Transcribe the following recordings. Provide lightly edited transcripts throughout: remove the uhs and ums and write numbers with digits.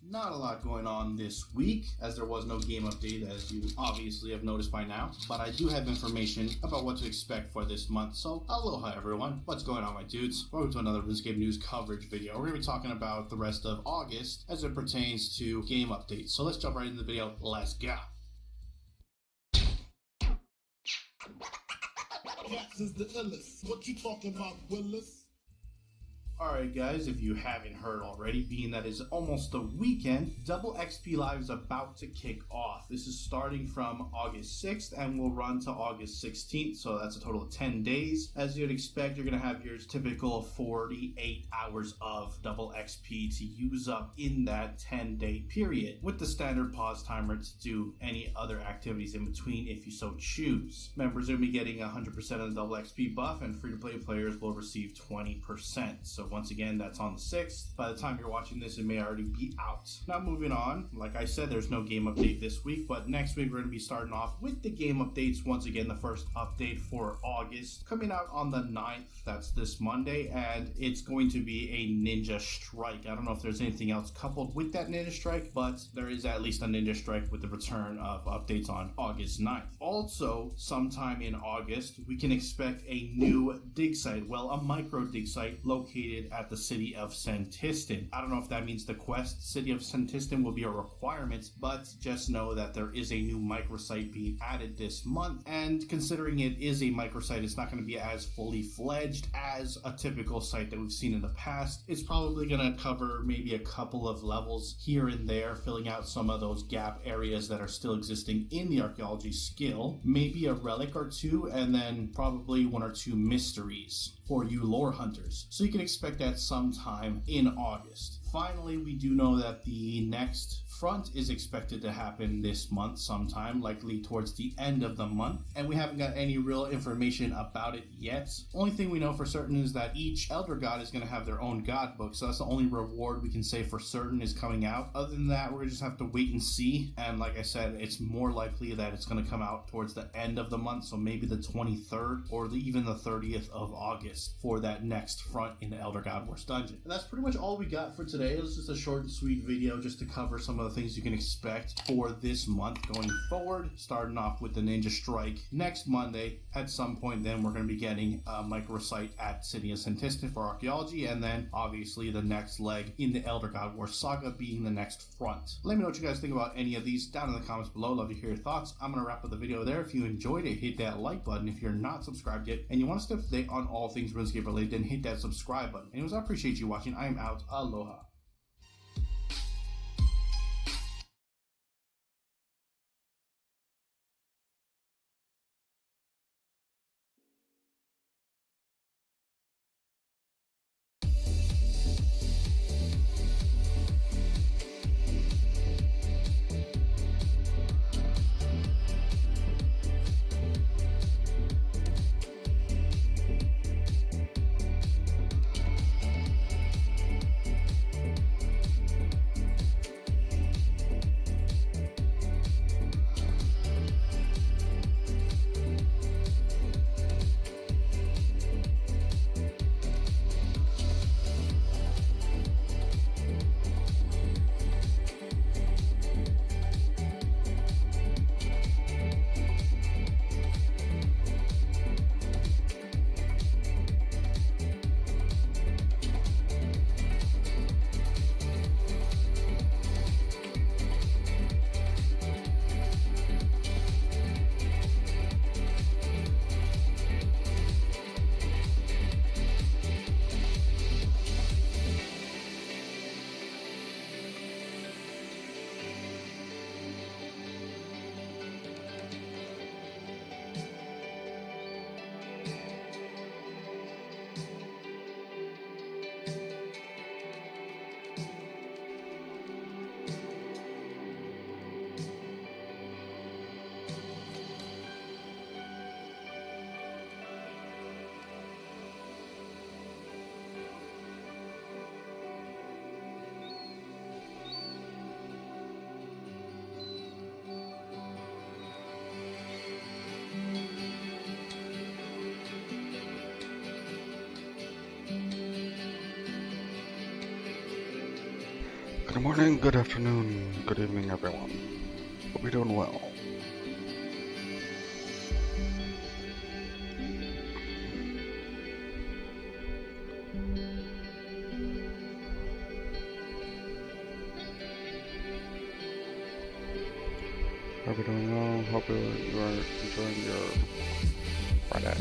Not a lot going on this week, as there was no game update, as you obviously have noticed by now, but I do have information about what to expect for this month, so aloha everyone. What's going on, my dudes? Welcome to another RuneScape news coverage video. We're going to be talking about the rest of August as it pertains to game updates, so let's jump right into the video. Let's go! Caps is the illest. What you talking about, Willis? Alright guys, if you haven't heard already, being that it's almost the weekend, Double XP Live is about to kick off. This is starting from August 6th and will run to August 16th, so that's a total of 10 days. As you'd expect, you're going to have your typical 48 hours of Double XP to use up in that 10-day period, with the standard pause timer to do any other activities in between if you so choose. Members will be getting 100% of the Double XP buff, and free-to-play players will receive 20%. So once again, that's on the 6th. By the time you're watching this, it may already be out. Now moving on, like I said, there's no game update this week, but next week we're going to be starting off with the game updates. Once again, the first update for August coming out on the 9th, that's this Monday, and it's going to be a Ninja Strike. I don't know if there's anything else coupled with that Ninja Strike, but there is at least a Ninja Strike with the return of updates on August 9th. Also, sometime in August, we can expect a new dig site, well, a micro dig site located at the city of Santiston. I don't know if that means the quest city of Santiston will be a requirement, but just know that there is a new microsite being added this month, and considering it is a microsite, it's not going to be as fully fledged as a typical site that we've seen in the past. It's probably going to cover maybe a couple of levels here and there, filling out some of those gap areas that are still existing in the archaeology skill, maybe a relic or two, and then probably one or two mysteries for you lore hunters. So you can expect that sometime in August. Finally, we do know that the next front is expected to happen this month sometime, likely towards the end of the month, and we haven't got any real information about it yet. Only thing we know for certain is that each Elder God is going to have their own God book, so that's the only reward we can say for certain is coming out. Other than that, we're going to just have to wait and see, and like I said, it's more likely that it's going to come out towards the end of the month, so maybe the 23rd or even the 30th of August for that next front in the Elder God Wars dungeon. And that's pretty much all we got for today. It was just a short and sweet video just to cover some of the things you can expect for this month going forward, starting off with the Ninja Strike next Monday. At some point then we're going to be getting a microsite at City of Santiston for archaeology, and then obviously the next leg in the Elder God War saga being the next front. Let me know what you guys think about any of these down in the comments below. Love to hear your thoughts. I'm going to wrap up the video there. If you enjoyed it, hit that like button. If you're not subscribed yet and you want to stay up to date on all things RuneScape related, then hit that subscribe button. Anyways, I appreciate you watching. I am out. Aloha. Good morning, good afternoon, good evening, everyone. Hope you're doing well. Hope you're doing well. Hope you are enjoying your Friday.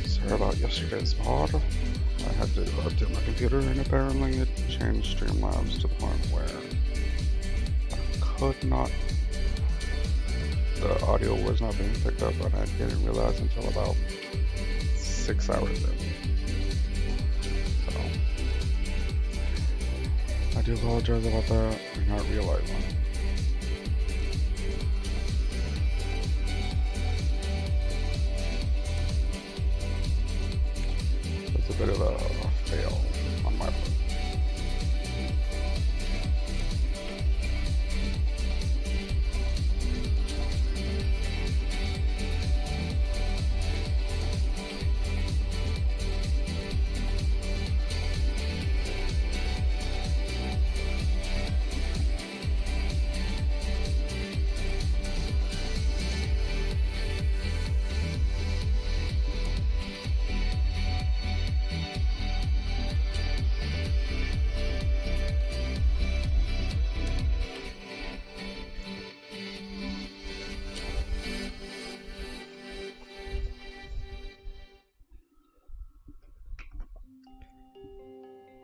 Sorry about yesterday's pod. I had to update my computer and apparently it changed Streamlabs to the point where I could not, the audio was not being picked up and I didn't realize until about 6 hours in. So, I do apologize about that and not realizing. It's a bit of a fail on my part.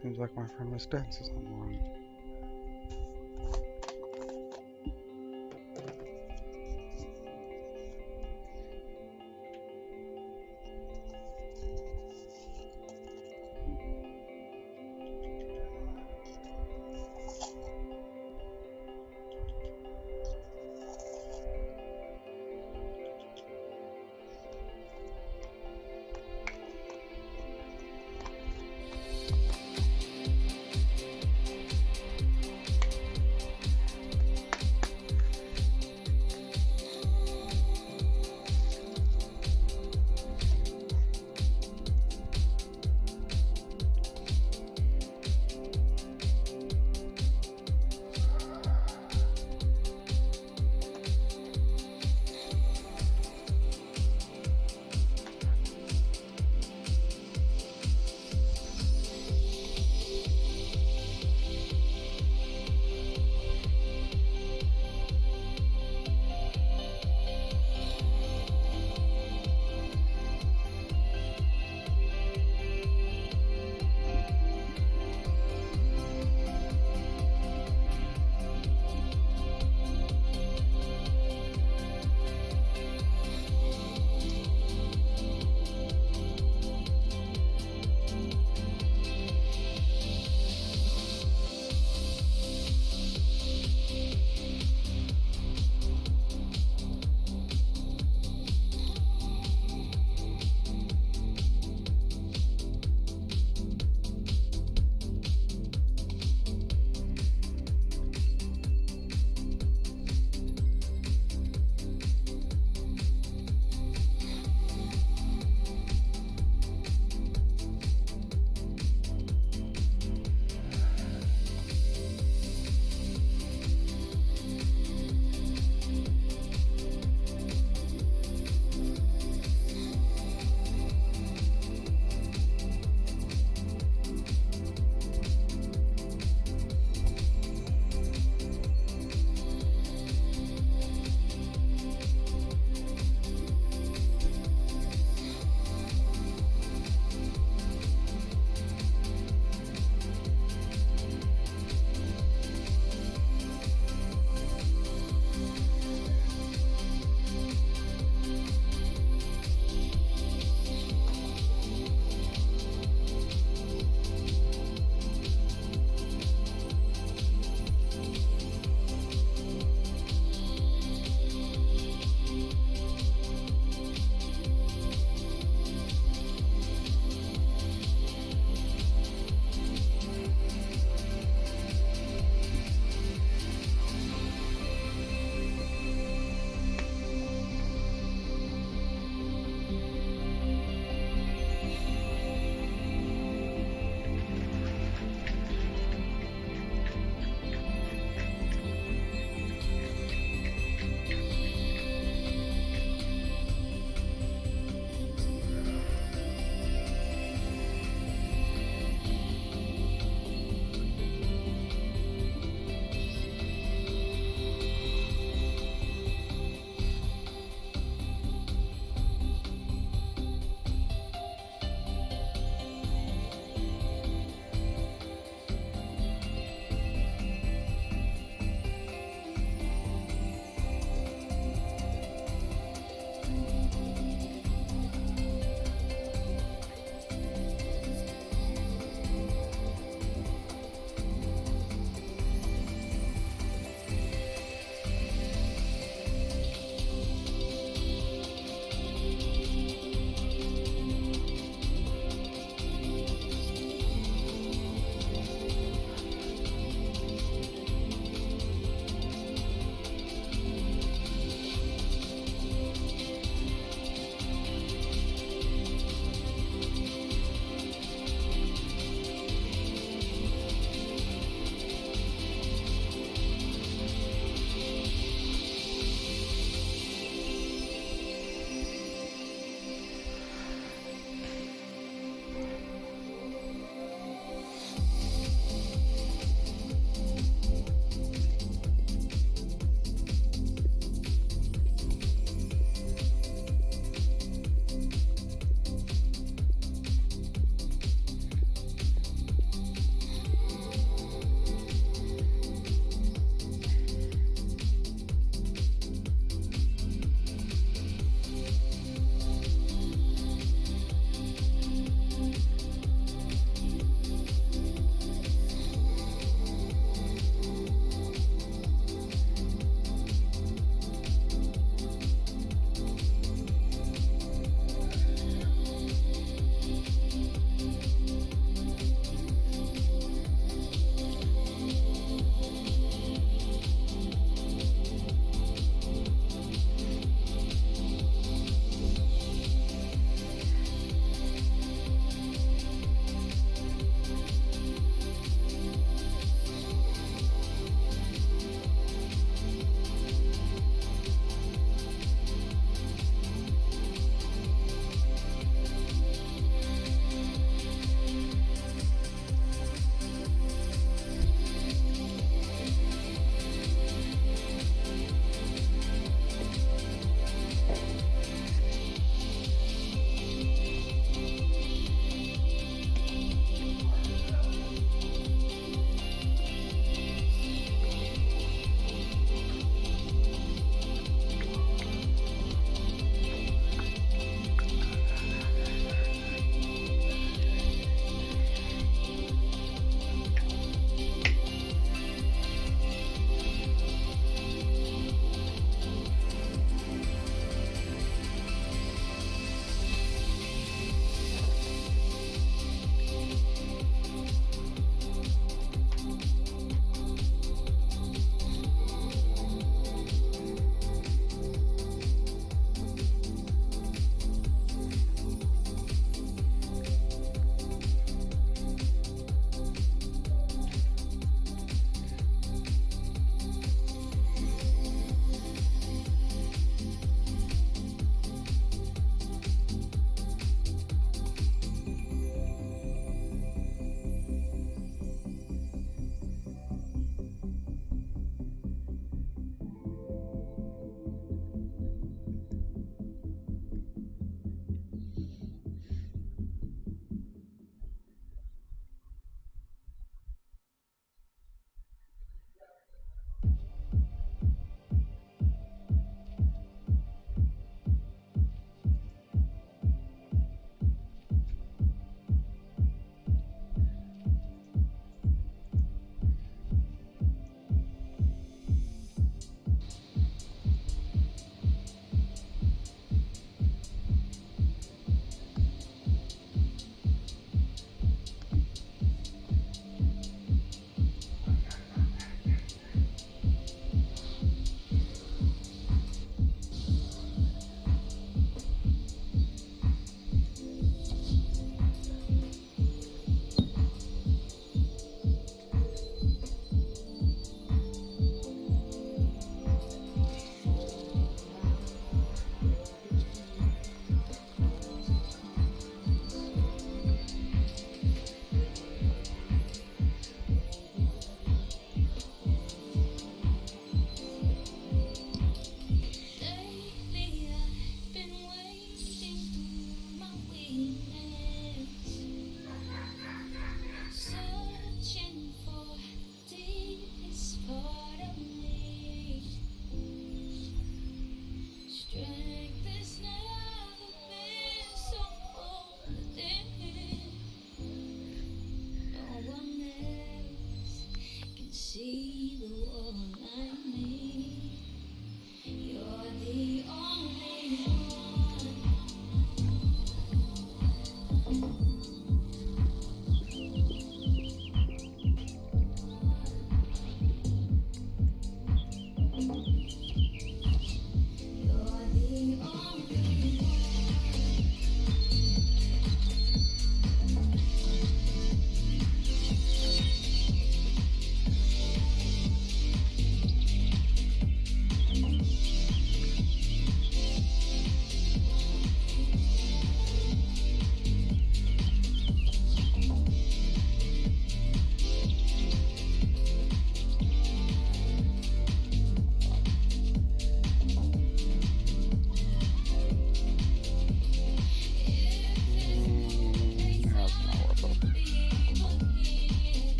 Seems like my friend Miss Dance is online.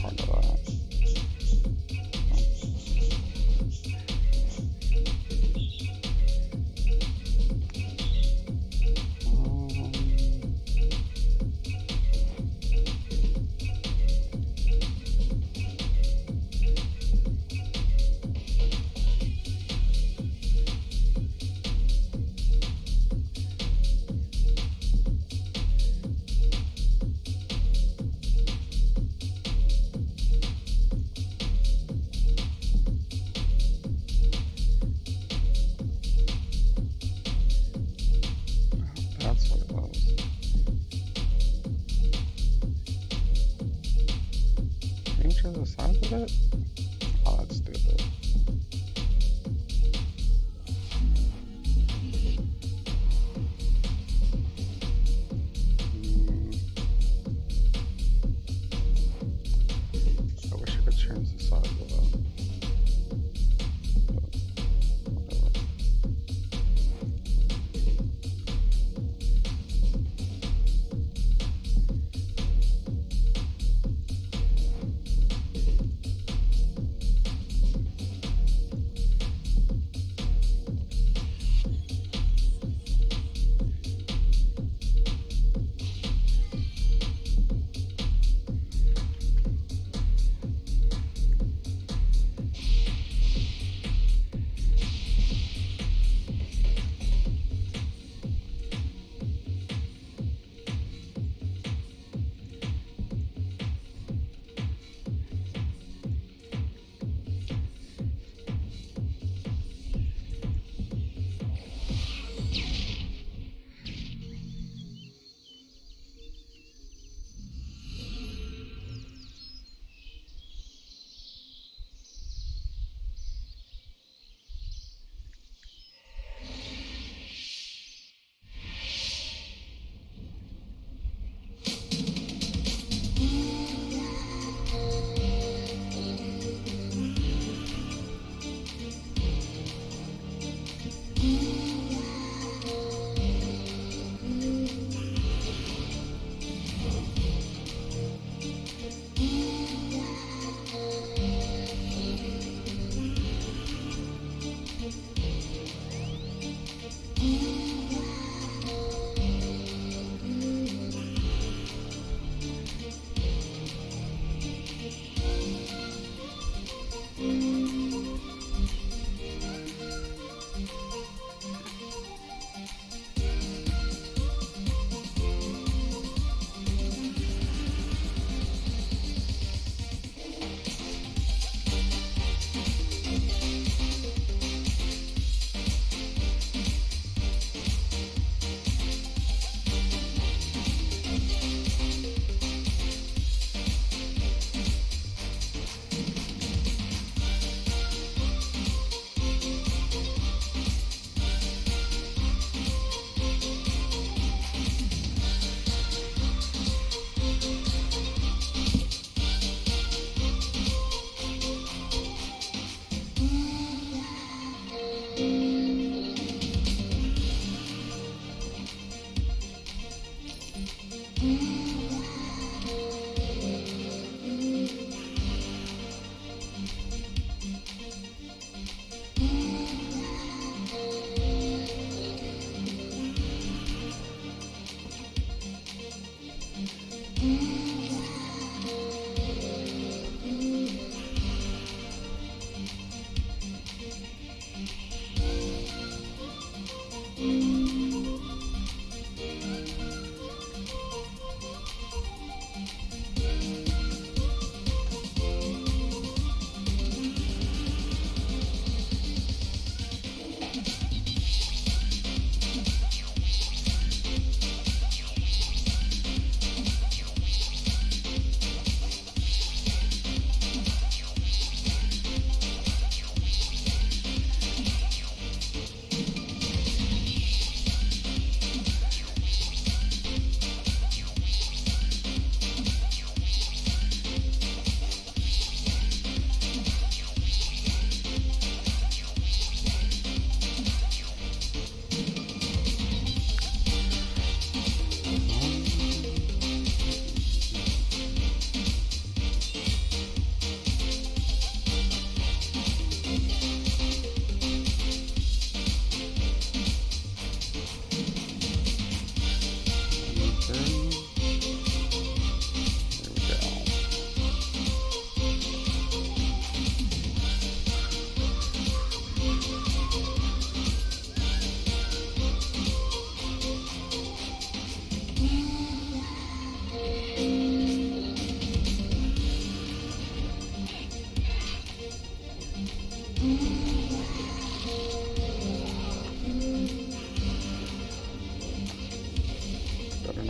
part of that. That's what it was. Change the size of it? Oh, that's stupid. I wish I could change the size of it.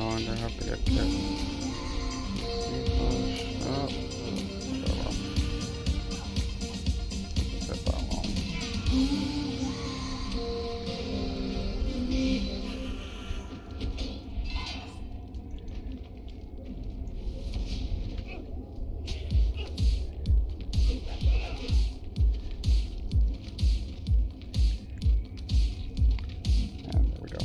longer have to get kit. Push up. Take that long. And there we go.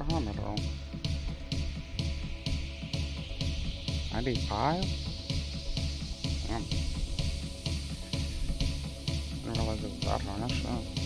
thermometer. 95? Damn. Didn't realize it was that harsh. Oh.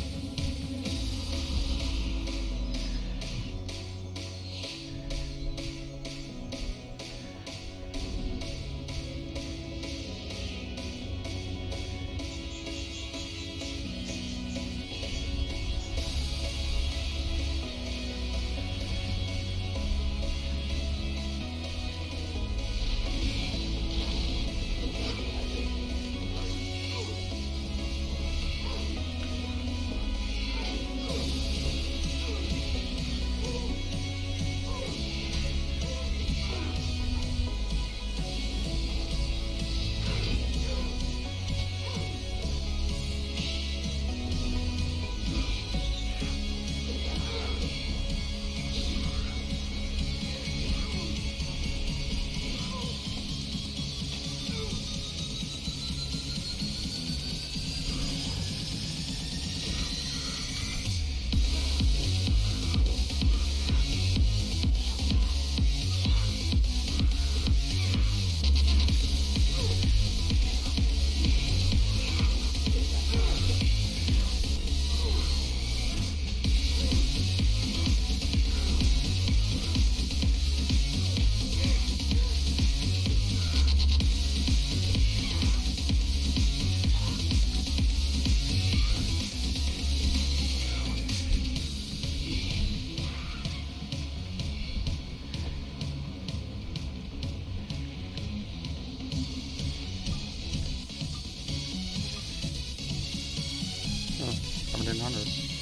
Oh, 1700.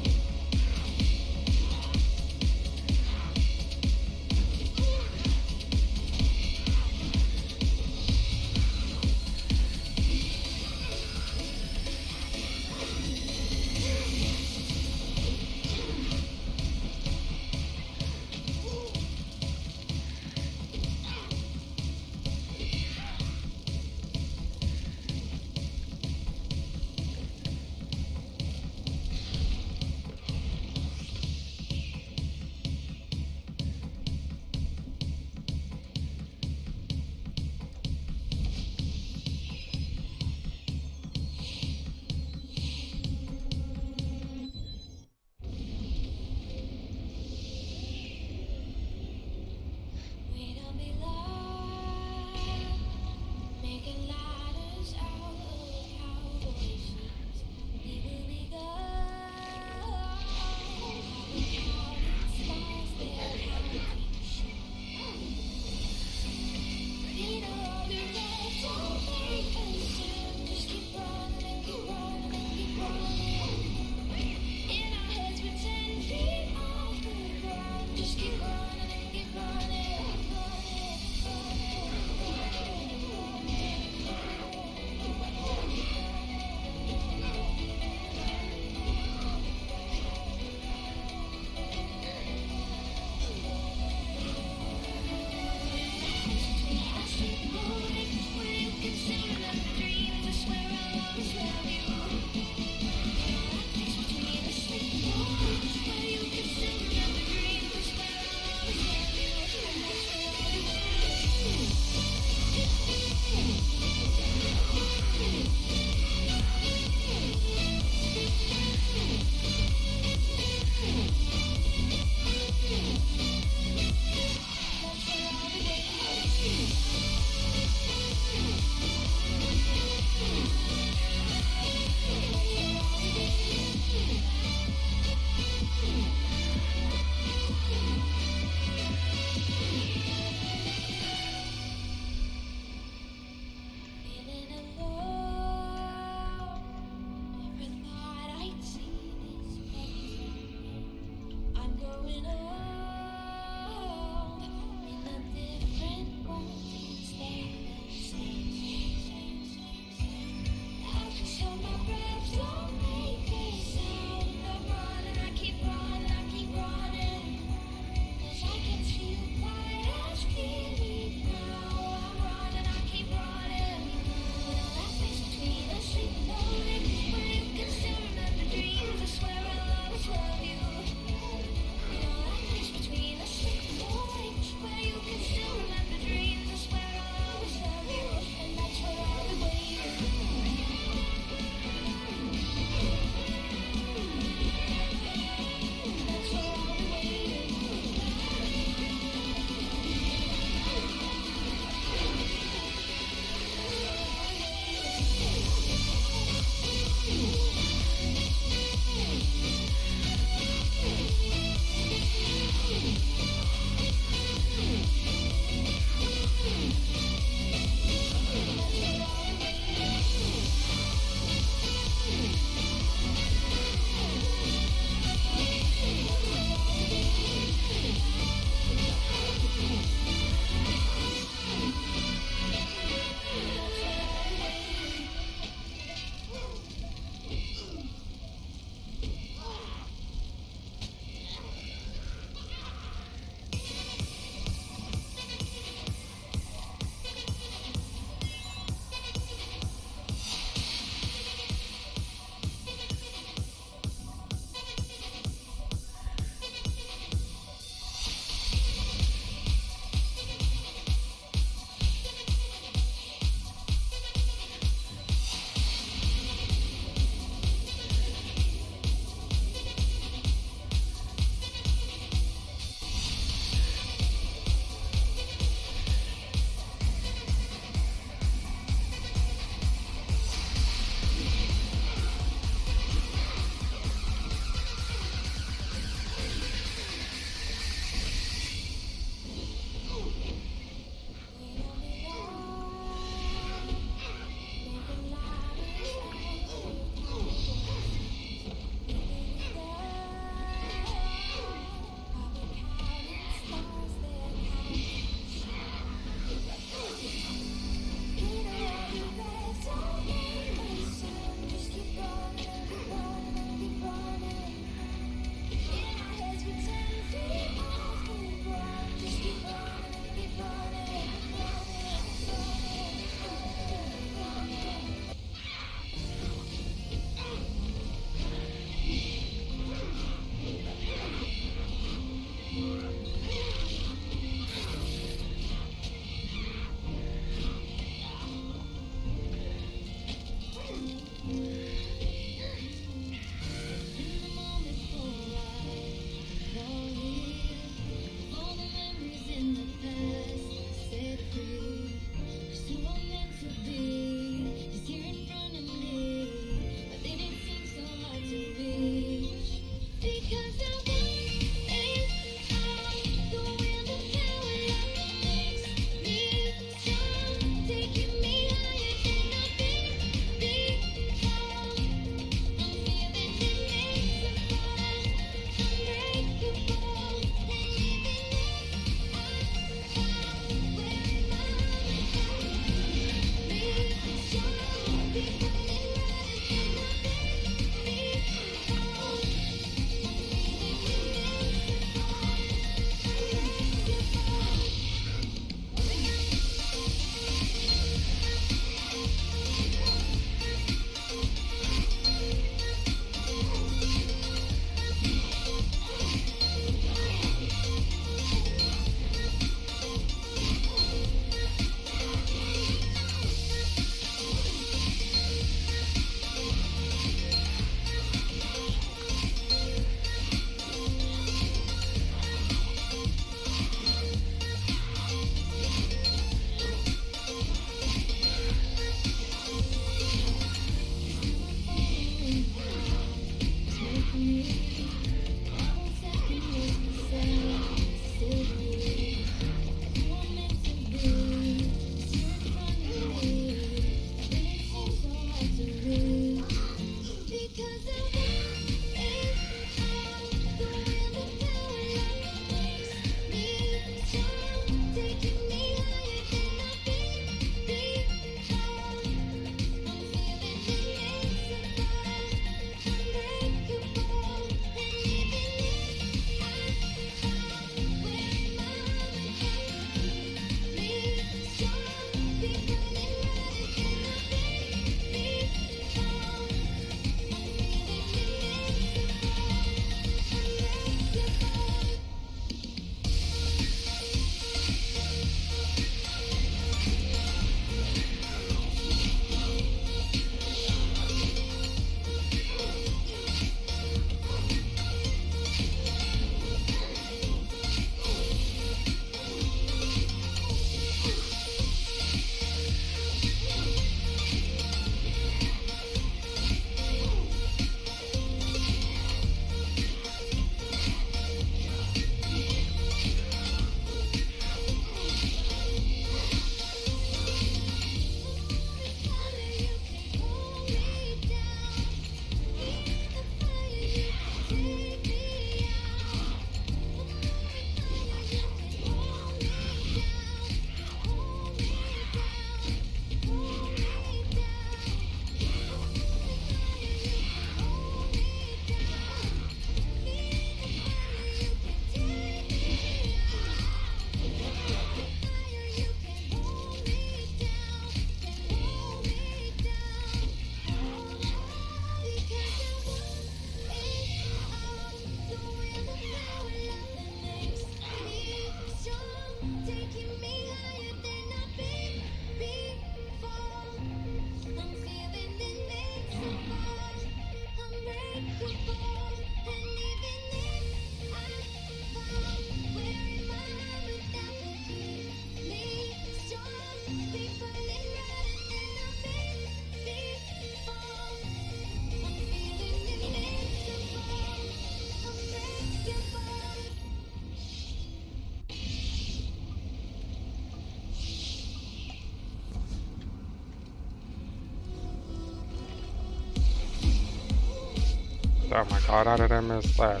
Oh my god, how did I miss that?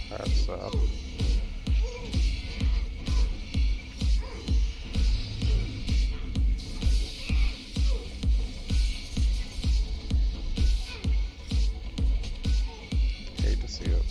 That's hate to see it.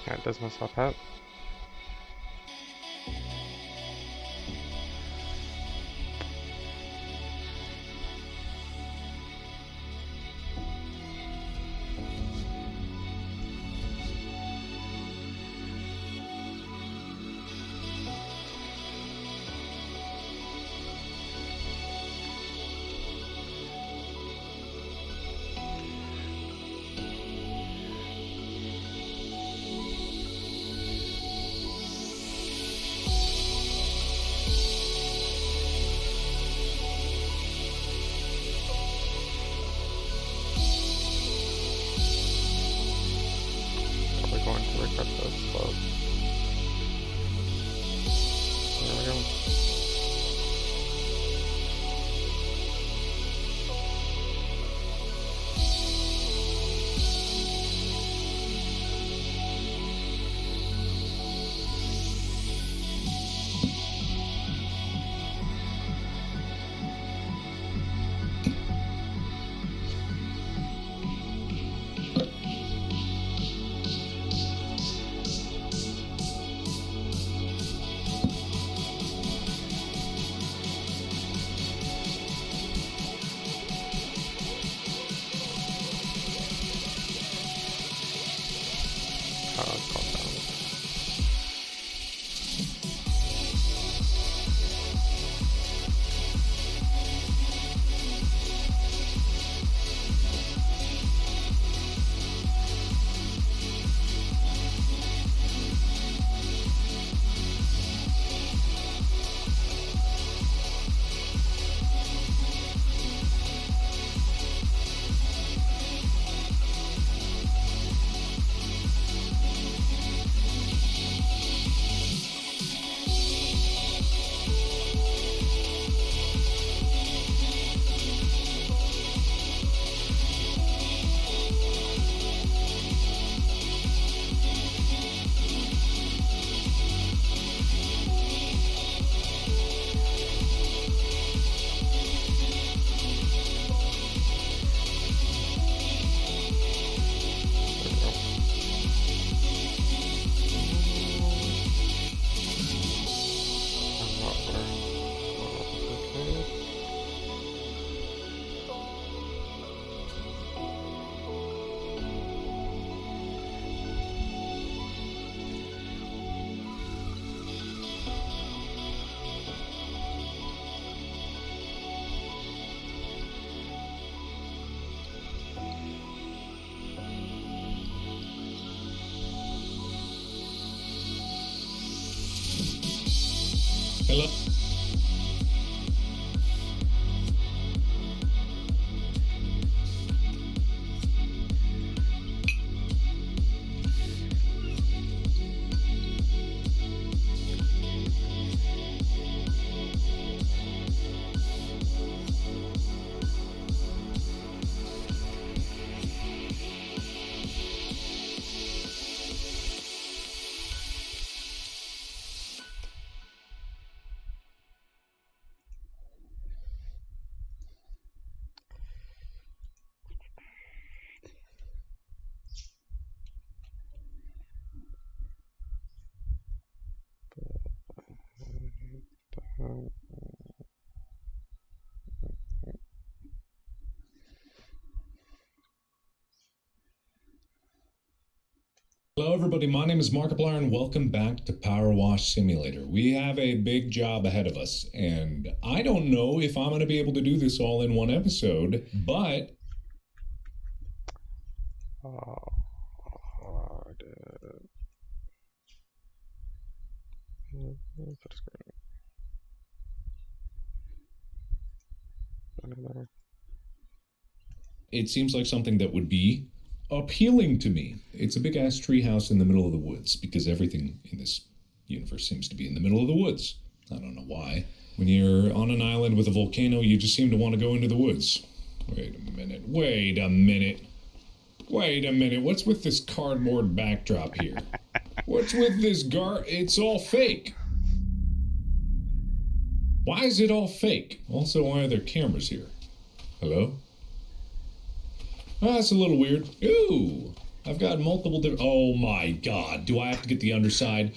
I can't does myself out. Probably going to regret this, but there we go. Hello? Hello everybody, my name is Markiplier and welcome back to Power Wash Simulator. We have a big job ahead of us and I don't know if I'm going to be able to do this all in one episode, but... I did. That's great. It seems like something that would be appealing to me. It's a big ass treehouse in the middle of the woods because everything in this universe seems to be in the middle of the woods. I don't know why. When you're on an island with a volcano, you just seem to want to go into the woods. Wait a minute. What's with this cardboard backdrop here? What's with this It's all fake. Why is it all fake? Also, why are there cameras here? Hello? Oh, that's a little weird. Ooh, I've got multiple different... Oh my god, do I have to get the underside?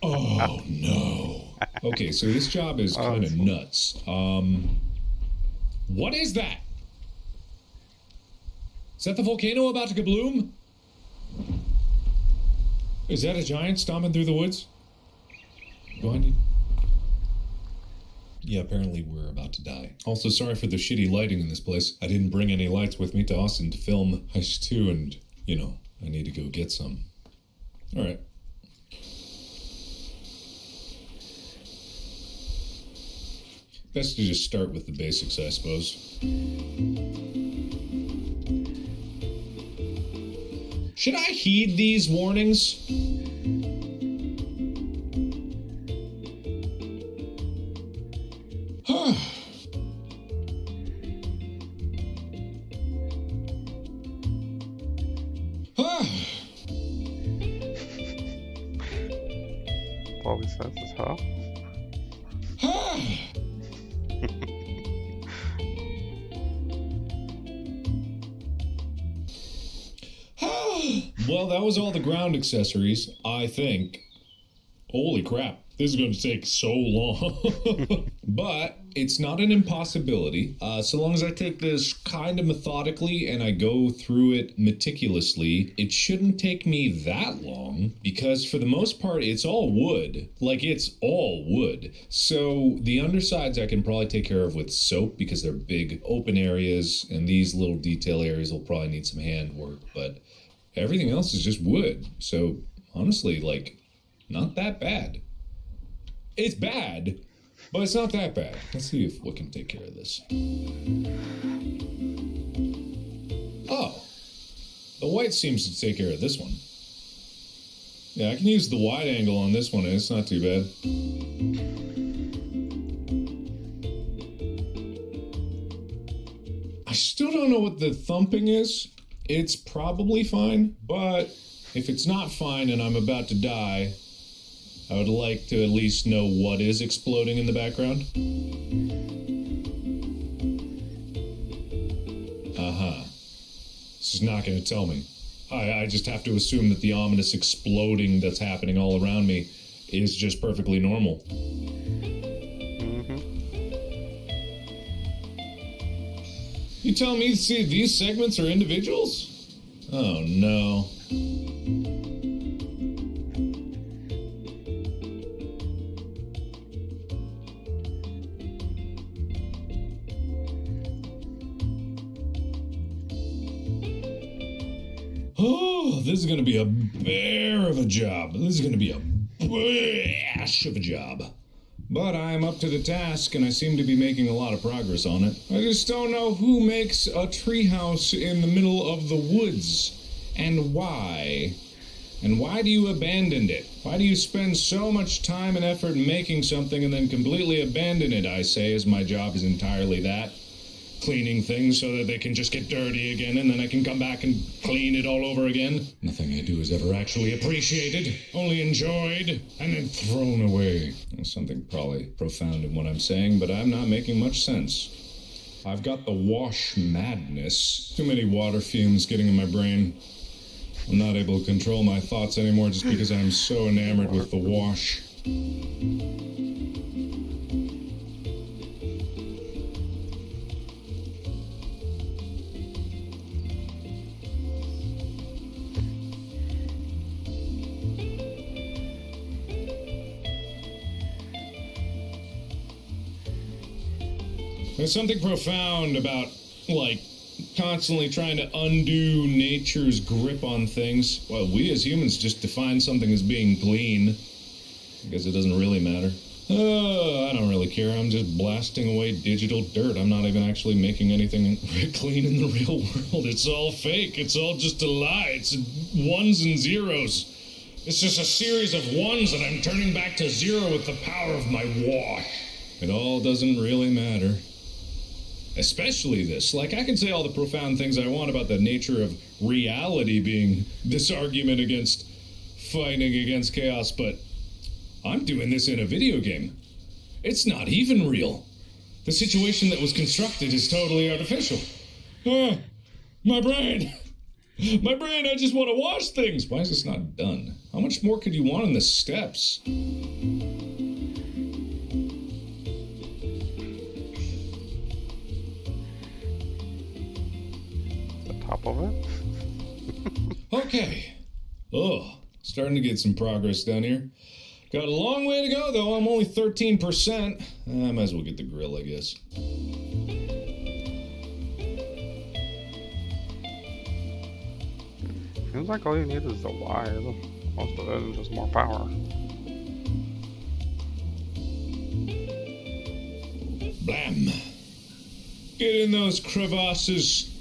Oh no. Okay, so this job is kind of nuts. What is that? Is that the volcano about to kabloom? Is that a giant stomping through the woods? Do I need... Yeah, apparently we're about to die. Also, sorry for the shitty lighting in this place. I didn't bring any lights with me to Austin to film Heist 2 and, you know, I need to go get some. Alright. Best to just start with the basics, I suppose. Should I heed these warnings? All he says is, huh? Well, that was all the ground accessories, I think. Holy crap, this is going to take so long. But it's not an impossibility. So long as I take this kind of methodically and I go through it meticulously, it shouldn't take me that long because for the most part, it's all wood. Like, it's all wood. So the undersides I can probably take care of with soap because they're big open areas and these little detail areas will probably need some hand work, but everything else is just wood. So honestly, like, not that bad. It's bad, but it's not that bad. Let's see if we can take care of this. Oh, the white seems to take care of this one. Yeah, I can use the wide angle on this one, and it's not too bad. I still don't know what the thumping is. It's probably fine, but if it's not fine and I'm about to die, I would like to at least know what is exploding in the background. This is not going to tell me. I just have to assume that the ominous exploding that's happening all around me is just perfectly normal. You telling me these segments are individuals? Oh no. Oh, this is gonna be a bear of a job. This is gonna be a bash of a job. But I am up to the task, and I seem to be making a lot of progress on it. I just don't know who makes a treehouse in the middle of the woods, and why. And why do you abandon it? Why do you spend so much time and effort making something and then completely abandon it, I say, as my job is entirely that? Cleaning things so that they can just get dirty again, and then I can come back and clean it all over again. Nothing I do is ever actually appreciated, only enjoyed, and then thrown away. There's something probably profound in what I'm saying, but I'm not making much sense. I've got the wash madness. Too many water fumes getting in my brain. I'm not able to control my thoughts anymore just because I'm so enamored with the wash. There's something profound about, like, constantly trying to undo nature's grip on things. Well, we as humans just define something as being clean. I guess it doesn't really matter. I don't really care. I'm just blasting away digital dirt. I'm not even actually making anything clean in the real world. It's all fake. It's all just a lie. It's ones and zeros. It's just a series of ones that I'm turning back to zero with the power of my wash. It all doesn't really matter. Especially this. Like, I can say all the profound things I want about the nature of reality being this argument against fighting against chaos, but I'm doing this in a video game. It's not even real. The situation that was constructed is totally artificial. My brain! My brain, I just want to watch things! Why is this not done? How much more could you want in the steps? Top of it. Okay. Starting to get some progress down here. Got a long way to go, though. I'm only 13%. I might as well get the grill, I guess. Seems like all you need is the wire. Most of it is just more power. Blam. Get in those crevasses.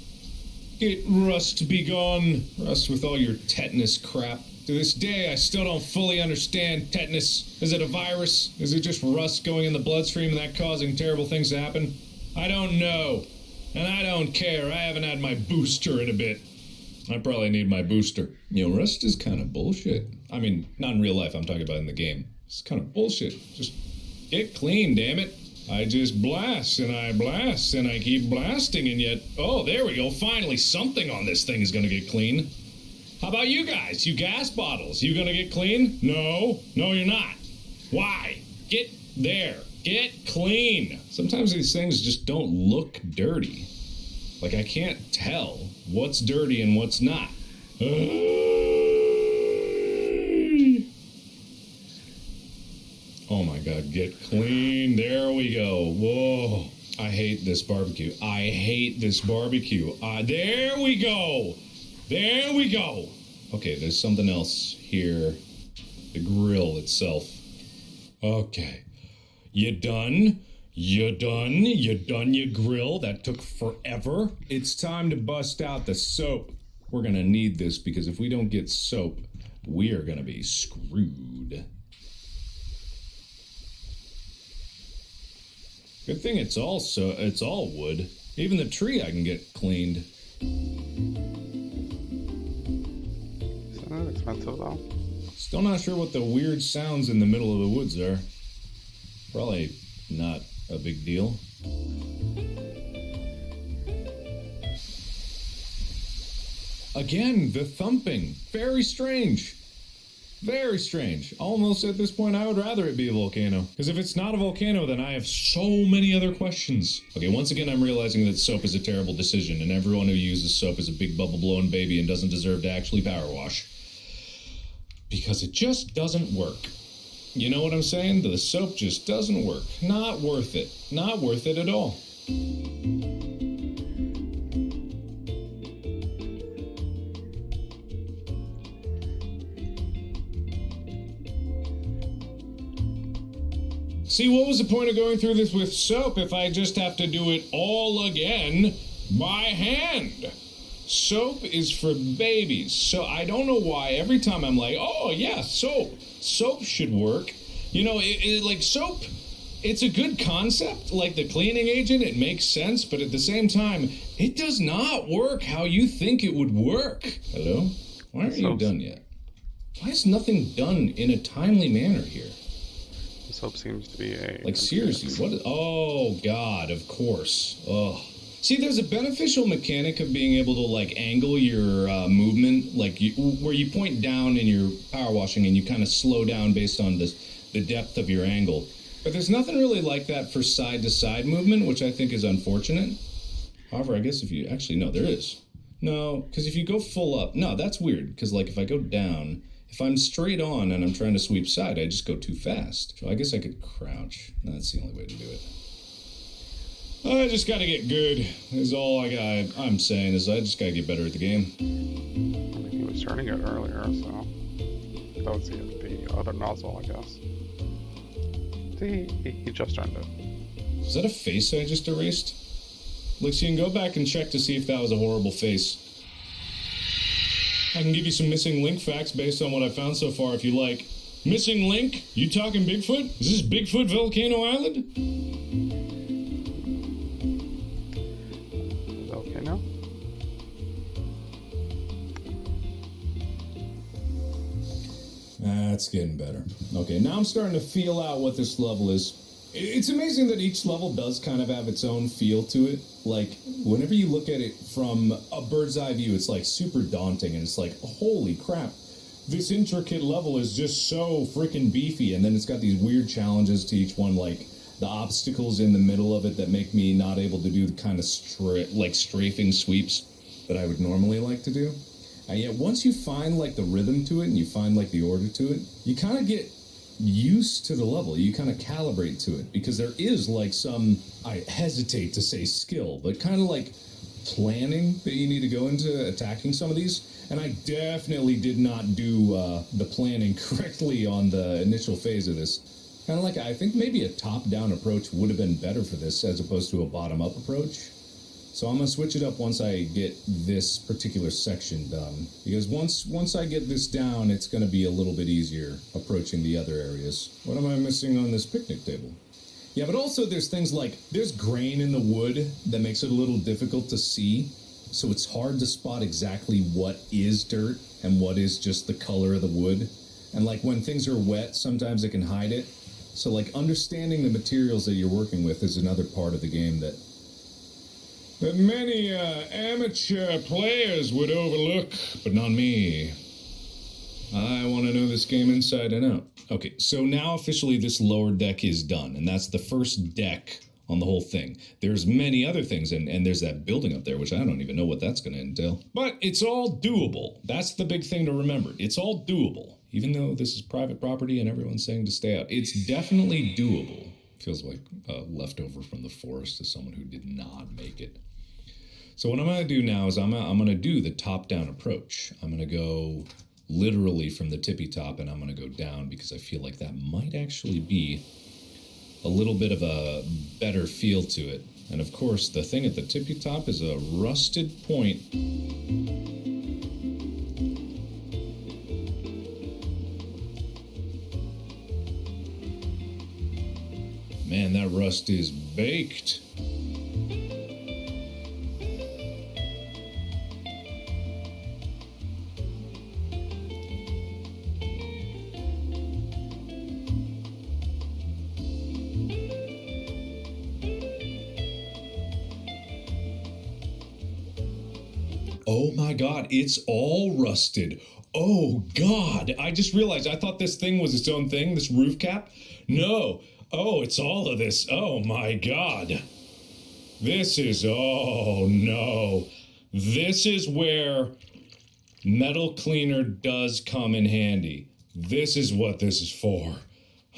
Get rust be gone. Rust with all your tetanus crap. To this day, I still don't fully understand tetanus. Is it a virus? Is it just rust going in the bloodstream and that causing terrible things to happen? I don't know. And I don't care. I haven't had my booster in a bit. I probably need my booster. You know, rust is kind of bullshit. I mean, not in real life, I'm talking about in the game. It's kind of bullshit. Just get clean, damn it. I just blast, and I keep blasting, and yet, oh, there we go. Finally, something on this thing is going to get clean. How about you guys? You gas bottles, you going to get clean? No, you're not. Why? Get there. Get clean. Sometimes these things just don't look dirty. Like, I can't tell what's dirty and what's not. Oh my god, get clean. There we go. Whoa. I hate this barbecue. I hate this barbecue. There we go. There we go. Okay, there's something else here. The grill itself. Okay. You done? You done? You done your grill? That took forever. It's time to bust out the soap. We're gonna need this because if we don't get soap, we are gonna be screwed. Good thing it's all wood. Even the tree I can get cleaned. Isn't it expensive though? Still not sure what the weird sounds in the middle of the woods are. Probably not a big deal. Again, the thumping. Very strange. Very strange. Almost at this point, I would rather it be a volcano. Because if it's not a volcano, then I have so many other questions. Okay, once again, I'm realizing that soap is a terrible decision, and everyone who uses soap is a big bubble-blowing baby and doesn't deserve to actually power wash. Because it just doesn't work. You know what I'm saying? The soap just doesn't work. Not worth it. Not worth it at all. See, what was the point of going through this with soap if I just have to do it all again by hand? Soap is for babies, so I don't know why every time I'm like, oh yeah, soap should work. You know, like soap, it's a good concept, like the cleaning agent, it makes sense, but at the same time, it does not work how you think it would work. Hello? Why aren't you done yet? Why is nothing done in a timely manner here? The soap seems to be a... Like, seriously, what? Oh, God, of course. Ugh. See, there's a beneficial mechanic of being able to, like, angle your movement, like, where you point down in your power washing and you kind of slow down based on the depth of your angle. But there's nothing really like that for side-to-side movement, which I think is unfortunate. However, I guess if you... Actually, no, there is. No, because if you go full up... No, that's weird, because, like, if I go down... If I'm straight on and I'm trying to sweep side, I just go too fast. So I guess I could crouch. That's the only way to do it. I just gotta get good, is all I'm saying, is I just gotta get better at the game. I mean, he was turning it earlier, so... That was the other nozzle, I guess. He just turned it. Is that a face I just erased? Look, so you can go back and check to see if that was a horrible face. I can give you some missing link facts based on what I found so far if you like. Missing link? You talking Bigfoot? Is this Bigfoot Volcano Island? Okay now? That's getting better. Okay, now I'm starting to feel out what this level is. It's amazing that each level does kind of have its own feel to it. Like, whenever you look at it from a bird's eye view, it's like super daunting, and it's like, holy crap, this intricate level is just so freaking beefy, and then it's got these weird challenges to each one, like the obstacles in the middle of it that make me not able to do the kind of strafing sweeps that I would normally like to do. And yet once you find like the rhythm to it and you find like the order to it, you kind of get used to the level. You kind of calibrate to it because there is like some, I hesitate to say skill, but kind of like planning that you need to go into attacking some of these. And I definitely did not do the planning correctly on the initial phase of this. Kind of like, I think maybe a top-down approach would have been better for this as opposed to a bottom-up approach. So I'm going to switch it up once I get this particular section done. Because once I get this down, it's going to be a little bit easier approaching the other areas. What am I missing on this picnic table? Yeah, but also there's things like, there's grain in the wood that makes it a little difficult to see. So it's hard to spot exactly what is dirt and what is just the color of the wood. And like when things are wet, sometimes it can hide it. So like understanding the materials that you're working with is another part of the game that many amateur players would overlook, but not me. I want to know this game inside and out. Okay, so now officially this lower deck is done, and that's the first deck on the whole thing. There's many other things, and there's that building up there, which I don't even know what that's going to entail. But it's all doable. That's the big thing to remember. It's all doable. Even though this is private property and everyone's saying to stay out, it's definitely doable. Feels like a leftover from the forest to someone who did not make it. So what I'm going to do now is I'm going to do the top-down approach. I'm going to go literally from the tippy top, and I'm going to go down because I feel like that might actually be a little bit of a better feel to it. And of course, the thing at the tippy top is a rusted point. Man, that rust is baked. Oh my God, it's all rusted. Oh God, I just realized I thought this thing was its own thing, this roof cap. No, oh, it's all of this. Oh my God. This is, oh no. This is where metal cleaner does come in handy. This is what this is for.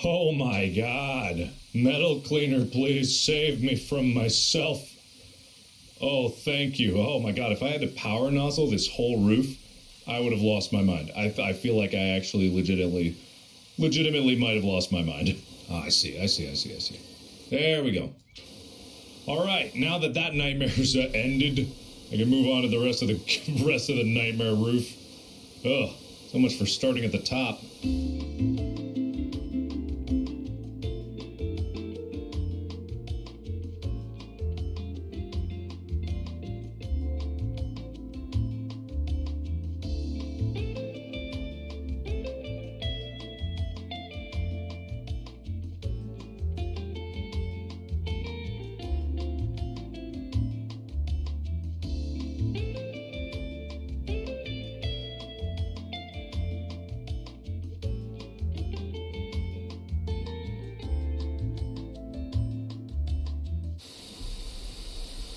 Oh my God. Metal cleaner, please save me from myself. Oh, thank you. Oh my God, if I had to power nozzle this whole roof, I would have lost my mind. I feel like I actually legitimately might have lost my mind. Ah, I see. There we go. All right, now that nightmare's ended, I can move on to the rest of the nightmare roof. Ugh, so much for starting at the top.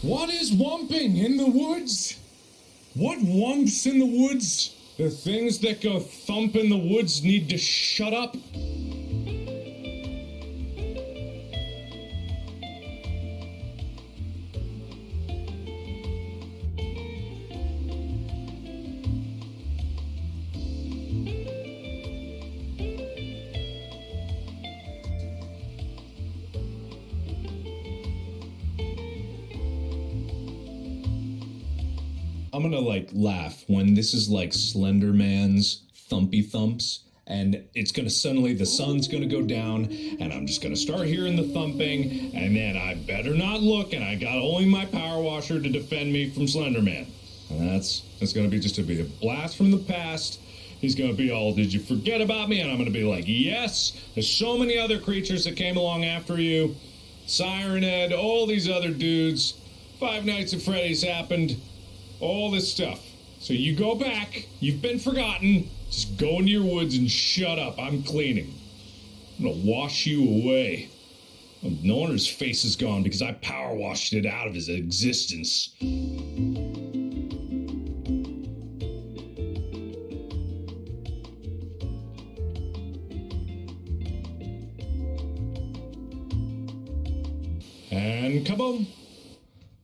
What is wumping in the woods? What wumps in the woods? The things that go thump in the woods need to shut up. I'm gonna laugh when this is Slender Man's thumpy thumps, and it's gonna suddenly, the sun's gonna go down, and I'm just gonna start hearing the thumping, and then I better not look, and I got only my power washer to defend me from Slender Man. And that's gonna be just a blast from the past. He's gonna be all, did you forget about me? And I'm gonna be like, yes, there's so many other creatures that came along after you. Siren Head, all these other dudes. Five Nights at Freddy's happened. All this stuff. So you go back, you've been forgotten, just go into your woods and shut up. I'm cleaning. I'm gonna wash you away. No wonder his face is gone, because I power washed it out of his existence. And kaboom!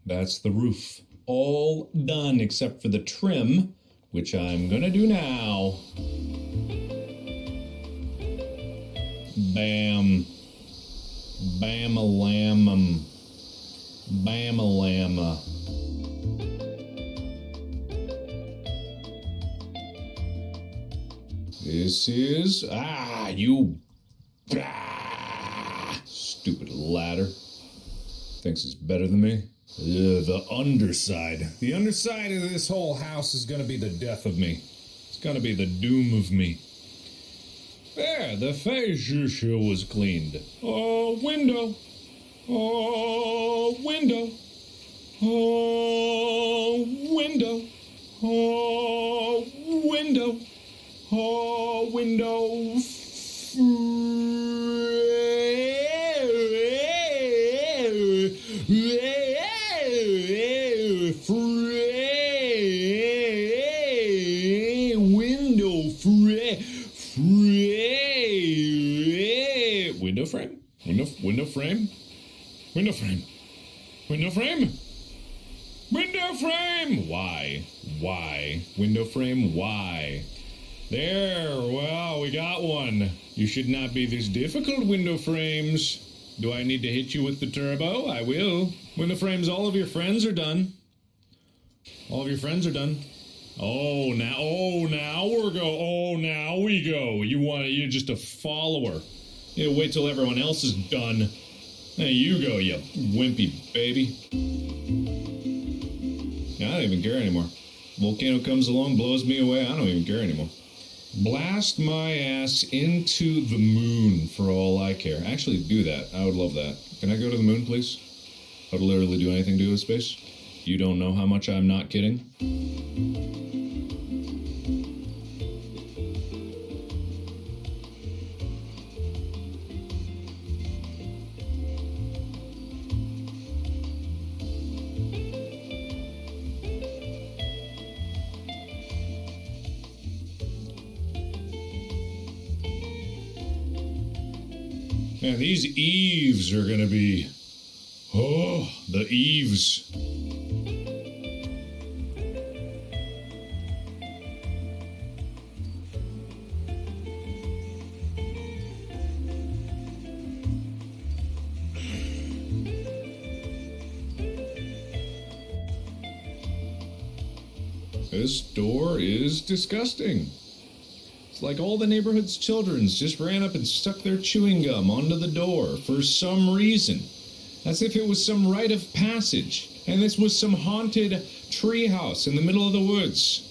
That's the roof. All done except for the trim, which I'm gonna do now. Bam. Bam-a-lam-um. Bam-a-lamma. This is... stupid ladder. Thinks it's better than me. The underside. The underside of this whole house is gonna be the death of me. It's gonna be the doom of me. There, the fascia was cleaned. Oh, window. Oh, window. Oh, window. Oh, window. Oh, window. Window frame? Window frame? Window frame? Window frame? Window frame! Why? Window frame, why? There, well, we got one. You should not be this difficult, window frames. Do I need to hit you with the turbo? I will. Window frames, all of your friends are done. All of your friends are done. Oh, now we go. You're just a follower. You wait till everyone else is done. There you go, you wimpy baby. I don't even care anymore. Volcano comes along, blows me away. I don't even care anymore. Blast my ass into the moon for all I care. Actually, do that. I would love that. Can I go to the moon, please? I would literally do anything to do with space. You don't know how much I'm not kidding. Man, these eaves are gonna be... Oh, the eaves. This door is disgusting. It's like all the neighborhood's children just ran up and stuck their chewing gum onto the door for some reason. As if it was some rite of passage. And this was some haunted treehouse in the middle of the woods.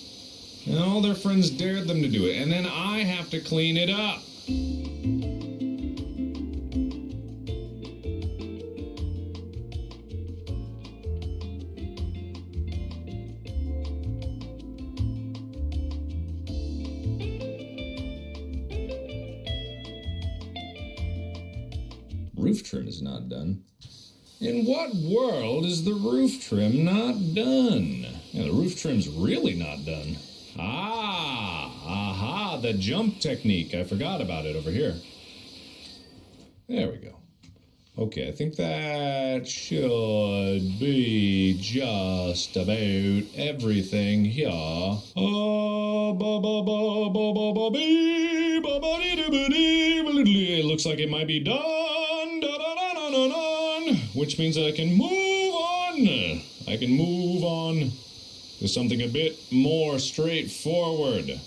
And all their friends dared them to do it. And then I have to clean it up. Roof trim is not done. In what world is the roof trim not done? Yeah, the roof trim's really not done. Aha, the jump technique. I forgot about it over here. There we go. Okay, I think that should be just about everything here. It looks like it might be done. Which means I can move on. I can move on to something a bit more straightforward.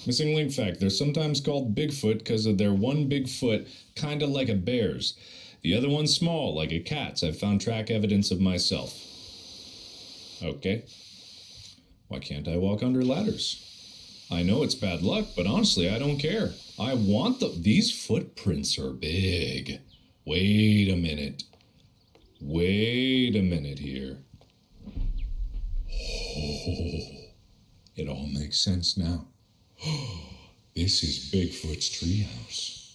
Missing link fact, they're sometimes called Bigfoot because of their one big foot, kind of like a bear's. The other one's small, like a cat's. I've found track evidence of myself. Okay. Why can't I walk under ladders? I know it's bad luck, but honestly, I don't care. I want these footprints are big. Wait a minute. Wait a minute here. Oh, it all makes sense now. This is Bigfoot's treehouse.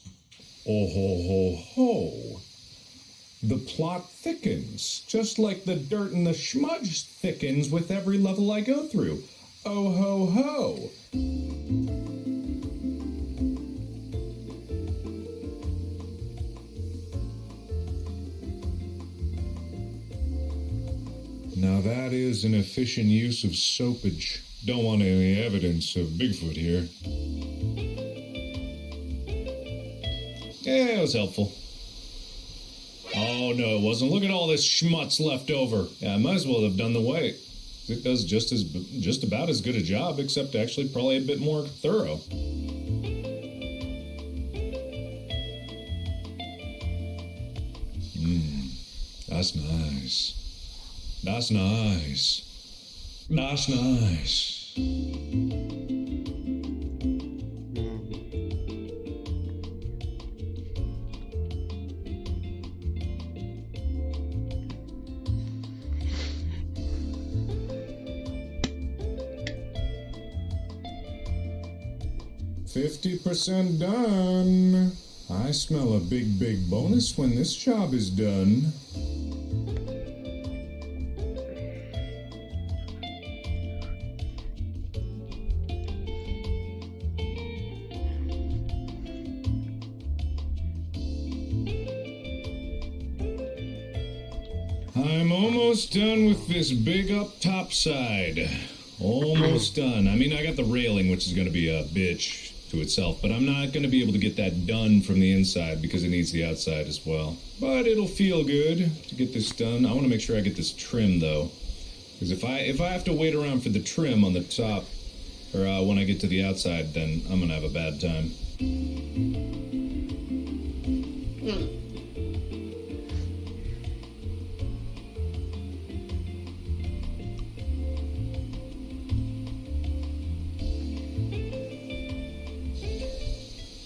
Oh ho ho ho. The plot thickens, just like the dirt and the smudge thickens with every level I go through. Oh ho ho. Now that is an efficient use of soapage. Don't want any evidence of Bigfoot here. Yeah, it was helpful. Oh no, it wasn't. Look at all this schmutz left over. Yeah, I might as well have done the white. It does just about as good a job, except actually probably a bit more thorough. That's nice. That's nice. That's nice. 50% done. I smell a big bonus when this job is done. I'm almost done with this big up top side. Almost done. I mean, I got the railing, which is going to be a bitch to itself, but I'm not going to be able to get that done from the inside because it needs the outside as well. But it'll feel good to get this done. I want to make sure I get this trim, though, because if I have to wait around for the trim on the top, or when I get to the outside, then I'm going to have a bad time.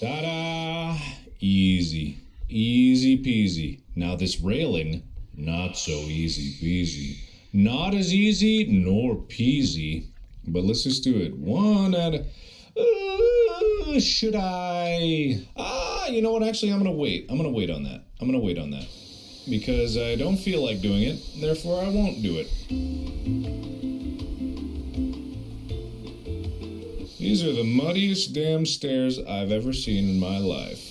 Ta-da! Easy. Easy peasy. Now this railing, not so easy peasy. Not as easy nor peasy. But let's just do it. One at a... should I... you know what? Actually, I'm going to wait. I'm going to wait on that. I'm going to wait on that. Because I don't feel like doing it. Therefore, I won't do it. These are the muddiest damn stairs I've ever seen in my life.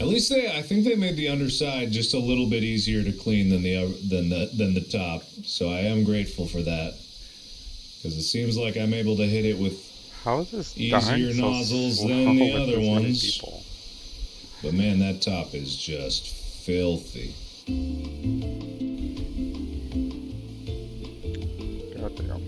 At least I think they made the underside just a little bit easier to clean than the top. So I am grateful for that, because it seems like I'm able to hit it with How is this easier so nozzles slow than the with other this many ones. people? But man, that top is just filthy. Goddamn.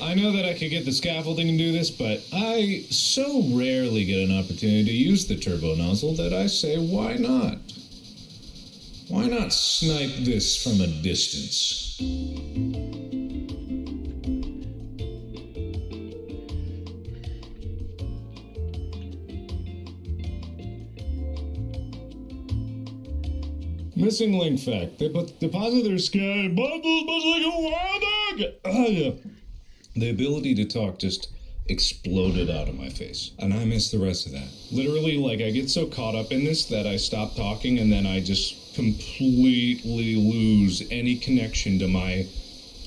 I know that I could get the scaffolding and do this, but I so rarely get an opportunity to use the turbo nozzle that I say, why not? Why not snipe this from a distance? Missing link fact. They deposit their sky bundles much like a wild dog. Yeah. The ability to talk just exploded out of my face, and I miss the rest of that. Literally, like, I get so caught up in this that I stop talking, and then I just completely lose any connection to my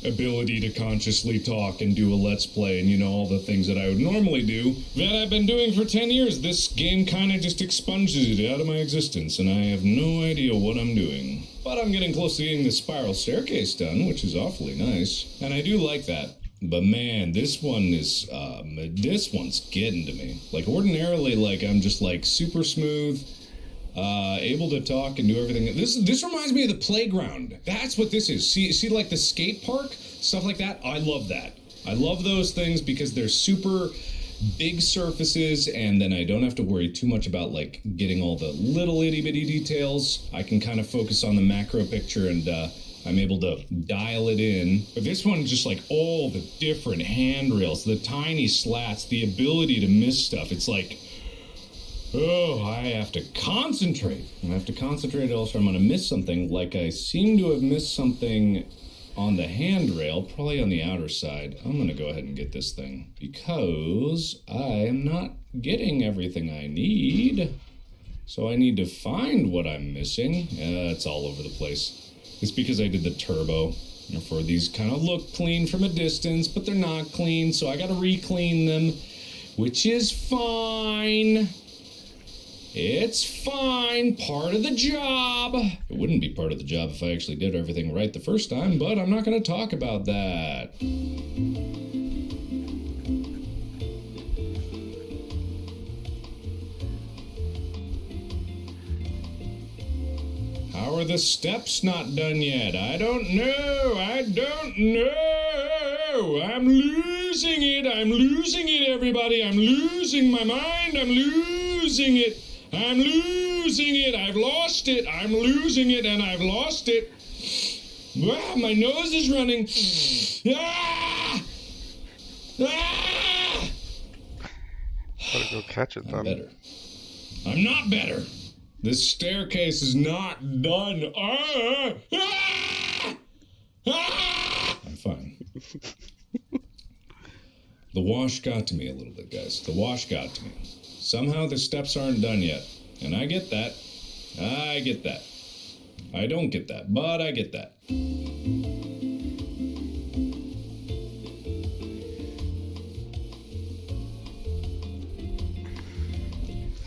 ability to consciously talk and do a let's play and, you know, all the things that I would normally do that I've been doing for 10 years. This game kind of just expunges it out of my existence, and I have no idea what I'm doing. But I'm getting close to getting the spiral staircase done, which is awfully nice, and I do like that. But man, this one's getting to me. Like, ordinarily, like, I'm just like super smooth, able to talk and do everything. This reminds me of the playground. That's what this is. See, like the skate park, stuff like that. I love that. I love those things because they're super big surfaces, and then I don't have to worry too much about like getting all the little itty bitty details. I can kind of focus on the macro picture, and I'm able to dial it in. But this one, just like all the different handrails, the tiny slats, the ability to miss stuff. It's like, oh, I have to concentrate. I have to concentrate, else I'm going to miss something. Like I seem to have missed something on the handrail, probably on the outer side. I'm going to go ahead and get this thing because I am not getting everything I need. So I need to find what I'm missing. It's all over the place. It's because I did the turbo. Therefore, these kind of look clean from a distance, but they're not clean, so I gotta re-clean them, which is fine. It's fine. Part of the job. It wouldn't be part of the job if I actually did everything right the first time, but I'm not gonna talk about that. How are the steps not done yet? I don't know. I'm losing it, everybody. I'm losing my mind. I'm losing it. I've lost it. I'm losing it, and I've lost it. Ah, my nose is running. Ah! Ah! Gotta go catch it then. I'm better. I'm not better. This staircase is not done. Ah! Ah! Ah! I'm fine. The wash got to me a little bit, guys. The wash got to me. Somehow the steps aren't done yet. And I get that. I get that. I don't get that, but I get that.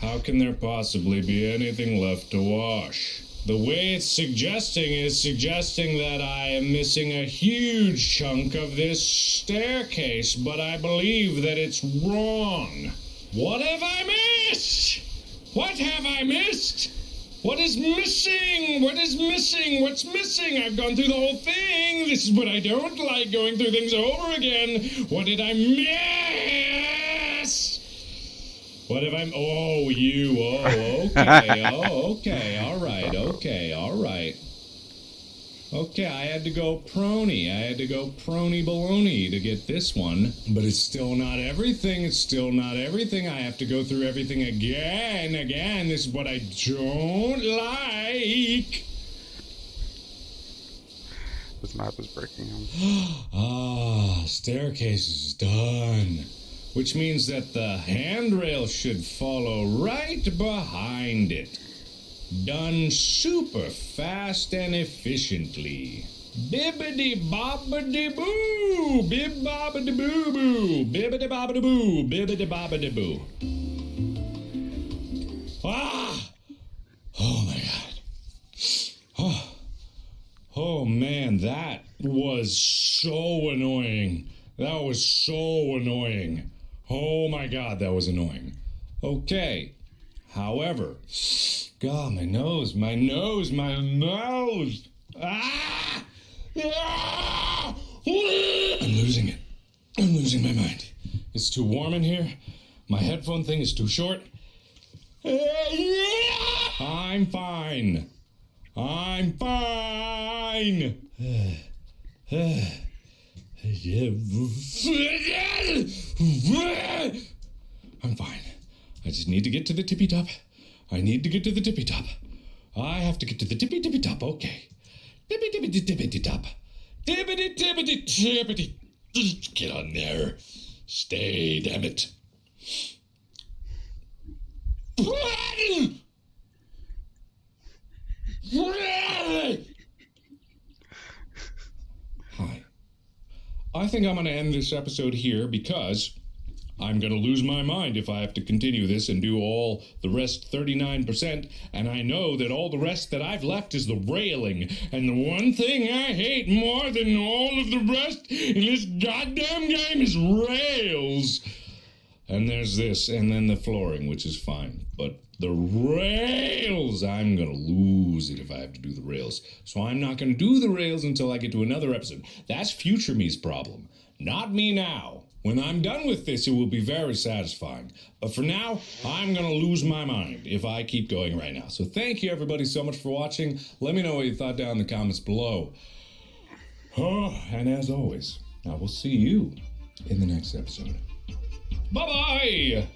How can there possibly be anything left to wash? The way it's suggesting is suggesting that I am missing a huge chunk of this staircase, but I believe that it's wrong. What have I missed? What have I missed? What is missing? What is missing? What's missing? I've gone through the whole thing. This is what I don't like, going through things over again. What did I miss? What have I... Oh, you. Oh, okay. Oh, okay. All right. Okay. All right. Okay, I had to go prony. I had to go prony baloney to get this one. But it's still not everything. It's still not everything. I have to go through everything again. This is what I don't like. This map is breaking him. Ah, staircase is done. which means that the handrail should follow right behind it. Done super fast and efficiently. Bibbidi bobbidi boo, bib bobbidi boo boo, bibbidi bobbidi boo, bibbidi bobbidi boo. Ah! Oh my god. Oh man, that was so annoying. That was so annoying. Oh my god, that was annoying. Okay. However, God, my nose. Ah! Ah! I'm losing it. I'm losing my mind. It's too warm in here. My headphone thing is too short. I'm fine. I'm fine. I'm fine. I just need to get to the tippy top. I have to get to the tippy top. Okay. Tippity top. Tippity. Get on there. Stay, damn it. Hi. I think I'm going to end this episode here because I'm going to lose my mind if I have to continue this and do all the rest 39%, and I know that all the rest that I've left is the railing, and the one thing I hate more than all of the rest in this goddamn game is rails. And there's this, and then the flooring, which is fine, but the rails, I'm going to lose it if I have to do the rails. So I'm not going to do the rails until I get to another episode. That's future me's problem, not me now. When I'm done with this, it will be very satisfying. But for now, I'm going to lose my mind if I keep going right now. So thank you, everybody, so much for watching. Let me know what you thought down in the comments below. Oh, and as always, I will see you in the next episode. Bye-bye!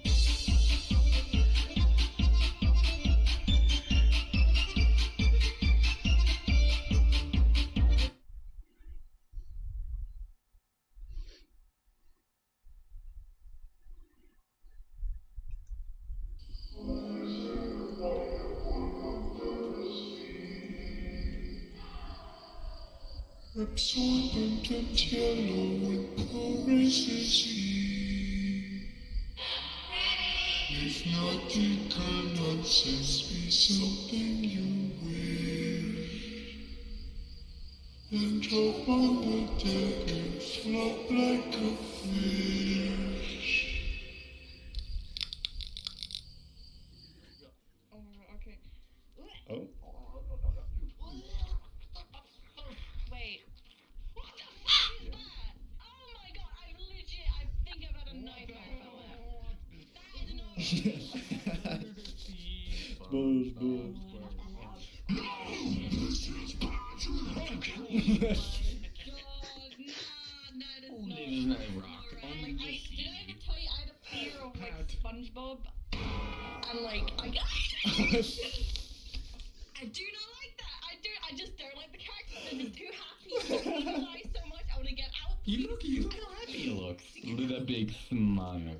Absorbent and yellow and porous as he. If nothing can nonsense, be something you wish. And drop on the deck and flop like a fish. Okay. Oh. Wait. What the fuck is that? Oh my god, I think I've had a nightmare about that. That is did I ever tell you I had a fear of like SpongeBob? And like I do not like that. I just don't like the character. They're just too happy. I lie so much. I want to get out. You look how happy he looks. Look at that big smile.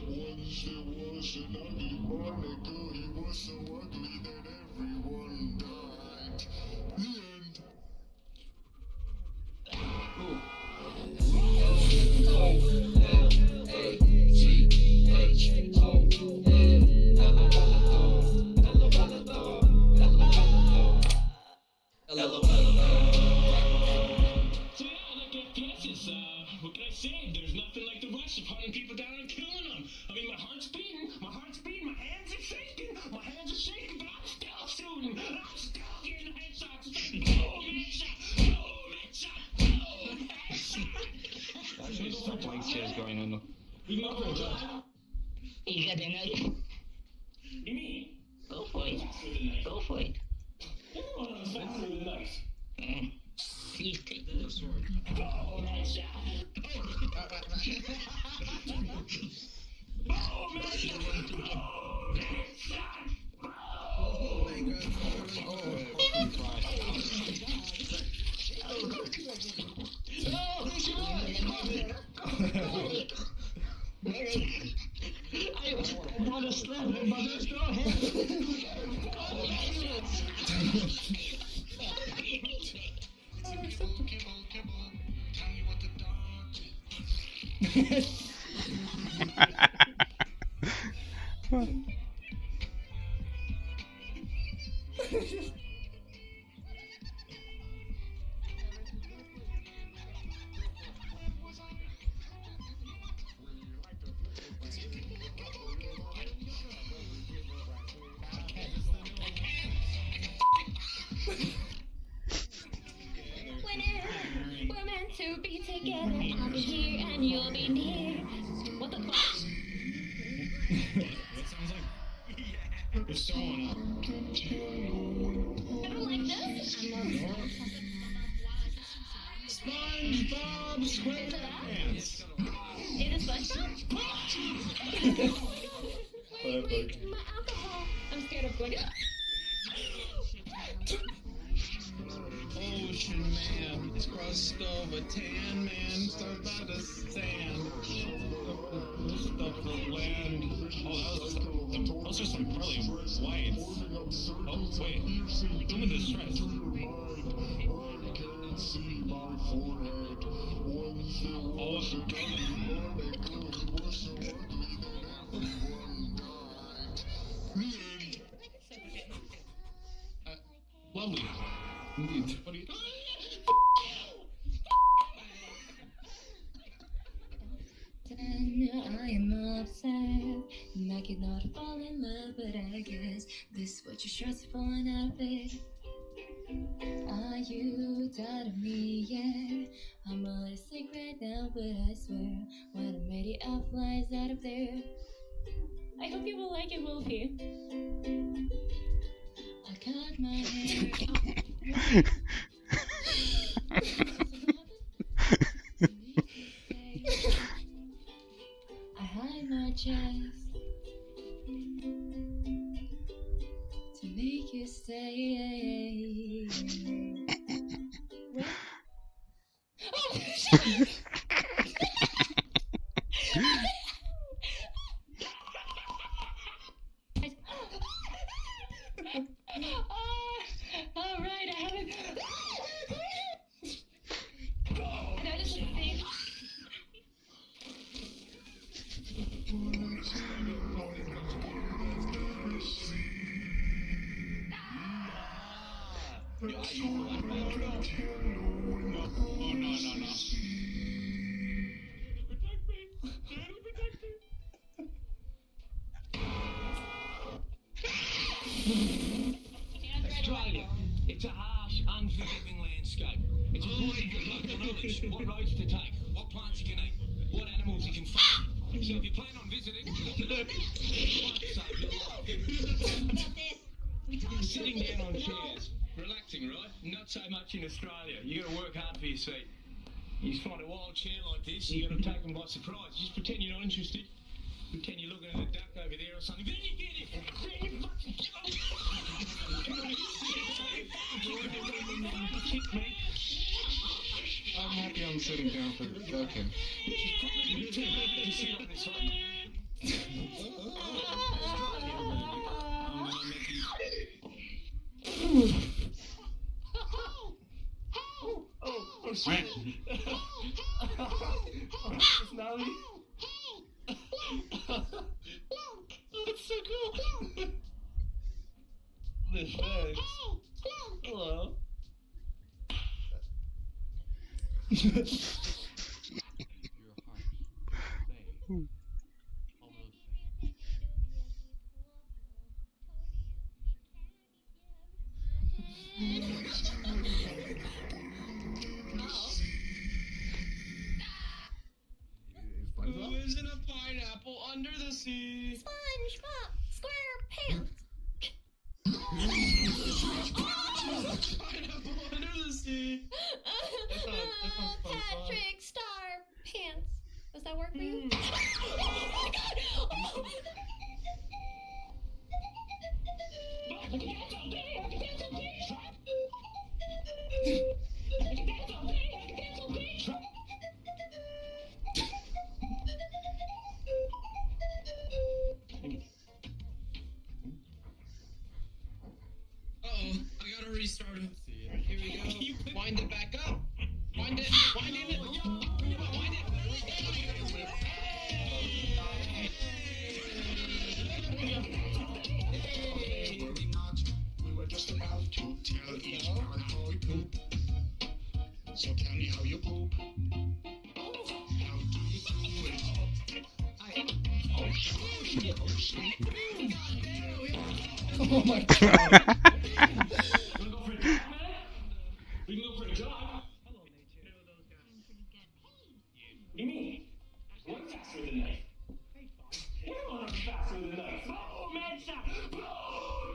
Once there was an ugly Monica, he was so ugly that everyone died. The end. What can I say? There's nothing like the rush of hunting people down and killing them. I mean, my heart's beating, my hands are shaking, but I'm still shooting. I'm still getting headshots. Oh, man. There's some blank chairs going on. You my friend, John. You got the knife? You mean? Go for it. Go for it. Everyone on the fence with a knife. Please take the sword. Oh, nice shot. Oh, man. Medic! I want to slap him, but there's no hand. Tell me what the dog did. We're meant to be together. I'll be here and you'll be near. What the fuck? That sounds like... It's throwing up. I don't like this. SpongeBob SquarePants. Is it SpongeBob? Perfect. My alcohol. I'm scared of going. Ocean man, crust over tan man, stuff out of sand, stuff of land. Oh, those are some pearly whites. Oh, wait, some of the stress. Lovely. Indeed. What are you doing? I am upset. And I could not fall in love, but I guess this is what your shirt's falling out of it. Are you tired of me? Yeah. I'm a little sick right now, but I swear when I'm ready, I'll fly out of there. I hope you will like it, Wolfie. I cut my hair. I hide my chest to make you stay. Oh, shit. All right, I haven't. That is a thing. Australia, it's a harsh, unforgiving landscape. It's a bloody good luck to knowledge what roads to take, what plants you can eat, what animals you can find. So if you plan on visiting, you have to save your life. Sitting down on chairs, relaxing, right? Not so much in Australia. You got to work hard for your seat. You just find a wild chair like this, you got to take them by surprise. Just pretend you're not interested. Pretend you're looking at a duck over there or something. Then you get it. Then you fucking kick me. I'm happy I'm sitting down for the second. Snarly. That's so cool. This thanks. Hello. Lucy. SpongeBob SquarePants. Pineapple under Lucy. Patrick Star Pants. Does that work for you? Oh my god! Oh. Uh-oh, I gotta restart it. Here we go. Wind it back up. Wind it. Wind it. Wind it. We were just about to tell each other how we poop. So tell me how you poop. How do you do it? Oh my god. We can go for a jog. Me? Run faster than knife. Everyone runs faster than knife. Blow, Mensa! Blow,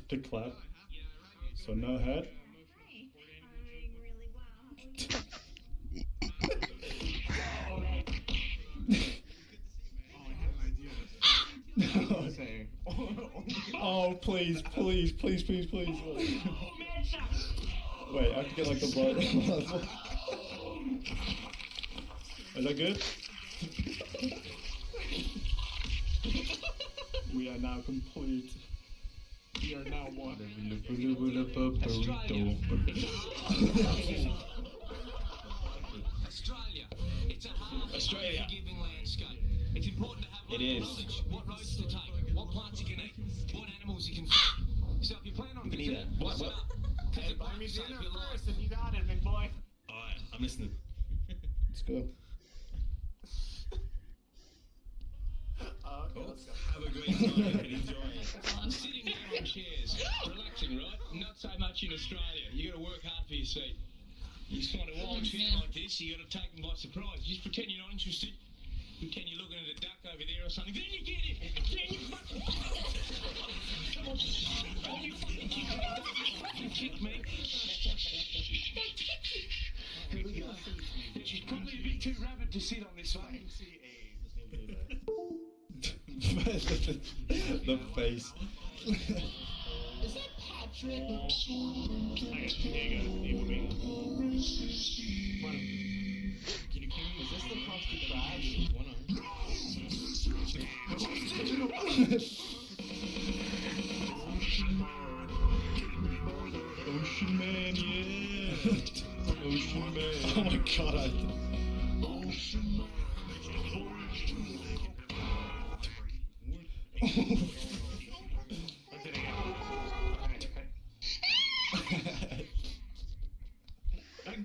The clap. So no head. Oh, please, please, please, please, please. Wait, I have to get like the blood. Is that good? We are now complete. We are now one. Australia. It's a hard, forgiving landscape. It's important to have knowledge. What roads to take, what plants you can eat, what animals you can feed. So if you plan on visiting, listen up. Hey, buy me dinner first if you got it, big boy. Alright, I'm listening. Let's go. Have a great time and enjoy it. Sitting down on chairs, relaxing, right? Not so much in Australia. You got to work hard for your seat. You just find a wild chair like this, you got to take them by surprise. Just pretend you're not interested. Pretend you're looking at a duck over there or something. Then you get it. Then you fucking. Come on. Oh, you fucking kick me. Here we go. She's probably a bit too rabid to sit on this one. The face. Is that Patrick? There you go. You will be. Can you carry? Is this the frosty crab? One arm. Ocean Man, yeah. Ocean Man. Oh my god. Ocean Man.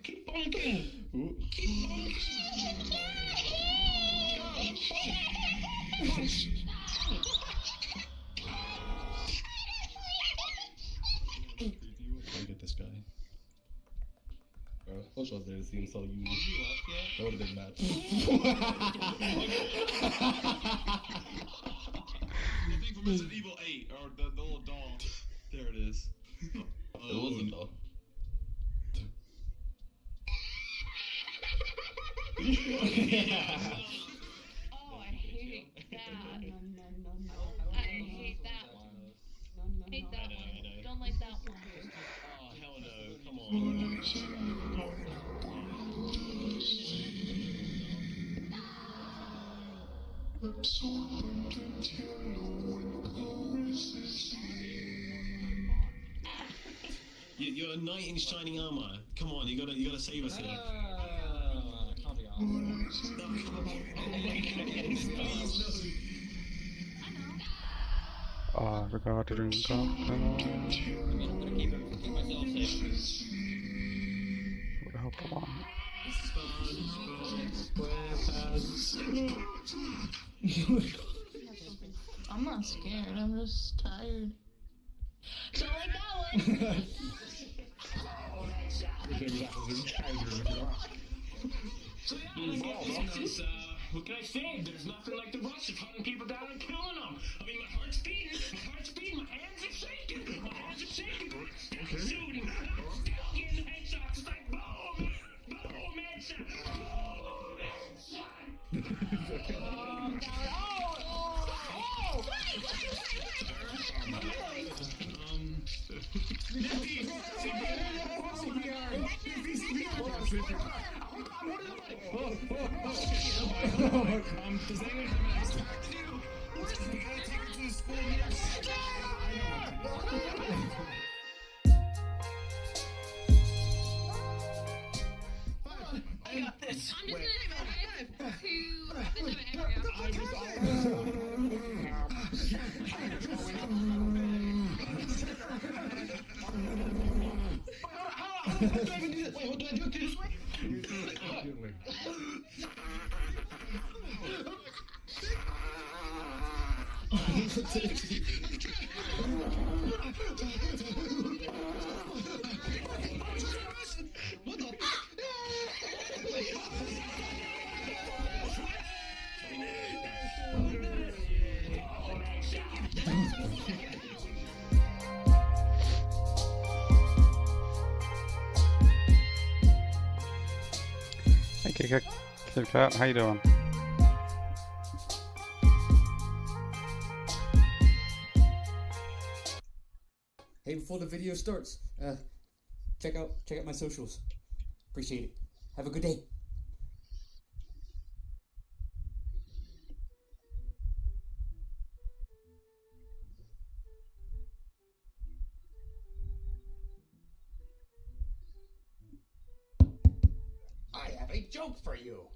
Keep bonking. Ooh. Keep bonking. Gotta get this guy. Bro, those shows there seem so unique. That would have been mad. The thing from Resident Evil 8, or the little doll. There it is. It wasn't though. Oh, I hate that. I hate that one. Hate that one. Don't like that one. Oh, hell no. Come on. You're a knight in shining armor. Come on, you gotta save us here. Can't be on. I forgot to drink coffee. I'm gonna keep myself safe. Would help a lot. I'm not scared. I'm just tired. Don't like that one. So yeah, what can I say? There's nothing like the rush of hunting people down and killing them. I mean, my heart's beating, my hands are shaking, I'm still shooting, I'm still getting headshots. It's like boom, boom, headshot, boom, Does anyone have an ice pack to do? We gotta take her to the school next. I got this. I'm just gonna to another How do I even do this? Wait, what do I do it this way? What the? Hey, Kit Kat, how you doing? Hey, before the video starts, check out my socials. Appreciate it. Have a good day. I have a joke for you.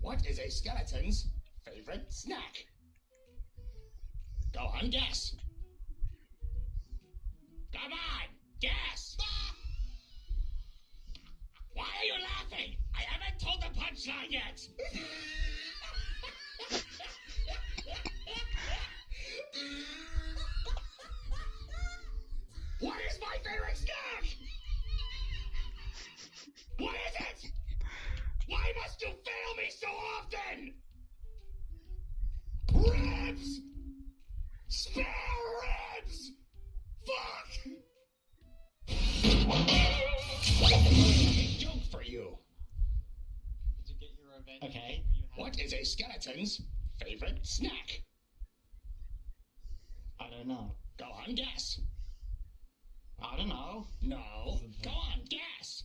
What is a skeleton's favorite snack? Go on, guess. Come on, guess. Why are you laughing? I haven't told the punchline yet. What is my favorite snack? What is it? Why must you fail me so often? Ribs! Spare ribs! Fuck! Joke for you. Did you get your revenge? Okay. What is a skeleton's favorite snack? I don't know. Go on, guess. I don't know. No. Go on, guess.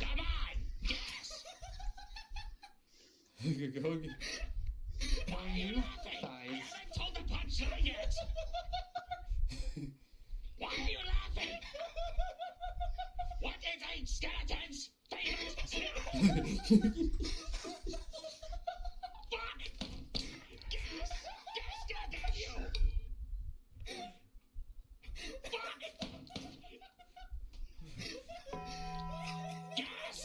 Come on, guess. Why are you laughing? I haven't told the punchline yet. Why are you laughing? What is a skeleton's favorite snack? Fuck! Guess! Guess, goddamn you! Fuck! Guess!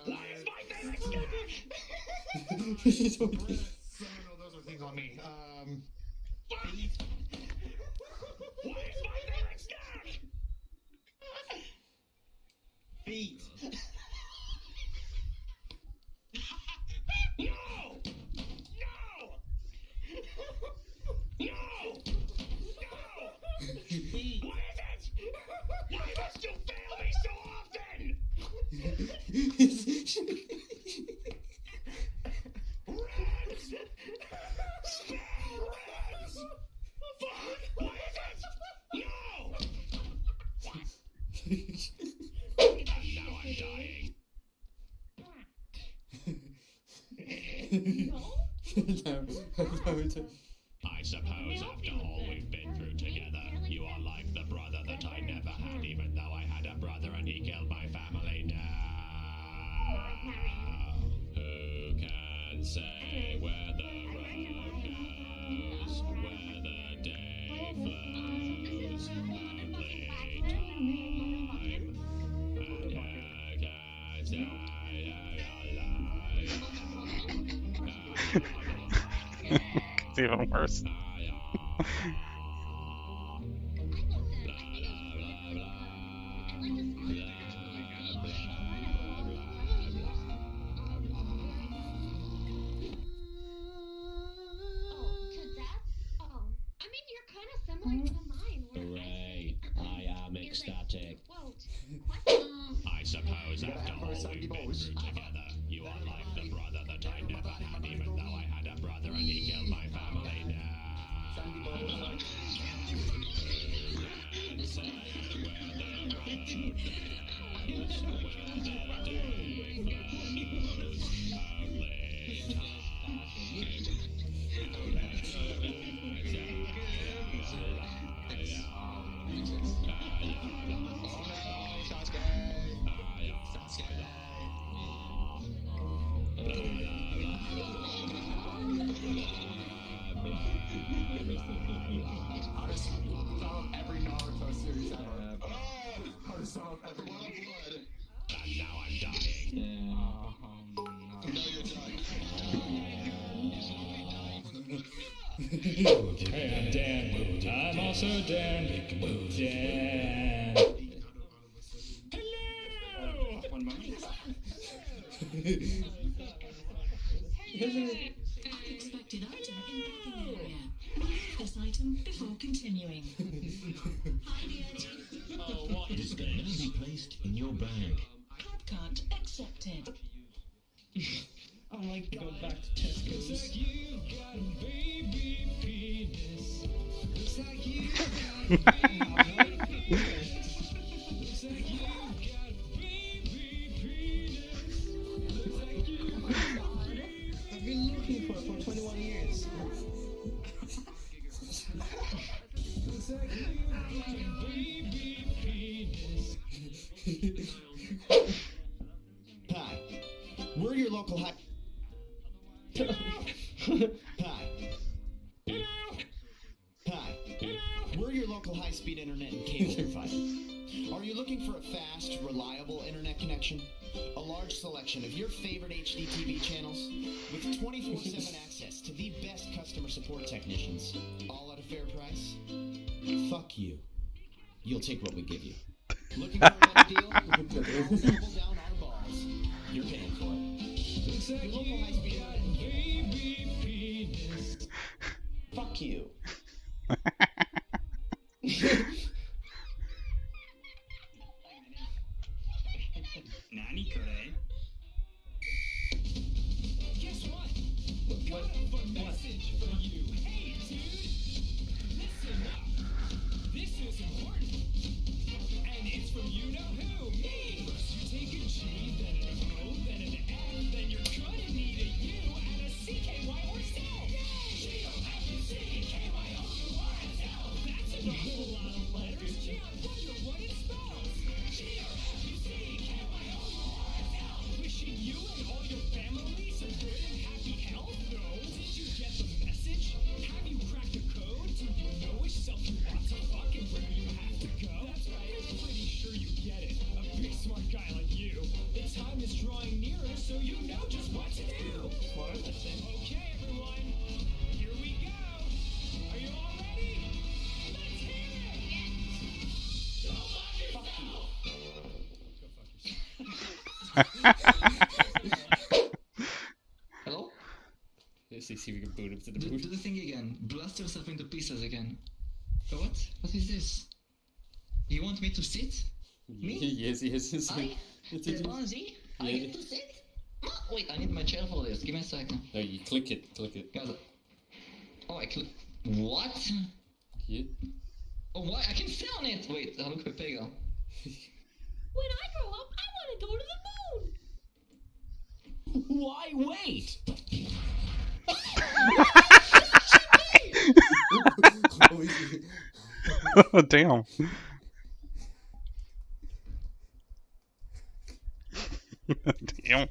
What is my favorite snack? Those are things on me. Fuck! What is my favorite snack? Feet. No! No! No! No! Feet. What is it? Why must you fail me so often? Ribs! Spare ribs! Fuck! What is it? No! What? Now I'm dying. I suppose after all we've been through together, you are like the brother that I never had, even though I had a brother and he killed my family. Now, who can say where the road goes, where the day flows? Only time, and who can say alive? It's even worse. Ecstatic. I suppose after all we've been through together, you are like the brother that I never had, even though I had a brother and he killed my family. Every Naruto series ever. How to sum up every And now I'm dying. Hey, I'm Dan. I'm also Dan. Dan. Hello! One moment. Expected item in packing area. This item before continuing. Hi, DRT. Oh, what is this? Be placed in your bag. Card can't accepted. Oh my god. Go back to Tesco's. Looks like you got a baby penis. Looks like you got a baby penis. Looks like you got a baby penis. Looks like you got a I've been looking for it for 21 years. Looks like you got a baby penis. Hi. We're your local high. Hi. Hi. We're your local high-speed internet and cable provider. Are you looking for a fast, reliable internet connection? A large selection of your favorite HD TV channels with 24/7 access to the best customer support technicians, all at a fair price? Fuck you. You'll take what we give you. Looking for a better deal? Double down our balls. You're paying for it. Your local high-speed internet and cable provider. Fuck you. Nani kore? Guess what? Got a message for you. Hey, dude. Listen up. This is important. And it's from you know who. Me. First you take a G, then an O, then an F, then you're gonna need a U and a CKY or cell. G-O-F-U-C-K-Y-O-U-R-S-L. That's a whole lot of letters. Gee, I wonder what it spells. G-O-F-U-C-K-Y-O-U-R-S-L. Wishing you and all your family some good and happy health. No, did you get the message? Have you cracked the code? Do you know which self you want to fuck and where you have to go? That's right, I'm pretty sure you get it. A big smart guy like you. The time is drawing nearer, so you know just what to do. Okay, everyone, here we go. Are you all ready? Let's hear it! Go fuck yourself! Hello? Let's see if we can boot him to the Do boot. the thing again. Blast yourself into pieces again. What? What is this? You want me to sit? Me? Yes. I? The Bonzi? I need to sit? Oh, wait, I need my chair for this. Give me a second. No, you click it. Got it. Oh, I click. What? Yeah. Oh, what? I can sit on it! Wait, how look at Pega. When I grow up, I want to go to the moon. Why wait? Oh, damn. Damn.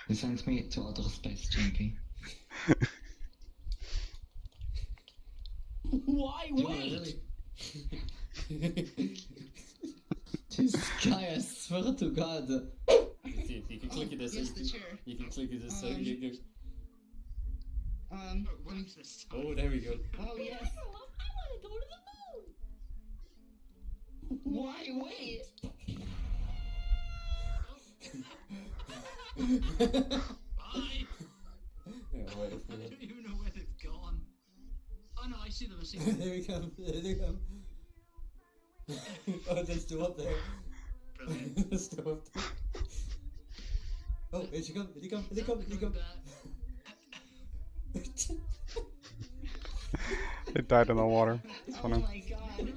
You sent me to outer space, Chimpy. Why wait? This guy, I swear to God. See, you can click it as Yes, the chair. You can click it as so you go. Oh, there we go. Oh, yes. I want to go to the moon. Why wait? Bye. Yeah, wait, I don't even know where they've gone. Oh no, I see them. I see them. There we come. There they come. Oh, they're still up there. Brilliant. They're still up there. Oh, here she comes. Here they come. Here they come. Here they come. It died in the water. It's Oh funny. my god.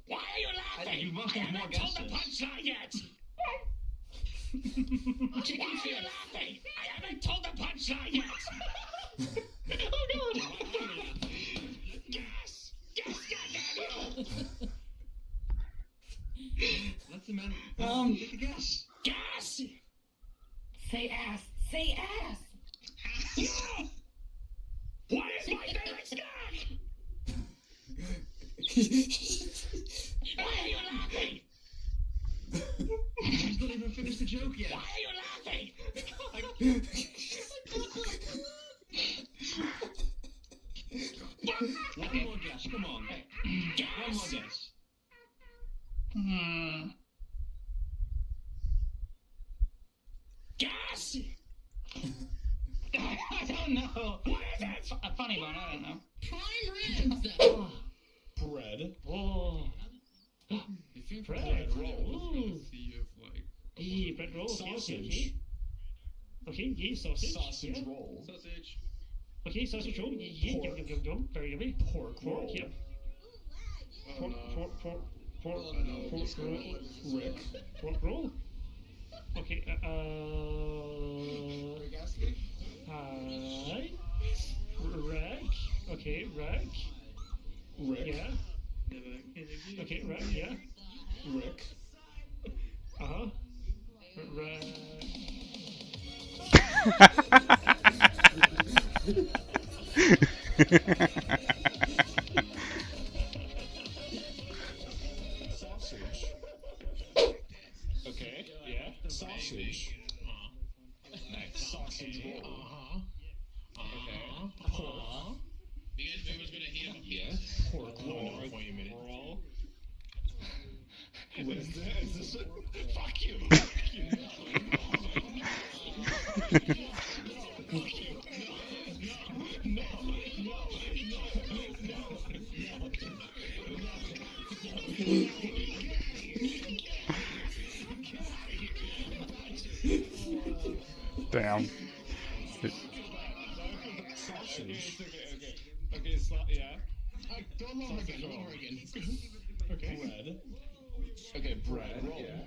Why are you laughing? You must I have more haven't told the guesses. punchline yet. Why are you laughing? I haven't told the punchline yet. Oh god. Guess! Guess, goddamn Let the man. you! Guess! Guess! Say ass. Say ass. No! What is my favorite snack? Why are you laughing? He's not even finished the joke yet. Why are you laughing? One more guess. Come on. One more guess. Guess! I don't know. What is it? A funny one, I don't know. Prime ribs. Bread. Oh. You think Bread roll. See if like Bread roll. Okay, okay, sausage. okay. Okay, yeah, sausage. Sausage Yeah. roll. Sausage. Okay, sausage roll. Yeah, Pork. yum. Very yummy. Pork roll. Yep. Pork roll. Rick. Pork roll. Okay, hi. Rack. Okay, rack. Rick. Yeah. Okay, rack, yeah. Rick. Uh-huh. Rack. Sausage. Okay, yeah. Sausage. Nice. Sausage roll. Okay. Pork. You guys know who's gonna heat up? Yes. Pork roll. Wait a minute. Roll. Is this fuck you! Damn. Sausage. Okay, yeah. Go lower again. Okay. Bread. Okay, bread. Yeah.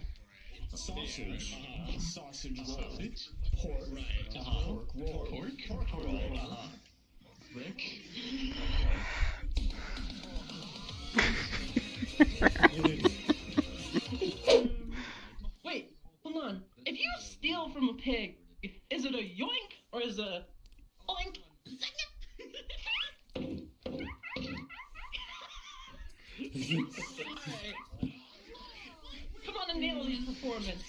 Sausage. Sausage roll. Pork. Right. Pork roll. Pork roll. Rick. Wait, hold on. If you steal from a pig, is it a yoink or is it a oink? Come on and nail this performance.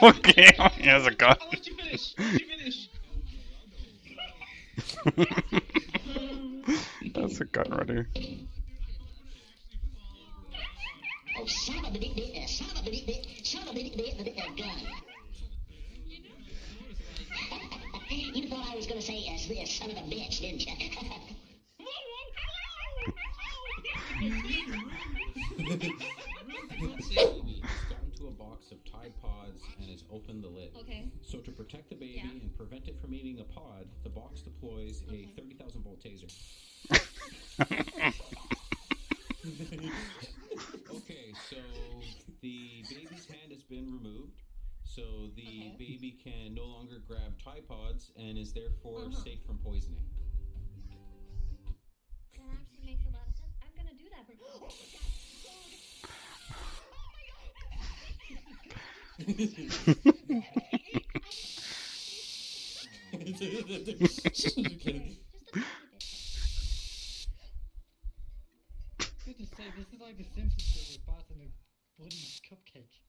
Okay, he has a gun. I'll let you finish. Let you finish. That's a gun ready. Oh, son of a bitch, gun. You thought I was gonna say son of a bitch, didn't you? He's gotten to a box of Tide Pods and has opened the lid. Okay. So to protect the baby and prevent it from eating a pod, the box deploys a 30,000 volt taser. Okay, so the baby's hand has been removed, so the baby can no longer grab Tide Pods and is therefore safe from poisoning. That actually makes a lot of sense. I'm gonna do that for. Good to say, this is like the Simpsons where they're passing bloody cupcake.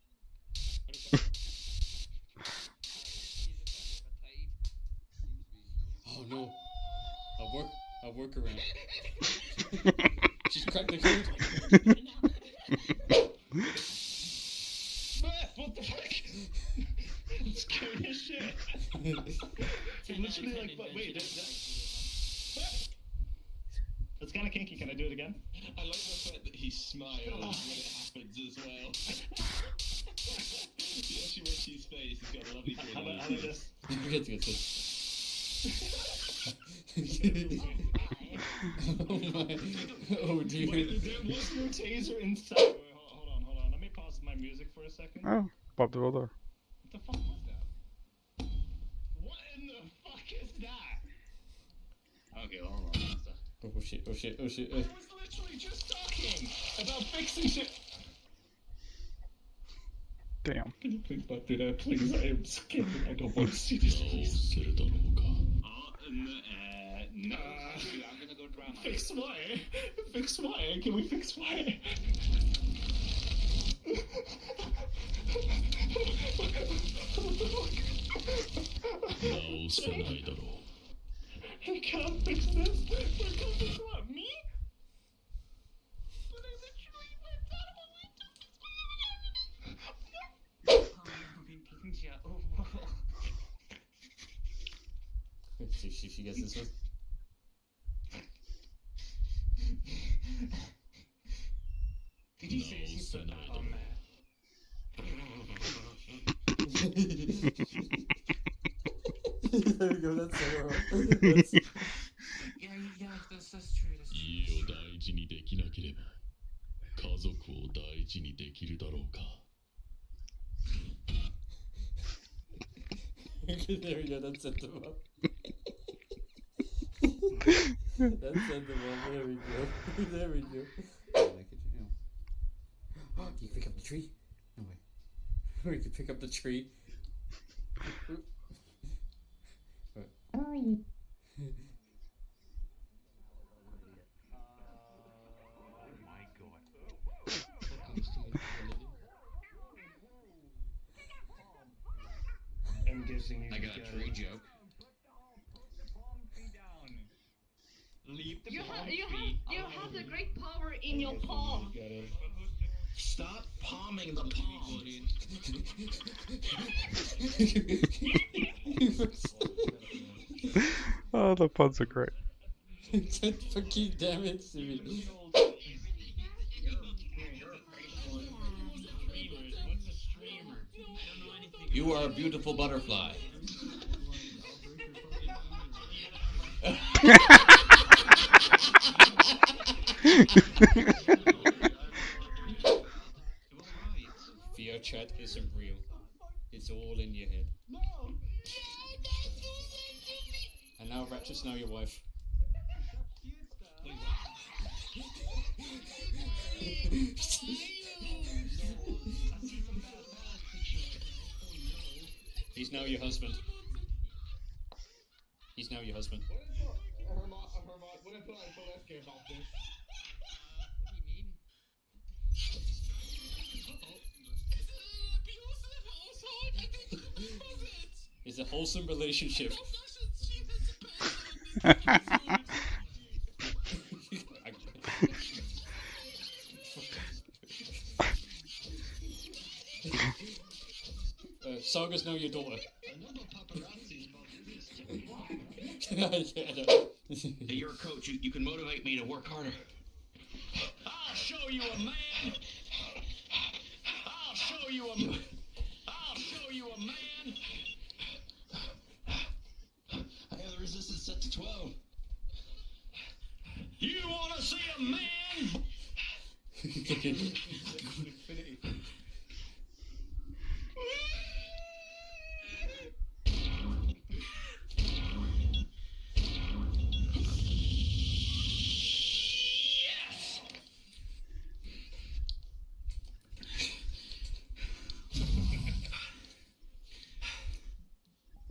Oh no. I'll work around. She's cracked the code. What the fuck? It's scary as shit. It's literally like, wait, that's kind of kinky. Can I do it again? I like the fact that he smiles when it happens as well. You actually watch his face, he's got a lovely grin. How about this? Get this. Oh my. Oh dear. Wait, there was no taser inside. Wait, hold on. Let me pause my music for a second. Oh, Bob the Builder. What the fuck was that? What in the fuck is that? Okay, hold on. Oh shit. I was literally just talking about fixing shit. Damn. Can you please not do that, please? I am scared. I don't want to see this, please. No. I'm gonna go drown. Fix why? Fix why? Can we fix why? You can't fix this. We're gonna fix what? Me? But I literally went out of my way. She gets this one. Did you seriously put that on there? There we go, that's so wrong. Yeah, that's true. 家を大事にできなければ家族を大事にできるだろうか There we go, that set them up. That set them up, there we go. There we go. Oh, can you pick up the tree? No way. Or you can pick up the tree. I'm guessing I got a tree joke. You have the great power in your palm. Stop palming the palm. Oh, the puns are great. 10 fucking damage to me. You are a beautiful butterfly. Fear chat isn't real. It's all in your head. And now Ratchet's now your wife. He's now your husband. He's now your husband. It's a wholesome relationship. Saga's now your daughter. Hey, you're a coach. You can motivate me to work harder. I'll show you a man. I'll show you a man. I'll show you a man. I have the resistance set to 12. You want to see a man?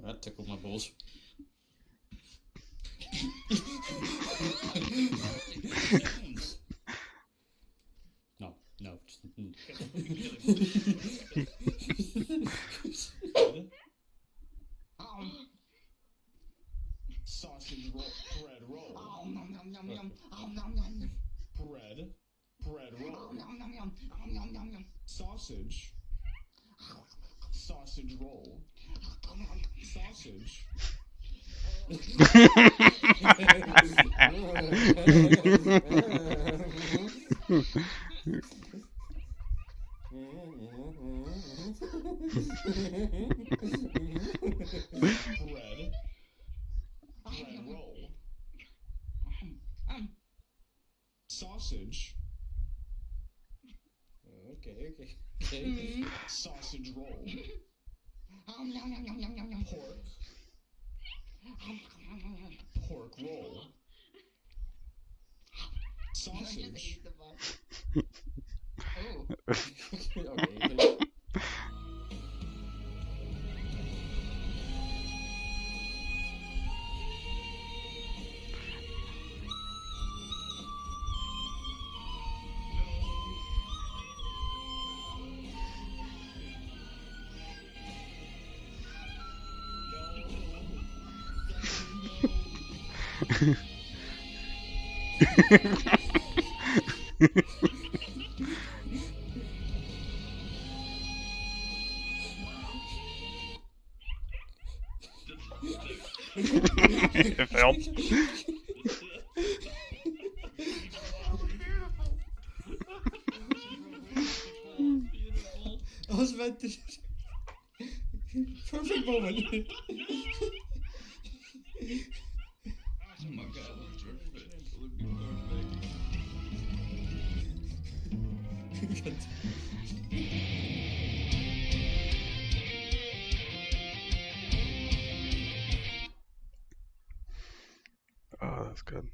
That tickled my balls. No. No. Sausage roll, bread roll. Oh, nom nom nom nom. Oh, nom nom nom. Bread roll. Oh, nom nom nom. Oh, nom nom nom. Sausage roll. Sausage. Bread roll. Sausage. Okay. Sausage roll. Oh, nom nom nom nom nom nom. Pork roll. Sausage. Okay. It failed. I was about to. Perfect moment. Oh my god, it would be perfect. Oh, that's good.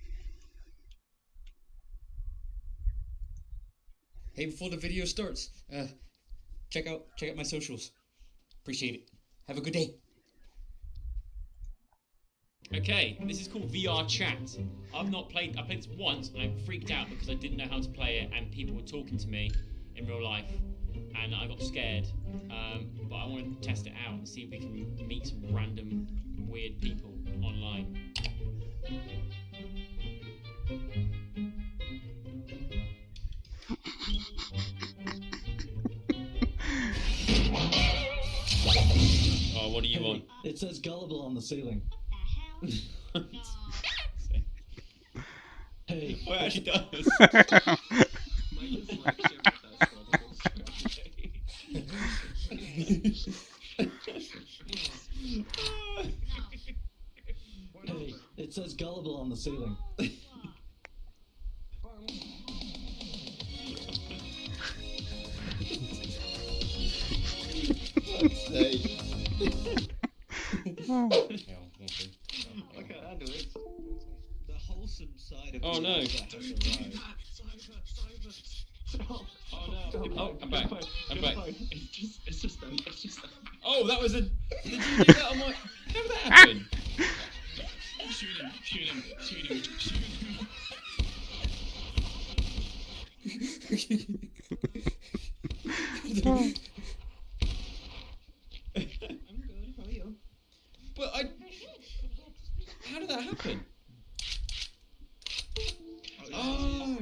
Hey, before the video starts, check out my socials. Appreciate it. Have a good day. Okay, this is called VR Chat. I played this once and I freaked out because I didn't know how to play it and people were talking to me in real life and I got scared. But I want to test it out and see if we can meet some random weird people online. Oh, what do you want? It says gullible on the ceiling. Hey. Oh, it actually does. Hey, it says gullible on the ceiling. I can't handle it. The wholesome side of Oh no. has arrived. Oh, I'm back. I'm back. It's just them. Oh, that was a. Did you do that on my. How did that happen? Shoot him. I'm good. How are you? But I. How did that happen? Oh,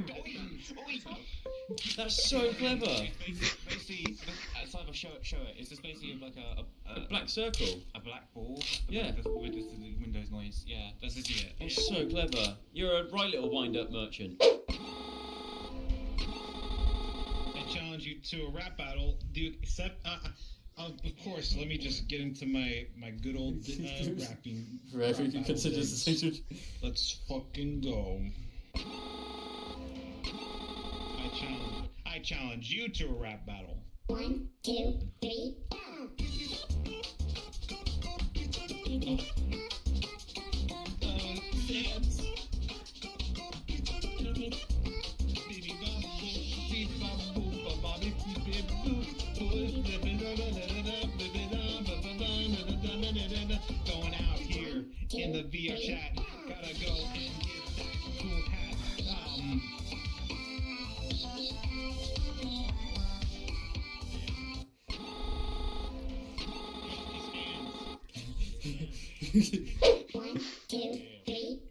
that's so clever. Basically, it's like show it. It's just basically like a black circle, a black ball. Yeah. With this Windows noise. Yeah, that's just it. That's so clever. You're a right little wind-up merchant. I challenge you to a rap battle. Of course, let me just get into my good old rapping. Forever you consider the same. Let's fucking go. I challenge you to a rap battle. 1, 2, 3, go. Going out here in the VR chat. Gotta go and get that cool hat. One, two, three,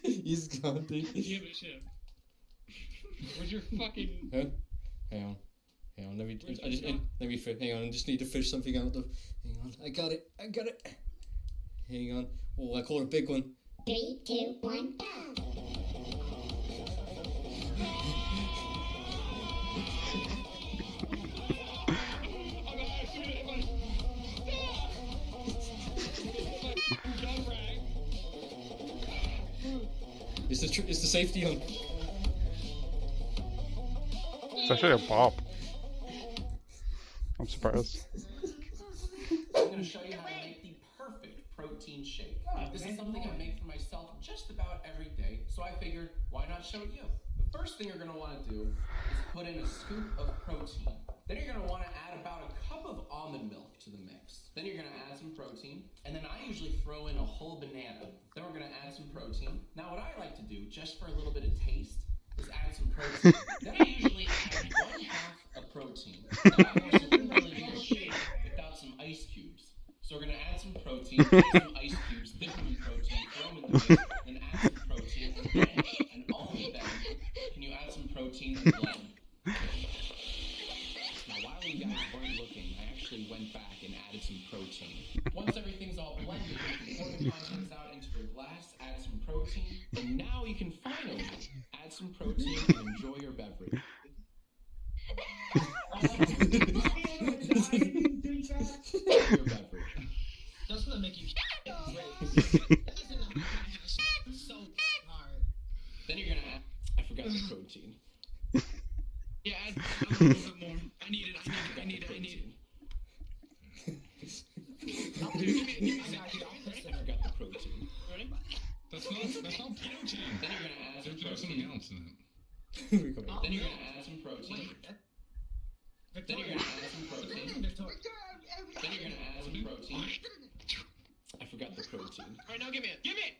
He's gone, dude. Yeah, but shit. Where's your fucking... Huh? Hang on. Hang on, let me hang on, I just need to fish something out though. Hang on, I got it. Hang on. Oh, I call it a big one. 3, 2, 1, go! It's the safety on. It's actually a bop. I'm surprised. I'm going to show you how to make the perfect protein shake. This is something I make for myself just about every day, so I figured, why not show you? The first thing you're going to want to do is put in a scoop of protein. Then you're going to want to add about a cup of almond milk to the mix. Then you're going to add some protein, and then I usually throw in a whole banana. Then we're going to add some protein. Now what I like to do, just for a little bit of taste, is add some protein. Then I usually add 1/2 of protein. Now of course it wouldn't really be a shake without some ice cubes. So we're going to add some protein, take some ice cubes, dip them in protein, throw them in the mix, then add some protein, and only then can you add some protein and blend. Now while you guys weren't looking, I actually went back and added some protein. Once everything's all blended, you can pour the contents out into a glass, add some protein, and now you can finally add some protein and enjoy your beverage. Your beverage. That's gonna make you so hard. Then you're gonna add. I forgot the protein. Yeah, add a little bit more. I need it. I need it. I forgot the protein. Ready? That's not protein. Then you're gonna add some There's something protein. else in it. Then you're gonna add some protein. Then you're gonna add some protein. Then you're gonna add some protein. I forgot the protein. Alright, now give me it. Give me it!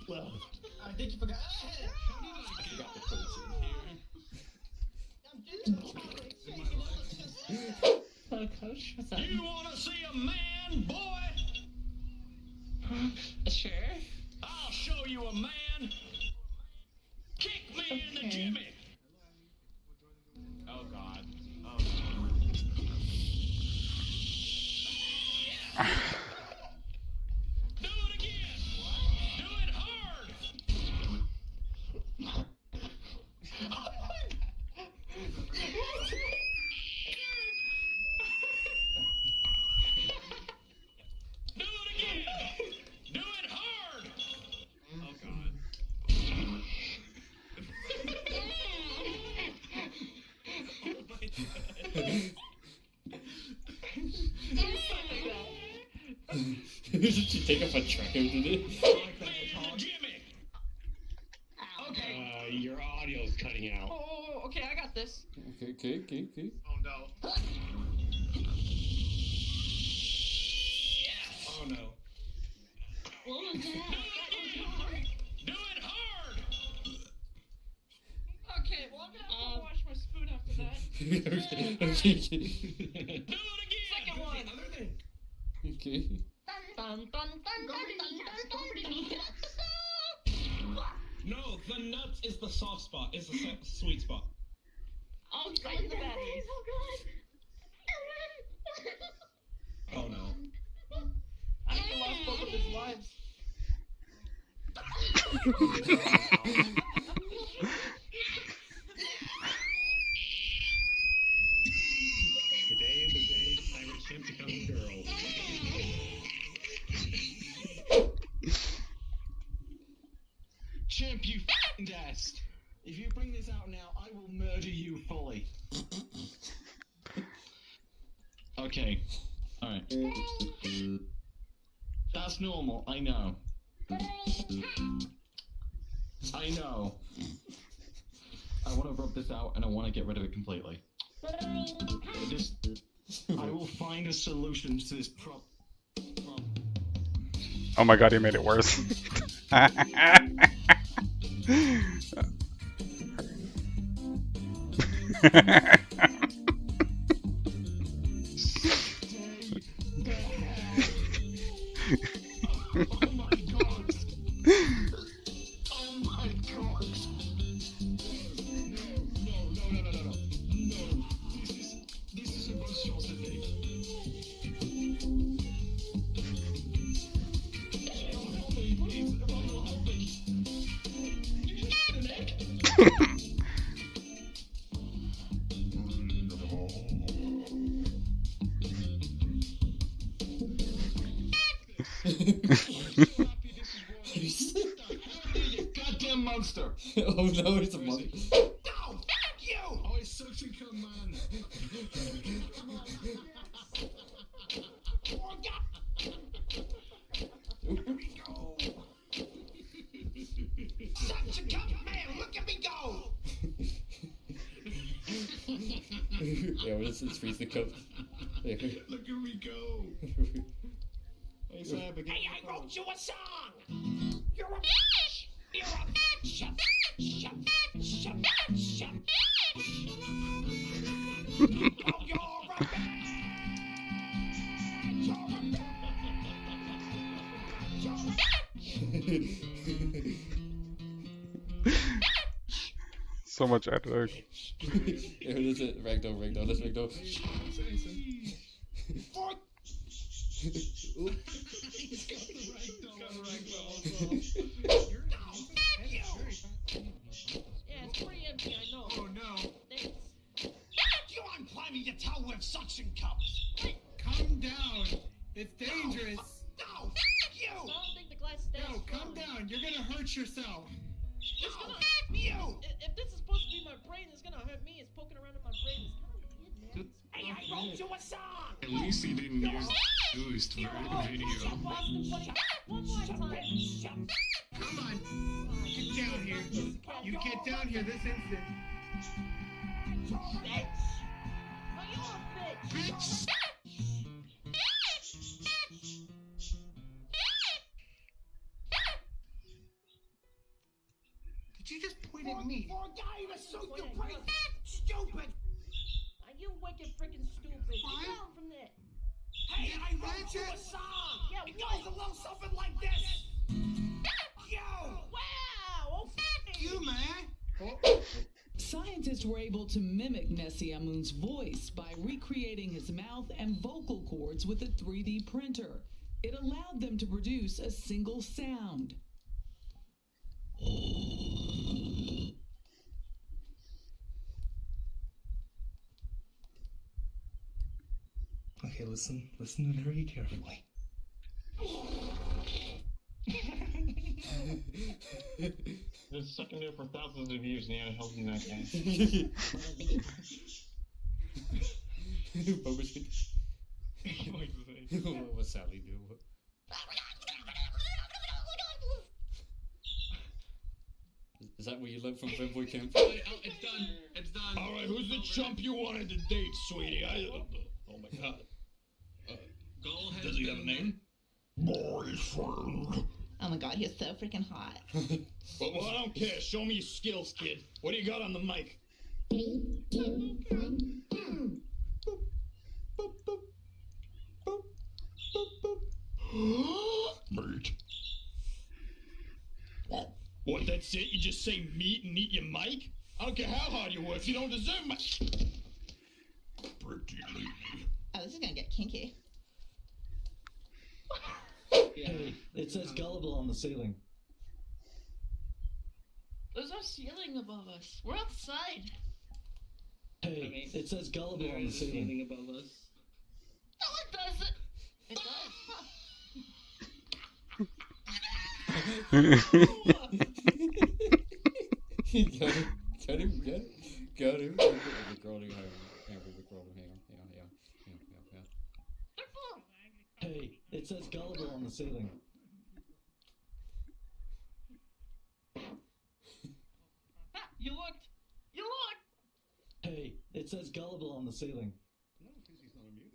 Well. I think you forgot. I forgot the protein. Oh, Coach, what's up? You wanna see a man, boy? Sure. I'll show you a man. Kick me in the jimmy. Oh God. Oh. Do it again. Do it hard. Do it again. Do it hard. Oh God. Did she take off a track and did it? Your audio's cutting out. Oh, okay, I got this. Okay. Oh no. Oh no. Oh my God. Do it hard. Okay, well, I'm gonna have to wash my spoon after that. Second one. Okay. Dun, dun, dun, dun, No, the nuts is the soft spot. Is the sweet spot. Oh, right in the batteries. Oh no. I think he lost both of his lives. Today is the day Pirate Ship becomes a girl. Chimp, you f***ing dast. If you bring this out now, I will murder you fully. Okay. Alright. That's normal, I know. I know. I want to rub this out and I want to get rid of it completely. I will find a solution to this problem. Oh my god, he made it worse. Goddamn monster! Oh no, it's a monster. No! Fuck you! Oh, it's suction cup, man. Suction cup, man! Look at me go! Yeah, well, let's freeze the cup. There. Look at me go! Hey, I wrote you a song! You're a bitch! You're a bitch! A bitch! A bitch! A bitch! A bitch! Oh, you're a bitch! You're a bitch! You're a bitch! So much editing. Yeah, that's it. Ragdoll, let's ragdoll. He's got the ragdoll. Yeah, it's pretty empty, I know. Oh no. Thanks. You aren't climbing your tower with suction cups. Calm down. It's dangerous. No, fuck you. I don't think the glass is that No, calm down. You're gonna hurt yourself. It's gonna fuck you. If this is supposed to be my brain, it's gonna hurt me. It's poking around in my brain. It's kind of weird, man. Hey, I wrote you a song. At least he didn't use boost for the video. One more time. Come on. Get down here. You get down here this instant. Bitch! Are you a bitch? Did you just point at me? For a guy in a suit, you're pretty stupid. Are you wicked freaking stupid? Get down from there. Hey, I wrote you a song. Yeah, It goes a little something like this. Yo! Wow! Oh, fuck you, man. Scientists were able to mimic Nessie Amun's voice by recreating his mouth and vocal cords with a 3D printer. It allowed them to produce a single sound. Okay, listen very carefully. Been stuck in there for thousands of years and you had help in that guy. What's Sally do? Is that where you learned from Femboy Camp? It's done. It's done. All right, who's the chump you wanted to date, sweetie? Oh my god. Does he have a name? Boyfriend. Oh my god, he's so freaking hot. Well, I don't care. Show me your skills, kid. What do you got on the mic? Mate. What, that's it? You just say meat and eat your mic? I don't care how hard you work, you don't deserve my... Pretty lady. Oh, this is gonna get kinky. Hey, it says gullible on the ceiling. There's no ceiling above us. We're outside. Hey, it says gullible on the ceiling. above us. No, it doesn't. It Got him. Hey, it says gullible on the ceiling. ceiling. No, because he's not immune.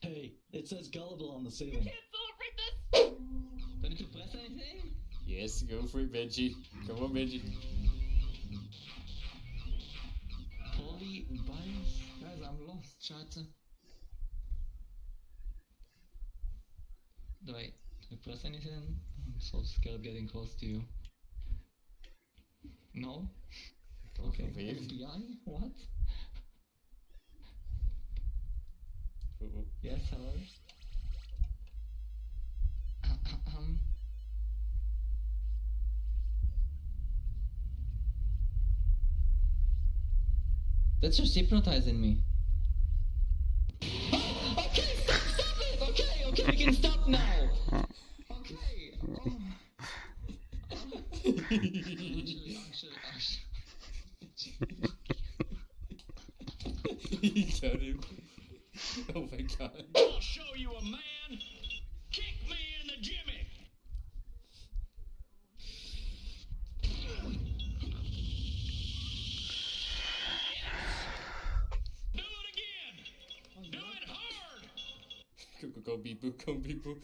Hey, it says gullible on the ceiling. Don't need to press anything? Yes, go for it, Benji. Come on, Benji. Holy bias. Guys, I'm lost, chat. Do I press anything? I'm so scared getting close to you. No? Okay, FBI? What? Yes, hello? That's just hypnotizing me. Okay, stop it! Okay, we can stop now! Okay. You got him. Oh my god. I'll show you a man. Kick me in the jimmy. Do it again. Do it hard. Go, beep boo, go, beep boo.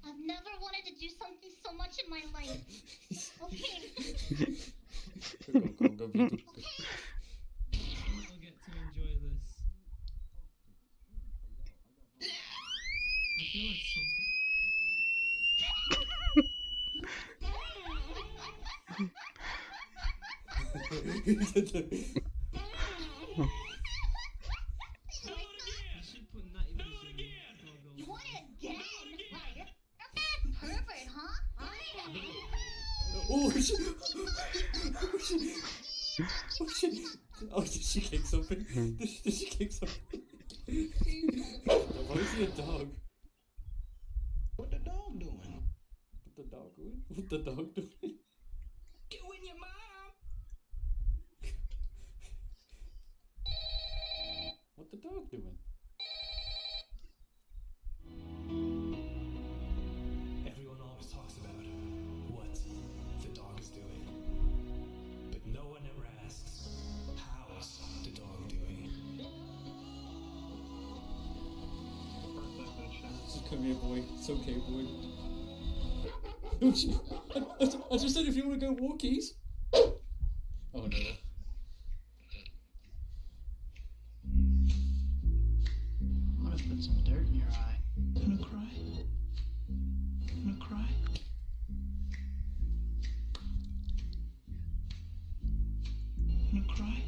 I've never wanted to do something so much in my life. Okay. Go, beep boo. I'll get to enjoy this. I feel like something. You want it again? Perfect, huh? Oh shit! Oh shit! Oh shit! Oh, did she kick something? Did she kick something? Why is he a dog? What the dog doing? What the dog doing? What the dog doing? Get with your mom. What the dog doing? Everyone always talks about what the dog is doing, but no one ever asks, how's the dog doing? Just come here, boy. It's okay, boy. I just said if you want to go walkies. Oh no. I'm gonna put some dirt in your eye. Gonna cry? Gonna cry? Gonna cry?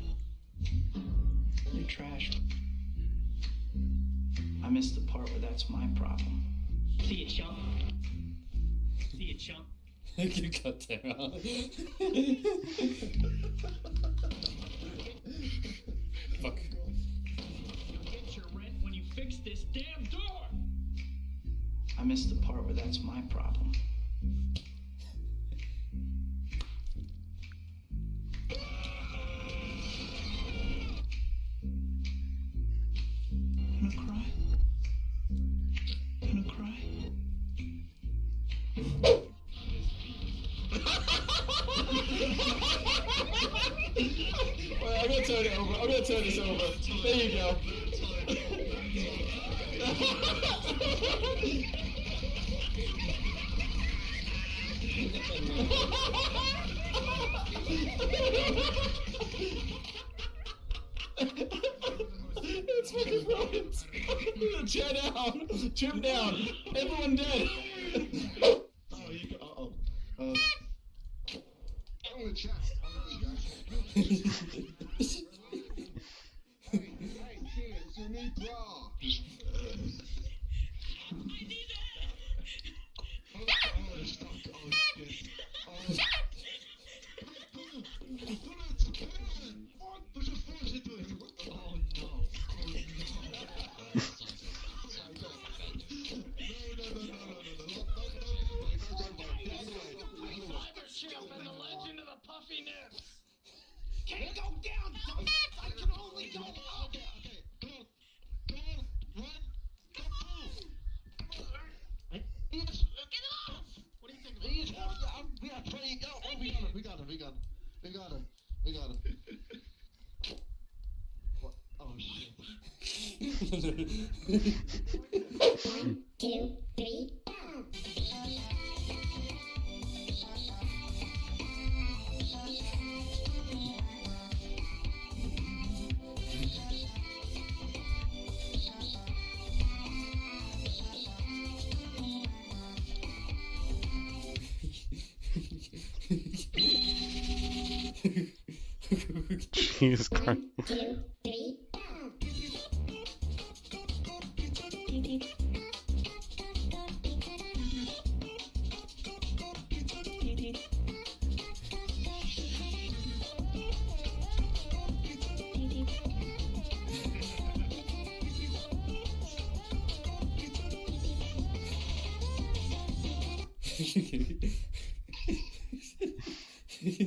You're trash. I missed the part where that's my problem. See you, chump. See you, chump. You got there, huh? Fuck. You'll get your rent when you fix this damn door. I missed the part where that's my problem. Gonna cry? Gonna cry? Wait, I'm gonna turn it over. I'm gonna turn this over. There you go. It's fucking brilliant. Chair down. Trim down. Everyone dead. Oh, you go. Uh-oh. On the chest. Hey, kids, you need bra. Oh, stop. Oh, shit. Oh. What the fuck is it doing? Oh, no. And the legend of the puffy nips. Can't go down, dumbass. I can only go up. Okay. Go, run, go. we got him. What? Oh shit. 1, 2, 3, go! Jesus Christ. 1, 2, 3, go!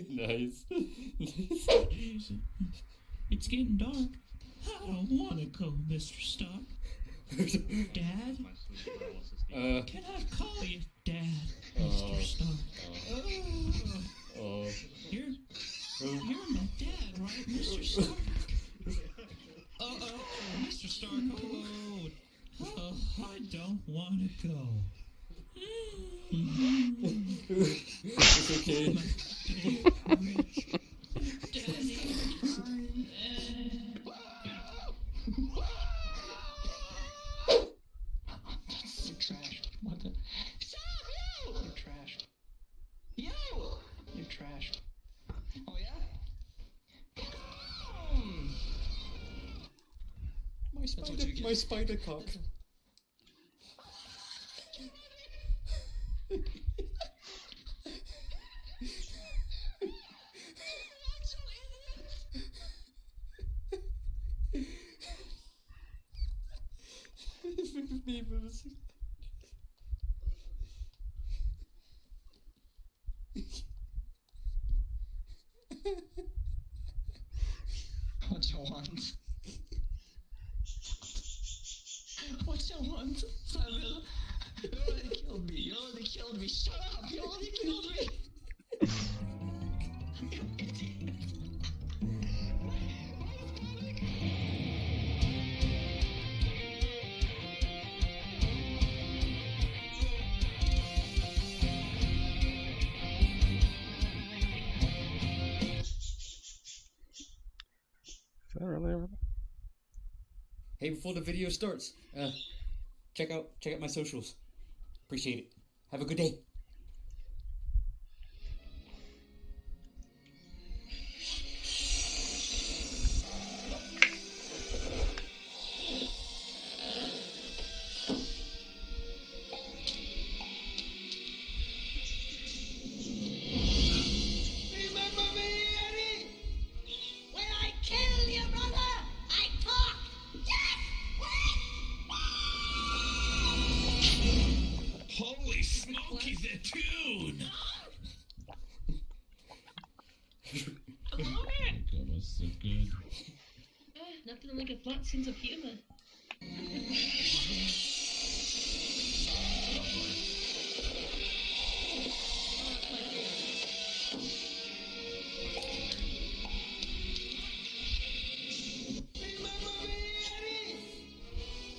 Nice. It's getting dark. I don't want to go, Mr. Stark. Dad? Can I call you Dad, Mr. Stark? You're my dad, right, Mr. Stark? Mr. Stark, I don't want to go. It's okay. You're trash. What the? Stop, you! You're trash. You! You're trash. Oh, yeah? My spider cock. What you want? What you want, Samuel? You already killed me. You already killed me. Shut up. You already killed me. Is that really everything? Hey, before the video starts, check out my socials. Appreciate it. Have a good day. Remember me, Eddie? When I kill your brother, I talk. Holy smoky, the tune! That was so good. Nothing like a flat sense of humor.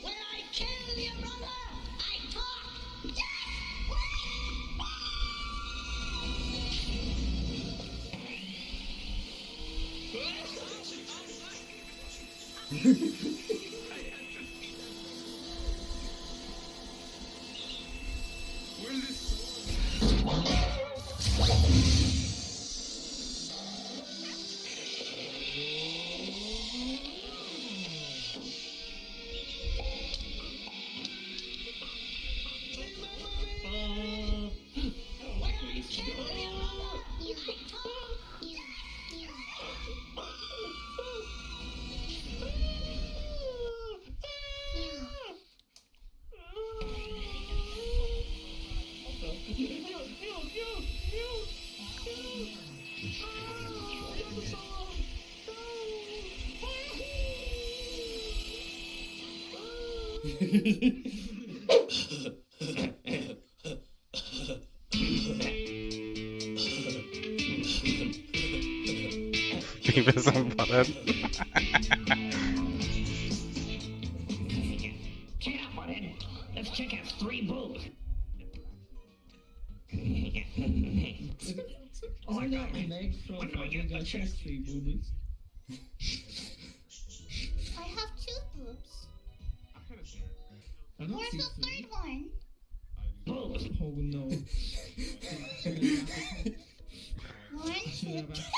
When I kill your brother, I talk. Beavis and Butthead. Check out, butthead. Let's check out 3 boobs. Isn't that Meg from Family Guy? She has 3 boobies. I have 2 boobs. I don't Where's see the 3. 3rd one? Boobs. Oh no. One, Should have asked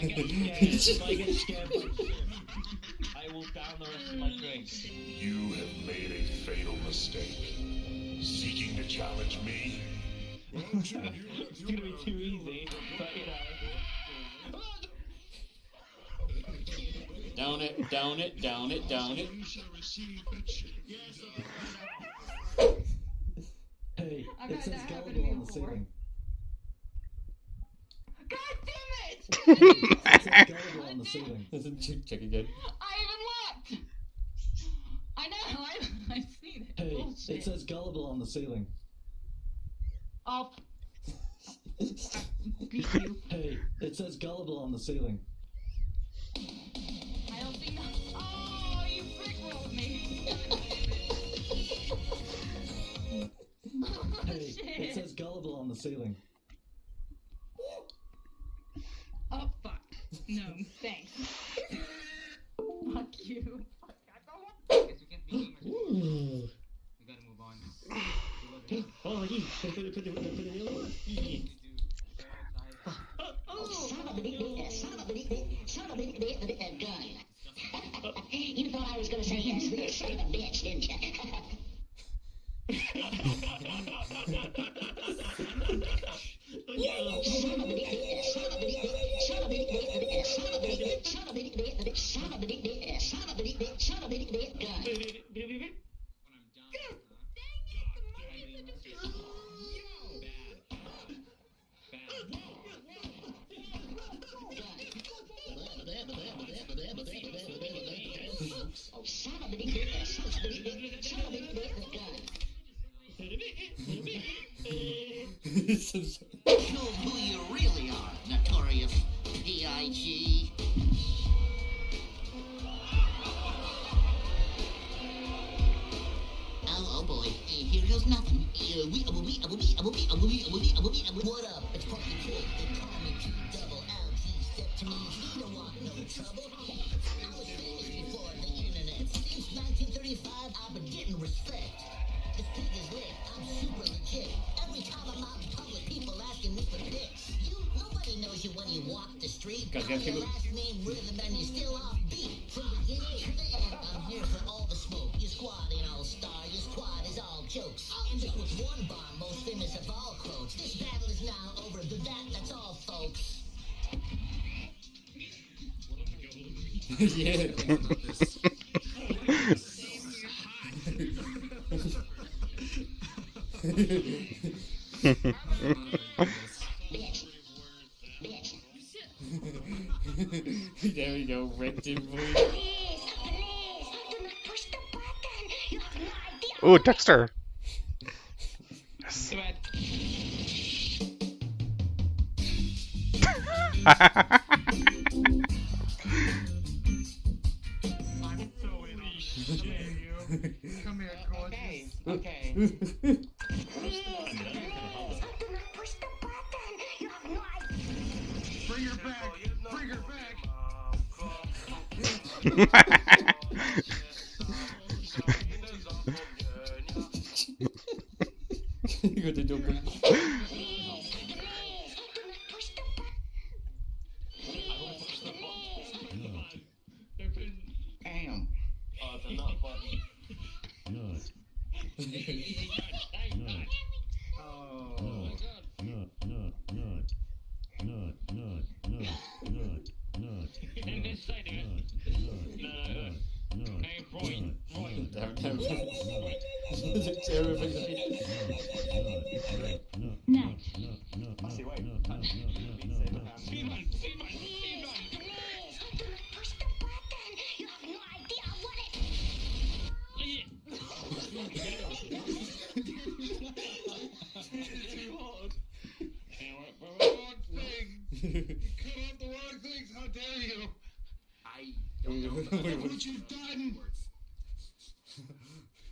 If I get scared by shit, I will down the rest of my drink. You have made a fatal mistake. Seeking to challenge me? It's gonna be too easy, but you know. Down it, down it, down it, down it. Hey, I've it had says that happen to gullible me on the before. ceiling. God damn it! It says gullible on the ceiling. Check again. I even looked! I know, I've seen it. Hey, Bullshit. it says gullible on the ceiling. Oh. Beat you. Hey, it says gullible on the ceiling. I don't think. Oh, you brickrolled me. Hey, it says gullible on the ceiling. Oh, fuck. No, thanks. Fuck you. We gotta move on. Oh, put it in the other one. Son of a gun. You thought I was gonna say yes, you son of a bitch, didn't you? Show who you really are, notorious P.I.G. Oh boy, here goes nothing. What up? It's Pumpkin Kid. They call me P-double-L-G. Step to me, you don't want no trouble. I was famous before the internet. Since 1935, I've been getting respect. This pig is lit. I'm super legit. Every time I'm out in public, people asking me for pics. Nobody knows you when you walk the street. Call your last name rhythm and you're still off beat. From beginning to the end, I'm here for all the smoke. Your squad ain't all star. Your squad is all jokes. And this was one bomb, most famous of all quotes. This battle is now over. That's all, folks. Yeah. There we go, wrecked him. Ooh, Dexter. Yes. Come here, gorgeous. Okay. Bring her back. Bring her back. You got the double. Damn. Oh, it's a nut button. Next. I see, wait. Speedrun! Push the button. You have no idea what it. Too hard. Wrong thing. You cut off the wrong things. How dare you? I don't know. Look what you've done.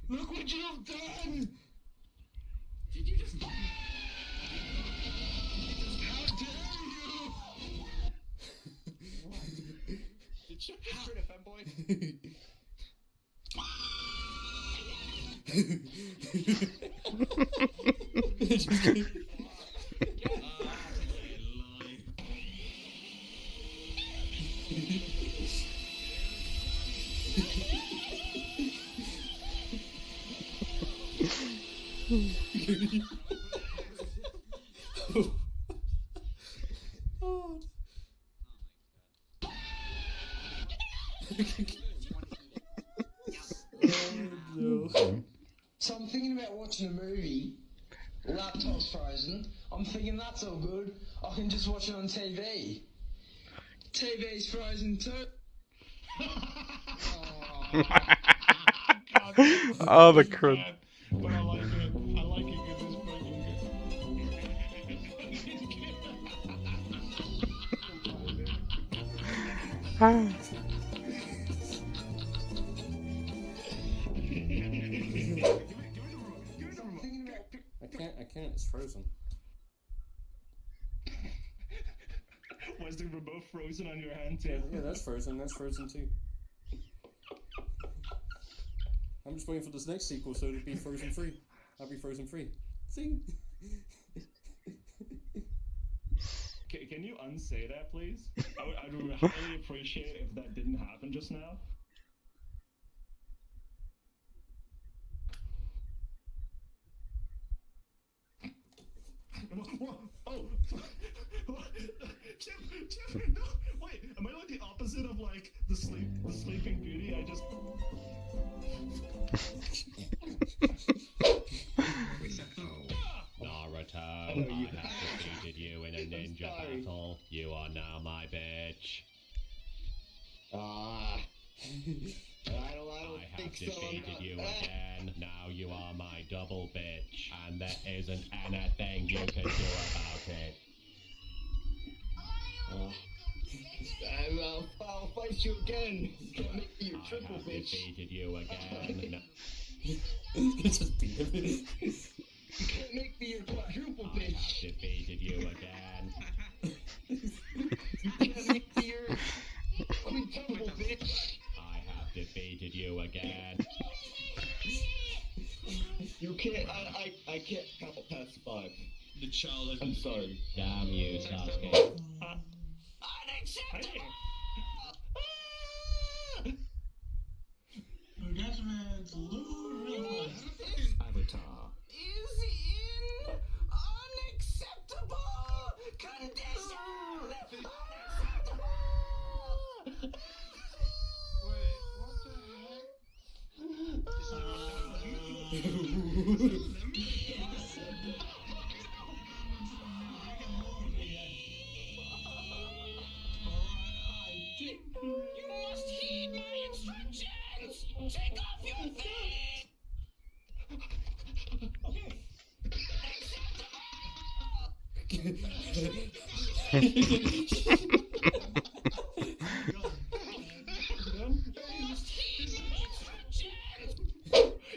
Look what you've done. Did you just? How dare you? Did Chuck just turn a femboy? So I'm thinking about watching a movie. Laptop's frozen. I'm thinking that's all good. I can just watch it on TV. TV's frozen too. Oh, the crud. But I like it. I like it because it's fucking I can't, it's frozen. Was the remote frozen on your hand too? Yeah, that's frozen too. I'm just waiting for this next sequel so it'll be frozen free. I'll be frozen free. See? Can you unsay that, please? I'd highly appreciate it if that didn't happen just now. Oh, Jeff, no, wait, am I like the opposite of like the Sleeping Beauty? I just. Naruto, I have defeated you in a ninja battle. You are now my bitch. I don't I have think so. defeated you again. Now you are my double bitch, and there isn't anything you can do about it. I'll fight you again. Can't make me your triple I have bitch. defeated you again. Just beat him. You can't make me your quadruple I bitch. have defeated you again. You can't make me your quintuple bitch. I have defeated you again. You can't. I can't count past 5. The child. I'm sorry. Damn you, Sasuke. Unacceptable. Engagement, lose. Avatar. Is in unacceptable condition. Unacceptable. You must heed my instructions! Take off your thing!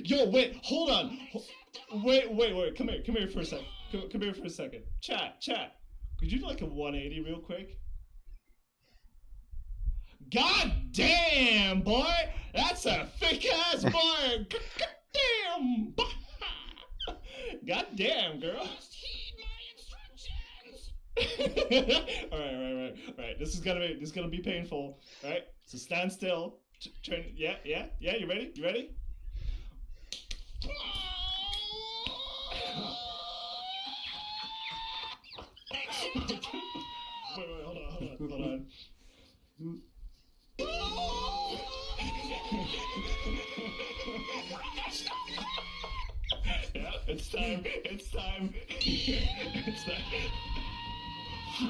Yo, wait, hold on. Wait. Come here for a sec. Come here for a second. Chat. Could you do like a 180 real quick? God damn, boy! That's a thick ass boy! God damn! God damn, girl! Alright. This is gonna be painful. Alright? So stand still. Turn. Yeah. You ready? Wait, hold on. Yeah, it's time. Where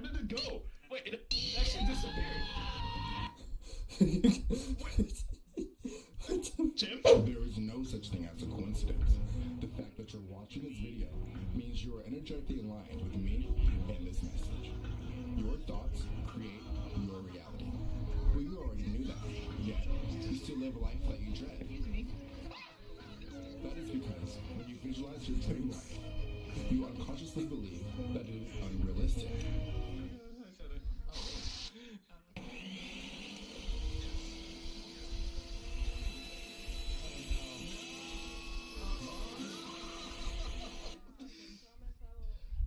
did it go? Wait, it actually disappeared. Tim? There is no such thing as a coincidence. The fact that you're watching this video means you are energetically aligned with me and this message. Your thoughts create your reality. Well, you already knew that, yet you still live a life that you dread. That is because when you visualize your dream life, you unconsciously believe that it is unrealistic.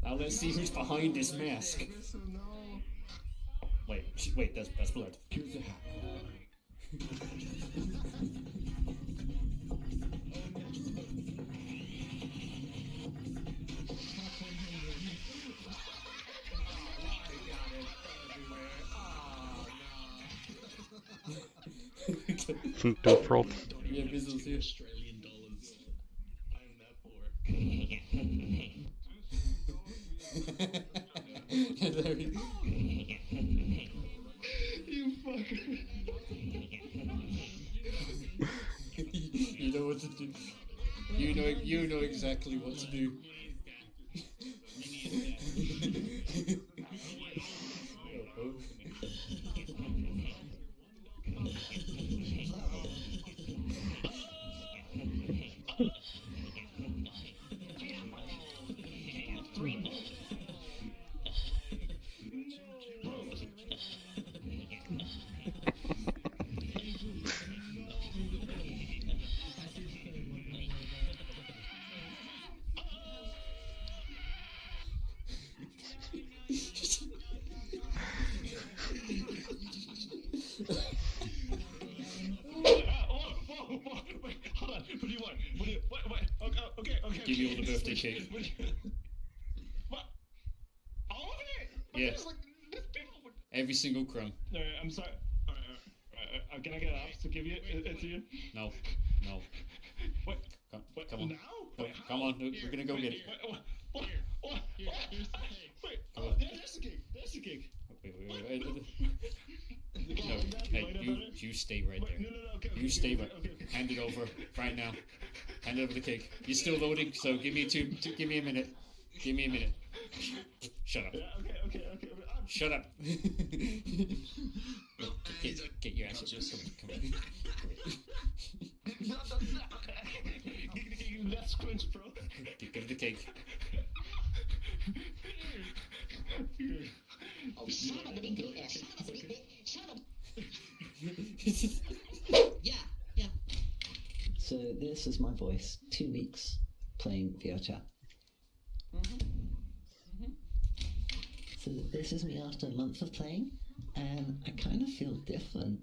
Now let's see who's behind this mask. Wait, that's blood. Here's the hack. Default. Yeah, business here. Australian dollars. I'm that poor. You fucker. You know what to do. You know exactly what to do. Hold on. What do you want? Okay. Give you all the birthday cake. What? All of it? Yeah. Every single crumb. Alright, I'm sorry. Alright. Can I get ops to give you it to you? No. What? Come on. Now? Wait, come on. We're gonna go get it. What? Here's the cake. Wait. Come on. There's the cake. Wait. No. Hey, you stay right there. No. Okay. You stay right. Hand it over right now. Hand over the cake. You're still loading, so give me give me a minute. Give me a minute. Shut up. Yeah, okay. Shut up. Get your ass up. Come on. Let's quench, bro. Give the cake. Oh, son of a big deal. Shut up. Yeah. So this is my voice. 2 weeks playing VRChat. So this is me after a month of playing, and I kind of feel different.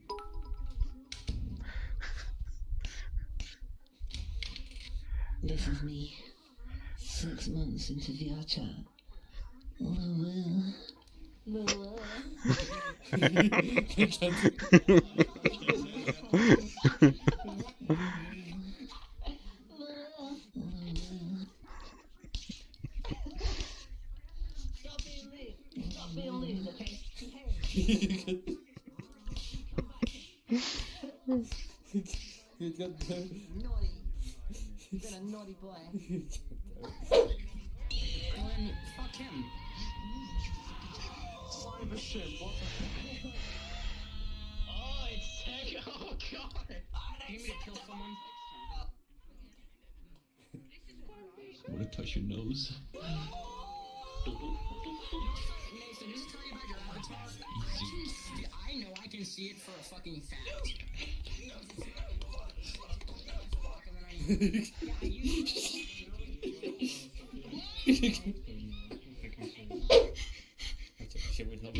This is me 6 months into VRChat. Stop being lewd, okay? Naughty. You've been a naughty boy. Well, then, fuck him. Cyber shit, what the fuck? Oh, it's sick. Oh, God. Do you need me to kill someone? Want to touch your nose? Nathan, just tell you about your avatar. I know I can see it for a fucking fact. Shit would not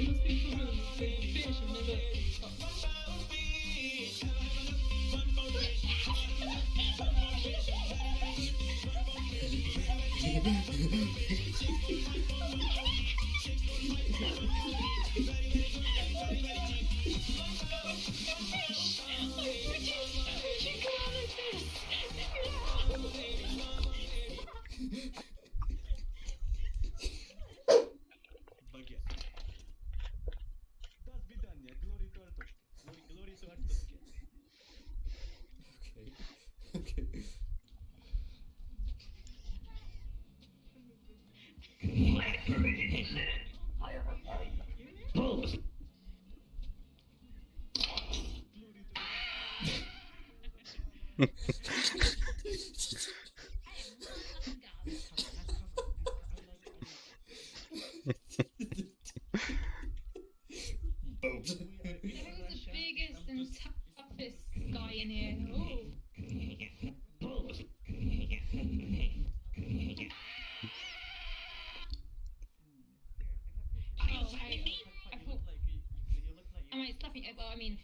Boat. Who's the biggest and toughest guy in here? Oh. Am I slapping it? Well, I mean.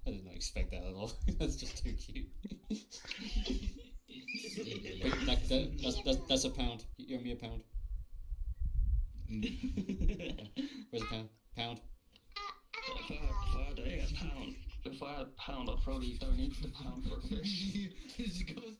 I did not expect that at all. That's just too cute. Wait, that's a pound. You owe me a pound. Where's a pound? Pound. If I had a pound, I'd probably donate the pound for a fish. It goes.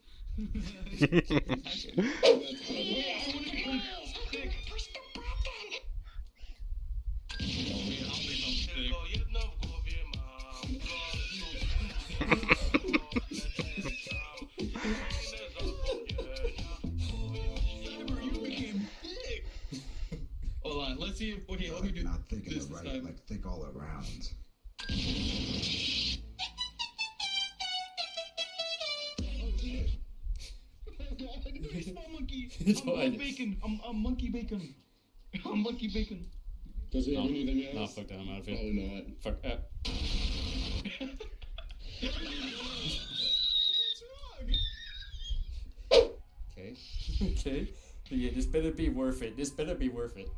Hold on, let's see if. Okay, let me do Not thinking this of right, time. like think all around. Small monkey. It's I'm fine. bacon. I'm monkey bacon. I'm monkey bacon. Does he have No. anything else? No, fuck that, I'm out of here. Probably not. Fuck. Okay. Okay. Yeah, this better be worth it. This better be worth it.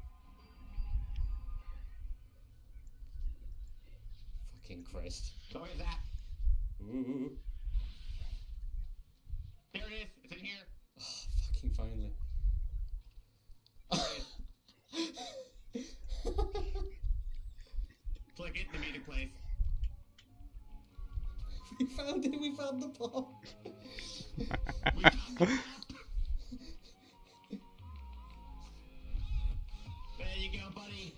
Fucking Christ. So where's that? Ooh. There it is. It's in here. Oh, fucking finally. Click it to be the place. We found it. We found the bomb. There you go, buddy.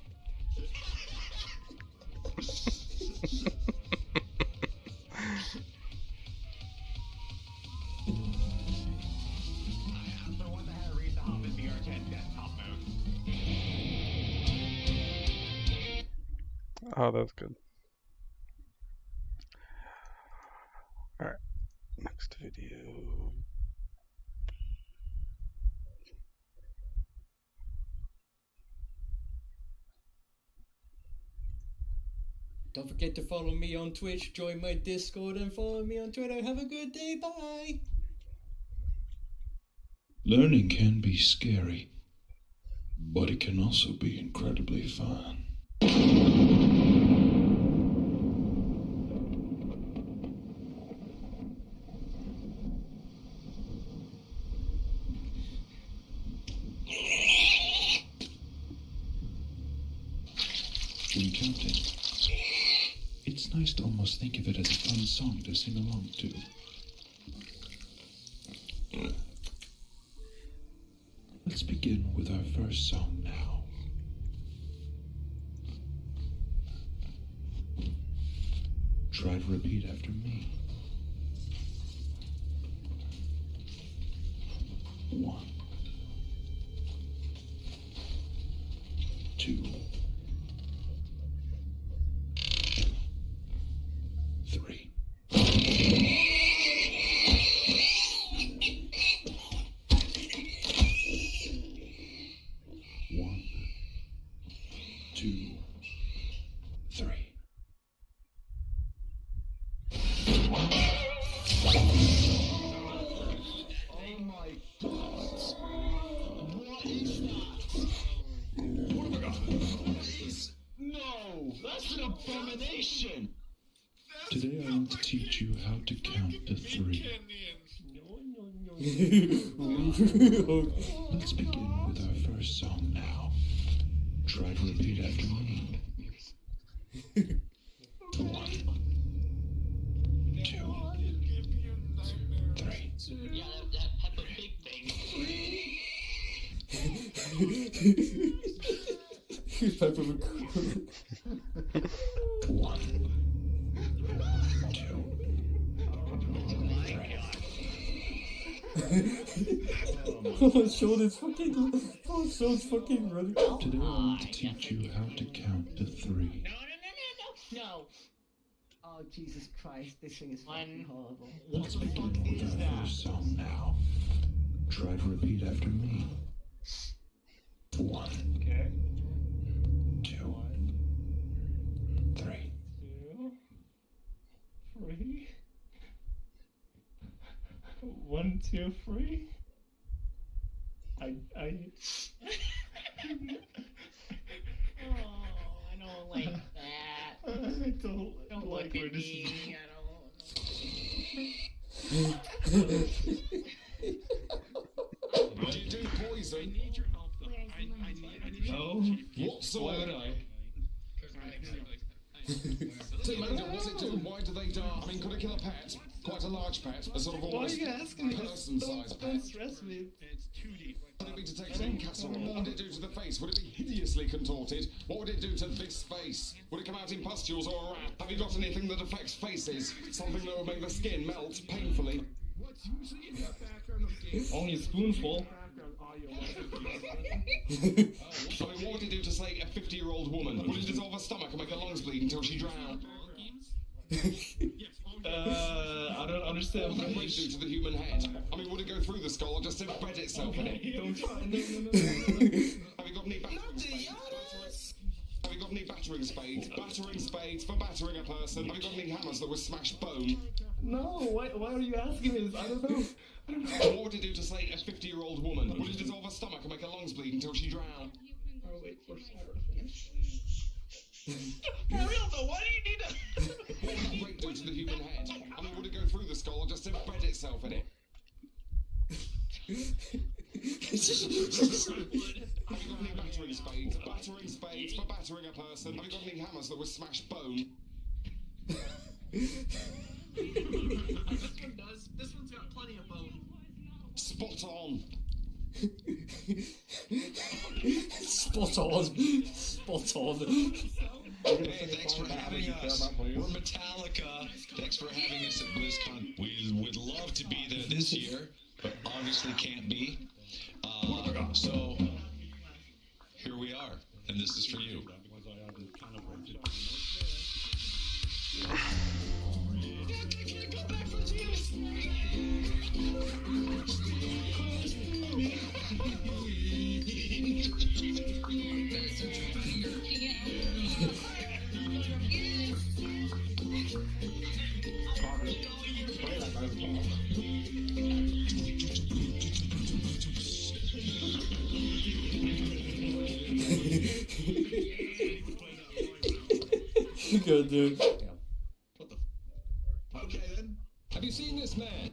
I also want to have read the Hobbit VR10 desktop mode. Oh, that's good. Alright, next video. Don't forget to follow me on Twitch, join my Discord, and follow me on Twitter. Have a good day. Bye. Learning can be scary, but it can also be incredibly fun. When counting, it's nice to almost think of it as a fun song to sing along to. Let's begin with our first song now. Try to repeat after me. 1, 2, 3. 1, 2, 3. Oh my god. What is that? What have I got? No! That's an abomination! Today I want to teach you how to count to 3. Let's begin with our first song now. Try to repeat after me. 1, 2, 3. Yeah, that Peppa Pig thing. Peppa Pig. 1, 2, 3. Oh, Sean's fucking running. Today I want to teach you how to count to 3. No. Oh, Jesus Christ, this thing is fucking horrible. Let's begin with the first song now. Try to repeat after me. 1, Okay. 2, 3. 3. 1, 2, 3. Oh, I don't like that. I don't like where this is. What do you do, poison? I need your help, though. I need No. What sort? Why would I? So, Amanda, what's it do? Why do they die? I mean, could it kill a pet? Quite a large pet? A sort of Why are almost you asking me? person-sized Don't pet? stress me. It's 2D. Would it be to take it in casserole? What would it do to the face? Would it be hideously contorted? What would it do to this face? Would it come out in pustules or a rat? Have you got anything that affects faces? Something that would make the skin melt painfully? What's usually in the background of games? Only a spoonful. I mean, what would it do to, say, a 50-year-old woman? Would it dissolve her stomach and make her lungs bleed until she drowned? I don't understand. What would it do to the human head? I mean, would it go through the skull or just embed itself in it? Don't try. No. Have you got any battering spades? Have you got any battering spades? Battering spades for battering a person. Have you got any hammers that would smash bone? No, why are you asking me this? I don't know. What would it do to, say, a 50-year-old woman? Would it dissolve her stomach and make her lungs bleed until she drowned? Or wait for Sarah to finish. For real though, why do you need to? What would that rate do to the human head? I mean, would it go through the skull or just embed itself in it? Have you got any battering spades? Battering spades for battering a person. Have you got any hammers that would smash bone? This one does. This one's got plenty of bone. Spot on. Spot on. Spot on. Hey, thanks for having us. We're Metallica. Thanks for having us at BlizzCon. We would love to be there this year, but obviously can't be. So here we are, and this is for you. Good dude. Okay then. Have you seen this man?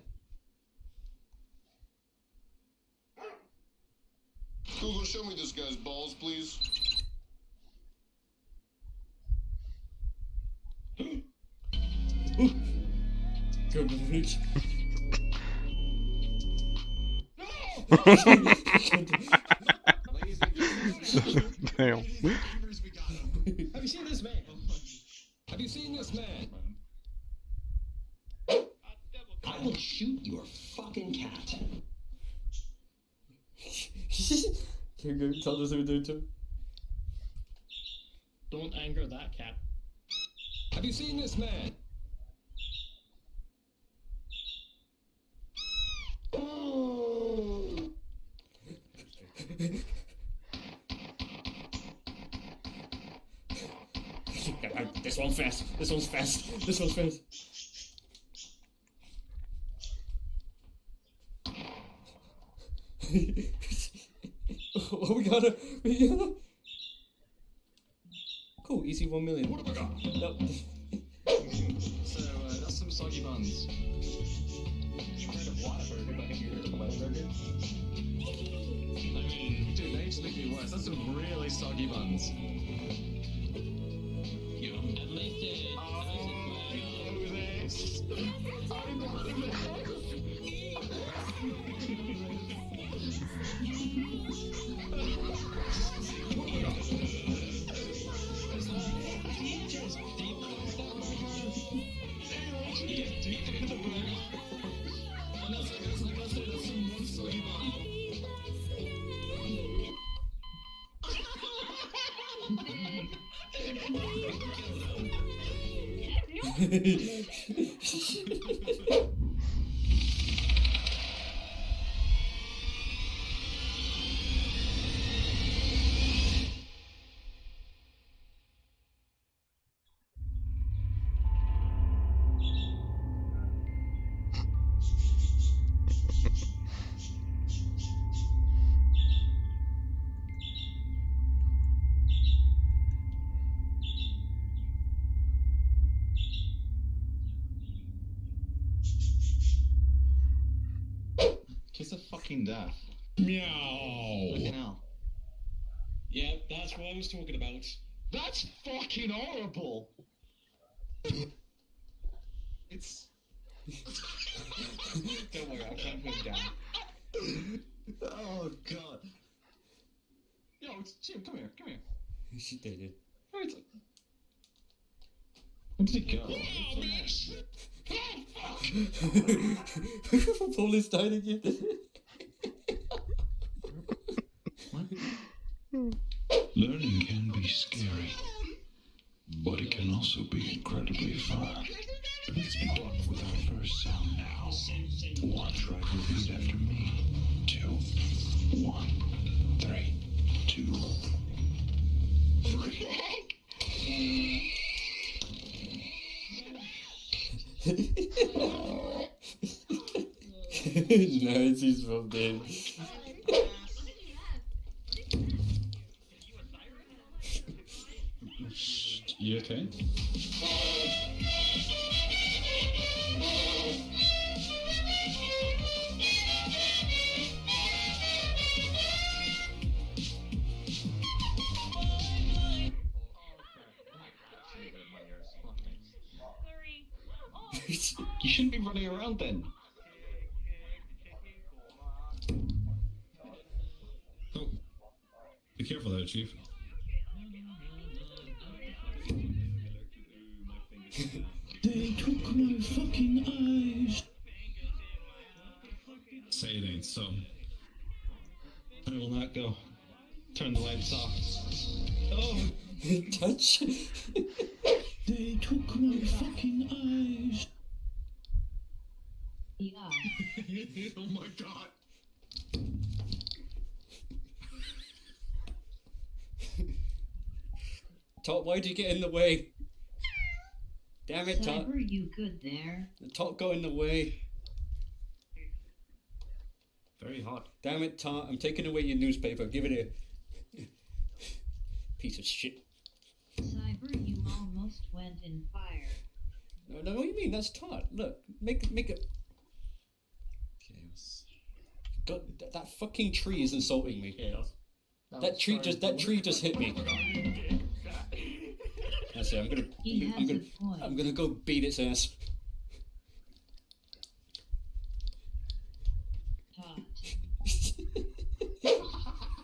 Google, show me this guy's balls, please. Good reach. Damn. Have you seen this man? Have you seen this man? I will shoot your fucking cat. Can you tell us who we do too? Don't anger that cat. Have you seen this man? This one's fast. This one's fast. This one's fast. Oh, we got it. Cool, easy 1 million. What have I got? No. So, that's some soggy buns. I mean, dude, they just make me worse. That's some really soggy buns. Kiss of fucking death. Meow. Fucking hell. Yeah, that's what I was talking about. That's fucking horrible. It's. Don't worry, I'll calm him down. Oh god. Yo, it's Jim. Come here. Come here. She did it. Where did it go? Paul is dying again. Learning can be scary, but it can also be incredibly fun. With our first song now. 1, try to repeat after me. 2, 1, 3, 2. No, it's his fault, dude. You okay? You shouldn't be running around then. Oh. Be careful there, Chief. They took my fucking eyes. Say it ain't so. I will not go. Turn the lights off. Oh! Touch? They took my fucking eyes. Yeah. Oh my god. Tot, why'd you get in the way? Damn it, Tot. Cyber, you good there? The Tot got in the way. Very hot. Damn it, Tot. I'm taking away your newspaper. Give it a piece of shit. Cyber, you almost went in fire. No, what do you mean? That's Tot. Look, make it. Chaos. God, that fucking tree is insulting me. Chaos. That tree just hit me. That's it. I'm gonna go beat its ass.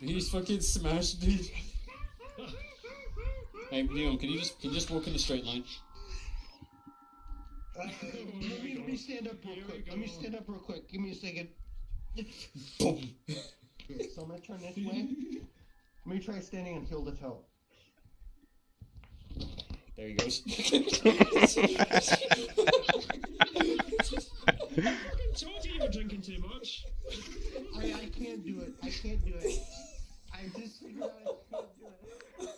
He's fucking smashed, dude. Hey, Leon, can you just walk in a straight line? Let me stand up real quick. Let me stand up real quick. Give me a second. Boom. So I'm gonna turn this way. Let me try standing on heel to toe. There he goes. Told you were drinking too much. I can't do it. I can't do it. I just figured out I can't do it.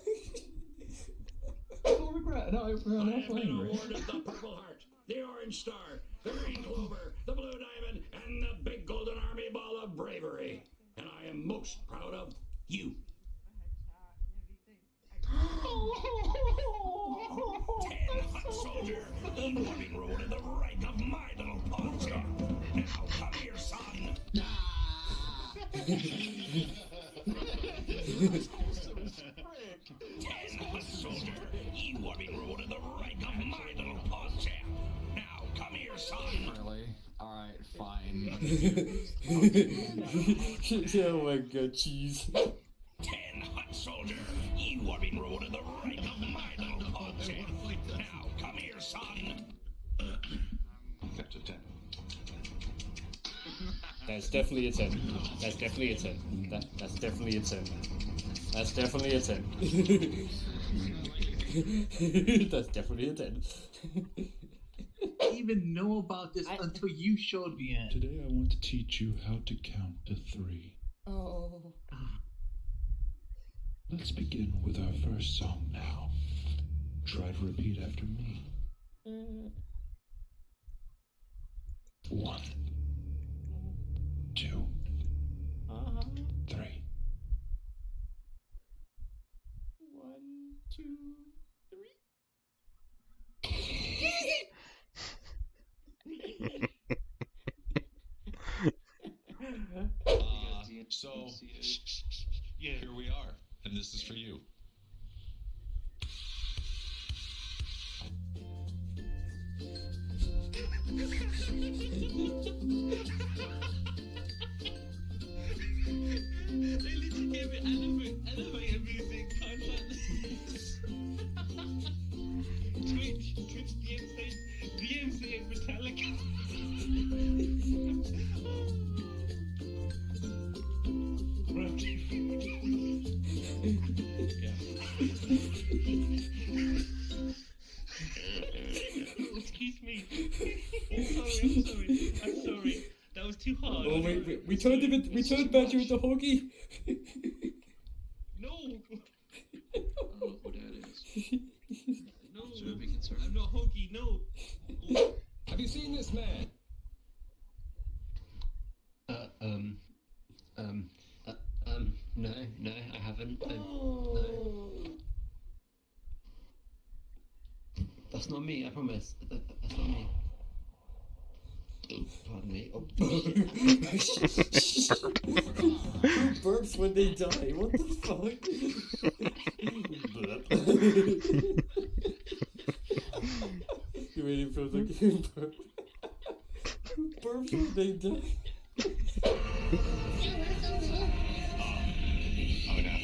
No regret. No, I'm I have been awarded the Purple Heart, the Orange Star, the Green Clover, the Blue Diamond, and the Big Golden Army Ball of Bravery. And I am most proud of you. 10 hot soldier, you are being ruled in the rank of my little paws here. Now come here, son. 10 hot soldier, you are being ruled in the rank of my little paws here. Now come here, son. Really? Alright, fine. Oh my god, cheese. 10 hot soldier, you are being ruled in the rank of my little paws here. Now come here, son. That's a 10. That's definitely a 10. That's definitely a 10. That's definitely a 10. That's definitely a 10. That's definitely a 10. even know about this until you showed me it. Today I want to teach you how to count to 3. Oh. Let's begin with our first song now. Try to repeat after me. 1, 2, 3. 1, 2, 3. So, here we are, and this is for you. They literally gave it elevator music, Twitch DMC and Metallica. Excuse me. I'm sorry. That was too hard. Oh wait, we turned Badger into Hoggy. No. Oh, who that is? No. Should I be concerned? I'm not Hoggy. No. Have you seen this man? No, I haven't. No. That's not me, I promise. That's not me. Oh, pardon me. Oh, Who burps when they die? What the fuck? You made it feel like you burp. Who burps when they die? Oh no.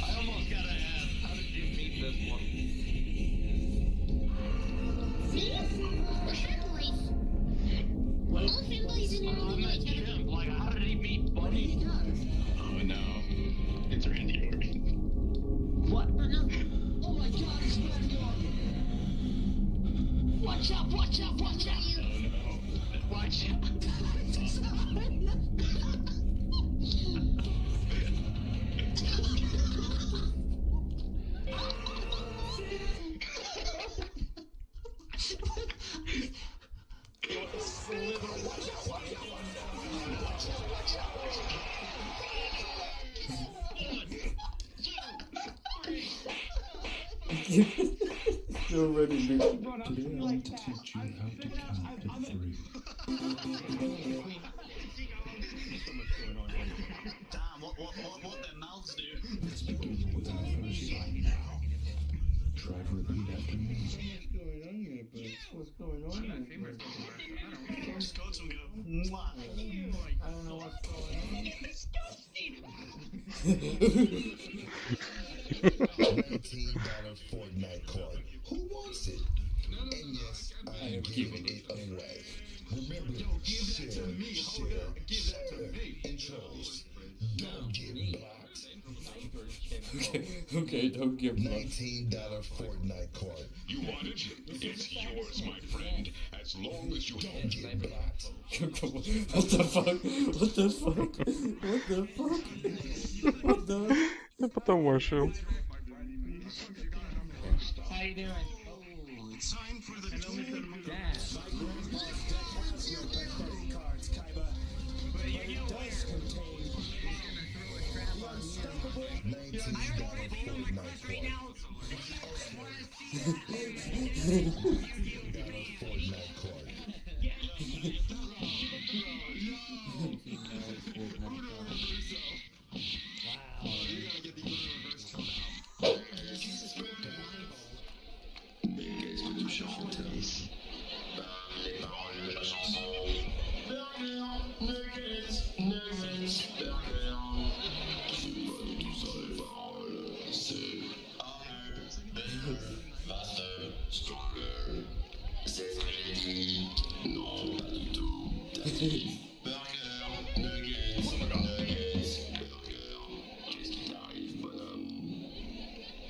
I almost gotta ask, how did you meet this one? Me? We're fanboys. All fanboys in I'm at gym. Like, how did he meet Buddy? Oh no. It's Randy Orton. What? Oh my god, it's Randy Orton. Watch out, watch out, watch out! Oh no. Watch out. You're ready, dude. Today I want to teach you how to count to 3. Damn, what their mouths do. Let's begin with our first song now. Try to repeat after me. What's going on here, bud? Just go to him, go. Mwah. I don't know what's going $19 Fortnite card. Who wants it? And yes, I am giving it away. Remember, share, intros. Don't get blocked. Okay, don't give blocked. $19 Fortnite card. You want it? It's yours, my friend. As long as you don't get blocked. What the fuck? What the fuck? What the fuck? What the? Я потом вошу. How you doing? Oh, it's time for the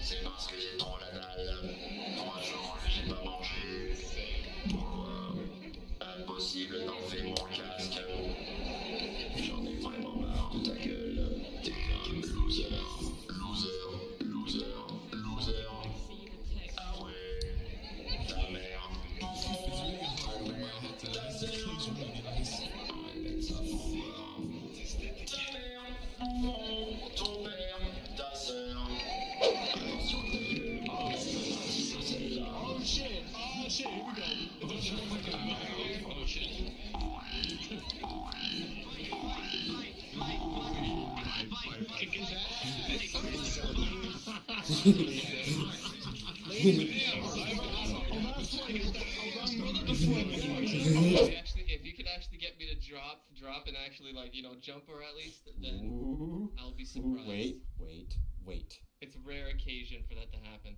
C'est parce que j'ai trop la dalle. 3 jours, j'ai pas mangé. Pourquoi? If you could actually get me to drop and actually like, you know, jump her at least, then Ooh. I'll be surprised. Wait. It's a rare occasion for that to happen.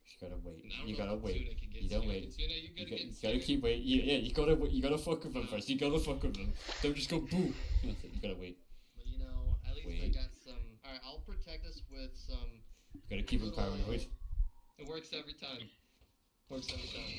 You gotta wait. I don't You know gotta if wait. Tuna can get You don't Tuna. wait. Tuna, you gotta get You gotta keep waiting. Yeah, you gotta fuck with them first. You gotta fuck with them. Don't just go boo. You gotta wait. But you know, at least I Wait. got some. Alright, I'll protect us with some. You gotta keep them paranoid. It works every time. Works every time.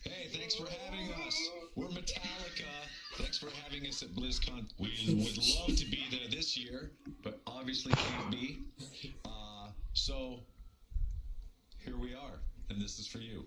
Hey, thanks for having us. We're Metallica. Thanks for having us at BlizzCon. We would love to be there this year, but obviously can't be. So here we are, and this is for you.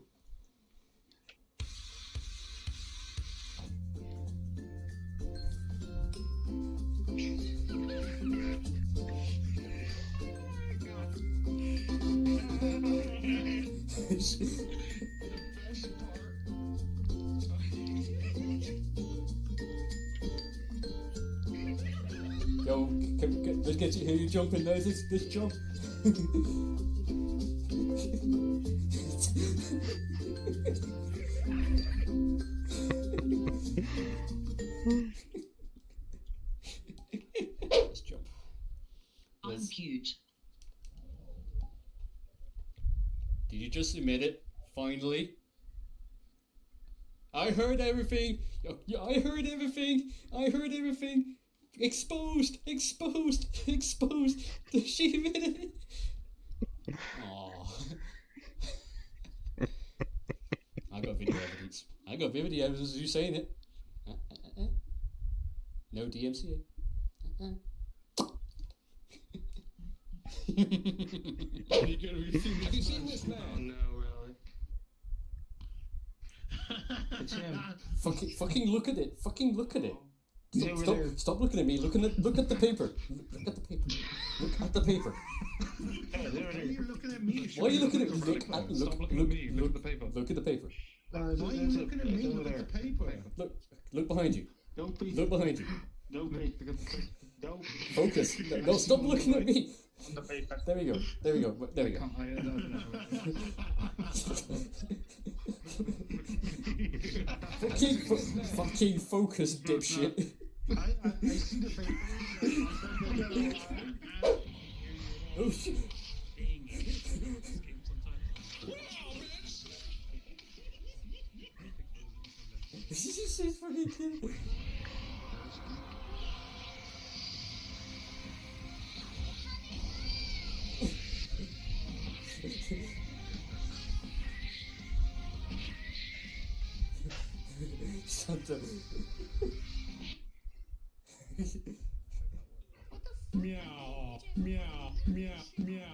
Yo, let's get you here. You jumping now. This jump. Let's jump. I'm cute. Did you just admit it? Finally? I heard everything. Yeah, I heard everything. I heard everything. Exposed. She admitted it. Aww. I got video evidence. Of you saying it. No DMCA. Have you seen this man? No, really. It's him. Fucking look at it. He's over there. Stop looking at me. Look at the paper. Look at the paper. Look at the paper. Hey, there it is. You're looking at me. Why are you looking at me? Stop looking at me. Look at the paper. Look at the paper. Why are you looking at me? Look at the paper. Look behind you. Don't be. Look behind you. Don't be. Don't. Focus. No, stop looking at me. On the paper. There we go. Fucking focus, dipshit. I see the paper. Oh shit. This is fucking kidding. Shut up. Meow, meow, meow, meow.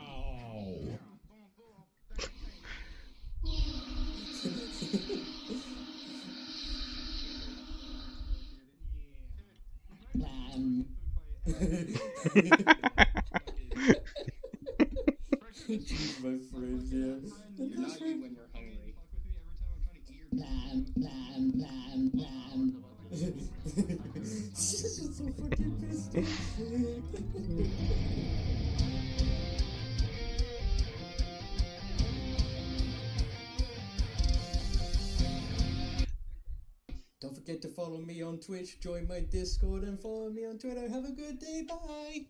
Jeez, my friends, yeah. You're not you when you're hungry. She's so fucking pissed. Don't forget to follow me on Twitch, join my Discord, and follow me on Twitter. Have a good day. Bye.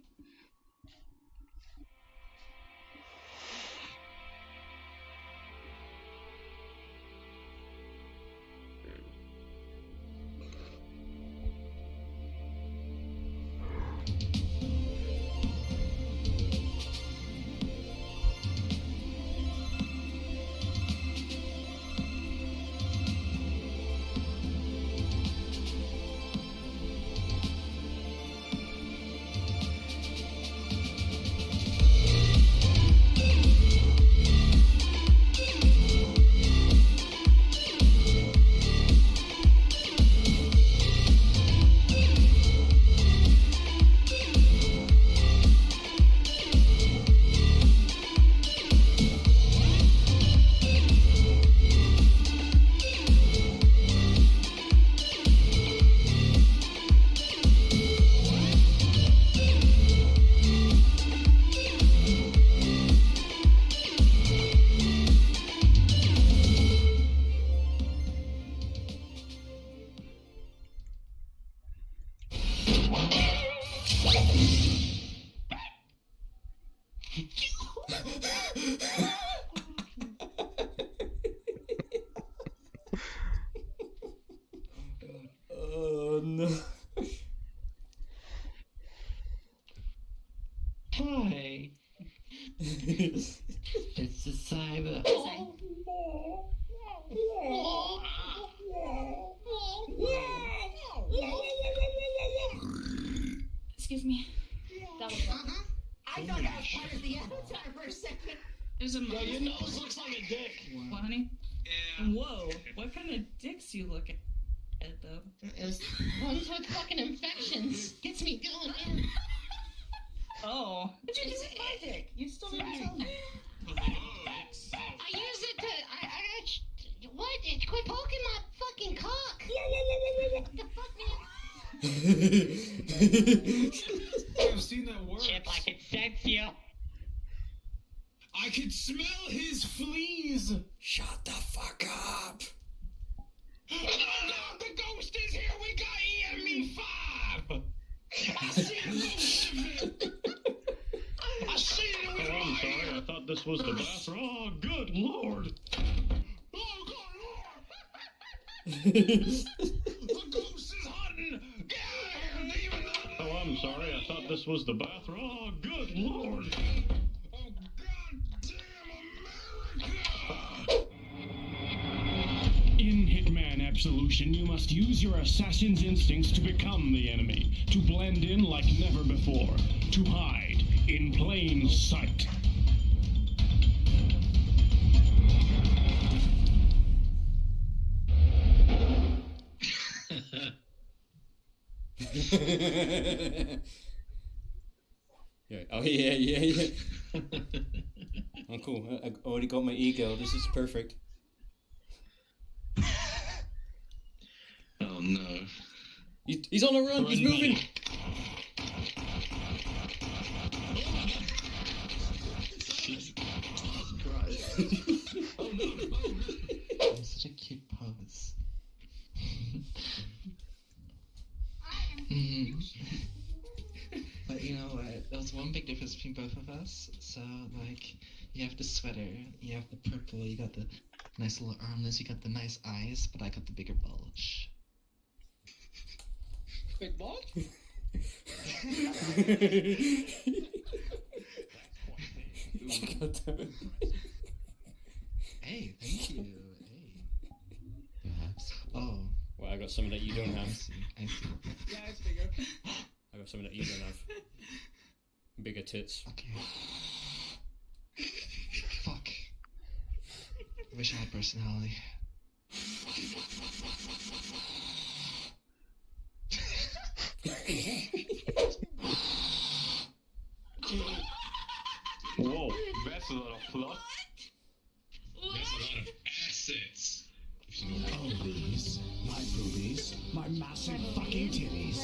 It's the cyber. Excuse me. That was I thought that was part of the avatar for a second. There's a Yo, your nose looks like a dick. What, honey? Yeah. Whoa. What kind of dicks you look at, though? It's ones with fucking infections. Gets me going, man. Oh. But you just my dick. You still didn't tell me. I use it to. What? Quit poking my fucking cock. What the fuck, man? I've seen that work. Chip, I can sense you. I could smell his fleas. Shut the fuck up. Oh God, the ghost is here. We got EME5. I see a ghost of it. I see it with Oh, I'm my sorry. I thought this was the bathroom. Oh, good lord. Oh, good lord. The ghost is hunting. Get out of here, demon. Oh, I'm sorry. I thought this was the bathroom. Oh, good lord. In Hitman Absolution, you must use your assassin's instincts to become the enemy, to blend in like never before, to hide in plain sight. Yeah. Oh yeah. I'm cool. I already got my ego. This is perfect. Oh no. He's on a run. He's moving. Oh no! It's such a cute pose. But you know what? There was one big difference between both of us. So, like, you have the sweater, you have the purple, you got the nice little armlets, you got the nice eyes, but I got the bigger bulge. Big ball? Hey, thank you. Hey. Perhaps. Oh. Well, I got something that you don't have. I see. Yeah, it's bigger. I got something that you don't have. Bigger tits. Okay. Fuck. I wish I had personality. Whoa, that's a lot of fluff. That's a lot of assets. Boobies, my boobies, my massive fucking titties,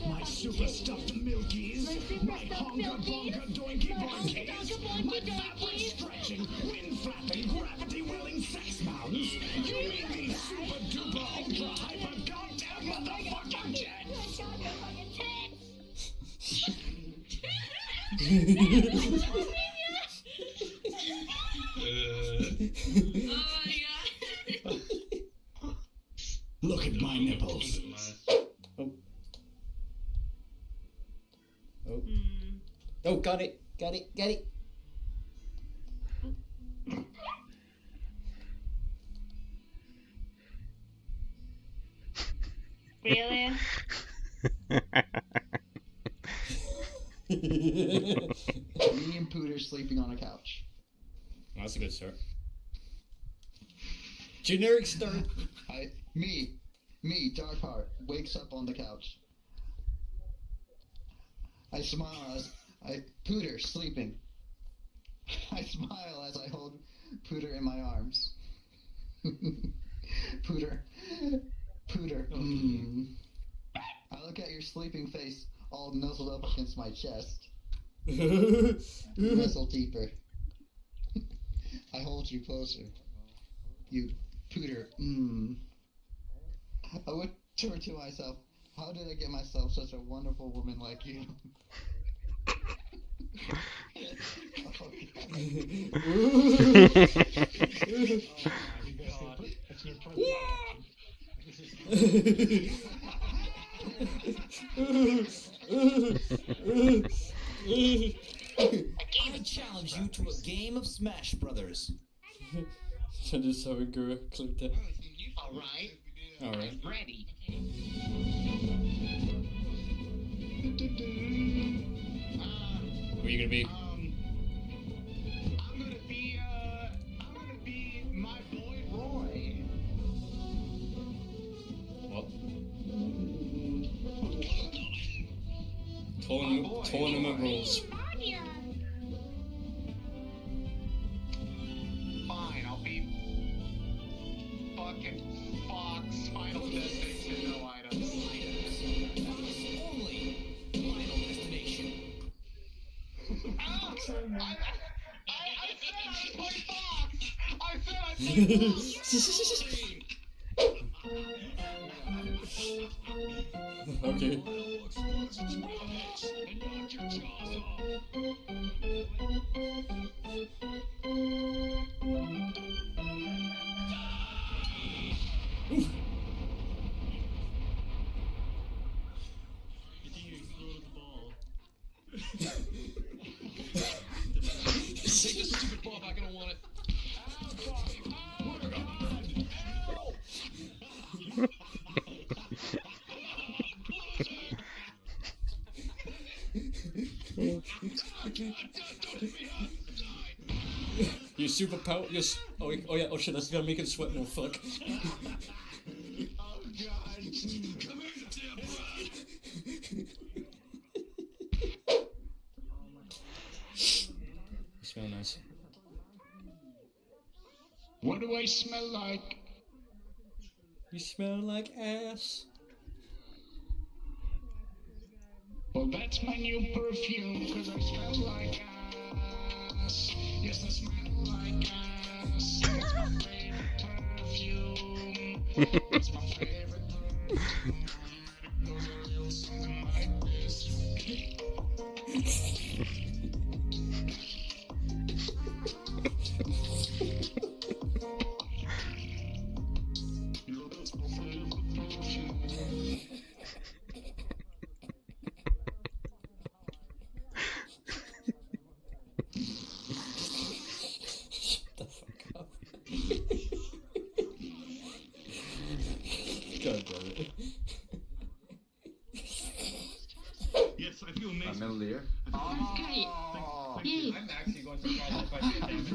my super stuffed milkies, my honka bonka doinky boinkies, my fat stretching, wind flapping, gravity willing sex mounds. You mean me super duper ultra hyper goddamn motherfucking jet? Look at my nipples. Oh. Oh, got it. Really? Me and Pooter sleeping on a couch. That's a good start. Generic start. Me, Darkheart, wakes up on the couch. I smile as Pooter sleeping. I smile as I hold Pooter in my arms. Pooter. I look at your sleeping face, all nuzzled up against my chest. Nuzzle deeper. I hold you closer. You, Pooter. I whisper to myself, how did I get myself such a wonderful woman like you? challenge you to a game of Smash Brothers. So just so Guru clicked it. Alright. Alright. Ready. Who are you gonna be? I'm gonna be my boy Roy. What? Tournament rules. Fine, I'll be fucking Fox. Final Destination, no items. Only Final Destination. I said I would play Fox! I said I'd play Fox! Okay. Take this stupid ball back, I don't want it. Your superpower. Oh yeah. Oh shit. That's gonna make it sweat. No fuck. You smell nice. What do I smell like? You smell like ass. Well, that's my new perfume, cause I smell like ass. Yes, I smell like ass. That's my favorite perfume. That's my favorite perfume. Goes a little something like this. That's my favorite perfume. The fuck up. God damn it. Yes, I feel amazing. Metal Gear. Thank you. I'm actually going to follow up by damage.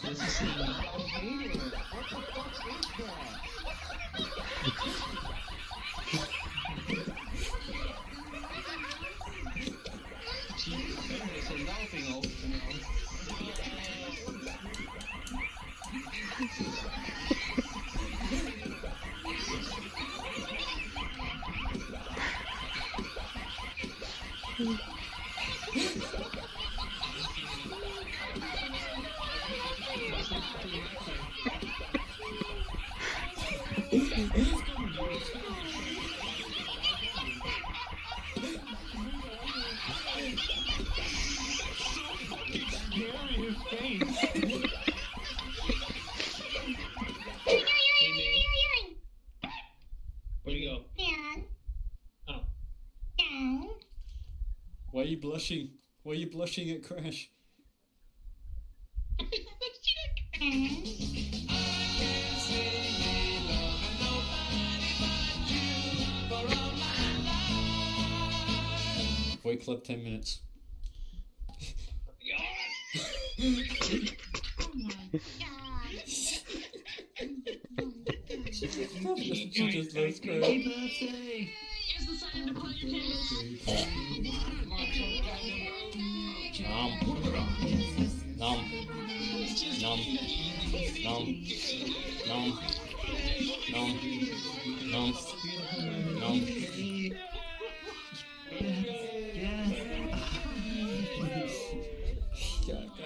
This is Where'd you go? Oh. Why are you blushing? Why are you blushing at Crash? Boy Club 10 minutes. She just loves Crash. Happy birthday! Here's the sign to put your candles. Nom. Nom. Nom. Nom. Nom. Nom. Nom. Nom.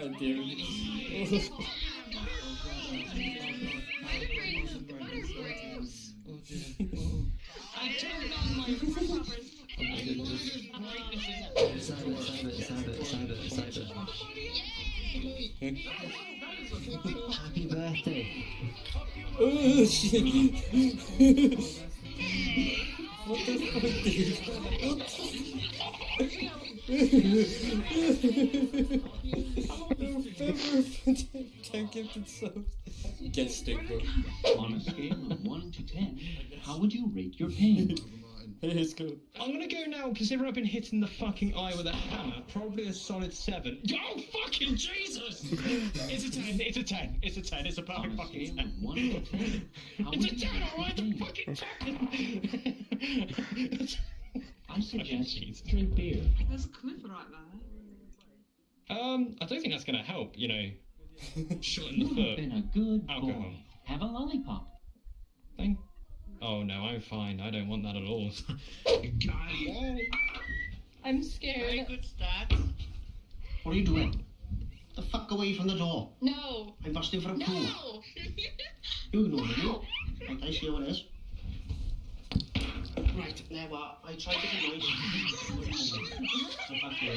God damn it. I turned on my poppers. Happy birthday. Oh shit. What the Can't give themselves. Get stick, bro. On a scale of 1 to 10, how would you rate your pain? It's good. I'm gonna go now, considering I've been hitting the fucking eye with a hammer, probably a solid 7. Oh, fucking Jesus! It's a 10, it's a 10, it's a 10, it's a perfect fucking 10. 1 to 10, how It's would a you 10, rate alright, your I'm pain? fucking 10! I suggest drink beer. There's a cliff right there. I don't think that's gonna help, you know. Shot in the You've foot. been a good Alcohol. boy. Have a lollipop. Thank. Oh no, I'm fine. I don't want that at all. I'm scared. Very good start. What are you doing? Get the fuck away from the door. No. I'm busting for a poo. No. You ignore me. Right, I see how it is. Right, now what? I tried to be nice. So fuck you.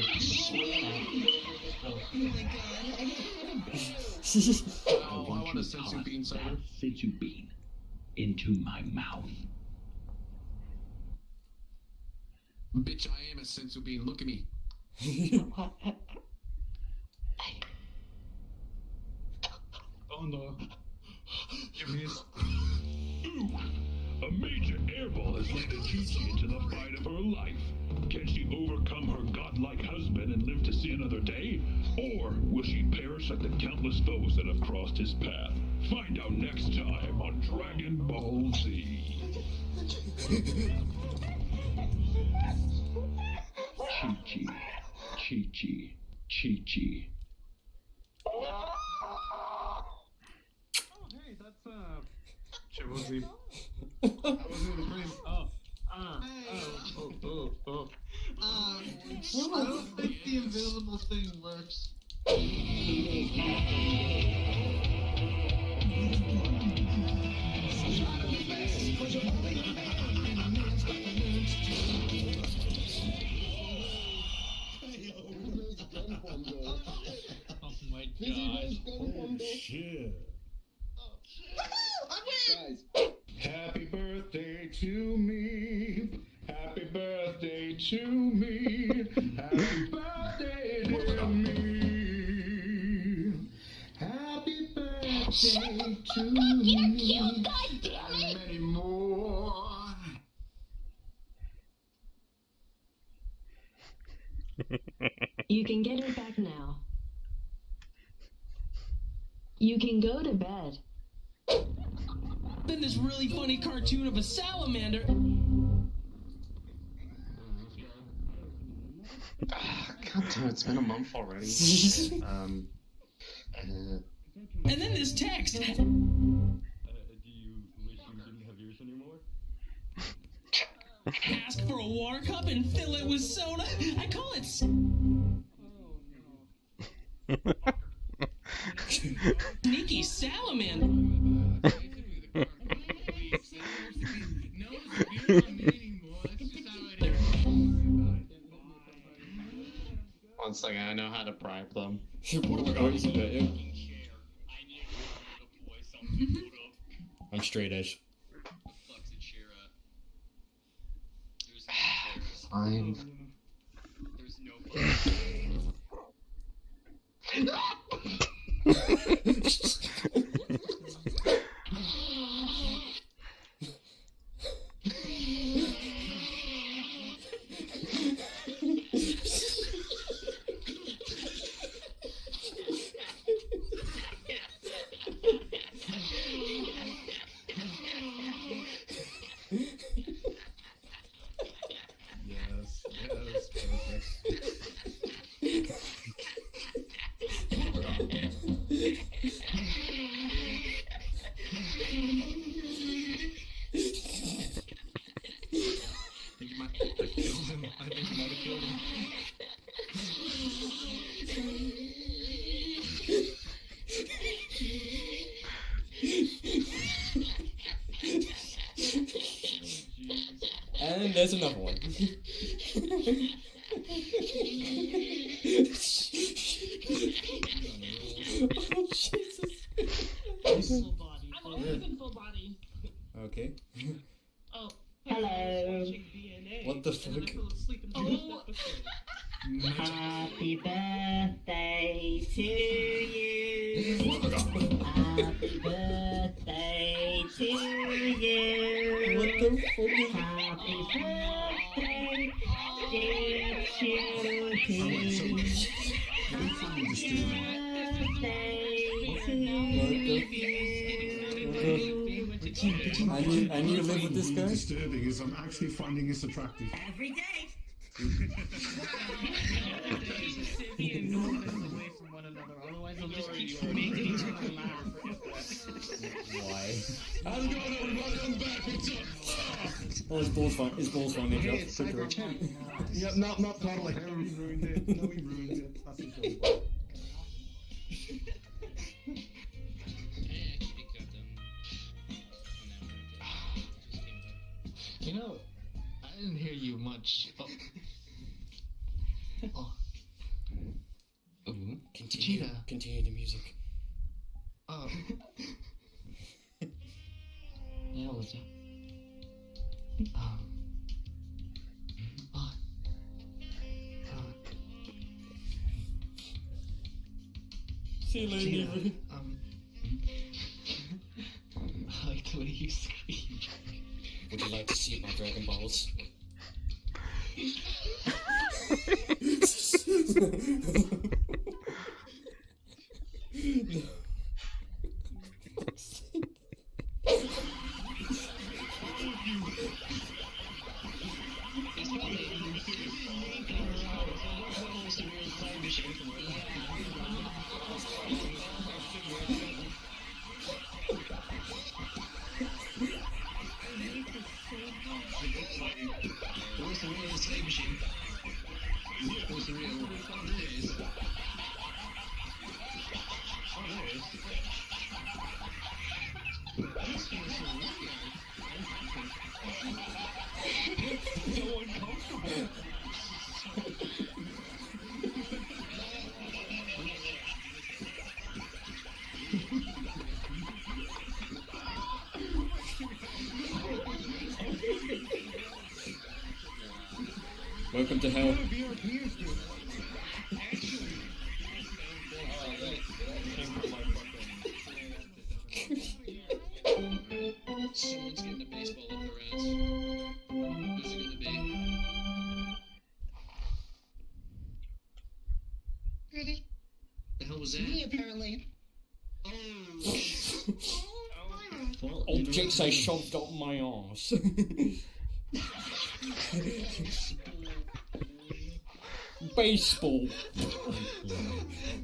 I want a sensu bean cider. Sensu bean into my mouth. Bitch, I am a sensu bean. Look at me. Oh no. Here he is. A major airball has landed Chi-Chi into the fight of her life. Can she overcome her godlike husband and live to see another day? Or will she perish like the countless foes that have crossed his path? Find out next time on Dragon Ball Z. Chi-Chi, Chi-Chi, Chi-Chi. Oh, hey, that's shit, what was he? What was he the priest? I don't think the invisible thing works. Oh my god. Oh shit. Guys. Happy birthday to me. Happy birthday to me. Happy birthday to me. Happy birthday to me. You're cute, goddammit! And many more. You can get her back now. You can go to bed. Then this really funny cartoon of a salamander. God damn, it's been a month already. And then this text. Do you wish you didn't have yours anymore? Ask for a water cup and fill it with soda. I call it. Sneaky salamander. One second, I know how to bribe them. I'm straight edge. Fine. And there's another one. Oh, Jesus. Full body. I'm always in full body. Okay. Oh. Hello. What to you. Happy birthday to you. What the fuck is Happy birthday, dear children. I need to live with this guy. Disturbing is I'm actually finding this attractive. Every day. Otherwise they'll just keep making each other laugh. Why? How's it going, everybody? I'm back. What's up? Oh, his balls fine. His balls fine. Hey, it's Cyber Ken. Yeah, not totally. No, he ruined it. No, he ruined it. That's his job. You know, I didn't hear you much. Oh. Oh. Ooh. Continue the music. Oh. Yeah, what's up? Oh. See you later. Gina, I like the way you scream. Would you like to see my Dragon Balls? No. Welcome to hell. Someone's getting a baseball up their ass. Who's it gonna be? Ready? The hell was that? Me, apparently. Objects I shoved up my arse. Baseball.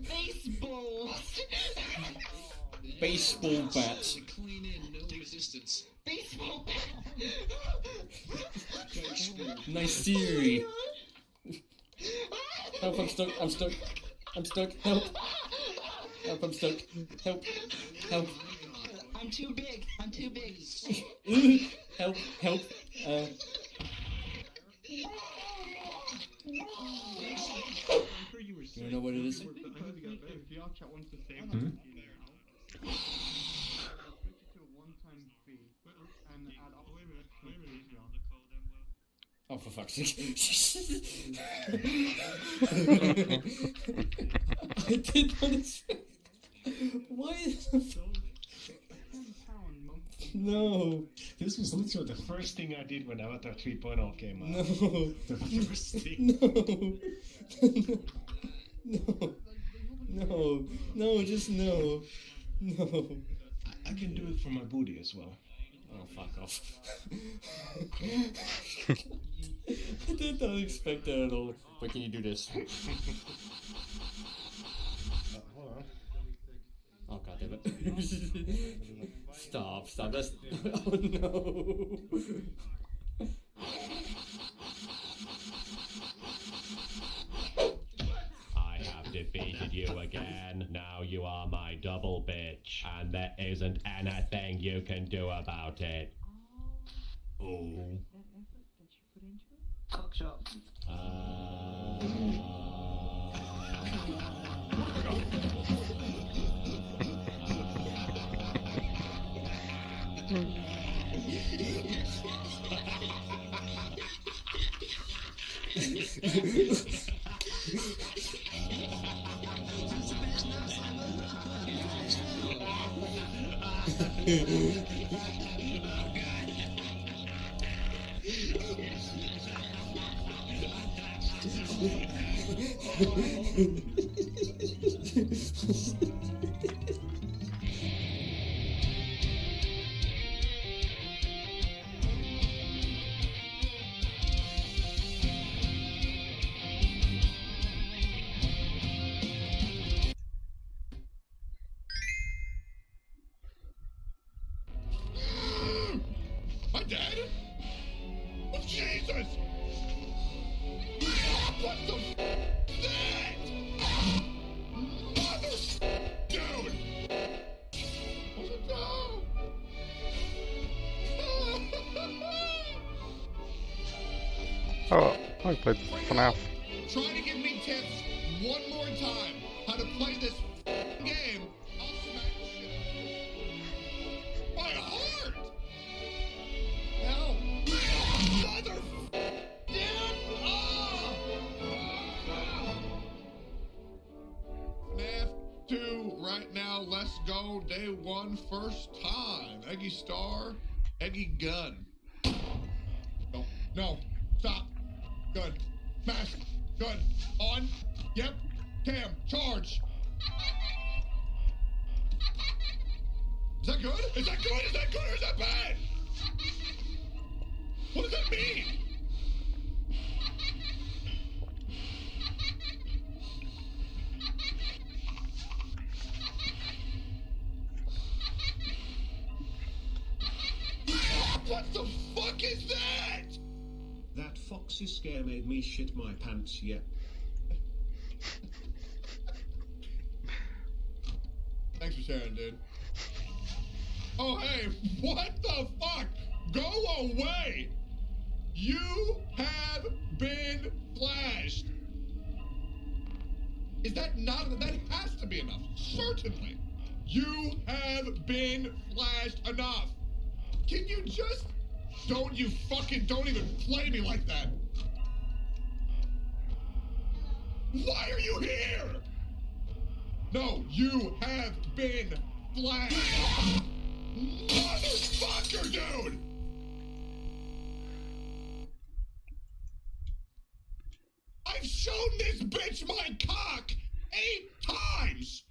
Baseballs. Baseball bat. Clean in, no resistance. Baseball Nice theory. Help, I'm stuck. I'm stuck. I'm stuck. Help. Help, I'm stuck. Help. Help. I'm too big. I'm too big. Help. Help. You know what it is? Oh, for fuck's sake. I did not expect. Why is No. This was literally the first thing I did when Avatar 3.0 came out. No. The first thing. No. No. No, just no. No. I can do it for my booty as well. Oh, fuck off. I did not expect that at all. But can you do this? Hold on. Oh, god damn it. Stop, stop. That's. Oh no. I have defeated you again. Now you are my double bitch, and there isn't anything you can do about it. Oh. Cock shop. My dad? Oh, Jesus! What the f that? Mother dude! No! Oh, I played FNAF. Try to give me tips one more time how to play this game. I'll smack the shit out of you. My heart! No! Mother damn! Oh! FNAF 2 right now. Let's go. Day 1, first time. Eggy Star, Eggy Gun. No, no, stop. Good. Mask. Good. On. Yep. Cam. Charge. Is that good? Is that good? Is that good or is that bad? What does that mean? What the fuck is that? That foxy scare made me shit my pants, yep. Thanks for sharing, dude. Oh, hey, what the fuck? Go away! You have been flashed. Is that not, that has to be enough. Certainly. You have been flashed enough. Can you just, don't even play me like that. Why are you here? No, you have been flashed. Motherfucker, dude! I've shown this bitch my cock 8 times!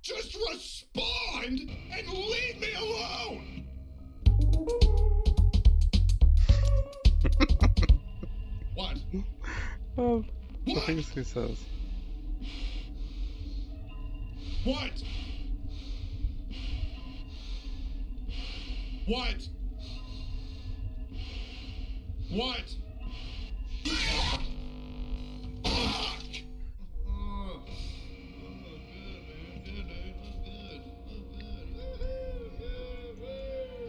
Just respond and leave me alone! What? Oh, the things he says. What? What? What?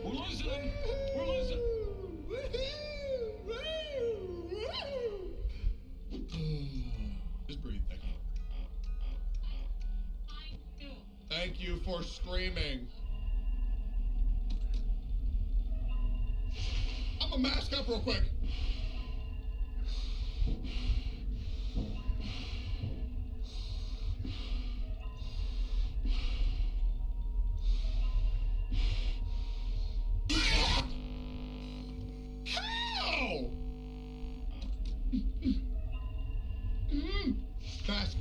We're losing! We're losing! Just breathe, thank you. Thank you for screaming. I'm gonna mask up real quick. How? Mask.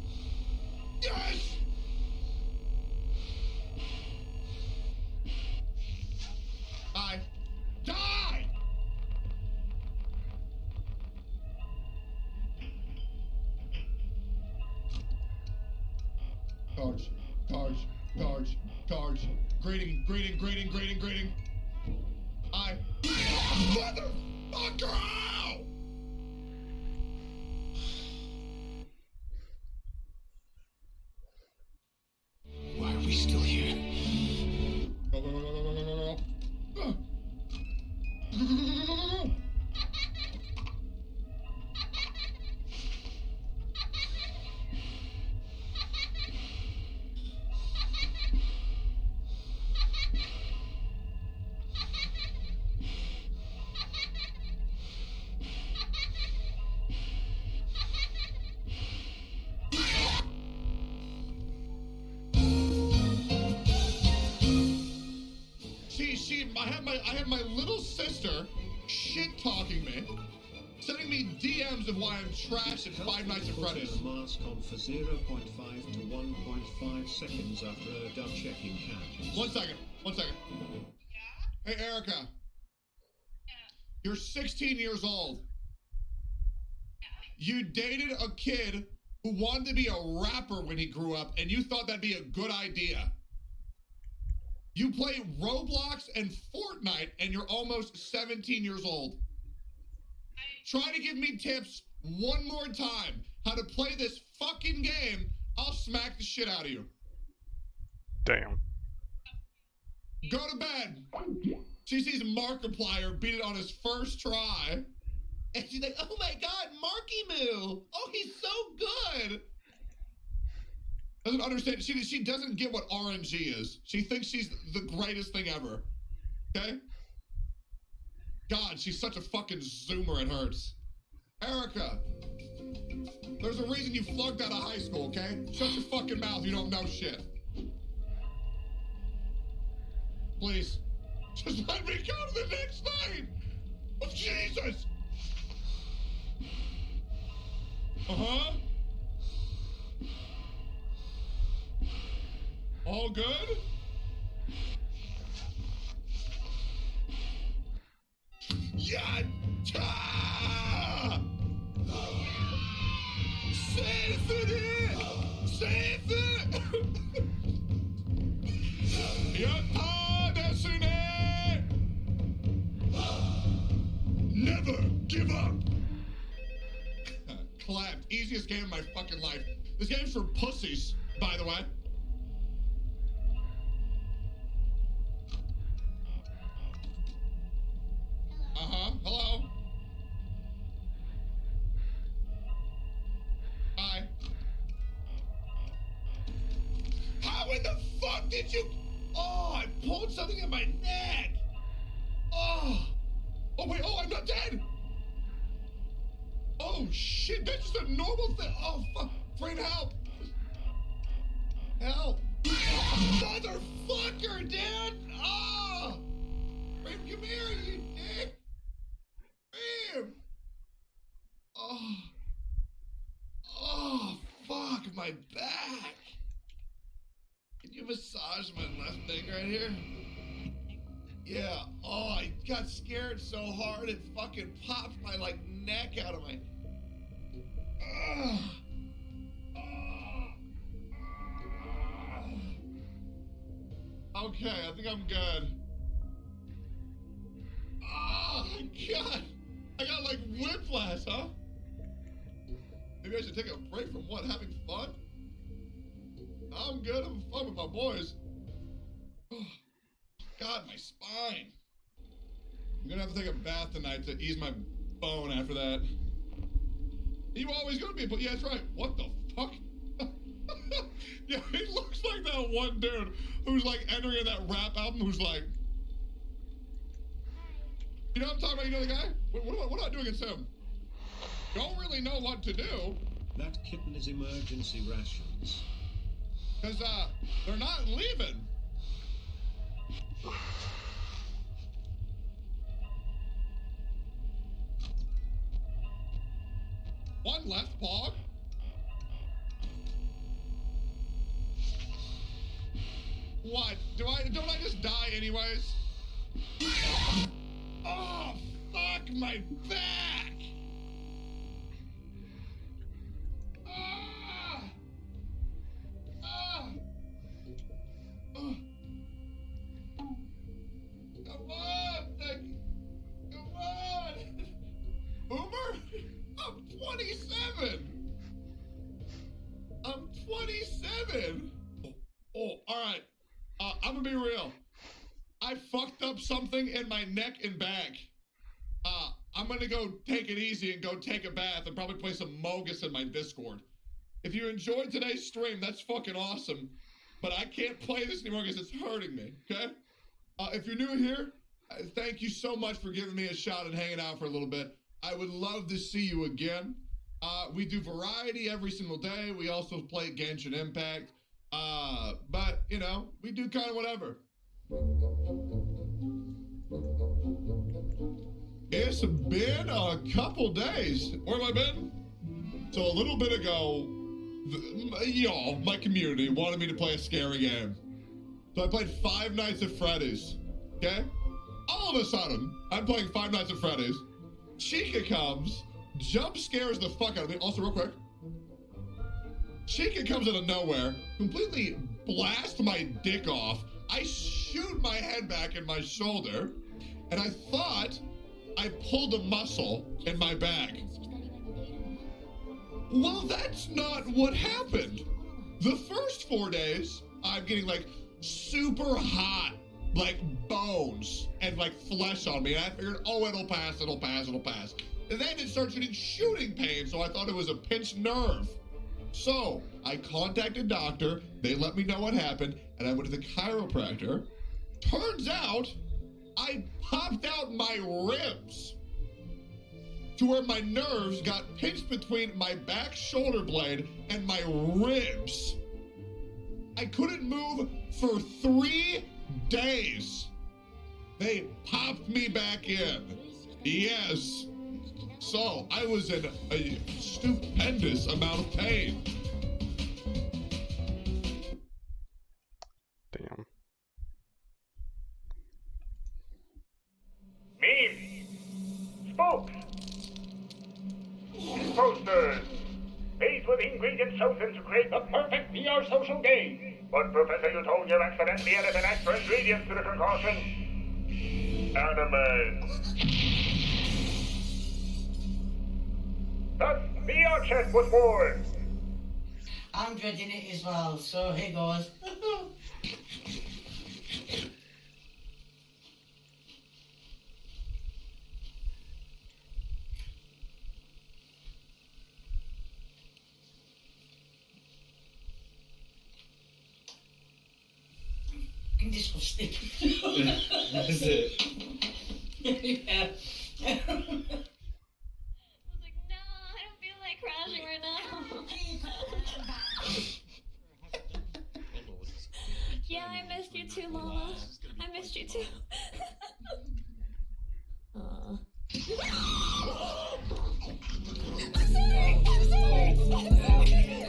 Yes! Die. Die! Charge. Charge. Charge. Charge. Greeting. Greeting. Greeting. Greeting. Greeting. I. Motherfucker! Ow! Why are we still here? Go, go, go, go, go, go, go, go. Go, go, go, go, go, go, go. I have my little sister shit talking me, sending me DMs of why I'm trash at Five Nights at Freddy's. Put in a mask on for 0.5 to 1.5 seconds after done checking cams. 1 second. 1 second. Hey, Erica. You're 16 years old. You dated a kid who wanted to be a rapper when he grew up, and you thought that'd be a good idea. You play Roblox and Fortnite, and you're almost 17 years old. Try to give me tips one more time how to play this fucking game. I'll smack the shit out of you. Damn. Go to bed. She sees Markiplier beat it on his first try. And she's like, oh my god, Marky Moo. Oh, he's so good. Doesn't understand. She doesn't get what RNG is. She thinks she's the greatest thing ever. Okay? God, she's such a fucking zoomer, it hurts. Erica, there's a reason you flunked out of high school, okay? Shut your fucking mouth, you don't know shit. Please, just let me go to the next night! Oh, Jesus! Uh-huh. All good? Yatta! Save it! Save it! Yatta desune! Never give up! Clapped. Easiest game of my fucking life. This game's for pussies, by the way. Hello? Hi. How in the fuck did you... Oh, I pulled something in my neck. Oh. Oh, wait. Oh, I'm not dead. Oh, shit. That's just a normal thing. Oh, fuck. Friend, help. Help. Motherfucker, dude. Oh. Friend, come here, you dick. Friend. Oh. Oh, fuck. My back. Can you massage my left leg right here? Yeah. Oh, I got scared so hard it fucking popped my like neck out of my. Okay, I think I'm good. Oh God, I got like whiplash, huh? Maybe I should take a break from what? Having fun? I'm good. I'm fun with my boys. Oh, God, my spine. I'm gonna have to take a bath tonight to ease my bone after that. You always gonna be, but yeah, that's right. What the fuck? Yeah, he looks like that one dude who's like entering that rap album who's like, you know what I'm talking about? You know the guy? What am I doing against him? Don't really know what to do. That kitten is emergency rations. Cause they're not leaving. One left, Pog. What? Don't I just die anyways? Oh, fuck my back! Come on! Come on! Boomer? I'm 27! I'm 27! Oh, alright. I'm gonna be real. I fucked up something in my neck and back. I'm gonna go take it easy and go take a bath and probably play some Mogus in my Discord. If you enjoyed today's stream, that's fucking awesome. But I can't play this anymore because it's hurting me, okay? If you're new here, thank you so much for giving me a shot and hanging out for a little bit. I would love to see you again. We do variety every single day. We also play Genshin Impact. But, you know, we do kind of whatever. It's been a couple days. Where have I been? So a little bit ago, y'all, my community wanted me to play a scary game. So I played Five Nights at Freddy's, okay? All of a sudden, I'm playing Five Nights at Freddy's. Chica comes, jump scares the fuck out of me. Also, real quick, Chica comes out of nowhere, completely blasts my dick off. I shoot my head back in my shoulder, and I thought I pulled a muscle in my back. Well, that's not what happened. The first 4 days, I'm getting like super hot, like bones and like flesh on me. And I figured, oh, it'll pass, it'll pass, it'll pass. And then it starts getting shooting pain, so I thought it was a pinched nerve. So I contacted a doctor, they let me know what happened, and I went to the chiropractor. Turns out I popped out my ribs to where my nerves got pinched between my back shoulder blade and my ribs. I couldn't move for 3 days. They popped me back in. Yes. So I was in a stupendous amount of pain. Damn. Memes, spooks, posters, made with ingredients chosen to create the perfect VR social game. But Professor, you told you accidentally added an extra ingredient to the concoction. Anime. Thus, VR chat was born. I'm dreading it as well, so here goes. Disgusting. Is it? Yeah. Crashing right now. Yeah, I missed you too, Mama. I missed you too. I'm sorry. I'm sorry.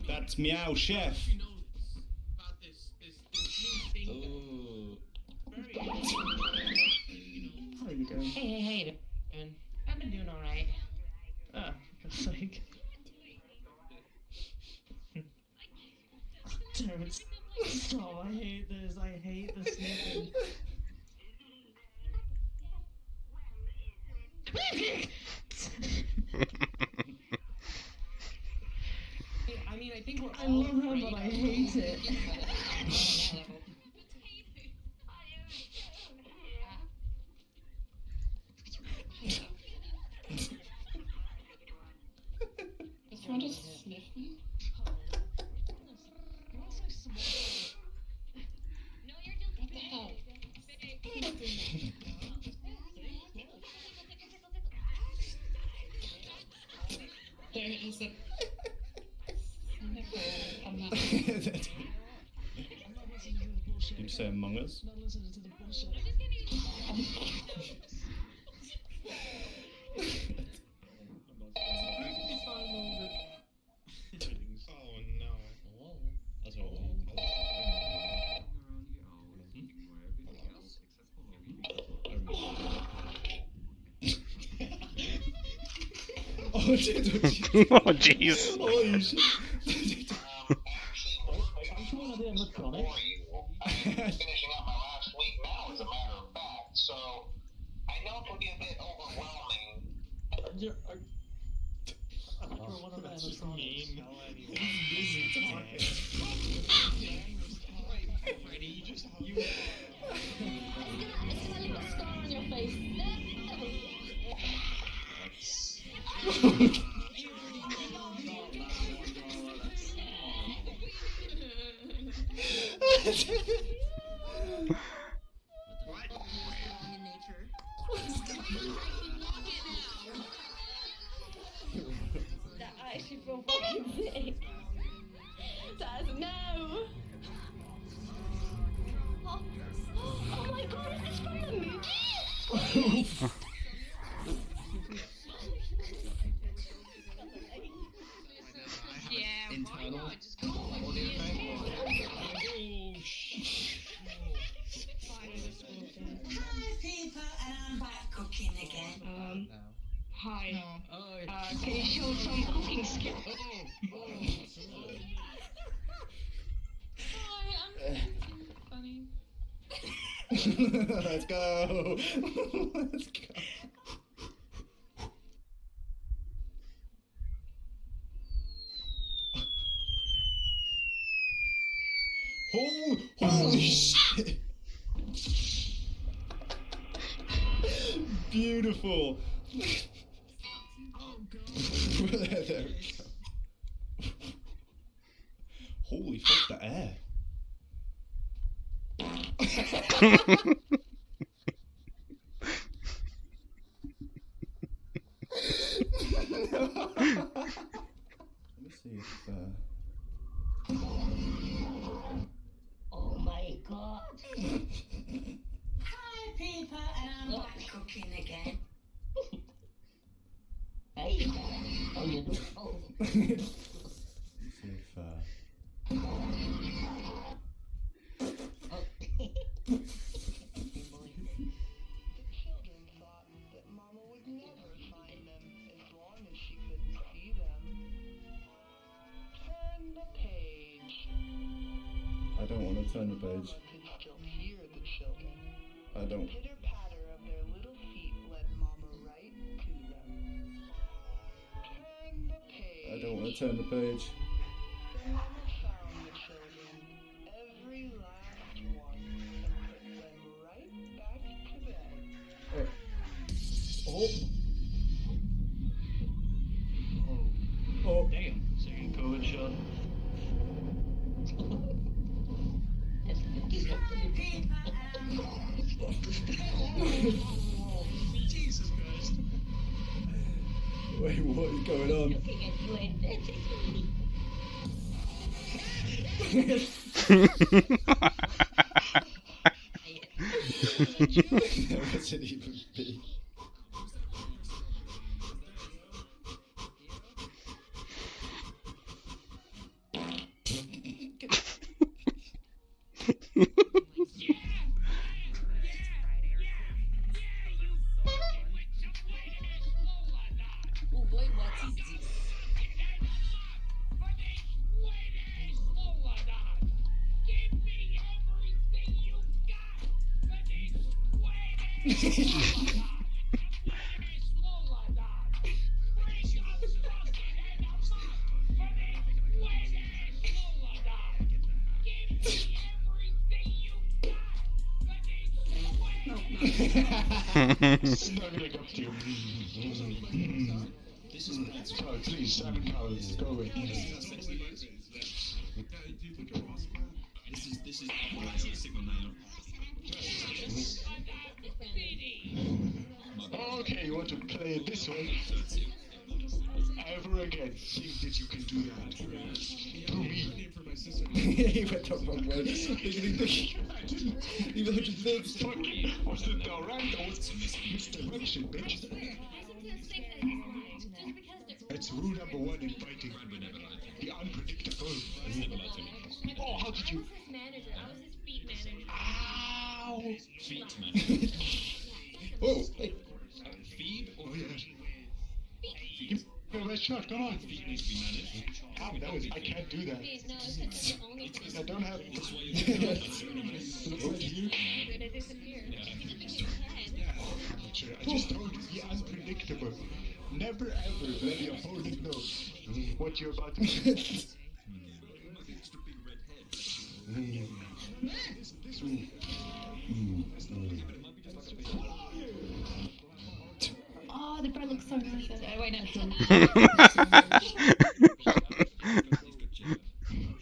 That's Meow Chef. How are you doing? Hey, how you doing? I've been doing alright. Ah, for God's sake. Damn it. Stop, I hate this. I hate this sniffing. I mean, I think we're I love her, but I hate it. Is someone just sniff me? What the hell? There is a Did you say Among Us? Not listening to the bullshit. Oh no. That's what oh shit! Oh jeez. Holy shit! I'm trying to do electronic. Finishing up my last week now, as a matter of fact, so I know it can be a bit overwhelming. That's just mean. He's busy talking. Freddy, just you. It's gonna leave a scar on your face. That I actually feel fucking sick. Dad, no! Oh my god, is this from the movie? Yeah, internal why not? Just go audio effect. Hi, people, and I'm back cooking again. Hi. Can you show some cooking skills? Hi, I'm funny. Let's go. Let's go. Holy shit! Beautiful. There we go. Holy fuck, the air. Let me see if Oh my god. Hi, people, and I'm back cooking again. Hey. Oh, you do. Oh. Let's see if Children thought that Mama would never find them as long as she couldn't see them. Turn the page. I don't want to turn the page. Mama could still hear the children. I don't. The pitter-patter of their little feet led Mama right to them. Turn the page. I don't want to turn the page. The Mama found the children, every last one, and put them right back to bed. Oh. Oh, damn. So you COVID shot. Jesus Christ. Wait, what is going on? Looking at you identically. That wasn't even me. Oh boy, what is this? Snuggling up to you. This is please, Simon Cowles, go away. This is signal now. Okay, you want to play it this way? Ever again, think that you can do that. To me. He went the wrong way. He went to fix. Was it the right or misdirection, bitch? It's rule number one in fighting. Be unpredictable. Oh, how did you? Manager. I was his feet manager. Ow! Feet manager. Oh, hey. Feed or Give me a red shot, come on. feet needs to be managed. Ow, that was, I can't do that. Please, no, it's the only Because I don't have. That's why you Look at you. You're gonna disappear. Sure, I just told you, be unpredictable. Never ever let your opponent know what you're about to do. Oh, the bread looks so nice. Wait, no.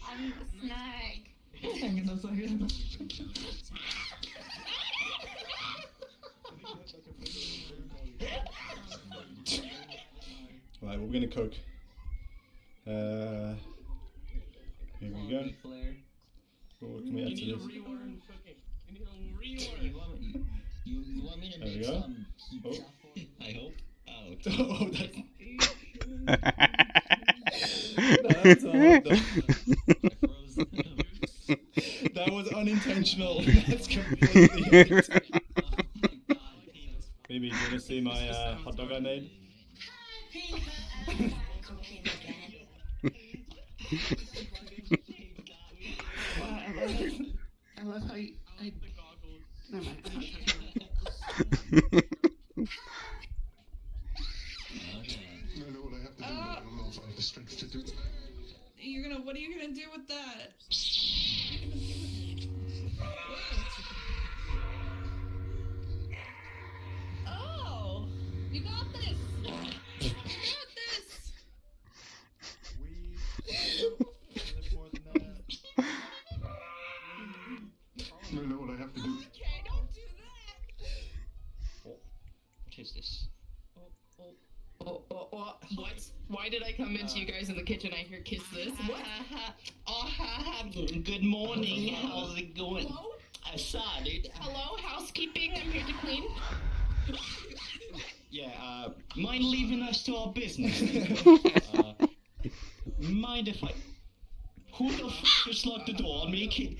I'm a snack. Hang on a second. Right, what we're gonna cook. Here we go. What can we add to this? You want me to There we make go. some pizza for you? I hope. Oh, okay. Oh, that's a hot dog. That was unintentional. That's completely unintentional. Baby, do you want to see my hot dog I made? I love how you. Never mind. I'm not touching I know what I have to do, but I don't know if I have the strength to do it. What are you gonna do with that? Oh, you got this. You got this. I know what I have to do. Okay, don't do that. What is this? What? Why did I come into you guys in the kitchen? I hear kiss this. What? Good morning. How's it going? Hello? Solid. Hello, housekeeping. I'm here to clean. Yeah, mind leaving us to our business? Mind if I... Who the f*** just locked the door on me? Did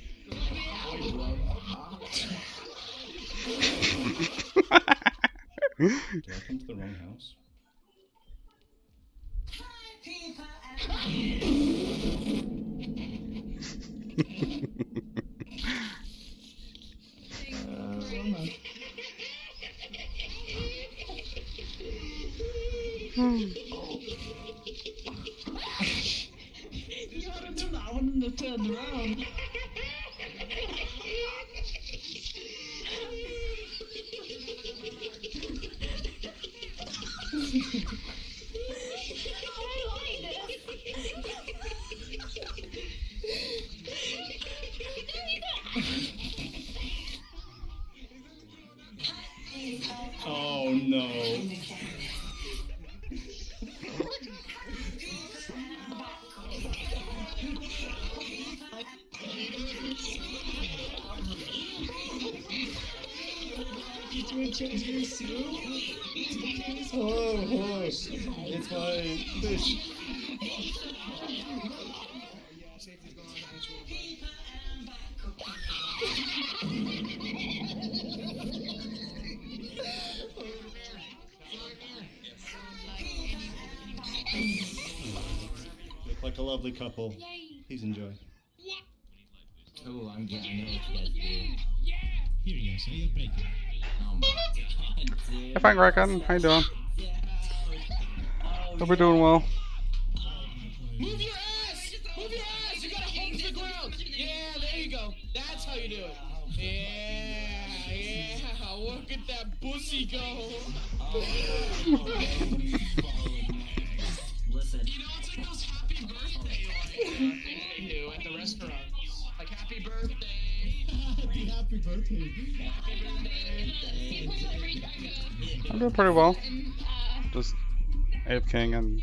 I come to the wrong house? You ought to do that one and it turned around. Oh no. Oh, horse. It's my fish. Look like a lovely couple. Please enjoy. Oh, I'm getting. I know what you guys do. Here you go, sir. Your bacon. Oh my god, dude. Hey, Frank Reckon. How you doing? Hope you're doing well. Move your ass! Move your ass! You gotta hold the ground! Yeah, there you go. That's how you do it. Yeah. Look at that pussy go. Listen. You know, it's like those happy birthday they do at the restaurant. Like, happy birthday. Happy birthday. Happy birthday. I'm doing pretty well. Just Ape King and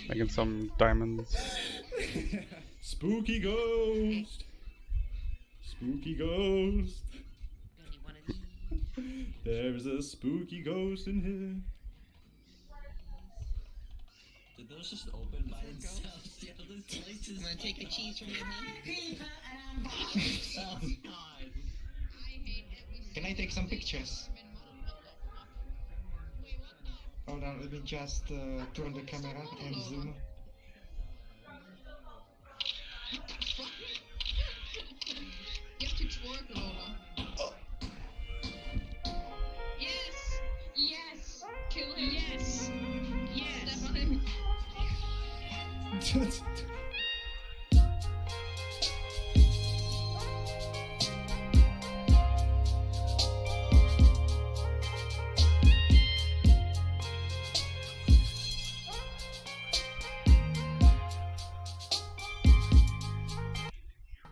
making some diamonds. Spooky ghost. Spooky ghost. There's a spooky ghost in here. Did those just open by themselves? Yeah, those places. I'm gonna take the cheese from your hand. Oh, God. Can I take some pictures? Hold on, let me just turn the camera and zoom. You have to twerk, Lola.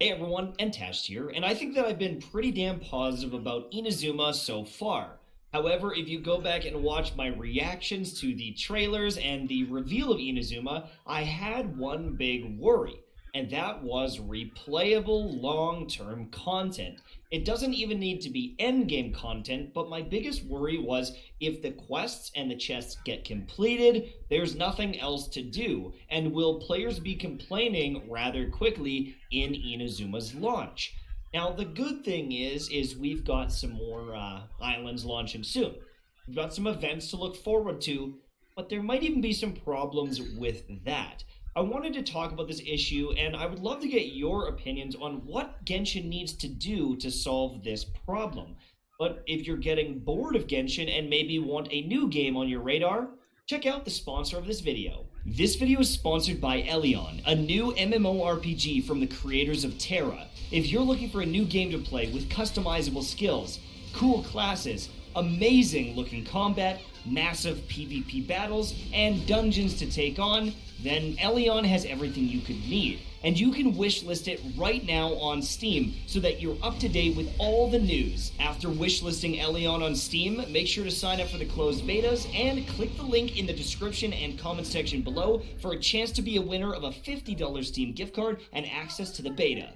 Hey everyone, Entash here, and I think that I've been pretty damn positive about Inazuma so far. However, if you go back and watch my reactions to the trailers and the reveal of Inazuma, I had one big worry, and that was replayable long-term content. It doesn't even need to be endgame content, but my biggest worry was if the quests and the chests get completed, there's nothing else to do, and will players be complaining rather quickly in Inazuma's launch? Now, the good thing is we've got some more islands launching soon. We've got some events to look forward to, but there might even be some problems with that. I wanted to talk about this issue, and I would love to get your opinions on what Genshin needs to do to solve this problem. But if you're getting bored of Genshin and maybe want a new game on your radar, check out the sponsor of this video. This video is sponsored by Elion, a new MMORPG from the creators of Terra. If you're looking for a new game to play with customizable skills, cool classes, amazing looking combat, massive PvP battles, and dungeons to take on, then Elion has everything you could need. And you can wishlist it right now on Steam so that you're up to date with all the news. After wishlisting Elion on Steam, make sure to sign up for the closed betas and click the link in the description and comment section below for a chance to be a winner of a $50 Steam gift card and access to the beta.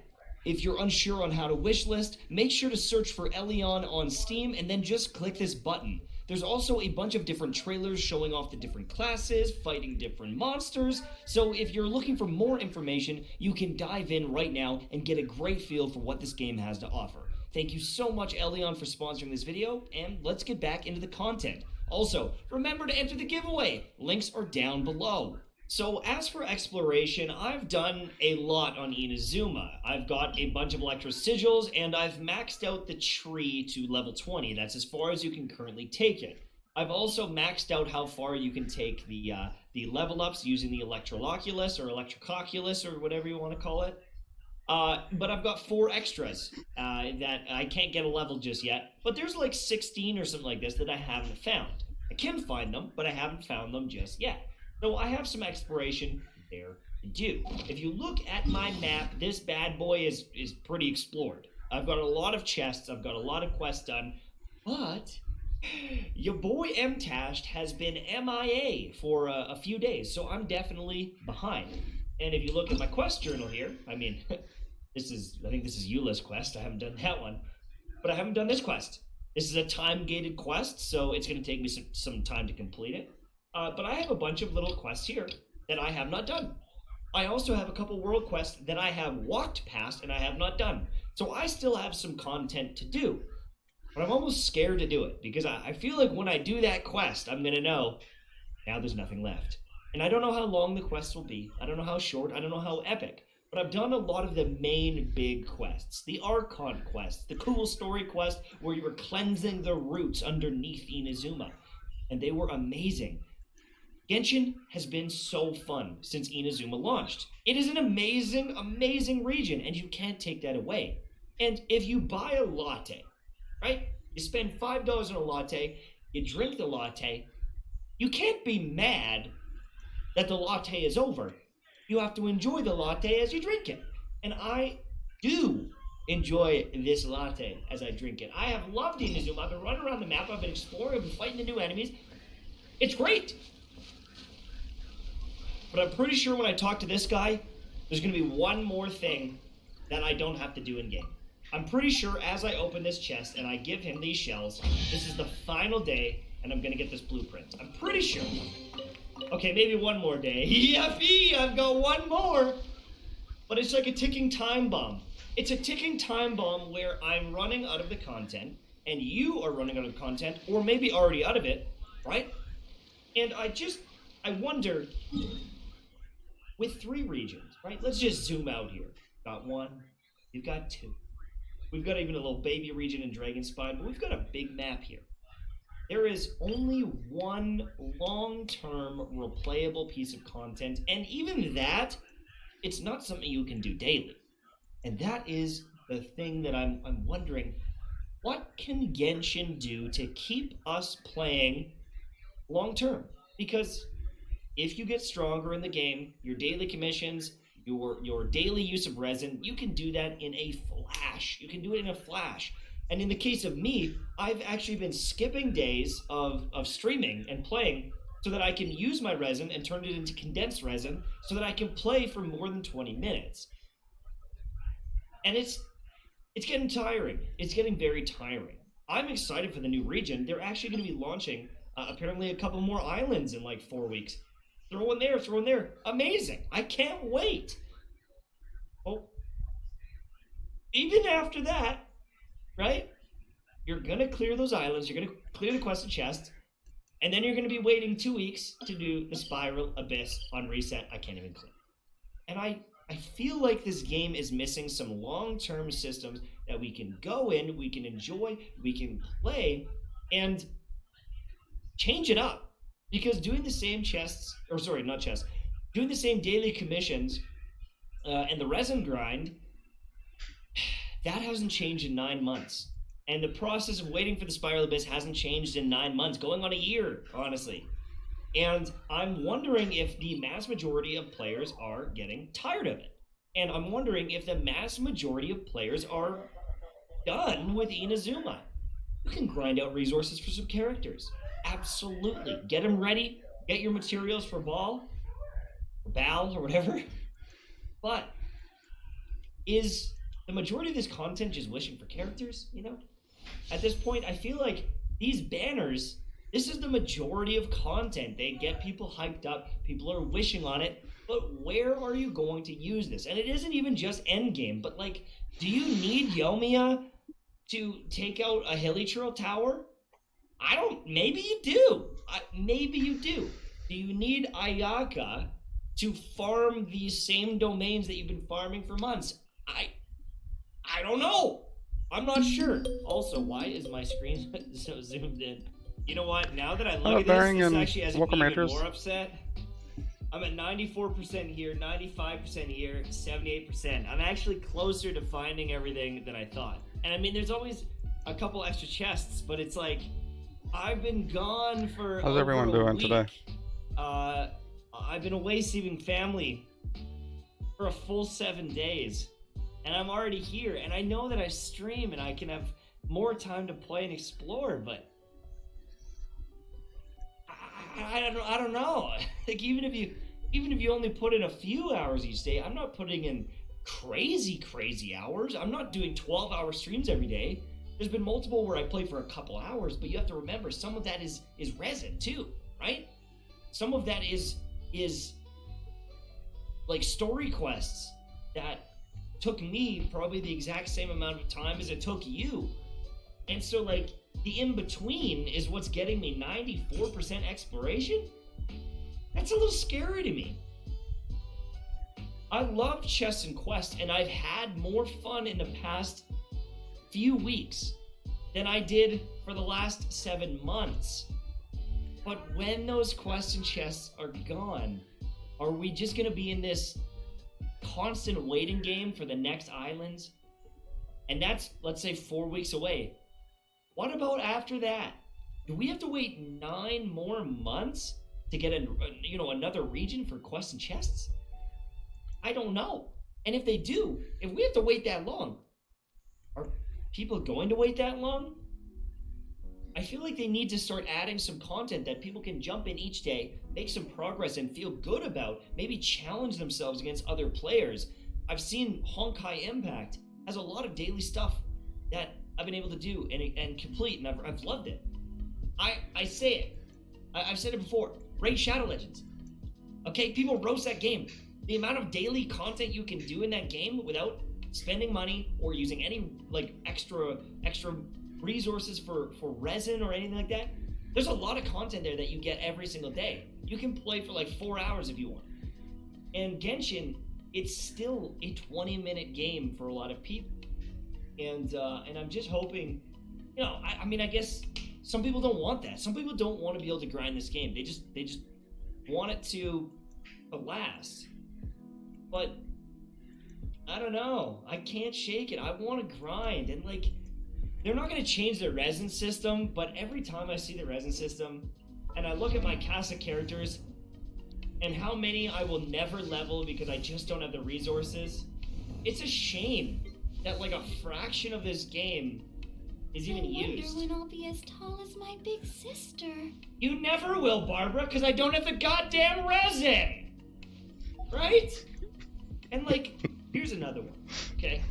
If you're unsure on how to wishlist, make sure to search for Elion on Steam and then just click this button. There's also a bunch of different trailers showing off the different classes, fighting different monsters, so if you're looking for more information, you can dive in right now and get a great feel for what this game has to offer. Thank you so much, Elion, for sponsoring this video, and let's get back into the content. Also, remember to enter the giveaway. Links are down below. So as for exploration, I've done a lot on Inazuma. I've got a bunch of Electro Sigils, and I've maxed out the tree to level 20. That's as far as you can currently take it. I've also maxed out how far you can take the level ups using the Electroloculus or Electrococulus or whatever you want to call it. But I've got 4 extras that I can't get a level just yet. But there's like 16 or something like this that I haven't found. I can find them, but I haven't found them just yet. So I have some exploration there to do. If you look at my map, this bad boy is pretty explored. I've got a lot of chests, I've got a lot of quests done, but your boy Mtashed has been MIA for a few days, so I'm definitely behind. And if you look at my quest journal here, I mean, I think this is Eula's quest, I haven't done that one, but I haven't done this quest. This is a time-gated quest, so it's going to take me some time to complete it. But I have a bunch of little quests here that I have not done. I also have a couple world quests that I have walked past and I have not done. So I still have some content to do. But I'm almost scared to do it because I feel like when I do that quest, I'm going to know now there's nothing left. And I don't know how long the quests will be. I don't know how short. I don't know how epic. But I've done a lot of the main big quests. The Archon quest, the cool story quest where you were cleansing the roots underneath Inazuma. And they were amazing. Genshin has been so fun since Inazuma launched. It is an amazing, amazing region, and you can't take that away. And if you buy a latte, right? You spend $5 on a latte, you drink the latte, you can't be mad that the latte is over. You have to enjoy the latte as you drink it. And I do enjoy this latte as I drink it. I have loved Inazuma. I've been running around the map, I've been exploring, I've been fighting the new enemies. It's great! But I'm pretty sure when I talk to this guy, there's going to be one more thing that I don't have to do in-game. I'm pretty sure as I open this chest and I give him these shells, this is the final day, and I'm going to get this blueprint. I'm pretty sure. Okay, maybe one more day. Yippee! I've got one more! But it's like a ticking time bomb. It's a ticking time bomb where I'm running out of the content, and you are running out of content, or maybe already out of it, right? And I wonder... With 3 regions, right? Let's just zoom out here. Got 1, we've got 2. We've got even a little baby region in Dragonspine, but we've got a big map here. There is only one long-term replayable piece of content, and even that, it's not something you can do daily. And that is the thing that I'm wondering, what can Genshin do to keep us playing long-term? Because if you get stronger in the game, your daily commissions, your daily use of resin, you can do that in a flash. You can do it in a flash. And in the case of me, I've actually been skipping days of streaming and playing so that I can use my resin and turn it into condensed resin so that I can play for more than 20 minutes. And it's getting tiring. It's getting very tiring. I'm excited for the new region. They're actually going to be launching apparently a couple more islands in like 4 weeks. Throw in there. Amazing. I can't wait. Oh, even after that, right? You're going to clear those islands. You're going to clear the quest and chests. And then you're going to be waiting 2 weeks to do the Spiral Abyss on reset. I can't even clear. And I feel like this game is missing some long-term systems that we can go in, we can enjoy, we can play, and change it up. Because doing the same doing the same daily commissions and the resin grind, that hasn't changed in 9 months. And the process of waiting for the Spiral Abyss hasn't changed in 9 months, going on a year, honestly. And I'm wondering if the mass majority of players are getting tired of it. And I'm wondering if the mass majority of players are done with Inazuma. You can grind out resources for some characters. Absolutely. Get them ready. Get your materials for Bal, or whatever. But is the majority of this content just wishing for characters, you know? At this point, I feel like these banners, this is the majority of content. They get people hyped up. People are wishing on it. But where are you going to use this? And it isn't even just endgame, but like, do you need Yomiya to take out a Hilichurl tower? Maybe you do. Maybe you do. Do you need Ayaka to farm these same domains that you've been farming for months? I don't know. I'm not sure. Also, why is my screen so zoomed in? You know what? Now that I look at this actually has me even more upset. I'm at 94% here, 95% here, 78%. I'm actually closer to finding everything than I thought. And I mean, there's always a couple extra chests, but it's like, I've been gone for How's everyone doing today? I've been away seeing family for a full 7 days. And I'm already here, and I know that I stream and I can have more time to play and explore, but I don't know. Like even if you only put in a few hours each day, I'm not putting in crazy hours. I'm not doing 12-hour streams every day. There's been multiple where I play for a couple hours, but you have to remember some of that is resin too, right? Some of that is like story quests that took me probably the exact same amount of time as it took you. And so like the in-between is what's getting me 94% exploration? That's a little scary to me. I love chests and quests, and I've had more fun in the past few weeks than I did for the last 7 months. But when those quests and chests are gone, are we just gonna be in this constant waiting game for the next islands? And that's, let's say, 4 weeks away. What about after that? Do we have to wait 9 more months to get another region for quests and chests? I don't know. And if they do, if we have to wait that long, are people going to wait that long? I feel like they need to start adding some content that people can jump in each day, make some progress and feel good about, maybe challenge themselves against other players. I've seen Honkai Impact has a lot of daily stuff that I've been able to do and complete, and I've loved it. I say it. I've said it before. Raid Shadow Legends. Okay, people roast that game. The amount of daily content you can do in that game without spending money or using any like extra resources for resin or anything like that. There's a lot of content there that you get every single day. You can play for like 4 hours if you want. And Genshin, it's still a 20-minute game for a lot of people. And I'm just hoping, I mean, I guess some people don't want that. Some people don't want to be able to grind this game. They just want it to last. But I don't know. I can't shake it. I want to grind. And like, they're not going to change the resin system, but every time I see the resin system and I look at my cast of characters, and how many I will never level because I just don't have the resources. It's a shame that like a fraction of this game is even used. I wonder when I'll be as tall as my big sister. You never will, Barbara, because I don't have the goddamn resin! Right? And like, here's another one, okay?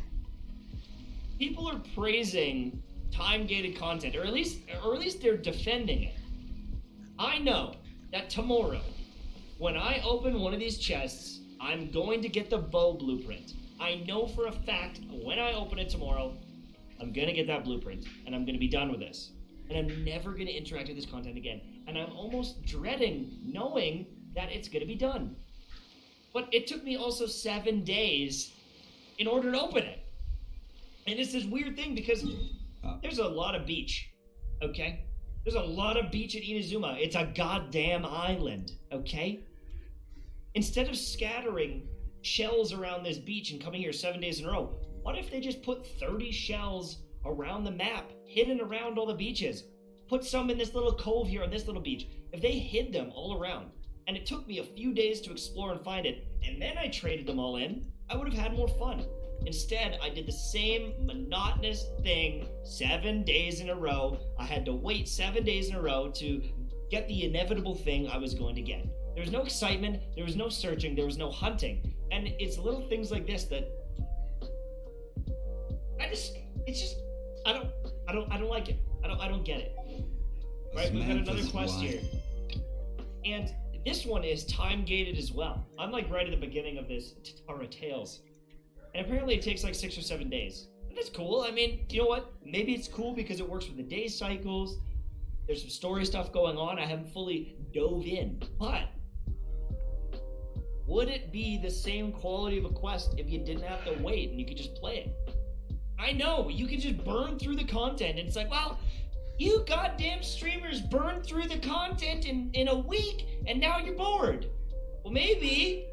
People are praising time-gated content, or at least they're defending it. I know that tomorrow, when I open one of these chests, I'm going to get the bow blueprint. I know for a fact when I open it tomorrow, I'm gonna get that blueprint, and I'm gonna be done with this. And I'm never gonna interact with this content again. And I'm almost dreading knowing that it's gonna be done. But it took me also 7 days in order to open it. And it's this weird thing because there's a lot of beach, okay? There's a lot of beach at Inazuma. It's a goddamn island, okay? Instead of scattering shells around this beach and coming here 7 days in a row, what if they just put 30 shells around the map, hidden around all the beaches? Put some in this little cove here on this little beach. If they hid them all around, and it took me a few days to explore and find it, and then I traded them all in, I would have had more fun. Instead, I did the same monotonous thing 7 days in a row. I had to wait 7 days in a row to get the inevitable thing I was going to get. There was no excitement, there was no searching, there was no hunting. And it's little things like this that I don't like it. I don't get it. Right, we've got another quest here. And this one is time gated as well. I'm like right at the beginning of this Tara Tales. And apparently it takes like 6 or 7 days. And that's cool. I mean, you know what? Maybe it's cool because it works with the day cycles. There's some story stuff going on. I haven't fully dove in. But would it be the same quality of a quest if you didn't have to wait and you could just play it? I know, you can just burn through the content and it's like, well, you goddamn streamers burned through the content in a week and now you're bored. Well, maybe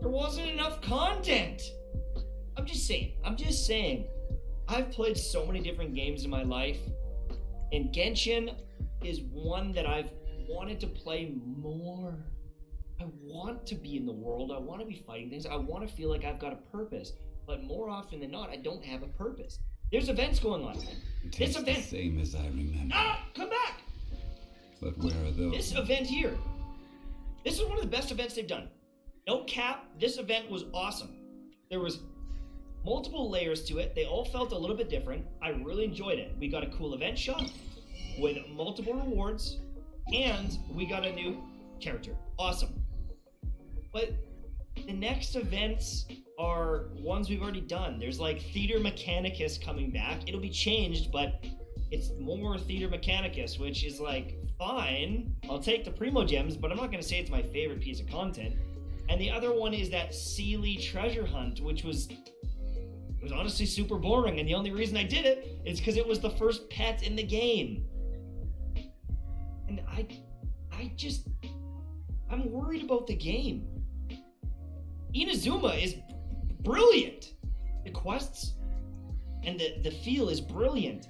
there wasn't enough content. I'm just saying. I've played so many different games in my life, and Genshin is one that I've wanted to play more. I want to be in the world. I want to be fighting things. I want to feel like I've got a purpose. But more often than not, I don't have a purpose. There's events going on. This event. The same as I remember. Ah, come back! But where are those? This event here. This is one of the best events they've done. No cap, this event was awesome. There was multiple layers to it. They all felt a little bit different. I really enjoyed it. We got a cool event shop with multiple rewards, and we got a new character. Awesome. But the next events are ones we've already done. There's like Theater Mechanicus coming back. It'll be changed, but it's more Theater Mechanicus, which is like, fine. I'll take the Primo Gems, but I'm not going to say it's my favorite piece of content. And the other one is that Sealy treasure hunt, which was honestly super boring, and the only reason I did it is because it was the first pet in the game. And I'm worried about the game. Inazuma is brilliant. The quests and the feel is brilliant.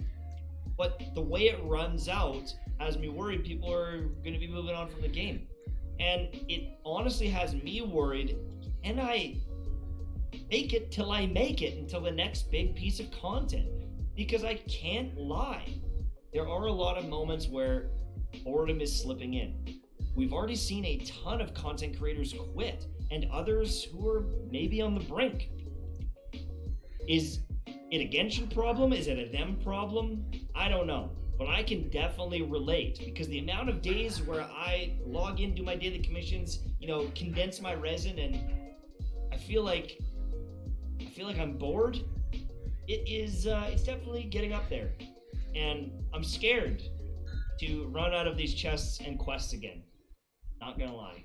But the way it runs out has me worried people are going to be moving on from the game. And it honestly has me worried, can I make it till I make it until the next big piece of content? Because I can't lie. There are a lot of moments where boredom is slipping in. We've already seen a ton of content creators quit, and others who are maybe on the brink. Is it a Genshin problem? Is it a them problem? I don't know. But I can definitely relate, because the amount of days where I log in, do my daily commissions, condense my resin, and I feel like I'm bored. It's definitely getting up there. And I'm scared to run out of these chests and quests again. Not gonna lie.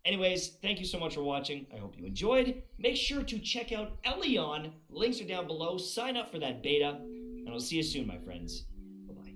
Anyways, thank you so much for watching. I hope you enjoyed. Make sure to check out Elion. Links are down below. Sign up for that beta. And I'll see you soon, my friends. Bye-bye.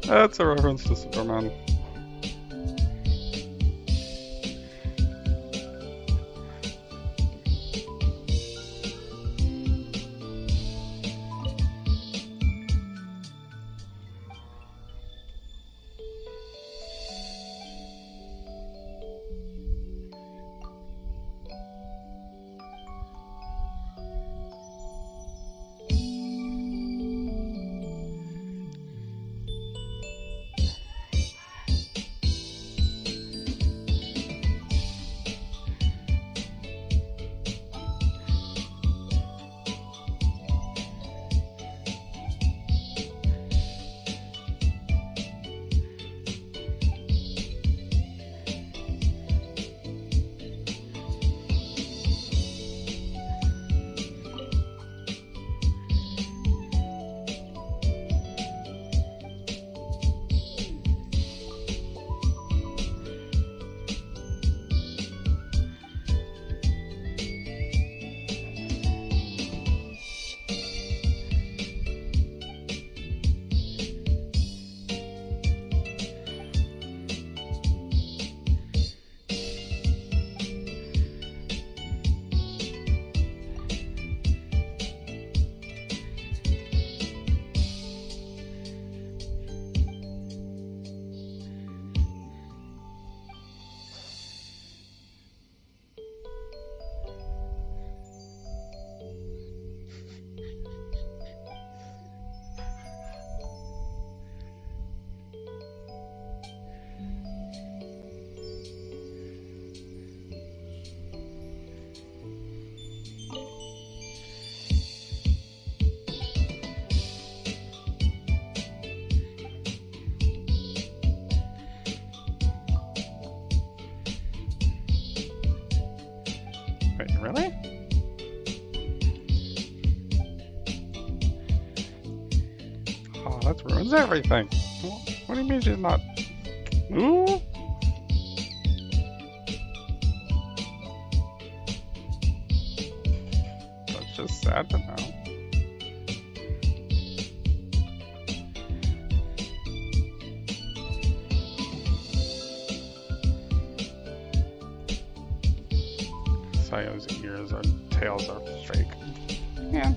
That's a reference to Superman. Wait, really? Oh, that ruins everything. What do you mean she's not? Ooh? That's just sad to know. Sayo's ears and tails are fake. Yeah.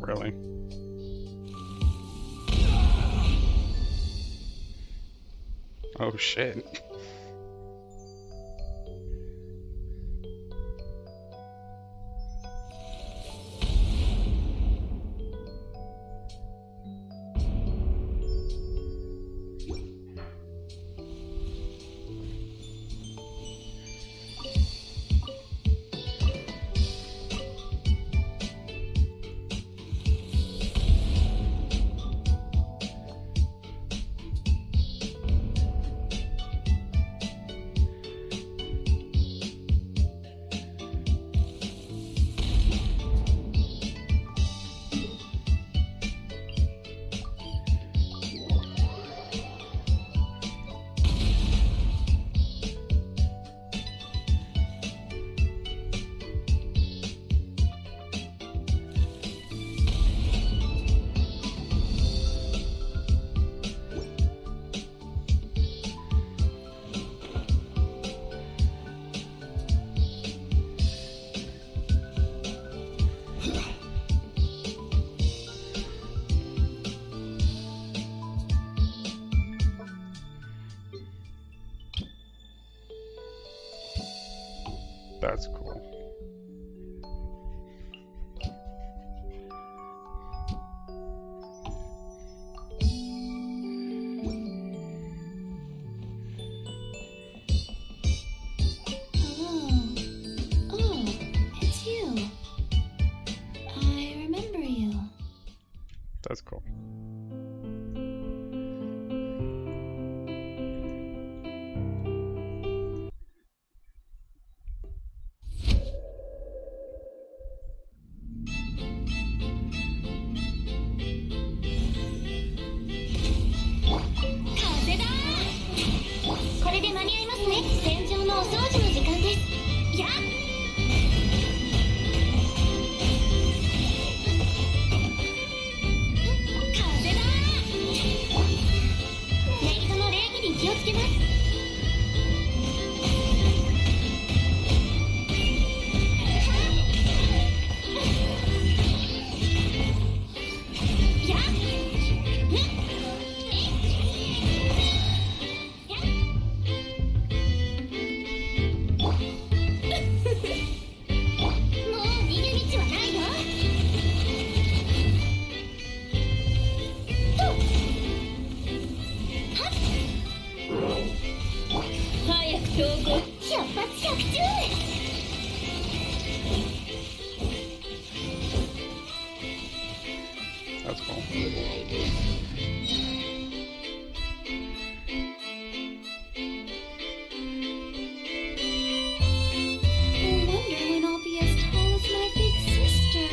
Really? Oh shit. That's cool. Hello. Oh, it's you. I remember you. That's cool. That's cool. I wonder when I'll be as tall as my big sister.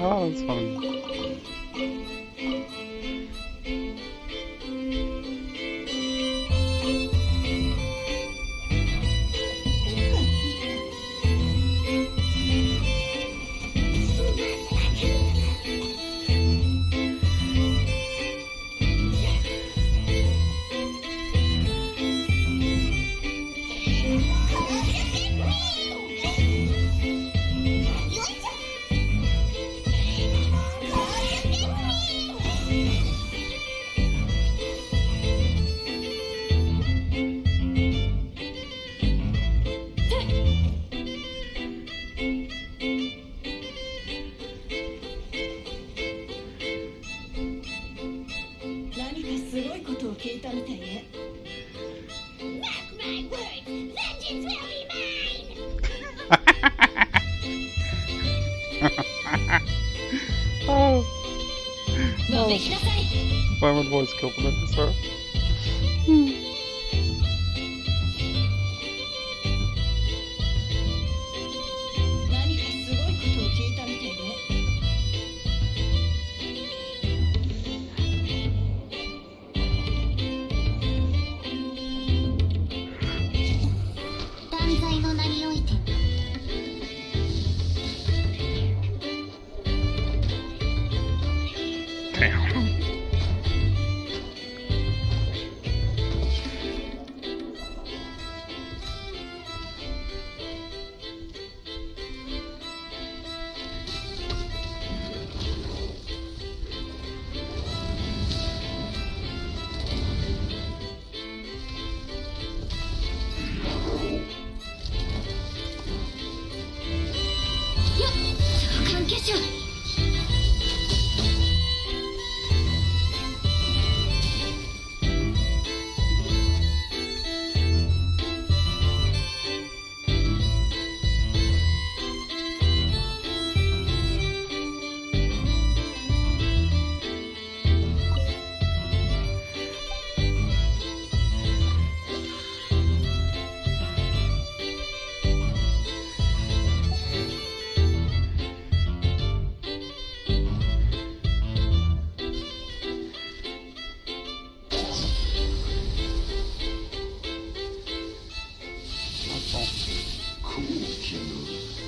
Oh, that's funny. Oh. Simon voice killed the dinosaur.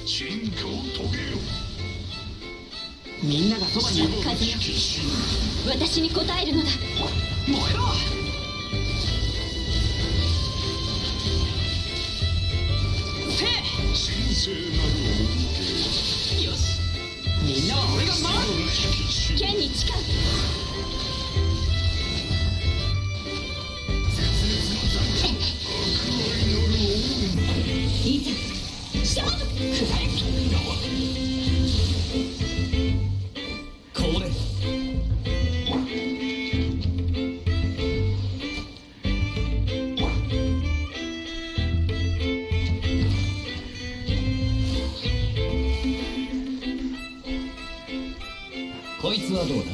進化を遂げよ。みんながそばにいる風よ、私に応えるのだ。燃えろ。神聖なる恩恵。よし、みんなは俺が守る。剣に誓う。いざ勝負。これこいつはどうだ。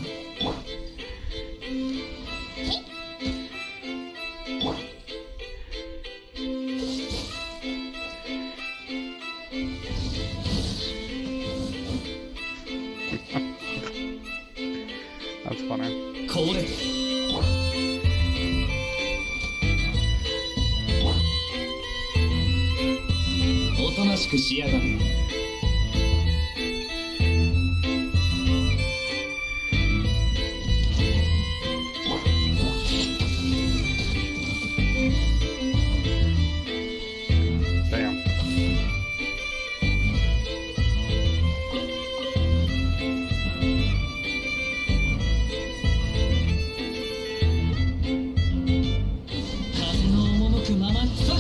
That's funny. これおとなしくしやがれ。Damn. 風の赴くままにさ。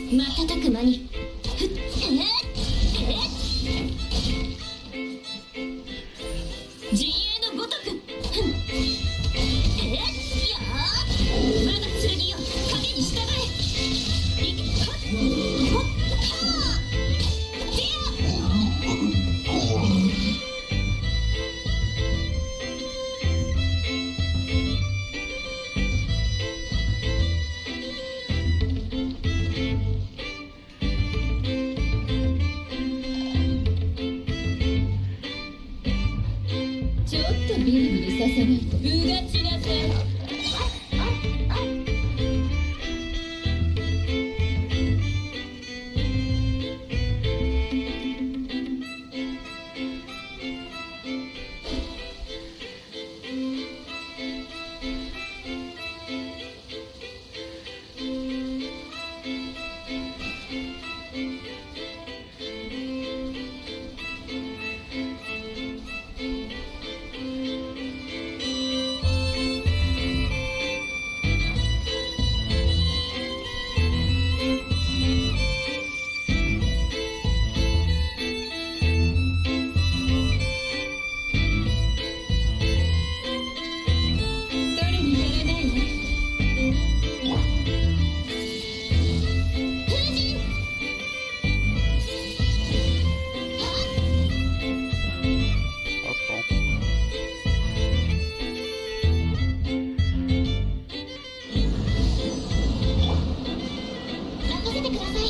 瞬く間にふっ自衛のごとく。ふんやー、我が剣よ、影に従え。いけはっほっはー。てやちょっとビリビリさせないとうがちなさい。誰にやらないの。風神That's cool. 任せてください。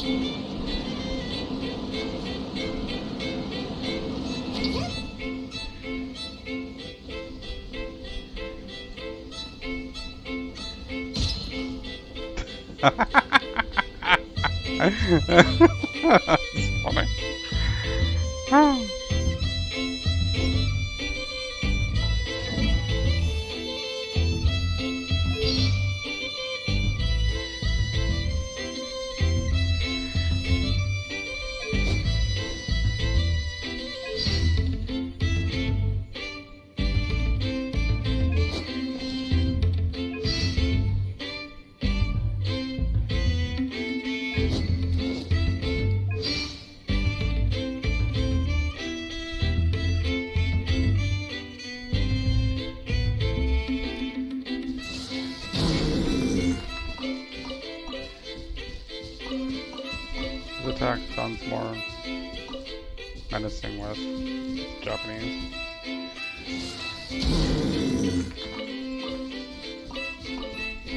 That's funny. His attack sounds more menacing with Japanese.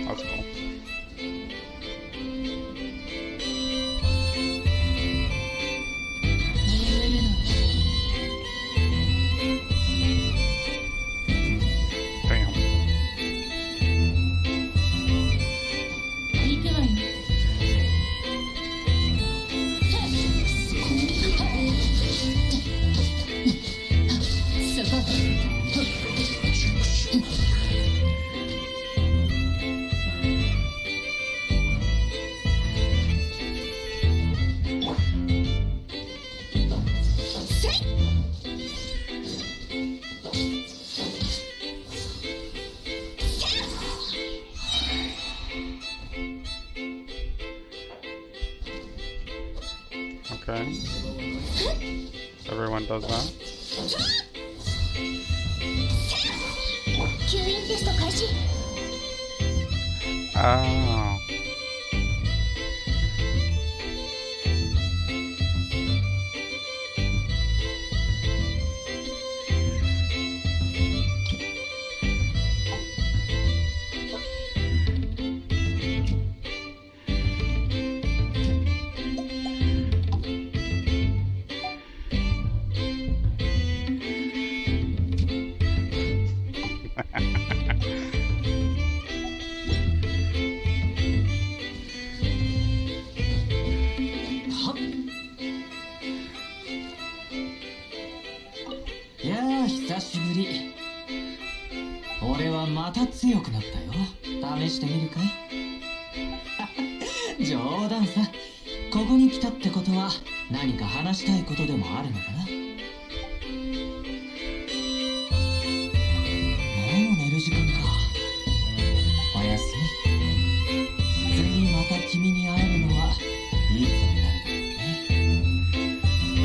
That's cool. Damn. everyone does that. 吸引テスト開始。 Oh.いやー久しぶり。俺はまた強くなったよ。試してみるかい？冗談さ。ここに来たってことは何か話したいことでもあるのかな？もう寝る時間か。おやすみ。次また君に会えるのはいつになるだろうね。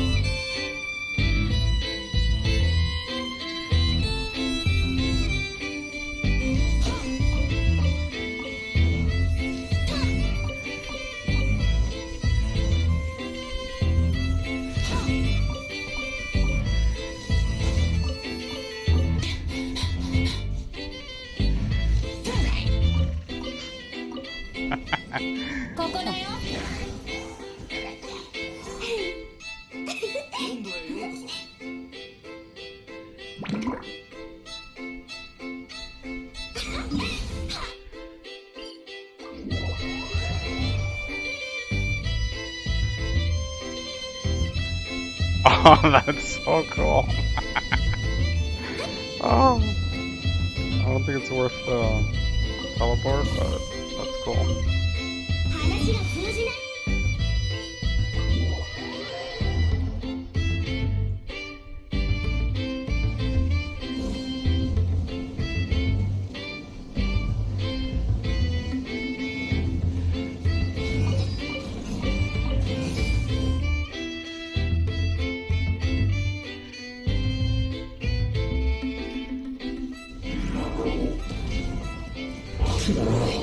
ここだよ。本土へようこそ。 Oh, that's so cool. Oh. I don't think it's worth the teleport, but that's cool. 話が通じない。 くだらない。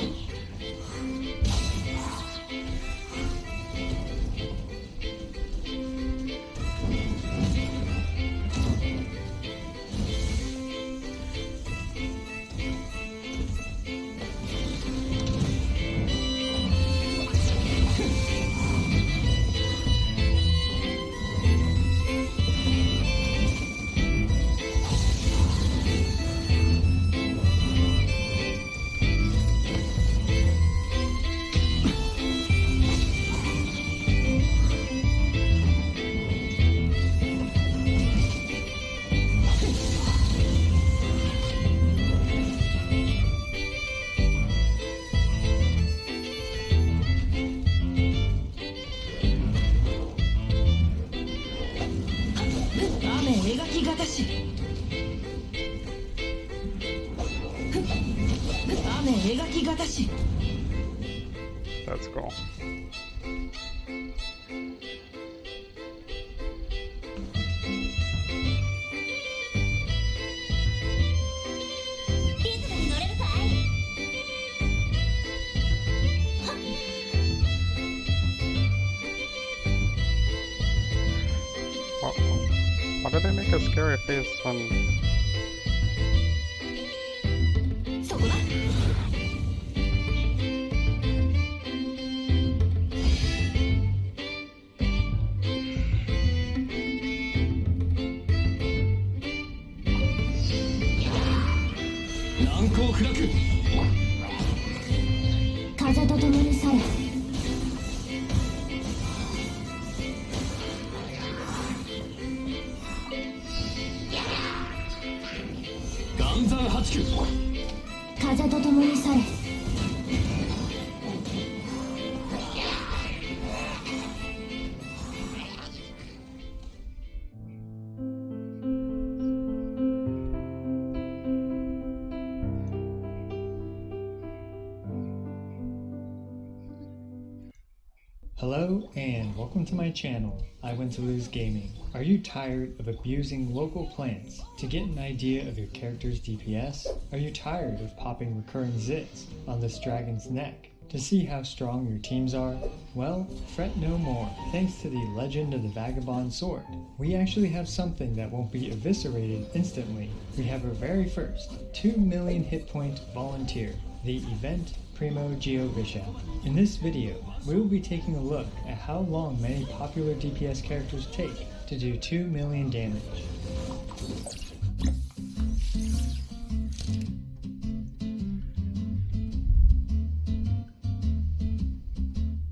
雨描きがたし。雨描きがたし。 That's cool. リズムに乗れるかい？ Why did they make a scary face when... そこだ。 難攻不落。風と共に去れ。 岩山八九。風と共に去れ。 Hello Hello and welcome to my channel, I Win to Lose Gaming. Are you tired of abusing local plants to get an idea of your character's DPS? Are you tired of popping recurring zits on this dragon's neck to see how strong your teams are? Well, fret no more, thanks to the Legend of the Vagabond Sword. We actually have something that won't be eviscerated instantly. We have our very first 2 million hit point volunteer, the event Primo Geo Bishop. In this video, we will be taking a look at how long many popular DPS characters take to do 2 million damage.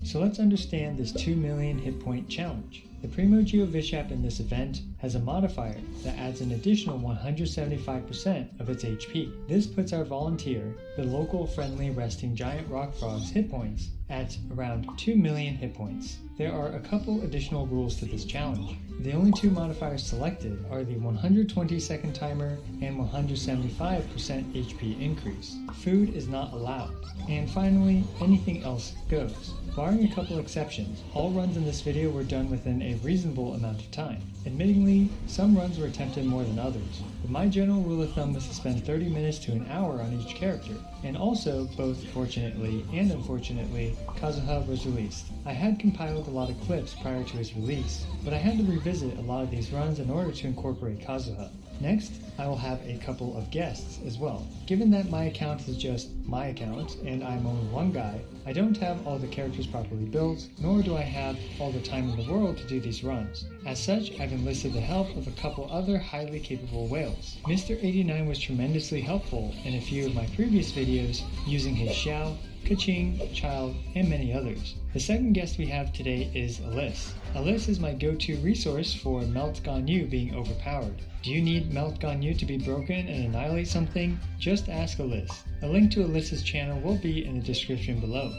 So let's understand this 2 million hit point challenge. The Primo Geo Bishop in this event has a modifier that adds an additional 175% of its HP. This puts our volunteer, the local friendly resting giant rock frog's hit points, at around 2 million hit points. There are a couple additional rules to this challenge. The only two modifiers selected are the 120 second timer and 175% HP increase. Food is not allowed. And finally, anything else goes. Barring a couple exceptions, all runs in this video were done within a reasonable amount of time. Admittingly, some runs were attempted more than others, but my general rule of thumb was to spend 30 minutes to an hour on each character. And also, both fortunately and unfortunately, Kazuha was released. I had compiled a lot of clips prior to his release, but I had to revisit a lot of these runs in order to incorporate Kazuha. Next, I will have a couple of guests as well. Given that my account is just my account and I'm only one guy, I don't have all the characters properly built, nor do I have all the time in the world to do these runs. As such, I've enlisted the help of a couple other highly capable whales. Mr. 89 was tremendously helpful in a few of my previous videos using his Xiao, Kaching, Child, and many others. The second guest we have today is Alyss. Alyss is my go-to resource for Melt Ganyu being overpowered. Do you need Melt Ganyu to be broken and annihilate something? Just ask Alyss. A link to Alyss's channel will be in the description below.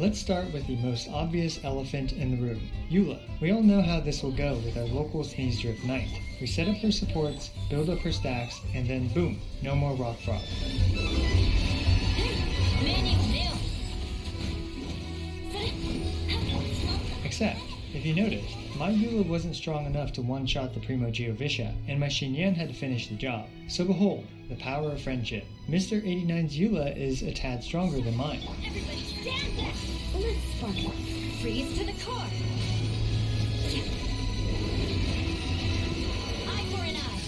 Let's start with the most obvious elephant in the room, Eula. We all know how this will go with our local Sneeze Drift Knight. We set up her supports, build up her stacks, and then boom, no more Rock Frog. Except, if you noticed, my Eula wasn't strong enough to one-shot the Primo Geo Bishop, and my Xinyan had to finish the job. So behold, the power of friendship. Mr. 89's Eula is a tad stronger than mine. Everybody stand back! Let's sparkle. Freeze to the core. Eye for an eye.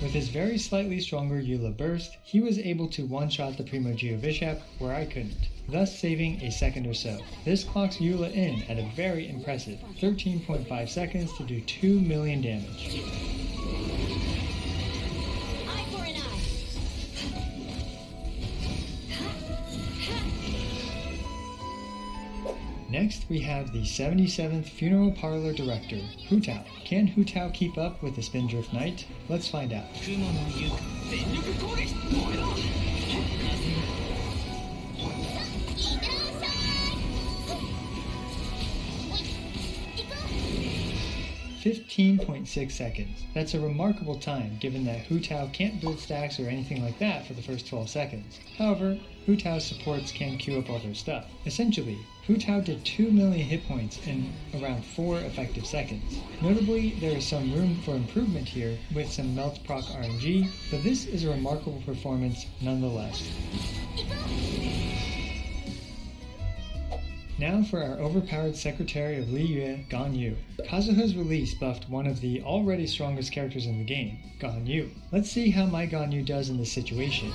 With his very slightly stronger Eula burst, he was able to one-shot the Primo Geo Bishop where I couldn't, thus saving a second or so. This clocks Eula in at a very impressive 13.5 seconds to do 2 million damage. Eye for an eye. Next, we have the 77th Funeral Parlor Director, Hu Tao. Can Hu Tao keep up with the Spindrift Knight? Let's find out. .6 seconds. That's a remarkable time given that Hu Tao can't build stacks or anything like that for the first 12 seconds. However, Hu Tao's supports can queue up all their stuff. Essentially, Hu Tao did 2 million hit points in around 4 effective seconds. Notably, there is some room for improvement here with some melt proc RNG, but this is a remarkable performance nonetheless. Now for our overpowered Secretary of Liyue, Ganyu. Kazuha's release buffed one of the already strongest characters in the game, Ganyu. Let's see how my Ganyu does in this situation.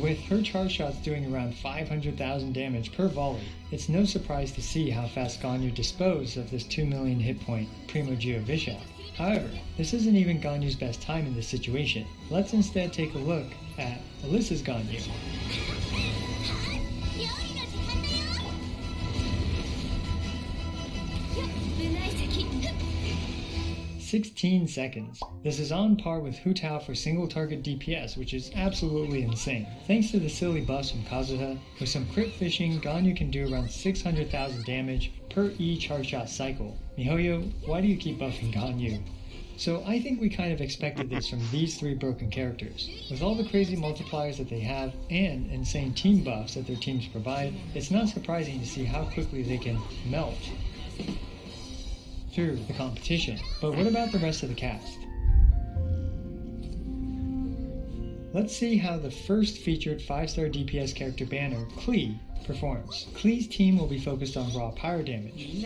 With her charge shots doing around 500,000 damage per volley, it's no surprise to see how fast Ganyu disposed of this 2 million hit point Primo Geo Bishop. However, this isn't even Ganyu's best time in this situation. Let's instead take a look at Alyss's Ganyu. 16 seconds. This is on par with Hu Tao for single target DPS, which is absolutely insane. Thanks to the silly buffs from Kazuha, with some crit fishing, Ganyu can do around 600,000 damage per E charge shot cycle. MiHoYo, why do you keep buffing Ganyu? So I think we kind of expected this from these three broken characters. With all the crazy multipliers that they have and insane team buffs that their teams provide, it's not surprising to see how quickly they can melt through the competition. But what about the rest of the cast? Let's see how the first featured 5-star DPS character banner, Klee, performs. Klee's team will be focused on raw pyro damage.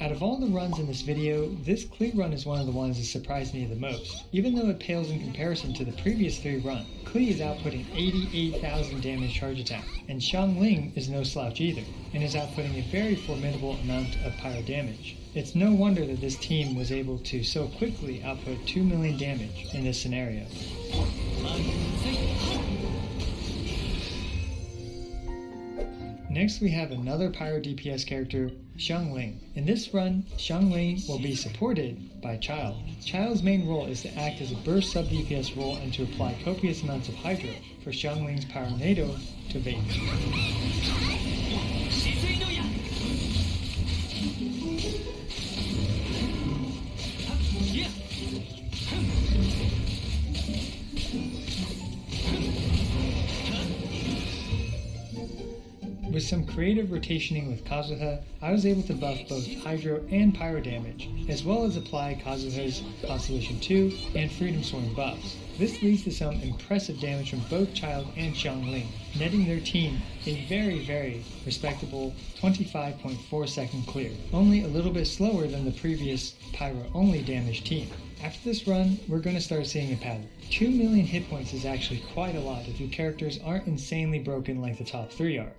Out of all the runs in this video, this Klee run is one of the ones that surprised me the most. Even though it pales in comparison to the previous 3 runs, Klee is outputting 88,000 damage charge attack, and Xiangling is no slouch either, and is outputting a very formidable amount of pyro damage. It's no wonder that this team was able to so quickly output 2 million damage in this scenario. Next we have another pyro DPS character, Xiangling. In this run, Xiangling will be supported by Childe. Childe's main role is to act as a burst sub DPS role and to apply copious amounts of Hydro for Xiangling's Pyronado to bait. With some creative rotationing with Kazuha, I was able to buff both Hydro and Pyro damage, as well as apply Kazuha's Constellation 2 and Freedom Sword buffs. This leads to some impressive damage from both Childe and Xiangling, netting their team a very respectable 25.4 second clear, only a little bit slower than the previous Pyro-only damage team. After this run, we're going to start seeing a pattern. 2 million hit points is actually quite a lot if your characters aren't insanely broken like the top 3 are.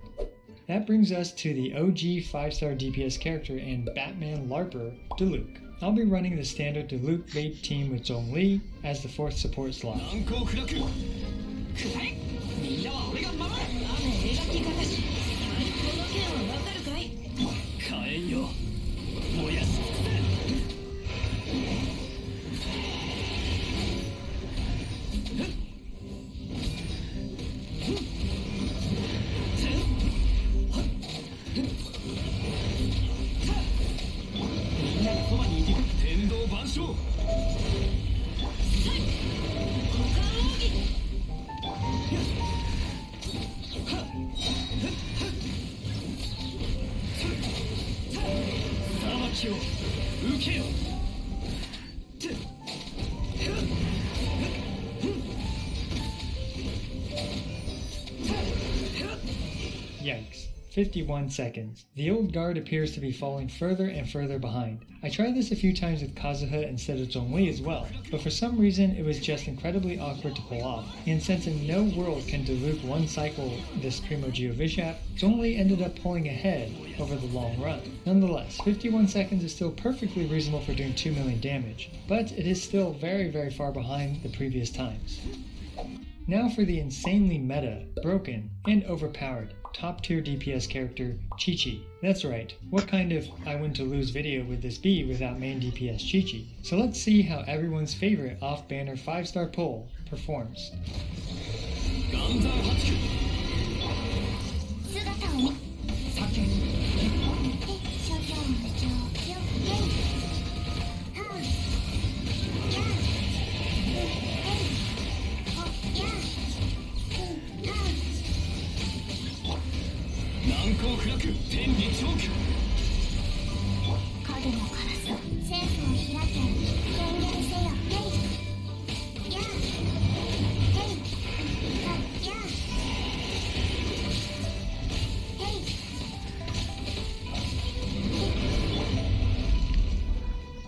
That brings us to the OG 5-star DPS character and Batman LARPer, Diluc. I'll be running the standard Diluc bait team with Zhongli as the 4th support slot. Yikes. 51 seconds. The old guard appears to be falling further and further behind. I tried this a few times with Kazuha instead of Zhongli as well, but for some reason it was just incredibly awkward to pull off, and since in no world can Diluc one cycle this Primo Geovishap, Zhongli ended up pulling ahead over the long run. Nonetheless, 51 seconds is still perfectly reasonable for doing 2 million damage, but it is still very far behind the previous times. Now for the insanely meta, broken, and overpowered top tier DPS character, Chi-Chi. That's right, what kind of I win to lose video would this be without main DPS Chi-Chi? So let's see how everyone's favorite off-banner 5-star pull performs.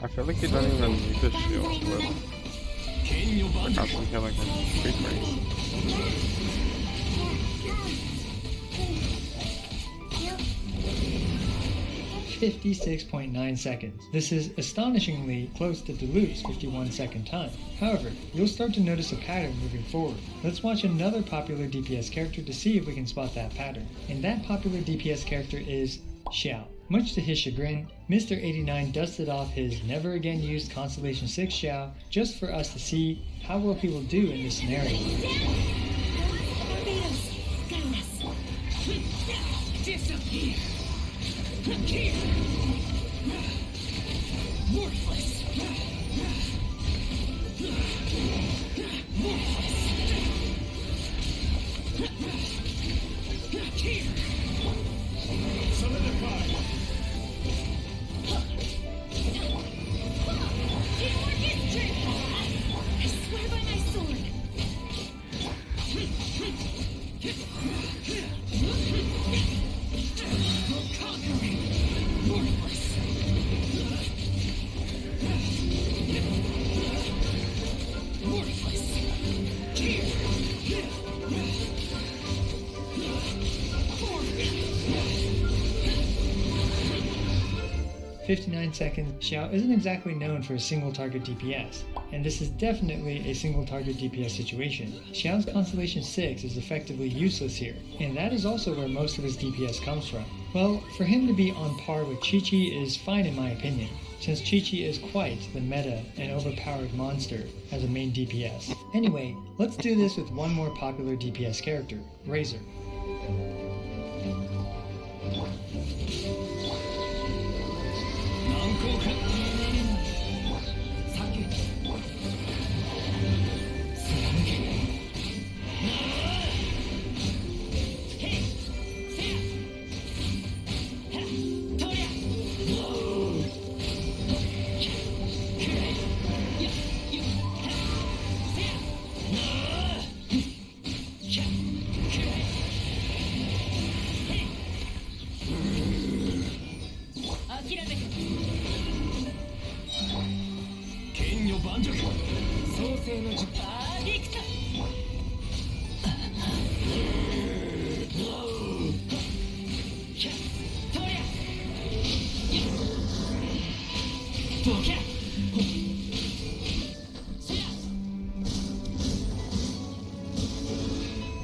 I feel like you don't even need the shield with constant healing from Creep Race. 56.9 seconds. This is astonishingly close to Duluth's 51-second time. However, you'll start to notice a pattern moving forward. Let's watch another popular DPS character to see if we can spot that pattern. And that popular DPS character is Xiao. Much to his chagrin, Mr. 89 dusted off his never again used Constellation 6 Xiao just for us to see how well he will do in this scenario. Disappear! Here! Worthless! Worthless! Here! Solidify! Teamwork is strength! I swear by my sword! Worthless! 59 seconds, Xiao isn't exactly known for a single target DPS, and this is definitely a single target DPS situation. Xiao's Constellation 6 is effectively useless here, and that is also where most of his DPS comes from. Well, for him to be on par with Chi-Chi is fine in my opinion, since Chi-Chi is quite the meta and overpowered monster as a main DPS. Anyway, let's do this with one more popular DPS character, Razor.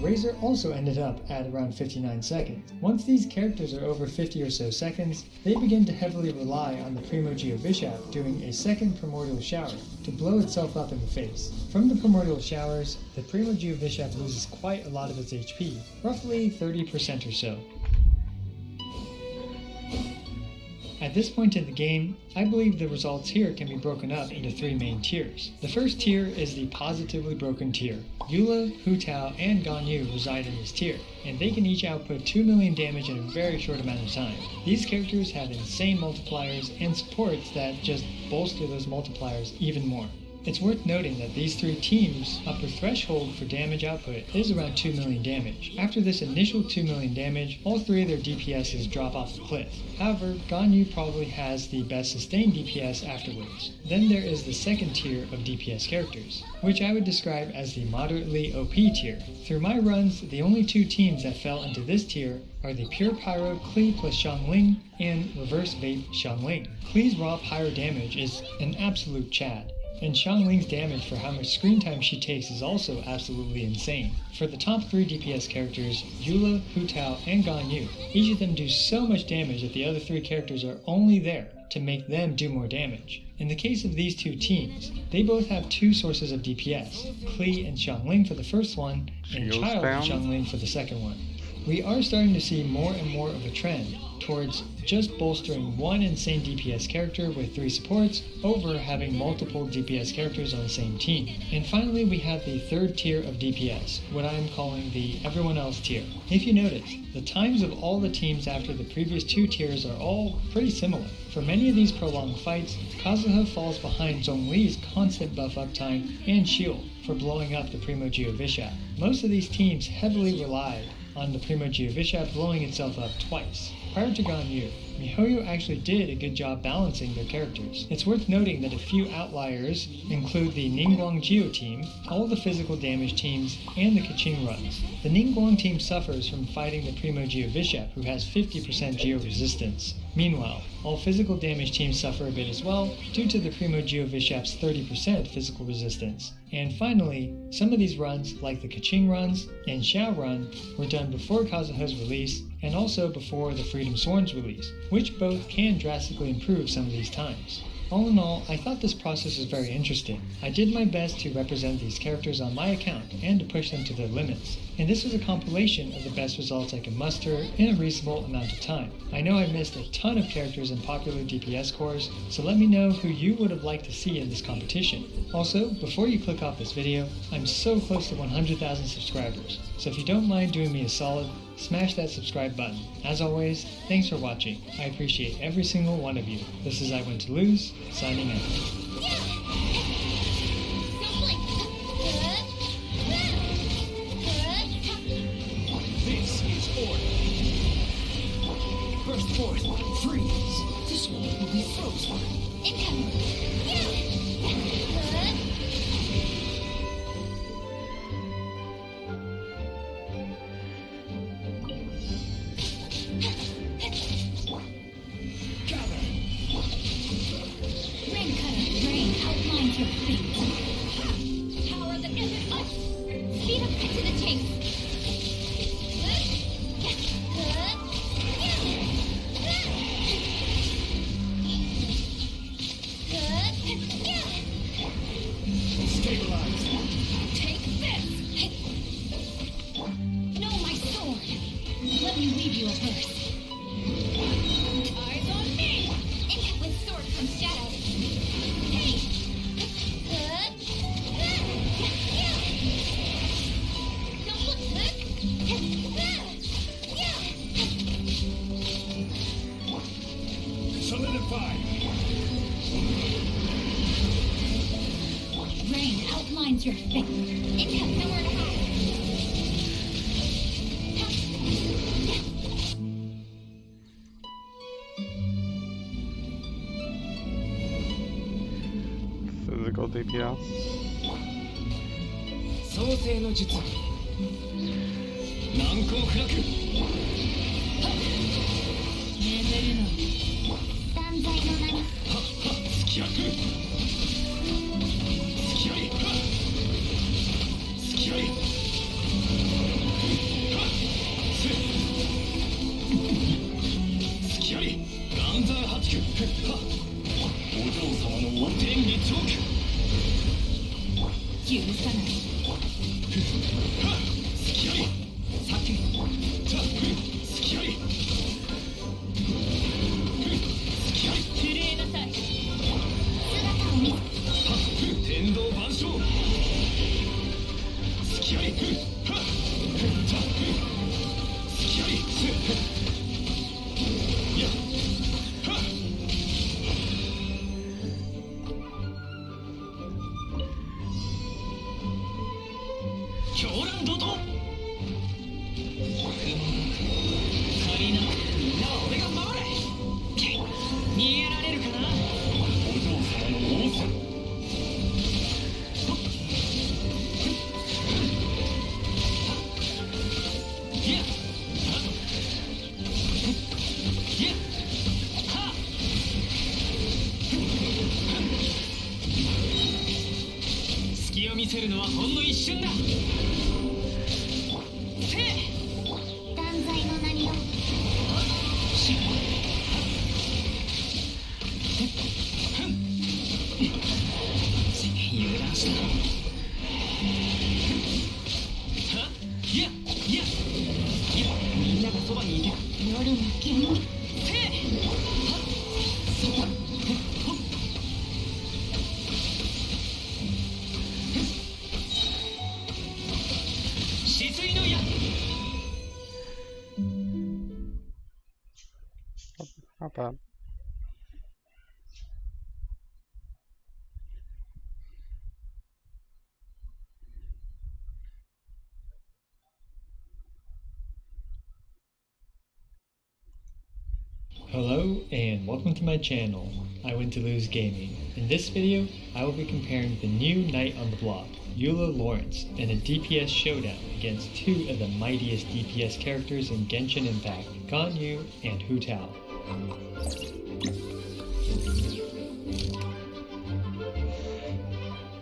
Razor also ended up at around 59 seconds. Once these characters are over 50 or so seconds, they begin to heavily rely on the Primo Geovishap doing a second primordial shower to blow itself up in the face. From the primordial showers, the Primo Geovishap loses quite a lot of its HP, roughly 30% or so. At this point in the game, I believe the results here can be broken up into three main tiers. The first tier is the positively broken tier. Eula, Hu Tao, and Ganyu reside in this tier, and they can each output 2 million damage in a very short amount of time. These characters have insane multipliers and supports that just bolster those multipliers even more. It's worth noting that these three teams' upper threshold for damage output is around 2 million damage. After this initial 2 million damage, all three of their DPSs drop off the cliff. However, Ganyu probably has the best sustained DPS afterwards. Then there is the second tier of DPS characters, which I would describe as the moderately OP tier. Through my runs, the only two teams that fell into this tier are the Pure Pyro Klee plus Xiangling and Reverse Vape Xiangling. Klee's raw pyro damage is an absolute chad, and Xiangling's damage for how much screen time she takes is also absolutely insane. For the top three DPS characters, Eula, Hu Tao, and Ganyu, each of them do so much damage that the other three characters are only there to make them do more damage. In the case of these two teams, they both have two sources of DPS, Klee and Xiangling for the first one, and Child and Xiangling for the second one. We are starting to see more and more of a trend towards just bolstering one insane DPS character with three supports over having multiple DPS characters on the same team. And finally, we have the third tier of DPS, what I am calling the everyone else tier. If you notice, the times of all the teams after the previous two tiers are all pretty similar. For many of these prolonged fights, Kazuha falls behind Zhongli's constant buff up time and shield for blowing up the Primo Geovishap. Most of these teams heavily rely on the Primo Geovishap blowing itself up twice. prior to Ganyu, MiHoYo actually did a good job balancing their characters. It's worth noting that a few outliers include the Ningguang Geo team, all the physical damage teams, and the Kaching runs. The Ningguang team suffers from fighting the Primo Geo Bishop, who has 50% Geo resistance. Meanwhile, all physical damage teams suffer a bit as well, due to the Primo Geo Bishop's 30% physical resistance. And finally, some of these runs, like the Kaching runs and Xiao run, were done before Kazuha's release, and also before the Freedom Sworn's release, which both can drastically improve some of these times. All in all, I thought this process was very interesting. I did my best to represent these characters on my account and to push them to their limits. And this was a compilation of the best results I could muster in a reasonable amount of time. I know I missed a ton of characters in popular DPS cores, so let me know who you would have liked to see in this competition. Also, before you click off this video, I'm so close to 100,000 subscribers, so if you don't mind doing me a solid, smash that subscribe button. As always, thanks for watching. I appreciate every single one of you. This is I Went to Lose, signing out. This is order. Burst forth, freeze. This one will be frozen. Rain cutter, rain outlines your fate. Power the epic us. Speed up to the chase. Stabilize. Take this. Know my sword. Let me weave you a verse. Eyes on me. With sword comes shadow. Hey. Solidify. Rain outlines your fate. It has nowhere to hide. Physical DPS. 創世の術。難攻不落。眠るの。断罪の名に。突き焼く。突き槍。突き槍。突き槍。岩山八九。お嬢様のお天理チョーク。許さない。突き槍。さけ。突き槍。震えなさい。姿を見せ。天道万象。突き槍。突き槍。やっ。狂乱怒涛。足りなくみんなは俺が守れ。逃げられるかな。お嬢様の王さ。いや。いや。は。隙を見せるのはほんの一瞬だ。断罪の名によ。油断した。はいやいやいや、みんながそばにいて。夜の煙。止水の矢。Not bad. Hello and welcome to my channel, I Win to Lose Gaming. In this video, I will be comparing the new Knight on the block, Eula Lawrence, in a DPS showdown against two of the mightiest DPS characters in Genshin Impact, Ganyu and Hu Tao.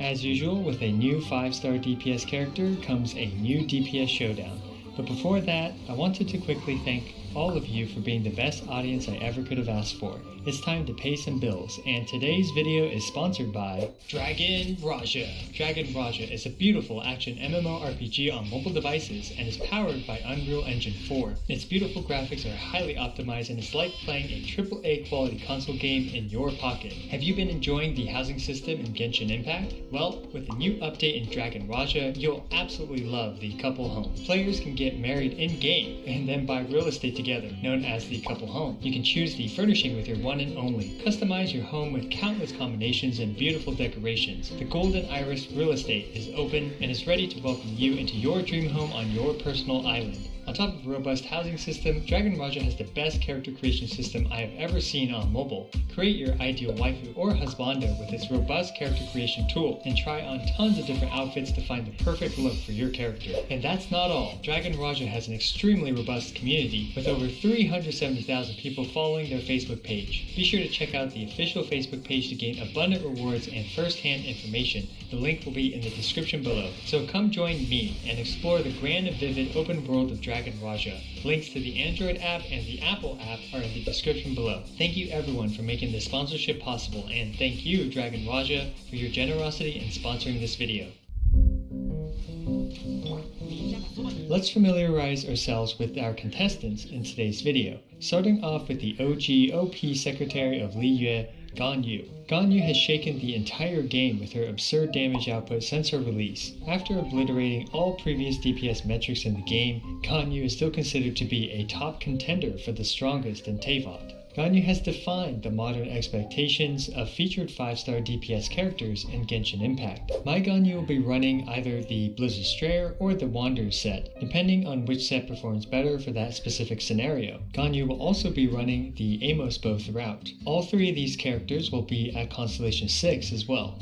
As usual, with a new 5-star DPS character comes a new DPS showdown. But before that, I wanted to quickly thank all of you for being the best audience I ever could have asked for. It's time to pay some bills, and today's video is sponsored by Dragon Raja. Dragon Raja is a beautiful action MMORPG on mobile devices and is powered by Unreal Engine 4. Its beautiful graphics are highly optimized and it's like playing a AAA quality console game in your pocket. Have you been enjoying the housing system in Genshin Impact? Well, with the new update in Dragon Raja, you'll absolutely love the couple home. Players can get married in-game and then buy real estate together, known as the couple home. You can choose the furnishing with your one and only. Customize your home with countless combinations and beautiful decorations. The Golden Iris Real Estate is open and is ready to welcome you into your dream home on your personal island. On top of a robust housing system, Dragon Raja has the best character creation system I have ever seen on mobile. Create your ideal waifu or husbando with its robust character creation tool and try on tons of different outfits to find the perfect look for your character. And that's not all. Dragon Raja has an extremely robust community with over 370,000 people following their Facebook page. Be sure to check out the official Facebook page to gain abundant rewards and first-hand information. The link will be in the description below. So come join me and explore the grand and vivid open world of Dragon Raja. Links to the Android app and the Apple app are in the description below. Thank you everyone for making this sponsorship possible, and thank you Dragon Raja for your generosity in sponsoring this video. Let's familiarize ourselves with our contestants in today's video, starting off with the OG OP secretary of Liyue, Ganyu. Ganyu has shaken the entire game with her absurd damage output since her release. After obliterating all previous DPS metrics in the game, Ganyu is still considered to be a top contender for the strongest in Teyvat. Ganyu has defined the modern expectations of featured 5-star DPS characters in Genshin Impact. My Ganyu will be running either the Blizzard Strayer or the Wanderer set, depending on which set performs better for that specific scenario. Ganyu will also be running the Amos bow throughout. All three of these characters will be at Constellation 6 as well.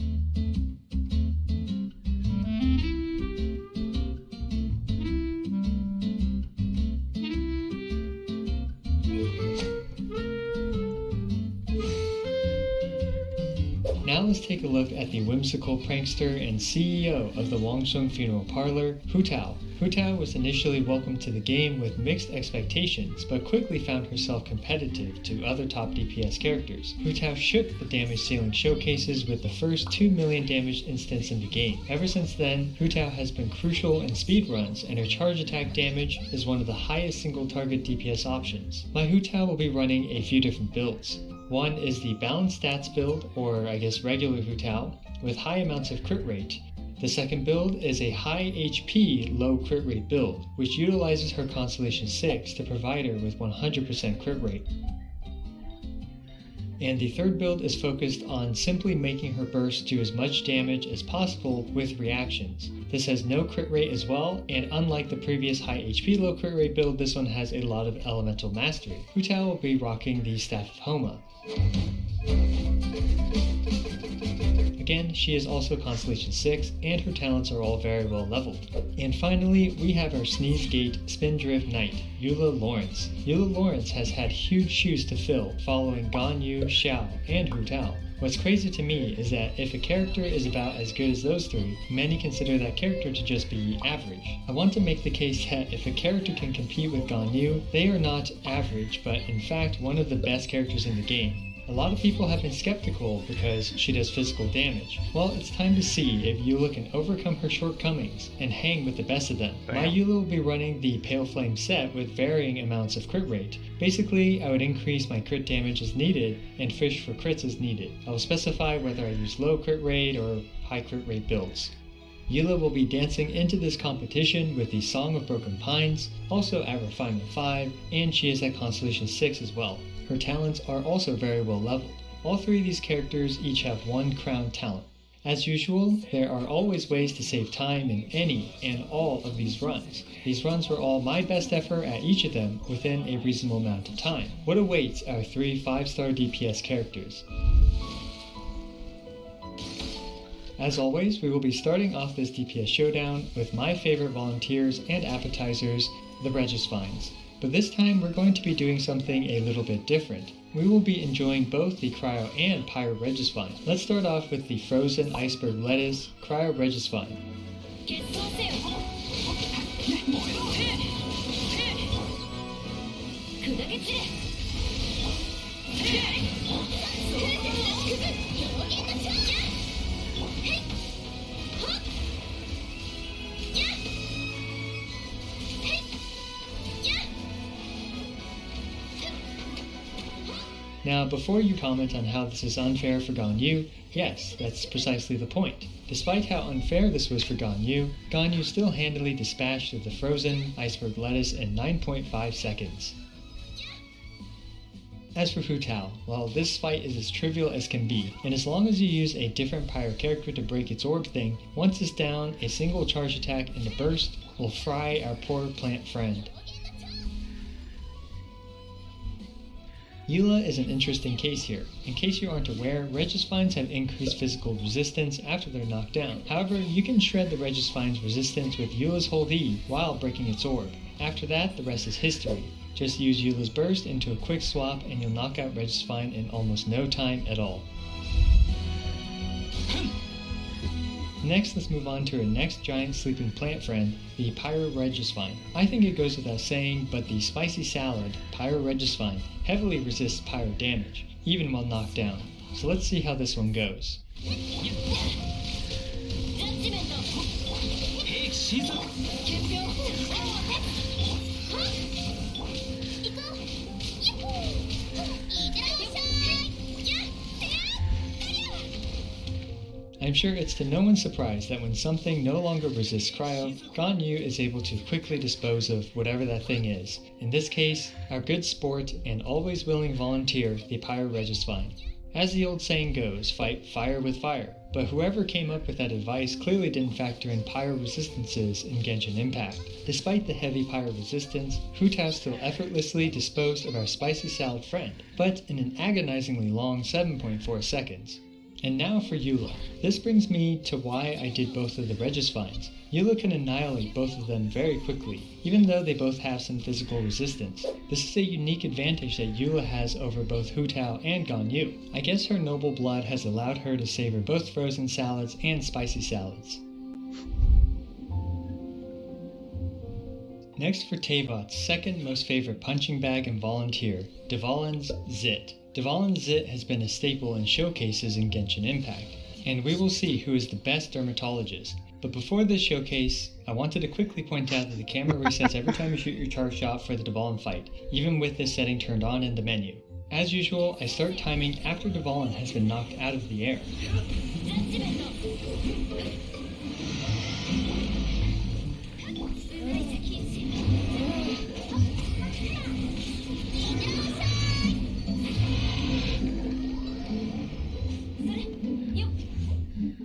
Now let's take a look at the whimsical prankster and CEO of the Wangsung Funeral Parlor, Hu Tao. Hu Tao was initially welcomed to the game with mixed expectations, but quickly found herself competitive to other top DPS characters. Hu Tao shook the damage ceiling showcases with the first 2 million damage instance in the game. Ever since then, Hu Tao has been crucial in speedruns, and her charge attack damage is one of the highest single target DPS options. My Hu Tao will be running a few different builds. One is the balanced stats build, or I guess regular Hu Tao, with high amounts of crit rate. The second build is a high HP, low crit rate build, which utilizes her Constellation 6 to provide her with 100% crit rate. And the third build is focused on simply making her burst do as much damage as possible with reactions. This has no crit rate as well, and unlike the previous high HP low crit rate build, this one has a lot of elemental mastery. Hu Tao will be rocking the Staff of Homa. Again, she is also Constellation 6, and her talents are all very well leveled. And finally, we have our Sneeze Gate Spindrift Knight, Eula Lawrence. Eula Lawrence has had huge shoes to fill, following Ganyu, Xiao, and Hu Tao. What's crazy to me is that if a character is about as good as those three, many consider that character to just be average. I want to make the case that if a character can compete with Ganyu, they are not average, but in fact one of the best characters in the game. A lot of people have been skeptical because she does physical damage. Well, it's time to see if Eula can overcome her shortcomings and hang with the best of them. My Eula will be running the Pale Flame set with varying amounts of crit rate. Basically, I would increase my crit damage as needed and fish for crits as needed. I will specify whether I use low crit rate or high crit rate builds. Eula will be dancing into this competition with the Song of Broken Pines, also at Refinement 5, and she is at Constellation 6 as well. Her talents are also very well leveled. All three of these characters each have one crown talent. As usual, there are always ways to save time in any and all of these runs. These runs were all my best effort at each of them within a reasonable amount of time. What awaits our 3 5-star DPS characters? As always, we will be starting off this DPS showdown with my favorite volunteers and appetizers, the Regisvines. But this time we're going to be doing something a little bit different. We will be enjoying both the Cryo and Pyro Regisvine. Let's start off with the Frozen Iceberg Lettuce Cryo Regisvine. Now, before you comment on how this is unfair for Ganyu, yes, that's precisely the point. Despite how unfair this was for Ganyu still handily dispatched the Frozen Iceberg Lettuce in 9.5 seconds. As for Hu Tao, well, this fight is as trivial as can be, and as long as you use a different Pyro character to break its orb thing, once it's down, a single charge attack and a burst will fry our poor plant friend. Eula is an interesting case here. In case you aren't aware, Regisvines have increased physical resistance after they're knocked down. However, you can shred the Regisvine's resistance with Eula's Hold E while breaking its orb. After that, the rest is history. Just use Eula's Burst into a quick swap and you'll knock out Regisvine in almost no time at all. Next, let's move on to our next giant sleeping plant friend, the Pyro Regisvine. I think it goes without saying, but the spicy salad, Pyro Regisvine, heavily resists pyro damage, even while knocked down. So let's see how this one goes. I'm sure it's to no one's surprise that when something no longer resists cryo, Ganyu is able to quickly dispose of whatever that thing is. In this case, our good sport and always willing volunteer, the Pyro Regisvine. As the old saying goes, fight fire with fire. But whoever came up with that advice clearly didn't factor in pyro resistances in Genshin Impact. Despite the heavy pyro resistance, Hu Tao still effortlessly disposed of our spicy salad friend, but in an agonizingly long 7.4 seconds. And now for Eula. This brings me to why I did both of the Regisvines. Eula can annihilate both of them very quickly, even though they both have some physical resistance. This is a unique advantage that Eula has over both Hu Tao and Ganyu. I guess her noble blood has allowed her to savor both frozen salads and spicy salads. Next for Teyvat's second most favorite punching bag and volunteer, Dvalin's Zit. Dvalin's Zit has been a staple in showcases in Genshin Impact, and we will see who is the best dermatologist. But before this showcase, I wanted to quickly point out that the camera resets every time you shoot your charge shot for the Dvalin fight, even with this setting turned on in the menu. As usual, I start timing after Dvalin has been knocked out of the air.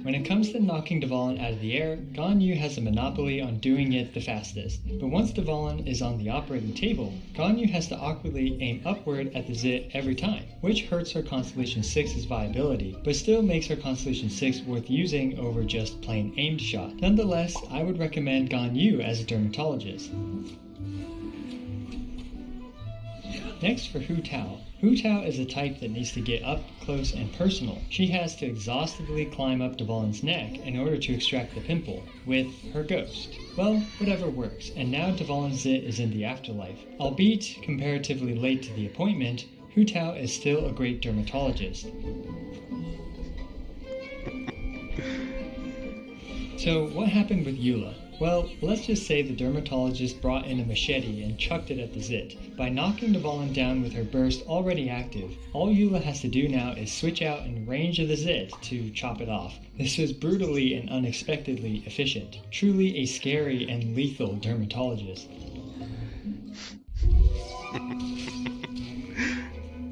When it comes to knocking Dvalin out of the air, Ganyu has a monopoly on doing it the fastest. But once Dvalin is on the operating table, Ganyu has to awkwardly aim upward at the Zit every time, which hurts her Constellation 6's viability, but still makes her Constellation 6 worth using over just plain aimed shot. Nonetheless, I would recommend Ganyu as a dermatologist. Next for Hu Tao. Hu Tao is a type that needs to get up close and personal. She has to exhaustively climb up Dvalin's neck in order to extract the pimple, with her ghost. Well, whatever works, and now Dvalin's Zit is in the afterlife. Albeit comparatively late to the appointment, Hu Tao is still a great dermatologist. So what happened with Eula? Well, let's just say the dermatologist brought in a machete and chucked it at the Zit. By knocking Dvalin down with her burst already active, all Eula has to do now is switch out in range of the Zit to chop it off. This was brutally and unexpectedly efficient. Truly a scary and lethal dermatologist.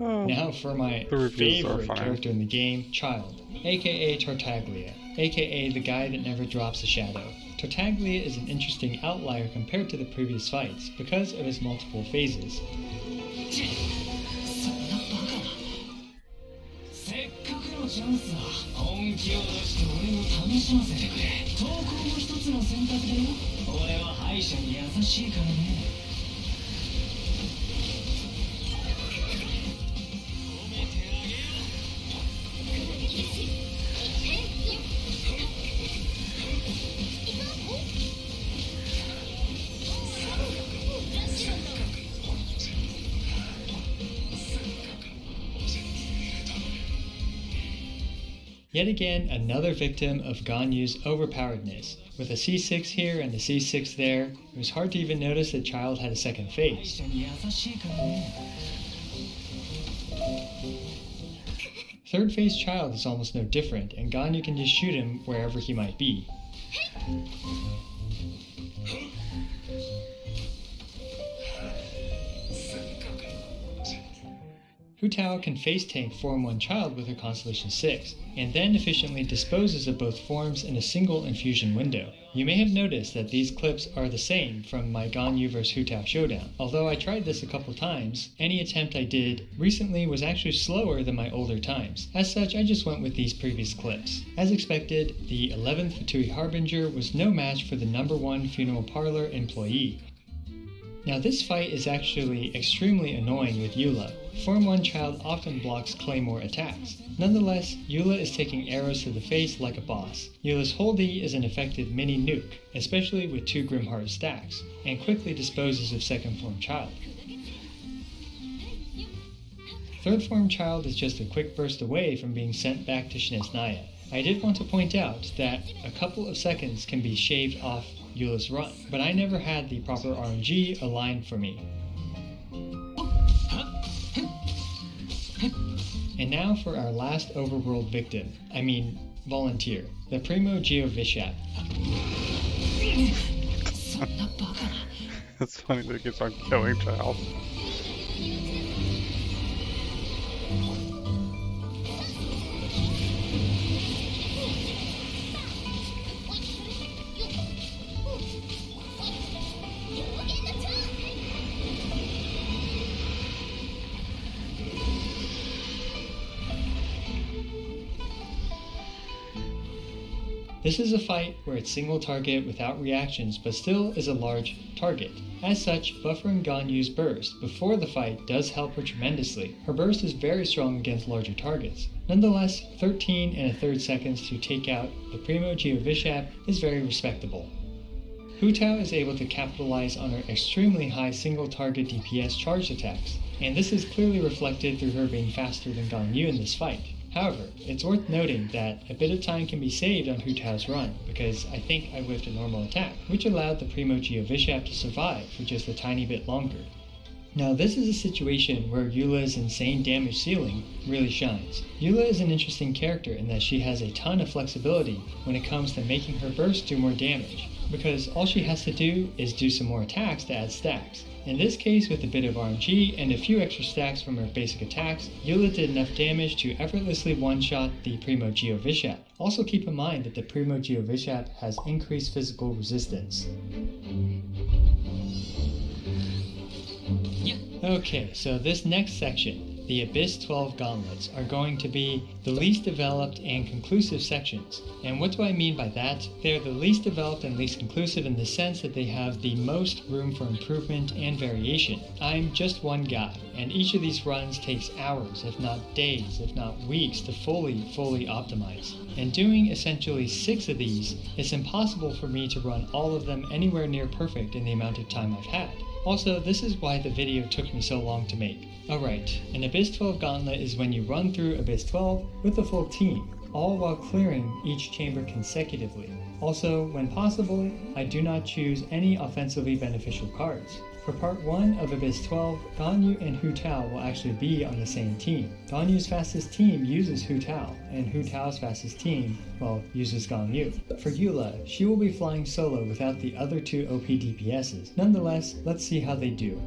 Now for my favorite character in the game, Child. aka Tartaglia, aka the guy that never drops a shadow. Tartaglia is an interesting outlier compared to the previous fights because of his multiple phases. せっかくのチャンスだ。本気を出して俺を楽しませてくれ。投稿も一つの選択だよ。俺は敗者に優しいからね。 Yet again, another victim of Ganyu's overpoweredness. With a C6 here and a C6 there, it was hard to even notice that Child had a second phase. Third phase Child is almost no different, and Ganyu can just shoot him wherever he might be. Hu Tao can face tank Form 1 Child with her Constellation 6, and then efficiently disposes of both forms in a single infusion window. You may have noticed that these clips are the same from my Ganyu vs Hu Tao showdown. Although I tried this a couple times, any attempt I did recently was actually slower than my older times. As such, I just went with these previous clips. As expected, the 11th Fatui Harbinger was no match for the #1 Funeral Parlor employee. Now this fight is actually extremely annoying with Eula. Form 1 Child often blocks Claymore attacks. Nonetheless, Eula is taking arrows to the face like a boss. Eula's whole D is an effective mini nuke, especially with 2 Grimheart stacks, and quickly disposes of Second Form Child. Third Form Child is just a quick burst away from being sent back to Shinesnaya. I did want to point out that a couple of seconds can be shaved off Eula's run, but I never had the proper RNG aligned for me. And now for our last overworld victim, volunteer, the Primo Geovishap. It's funny that he keeps on killing Child. This is a fight where it's single target without reactions but still is a large target. As such, buffering Ganyu's burst before the fight does help her tremendously. Her burst is very strong against larger targets. Nonetheless, 13 1/3 seconds to take out the Primo Geovishap is very respectable. Hu Tao is able to capitalize on her extremely high single target DPS charge attacks, and this is clearly reflected through her being faster than Ganyu in this fight. However, it's worth noting that a bit of time can be saved on Hu Tao's run, because I think I whiffed a normal attack, which allowed the Primo Geovishap to survive for just a tiny bit longer. Now this is a situation where Eula's insane damage ceiling really shines. Eula is an interesting character in that she has a ton of flexibility when it comes to making her burst do more damage, because all she has to do is do some more attacks to add stacks. In this case, with a bit of RNG and a few extra stacks from her basic attacks, Eula did enough damage to effortlessly one-shot the Primo Geovishap. Also keep in mind that the Primo Geovishap has increased physical resistance. Okay, so this next section, the Abyss 12 Gauntlets, are going to be the least developed and conclusive sections. And what do I mean by that? They're the least developed and least conclusive in the sense that they have the most room for improvement and variation. I'm just one guy, and each of these runs takes hours, if not days, if not weeks, to fully optimize. And doing essentially 6 of these, it's impossible for me to run all of them anywhere near perfect in the amount of time I've had. Also, this is why the video took me so long to make. Alright, an Abyss 12 Gauntlet is when you run through Abyss 12 with a full team, all while clearing each chamber consecutively. Also, when possible, I do not choose any offensively beneficial cards. For part 1 of Abyss 12, Ganyu and Hu Tao will actually be on the same team. Ganyu's fastest team uses Hu Tao, and Hu Tao's fastest team, uses Ganyu. For Eula, she will be flying solo without the other 2 OP DPSs. Nonetheless, let's see how they do.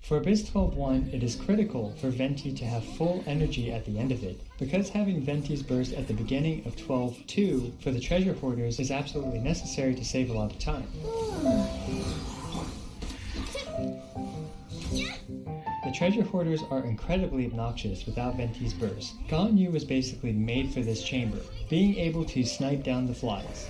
For Abyss 12-1, it is critical for Venti to have full energy at the end of it, because having Venti's burst at the beginning of 12-2 for the treasure hoarders is absolutely necessary to save a lot of time. The treasure hoarders are incredibly obnoxious without Venti's burst. Ganyu was basically made for this chamber, being able to snipe down the flies.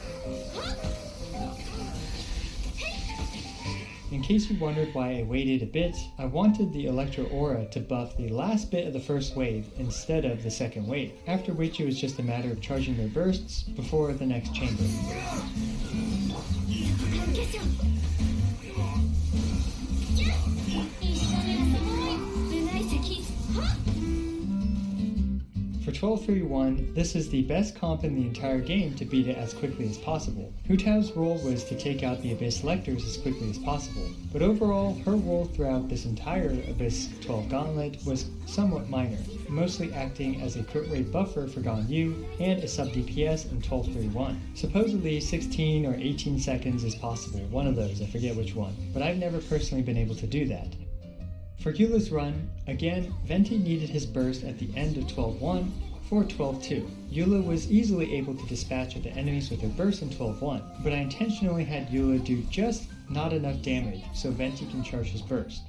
In case you wondered why I waited a bit, I wanted the Electro Aura to buff the last bit of the first wave instead of the second wave, after which it was just a matter of charging their bursts before the next chamber. For 12-3-1, this is the best comp in the entire game to beat it as quickly as possible. Hu Tao's role was to take out the Abyss Lectors as quickly as possible, but overall, her role throughout this entire Abyss 12 Gauntlet was somewhat minor, mostly acting as a crit rate buffer for Ganyu and a sub DPS in 12-3-1. Supposedly 16 or 18 seconds is possible, one of those, I forget which one, but I've never personally been able to do that. For Eula's run, again, Venti needed his burst at the end of 12-1 for 12-2. Eula was easily able to dispatch at the enemies with her burst in 12-1, but I intentionally had Eula do just not enough damage so Venti can charge his burst.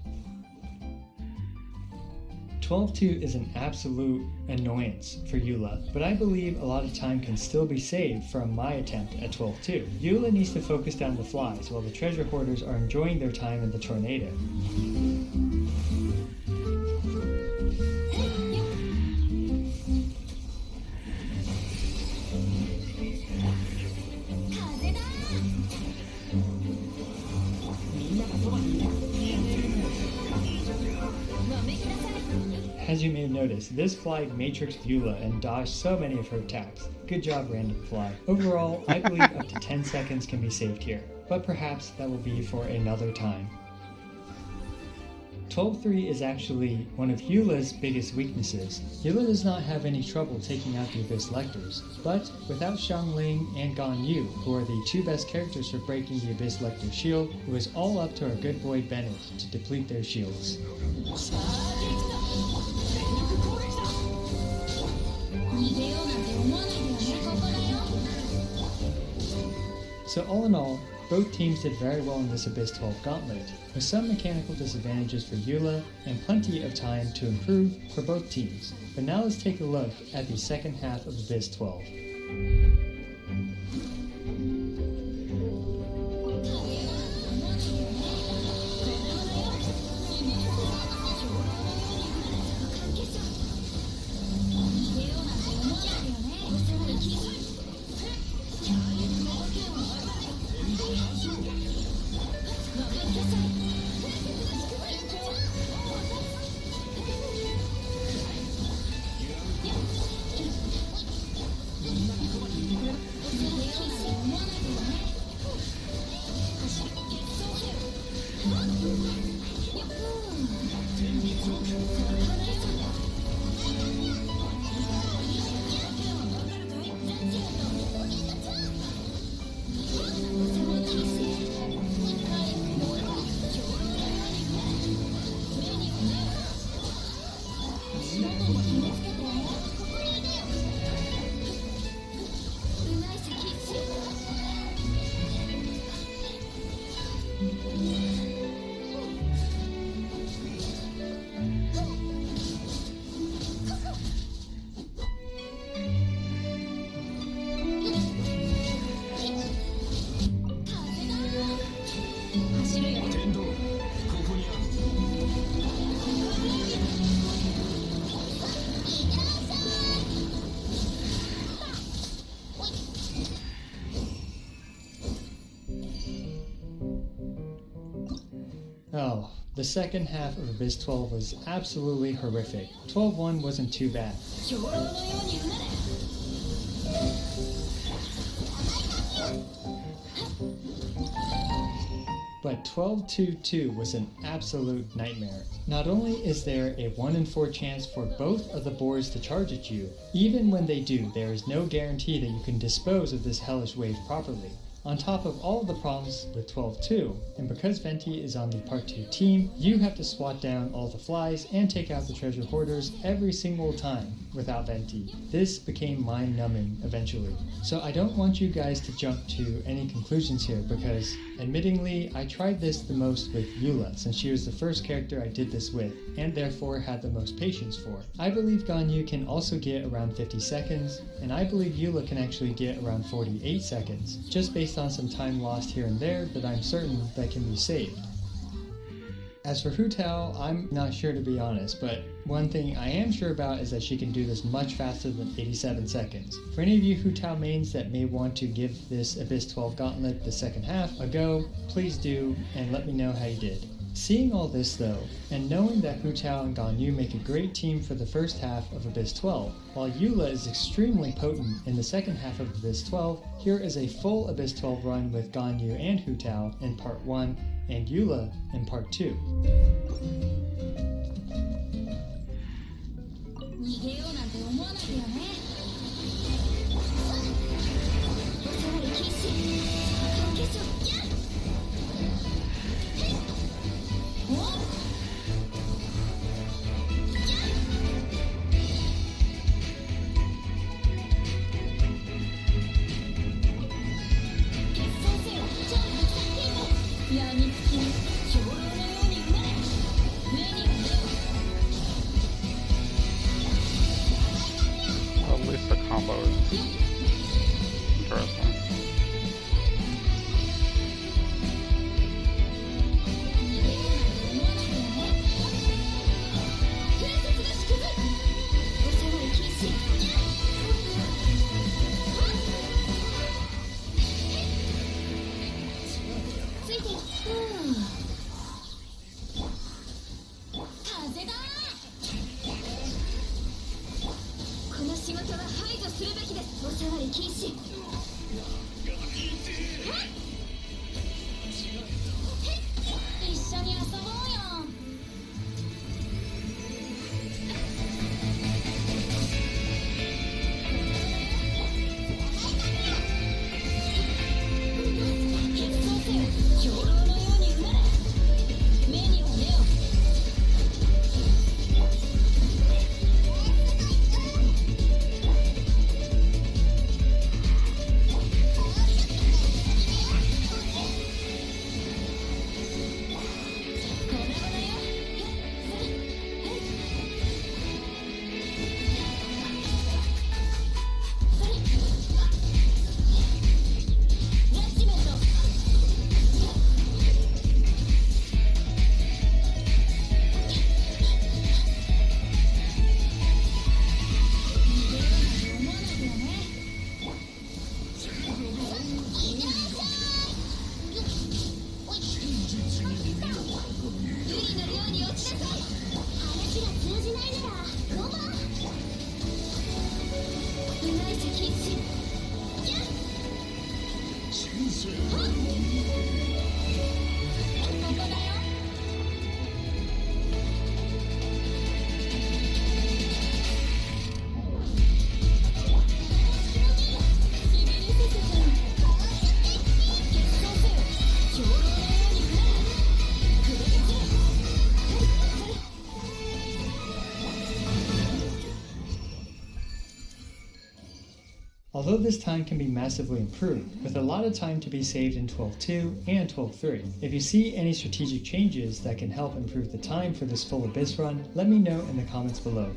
12-2 is an absolute annoyance for Eula, but I believe a lot of time can still be saved from my attempt at 12-2. Eula needs to focus down the flies while the treasure hoarders are enjoying their time in the tornado. As you may have noticed, this fly matrixed Eula and dodged so many of her attacks. Good job, random fly. Overall, I believe up to 10 seconds can be saved here, but perhaps that will be for another time. 12-3 is actually one of Eula's biggest weaknesses. Eula does not have any trouble taking out the Abyss Lectors, but without Xiangling and Ganyu, who are the two best characters for breaking the Abyss Lector shield, it was all up to our good boy Bennett to deplete their shields. So all in all, both teams did very well in this Abyss 12 Gauntlet, with some mechanical disadvantages for Eula and plenty of time to improve for both teams. But now let's take a look at the second half of Abyss 12. Oh, The second half of Abyss 12 was absolutely horrific. 12-1 wasn't too bad. But 12-2-2 was an absolute nightmare. Not only is there a 1 in 4 chance for both of the boards to charge at you, even when they do, there is no guarantee that you can dispose of this hellish wave properly. On top of all of the problems with 12-2, and because Venti is on the Part 2 team, you have to swat down all the flies and take out the treasure hoarders every single time without Venti. This became mind-numbing eventually. So I don't want you guys to jump to any conclusions here because, admittingly, I tried this the most with Eula since she was the first character I did this with, and therefore had the most patience for. I believe Ganyu can also get around 50 seconds, and I believe Eula can actually get around 48 seconds, just based on some time lost here and there that I'm certain that can be saved. As for Hu Tao, I'm not sure to be honest, but one thing I am sure about is that she can do this much faster than 87 seconds. For any of you Hu Tao mains that may want to give this Abyss 12 Gauntlet the second half a go, please do, and let me know how you did. Seeing all this though, and knowing that Hu Tao and Ganyu make a great team for the first half of Abyss 12, while Eula is extremely potent in the second half of Abyss 12, here is a full Abyss 12 run with Ganyu and Hu Tao in Part 1, and Eula in Part 2. At least the combo is interesting. Although this time can be massively improved, with a lot of time to be saved in 12.2 and 12.3. If you see any strategic changes that can help improve the time for this full Abyss run, let me know in the comments below.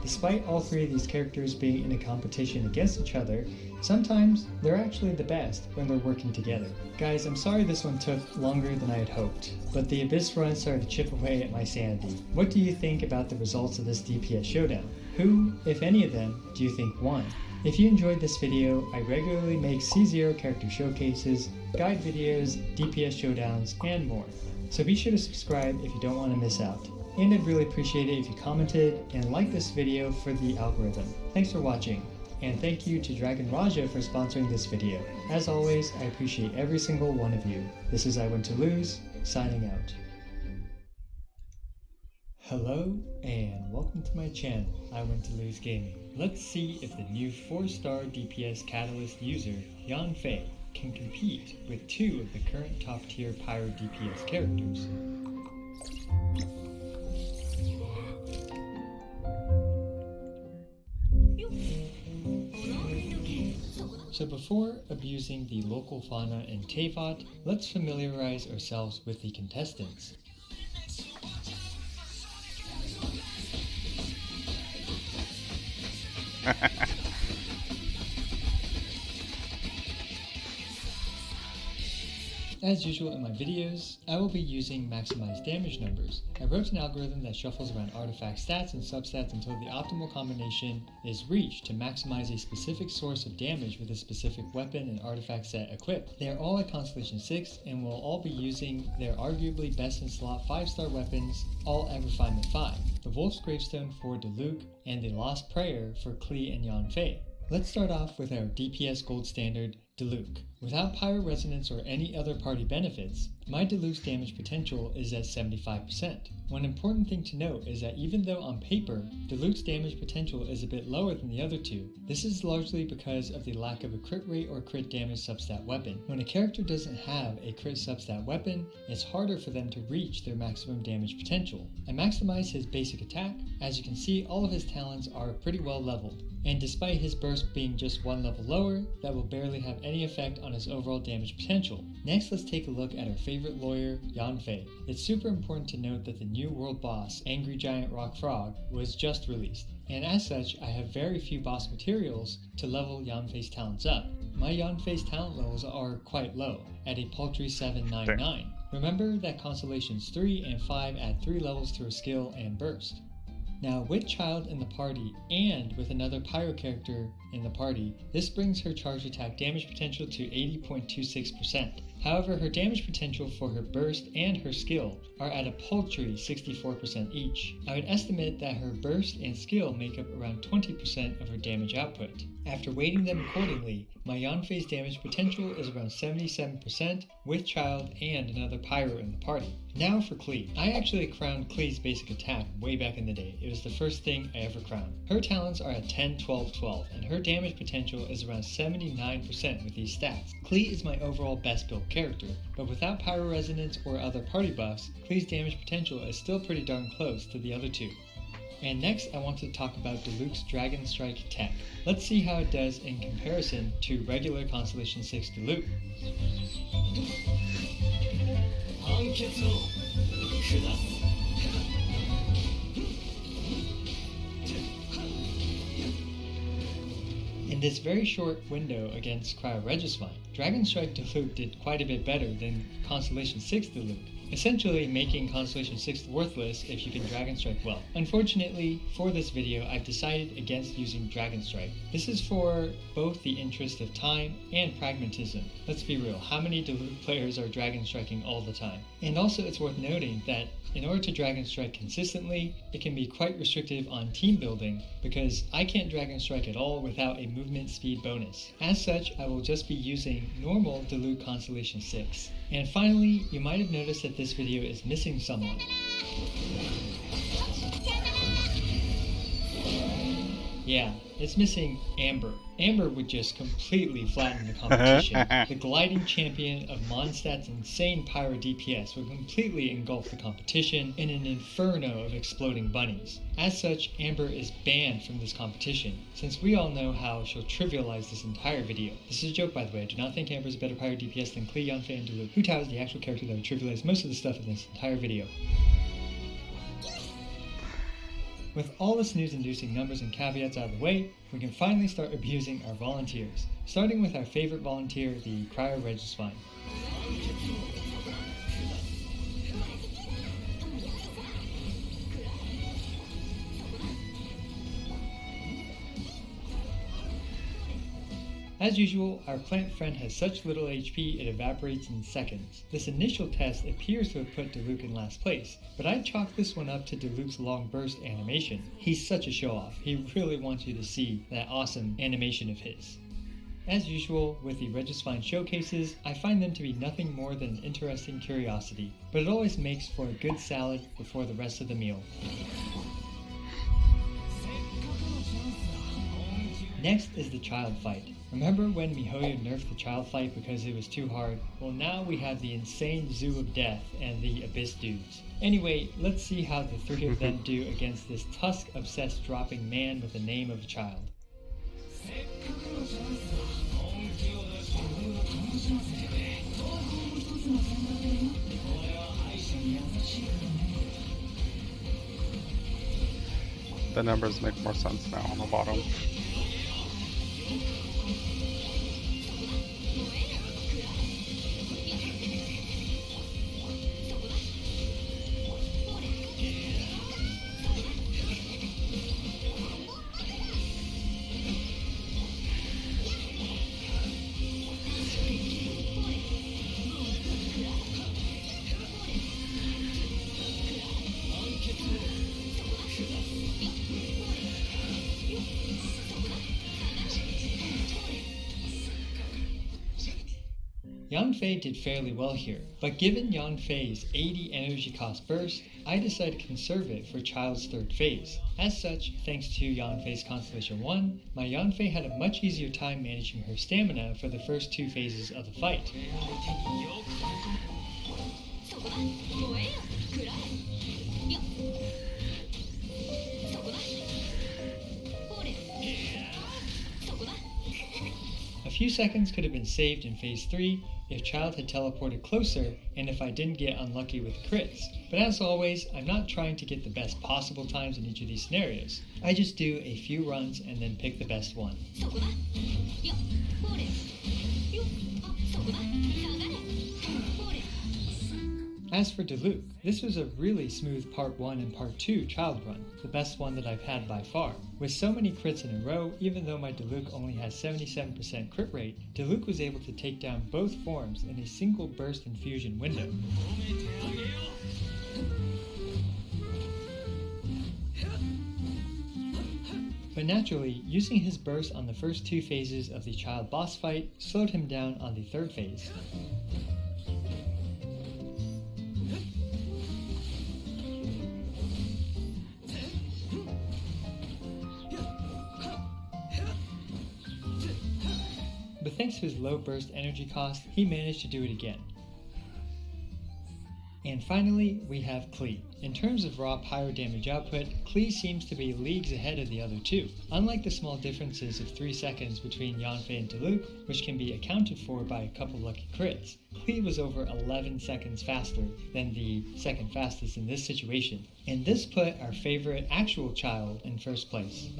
Despite all three of these characters being in a competition against each other, sometimes they're actually the best when they're working together. Guys, I'm sorry this one took longer than I had hoped, but the Abyss run started to chip away at my sanity. What do you think about the results of this DPS showdown? Who, if any of them, do you think won? If you enjoyed this video, I regularly make C0 character showcases, guide videos, DPS showdowns, and more. So be sure to subscribe if you don't want to miss out. And I'd really appreciate it if you commented and liked this video for the algorithm. Thanks for watching. And thank you to Dragon Raja for sponsoring this video. As always, I appreciate every single one of you. This is I Win to Lose, signing out. Hello, and welcome to my channel, I Win to Lose Gaming. Let's see if the new 4-star DPS Catalyst user, Yanfei, can compete with 2 of the current top-tier Pyro DPS characters. So before abusing the local fauna in Teyvat, let's familiarize ourselves with the contestants. As usual in my videos, I will be using maximized damage numbers. I wrote an algorithm that shuffles around artifact stats and substats until the optimal combination is reached to maximize a specific source of damage with a specific weapon and artifact set equipped. They are all at Constellation 6 and will all be using their arguably best in slot 5-star weapons, all at Refinement 5. The Wolf's Gravestone for Diluc and the Lost Prayer for Klee and Yanfei. Let's start off with our DPS gold standard, Diluc. Without Pyro Resonance or any other party benefits, my Diluc's damage potential is at 75%. One important thing to note is that even though on paper, Diluc's damage potential is a bit lower than the other two, this is largely because of the lack of a crit rate or crit damage substat weapon. When a character doesn't have a crit substat weapon, it's harder for them to reach their maximum damage potential. I maximized his basic attack. As you can see, all of his talents are pretty well leveled, and despite his burst being just 1 level lower, that will barely have any effect on his overall damage potential. Next, let's take a look at our favorite lawyer, Yanfei. It's super important to note that the new world boss, Angry Giant Rock Frog, was just released, and as such, I have very few boss materials to level Yanfei's talents up. My Yanfei's talent levels are quite low, at a paltry 799. Remember that Constellations 3 and 5 add 3 levels to her skill and burst. Now, with Child in the party and with another Pyro character in the party, this brings her charge attack damage potential to 80.26%. However, her damage potential for her burst and her skill are at a paltry 64% each. I would estimate that her burst and skill make up around 20% of her damage output. After weighting them accordingly, my Yanfei's damage potential is around 77% with Child and another Pyro in the party. Now for Klee. I actually crowned Klee's basic attack way back in the day. It was the first thing I ever crowned. Her talents are at 10, 12, 12, and her damage potential is around 79% with these stats. Klee is my overall best built character, but without Pyro Resonance or other party buffs, Klee's damage potential is still pretty darn close to the other two. And next I want to talk about Diluc's Dragon Strike tech. Let's see how it does in comparison to regular Constellation 6 Diluc. In this very short window against Cryo Regisvine, Dragon Strike Diluc did quite a bit better than Constellation 6 Diluc, essentially making Constellation 6 worthless if you can Dragon Strike well. Unfortunately, for this video, I've decided against using Dragon Strike. This is for both the interest of time and pragmatism. Let's be real, how many Diluc players are Dragon Striking all the time? And also it's worth noting that in order to Dragon Strike consistently, it can be quite restrictive on team building because I can't Dragon Strike at all without a movement speed bonus. As such, I will just be using normal Diluc Constellation 6. And finally, you might have noticed that this video is missing someone. Yeah, it's missing Amber. Amber would just completely flatten the competition. The gliding champion of Mondstadt's insane Pyro DPS would completely engulf the competition in an inferno of exploding bunnies. As such, Amber is banned from this competition, since we all know how she'll trivialize this entire video. This is a joke, by the way. I do not think Amber is a better Pyro DPS than Klee, Yanfei, and Diluc. Hu Tao is the actual character that would trivialize most of the stuff in this entire video. With all this news-inducing numbers and caveats out of the way, we can finally start abusing our volunteers, starting with our favorite volunteer, the Cryo Regisvine. As usual, our plant friend has such little HP it evaporates in seconds. This initial test appears to have put Diluc in last place, but I'd chalk this one up to Diluc's long burst animation. He's such a show-off, he really wants you to see that awesome animation of his. As usual, with the Regisfine showcases, I find them to be nothing more than an interesting curiosity, but it always makes for a good salad before the rest of the meal. Next is the child fight. Remember when MiHoYo nerfed the child fight because it was too hard? Well, now we have the insane Zoo of Death and the Abyss dudes. Anyway, let's see how the three of them do against this Tusk-obsessed dropping man with the name of a child. The numbers make more sense now on the bottom. Yanfei did fairly well here, but given Yanfei's 80 energy cost burst, I decided to conserve it for Child's third phase. As such, thanks to Yanfei's Constellation 1, my Yanfei had a much easier time managing her stamina for the first two phases of the fight. A few seconds could have been saved in phase 3 if Child had teleported closer and if I didn't get unlucky with the crits. But as always, I'm not trying to get the best possible times in each of these scenarios. I just do a few runs and then pick the best one. As for Diluc, this was a really smooth part 1 and part 2 Child run, the best one that I've had by far. With so many crits in a row, even though my Diluc only has 77% crit rate, Diluc was able to take down both forms in a single burst infusion window. But naturally, using his burst on the first two phases of the Child boss fight slowed him down on the third phase. But thanks to his low burst energy cost, he managed to do it again. And finally, we have Klee. In terms of raw pyro damage output, Klee seems to be leagues ahead of the other two. Unlike the small differences of 3 seconds between Yanfei and Diluc, which can be accounted for by a couple lucky crits, Klee was over 11 seconds faster than the second fastest in this situation. And this put our favorite actual Child in first place.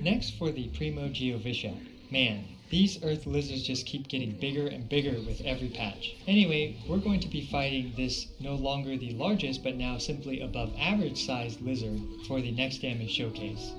Next for the Primo Geovishap. Man, these earth lizards just keep getting bigger and bigger with every patch. Anyway, we're going to be fighting this no longer the largest but now simply above average sized lizard for the next damage showcase.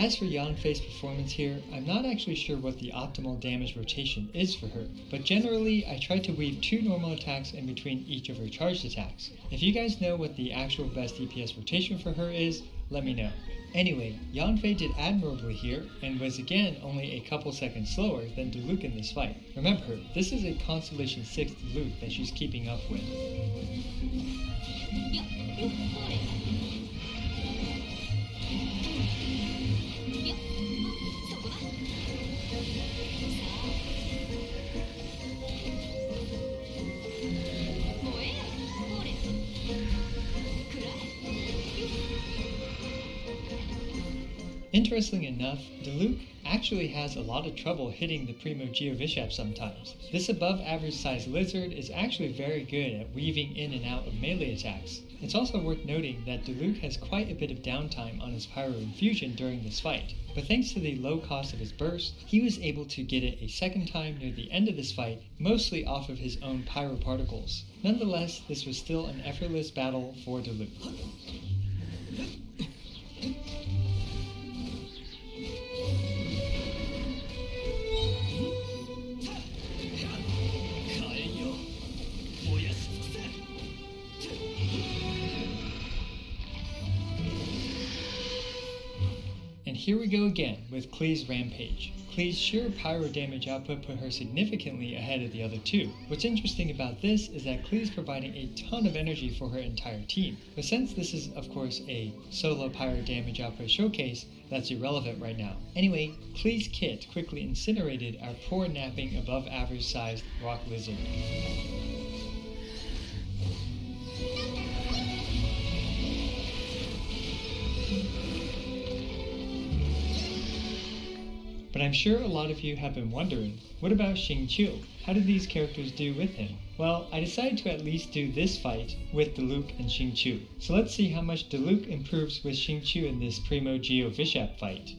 As for Yanfei's performance here, I'm not actually sure what the optimal damage rotation is for her, but generally I try to weave 2 normal attacks in between each of her charged attacks. If you guys know what the actual best DPS rotation for her is, let me know. Anyway, Yanfei did admirably here, and was again only a couple seconds slower than Diluc in this fight. Remember, this is a Constellation 6 Diluc that she's keeping up with. Interestingly enough, Diluc actually has a lot of trouble hitting the Primo Geovishap sometimes. This above average sized lizard is actually very good at weaving in and out of melee attacks. It's also worth noting that Diluc has quite a bit of downtime on his Pyro Infusion during this fight, but thanks to the low cost of his burst, he was able to get it a second time near the end of this fight, mostly off of his own Pyro Particles. Nonetheless, this was still an effortless battle for Diluc. And here we go again with Klee's Rampage. Klee's sheer pyro damage output put her significantly ahead of the other two. What's interesting about this is that Klee's providing a ton of energy for her entire team, but since this is of course a solo pyro damage output showcase, that's irrelevant right now. Anyway, Klee's kit quickly incinerated our poor napping above average sized rock lizard. But I'm sure a lot of you have been wondering, what about Xingqiu? How did these characters do with him? Well, I decided to at least do this fight with Diluc and Xingqiu. So let's see how much Diluc improves with Xingqiu in this Primo Geo Vishap fight.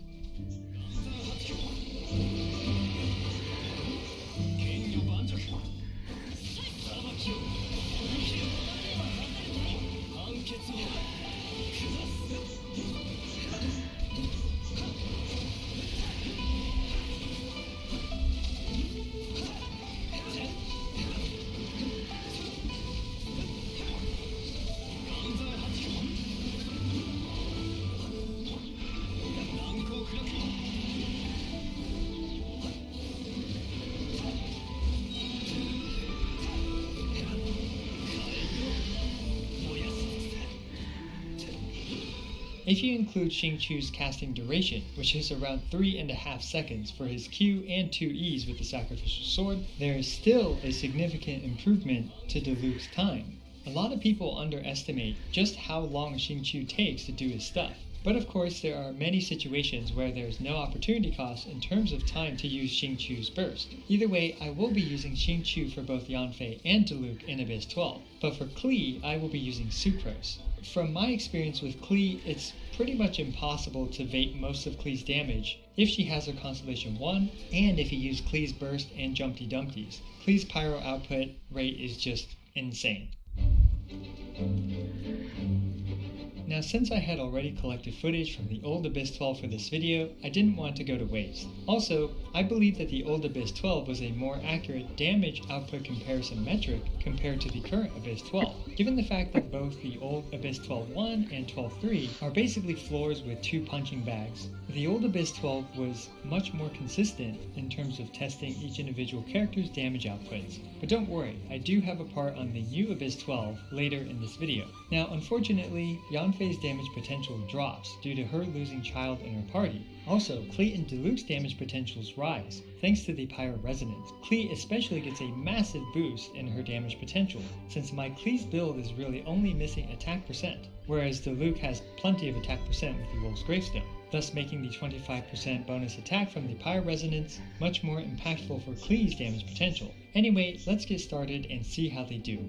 If you include Xingqiu's casting duration, which is around 3.5 seconds for his Q and 2 E's with the Sacrificial Sword, there is still a significant improvement to Diluc's time. A lot of people underestimate just how long Xingqiu takes to do his stuff. But of course, there are many situations where there is no opportunity cost in terms of time to use Xingqiu's burst. Either way, I will be using Xingqiu for both Yanfei and Diluc in Abyss 12, but for Klee, I will be using Sucrose. From my experience with Klee, it's pretty much impossible to evade most of Klee's damage if she has her Constellation 1, and if you use Klee's burst and Jumpty Dumpties. Klee's pyro output rate is just insane. Now, since I had already collected footage from the old Abyss 12 for this video, I didn't want to go to waste. Also, I believe that the old Abyss 12 was a more accurate damage output comparison metric compared to the current Abyss 12, given the fact that both the old Abyss 12.1 and 12.3 are basically floors with 2 punching bags. The old Abyss 12 was much more consistent in terms of testing each individual character's damage outputs. But don't worry, I do have a part on the new Abyss 12 later in this video. Now, unfortunately, Yanfei's damage potential drops due to her losing Child in her party. Also, Klee and Diluc's damage potentials rise, thanks to the Pyro Resonance. Klee especially gets a massive boost in her damage potential, since my Klee's build is really only missing attack percent, whereas Diluc has plenty of attack percent with the Wolf's Gravestone, thus making the 25% bonus attack from the Pyro Resonance much more impactful for Klee's damage potential. Anyway, let's get started and see how they do.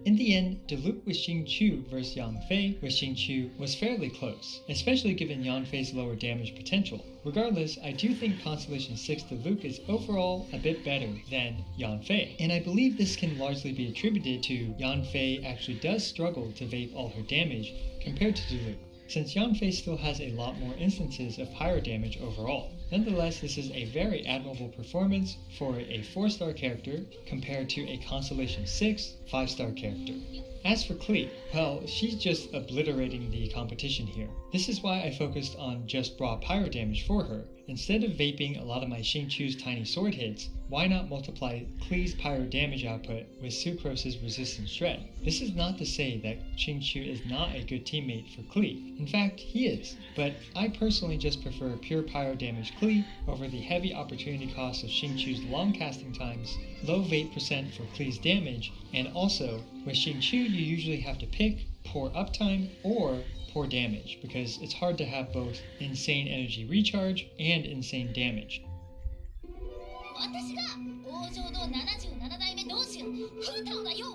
In the end, Diluc with Xingqiu versus Yanfei with Xingqiu was fairly close, especially given Yanfei's lower damage potential. Regardless, I do think Constellation 6 Diluc is overall a bit better than Yanfei, and I believe this can largely be attributed to Yanfei actually does struggle to vape all her damage compared to Diluc, since Yanfei still has a lot more instances of higher damage overall. Nonetheless, this is a very admirable performance for a 4-star character compared to a Constellation 6 5-star character. As for Klee, well, she's just obliterating the competition here. This is why I focused on just raw pyro damage for her. Instead of vaping a lot of my Xingqiu's tiny sword hits, why not multiply Klee's pyro damage output with Sucrose's resistance shred? This is not to say that Xingqiu is not a good teammate for Klee. In fact, he is, but I personally just prefer pure pyro damage Klee over the heavy opportunity cost of Xingqiu's long casting times, low vape percent for Klee's damage, and also, with Xingqiu you usually have to pick poor uptime or poor damage, because it's hard to have both insane energy recharge and insane damage. 私が王城の77代目同心フータオだよ。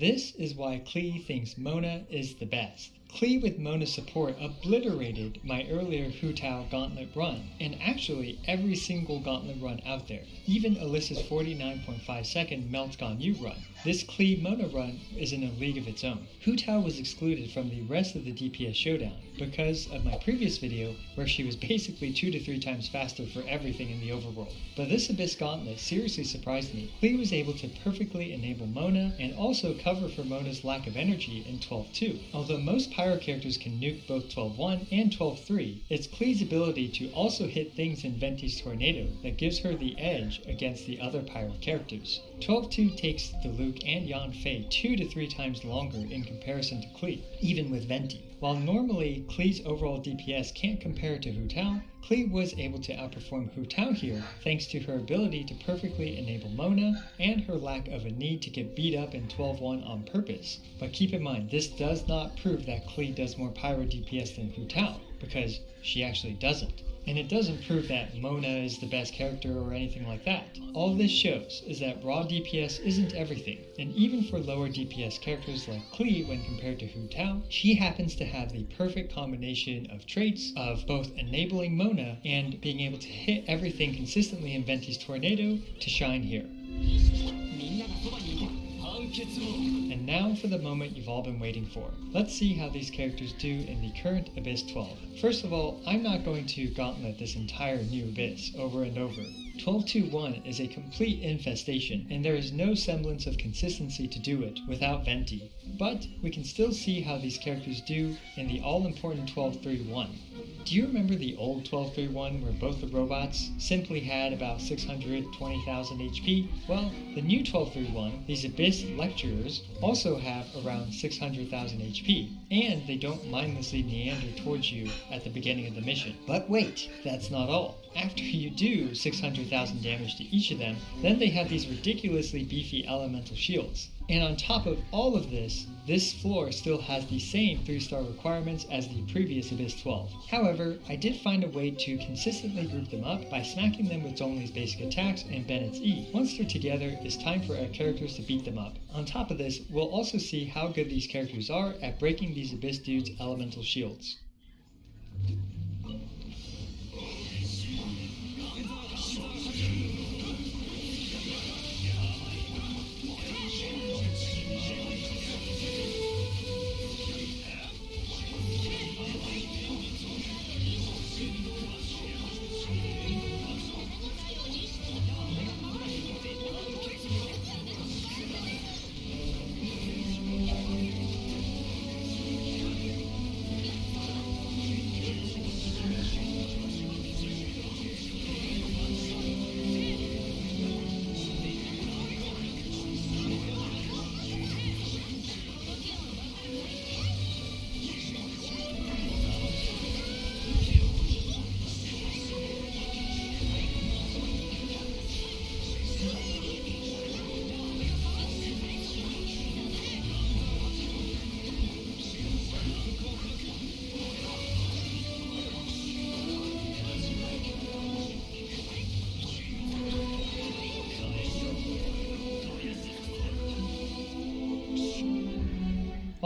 This is why Klee thinks Mona is the best. Klee with Mona support obliterated my earlier Hu Tao gauntlet run, and actually every single gauntlet run out there, even Alyssa's 49.5 second Melt's Gone You run. This Klee Mona run is in a league of its own. Hu Tao was excluded from the rest of the DPS showdown because of my previous video where she was basically 2 to 3 times faster for everything in the overworld. But this Abyss gauntlet seriously surprised me. Klee was able to perfectly enable Mona and also cover for Mona's lack of energy in 12-2. Although most Pyro characters can nuke both 12-1 and 12-3, it's Klee's ability to also hit things in Venti's Tornado that gives her the edge against the other Pyro characters. 12-2 takes Diluc and Yanfei 2 to 3 times longer in comparison to Klee, even with Venti. While normally Klee's overall DPS can't compare to Hu Tao, Klee was able to outperform Hu Tao here thanks to her ability to perfectly enable Mona and her lack of a need to get beat up in 12-1 on purpose. But keep in mind, this does not prove that Klee does more Pyro DPS than Hu Tao, because she actually doesn't. And it doesn't prove that Mona is the best character or anything like that. All this shows is that raw DPS isn't everything, and even for lower DPS characters like Klee when compared to Hu Tao, she happens to have the perfect combination of traits of both enabling Mona and being able to hit everything consistently in Venti's Tornado to shine here. And now for the moment you've all been waiting for. Let's see how these characters do in the current Abyss 12. First of all, I'm not going to gauntlet this entire new Abyss over and over. 12-2-1 is a complete infestation, and there is no semblance of consistency to do it without Venti. But we can still see how these characters do in the all-important 12-3-1. Do you remember the old 12-3-1 where both the robots simply had about 620,000 HP? Well, the new 12-3-1, these Abyss Lecturers, also have around 600,000 HP, and they don't mindlessly meander towards you at the beginning of the mission. But wait, that's not all. After you do 600,000 damage to each of them, then they have these ridiculously beefy elemental shields. And on top of all of this, this floor still has the same 3-star requirements as the previous Abyss 12. However, I did find a way to consistently group them up by smacking them with Zhongli's basic attacks and Bennett's E. Once they're together, it's time for our characters to beat them up. On top of this, we'll also see how good these characters are at breaking these Abyss dudes' elemental shields.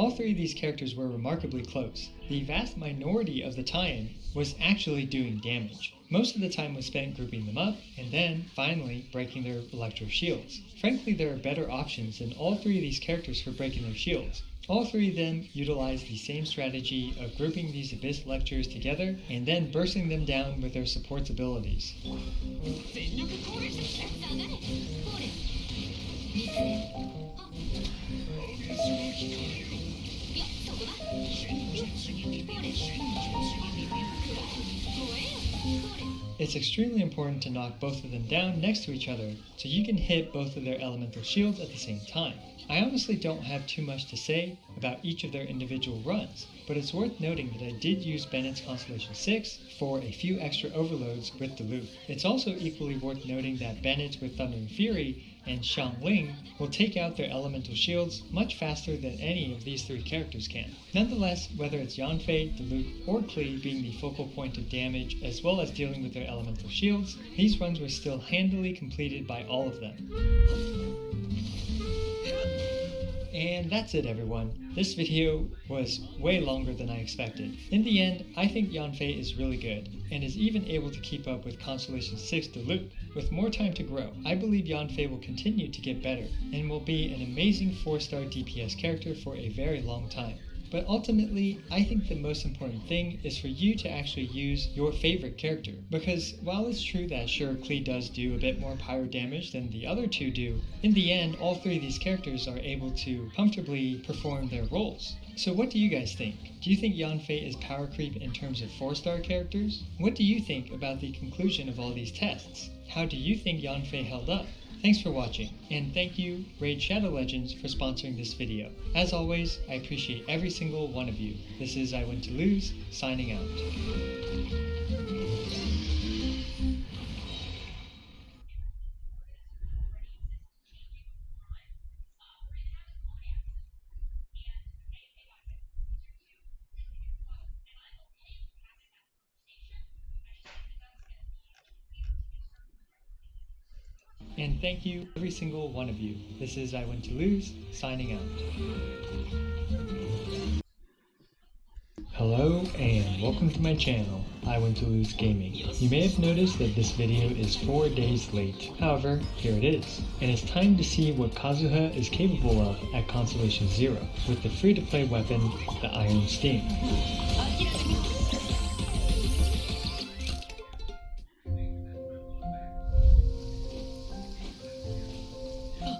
all three of these characters were remarkably close. The vast minority of the time was actually doing damage. Most of the time was spent grouping them up, and then, finally, breaking their electro shields. Frankly, there are better options than all three of these characters for breaking their shields. All three of them utilize the same strategy of grouping these Abyss Lectures together and then bursting them down with their support's abilities. It's extremely important to knock both of them down next to each other so you can hit both of their elemental shields at the same time. I honestly don't have too much to say about each of their individual runs, but it's worth noting that I did use Bennett's Constellation 6 for a few extra overloads with the loop. It's also equally worth noting that Bennett's with Thunder and Fury and Xiangling will take out their elemental shields much faster than any of these three characters can. Nonetheless, whether it's Yanfei, Diluc, or Klee being the focal point of damage as well as dealing with their elemental shields, these runs were still handily completed by all of them. And that's it, everyone. This video was way longer than I expected. In the end, I think Yanfei is really good, and is even able to keep up with Constellation 6 Diluc. With more time to grow, I believe Yanfei will continue to get better, and will be an amazing 4-star DPS character for a very long time. But ultimately, I think the most important thing is for you to actually use your favorite character. Because while it's true that sure, Klee does do a bit more pyro damage than the other two do, in the end, all three of these characters are able to comfortably perform their roles. So what do you guys think? Do you think Yanfei is power creep in terms of 4-star characters? What do you think about the conclusion of all these tests? How do you think Yanfei held up? Thanks for watching, and thank you, Raid Shadow Legends, for sponsoring this video. As always, I appreciate every single one of you. This is I Win to Lose, signing out. And thank you, every single one of you. This is I Win to Lose, signing out. Hello, and welcome to my channel, I Win to Lose Gaming. You may have noticed that this video is 4 days late. However, here it is. And it's time to see what Kazuha is capable of at Constellation 0, with the free-to-play weapon, the Iron Sting.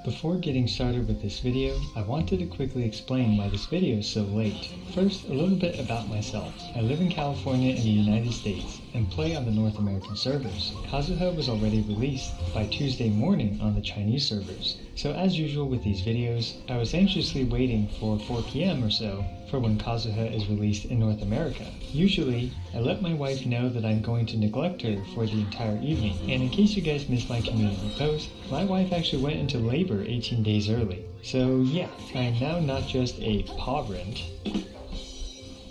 Before getting started with this video, I wanted to quickly explain why this video is so late. First, a little bit about myself. I live in California in the United States and play on the North American servers. Kazuha was already released by Tuesday morning on the Chinese servers. So as usual with these videos, I was anxiously waiting for 4 PM or so for when Kazuha is released in North America. Usually, I let my wife know that I'm going to neglect her for the entire evening. And in case you guys missed my community post, my wife actually went into labor 18 days early. So yeah, I am now not just a parent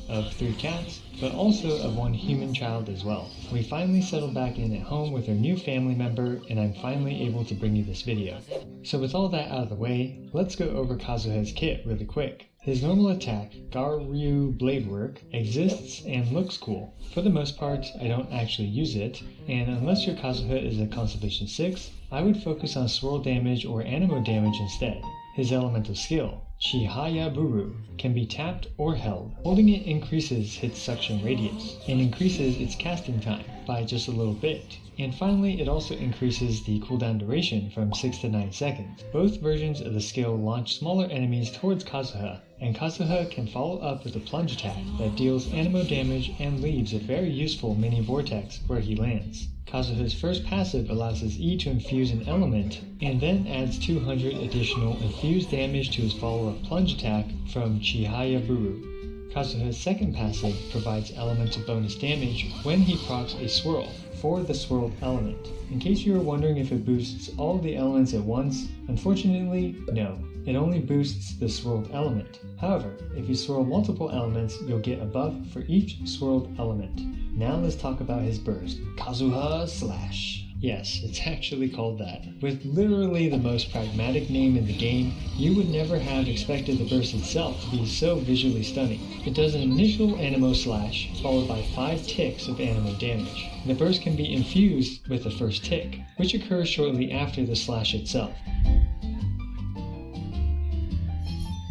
of 3 cats, but also of 1 human child as well. We finally settled back in at home with our new family member, and I'm finally able to bring you this video. So with all that out of the way, let's go over Kazuha's kit really quick. His normal attack, Garyu Bladework, exists and looks cool. For the most part, I don't actually use it, and unless your Kazuha is a Constellation 6, I would focus on swirl damage or anemo damage instead. His elemental skill, Chihaya Buru, can be tapped or held. Holding it increases its suction radius, and increases its casting time by just a little bit. And finally, it also increases the cooldown duration from 6 to 9 seconds. Both versions of the skill launch smaller enemies towards Kazuha, and Kazuha can follow up with a plunge attack that deals anemo damage and leaves a very useful mini vortex where he lands. Kazuha's first passive allows his E to infuse an element, and then adds 200 additional infused damage to his follow-up plunge attack from Chihaya Buru. Kazuha's second passive provides elemental bonus damage when he procs a swirl for the swirled element. In case you were wondering if it boosts all the elements at once, unfortunately, no. It only boosts the swirled element. However, if you swirl multiple elements, you'll get a buff for each swirled element. Now let's talk about his burst, Kazuha Slash. Yes, it's actually called that. With literally the most pragmatic name in the game, you would never have expected the burst itself to be so visually stunning. It does an initial Anemo slash, followed by 5 ticks of Anemo damage. The burst can be infused with the first tick, which occurs shortly after the slash itself.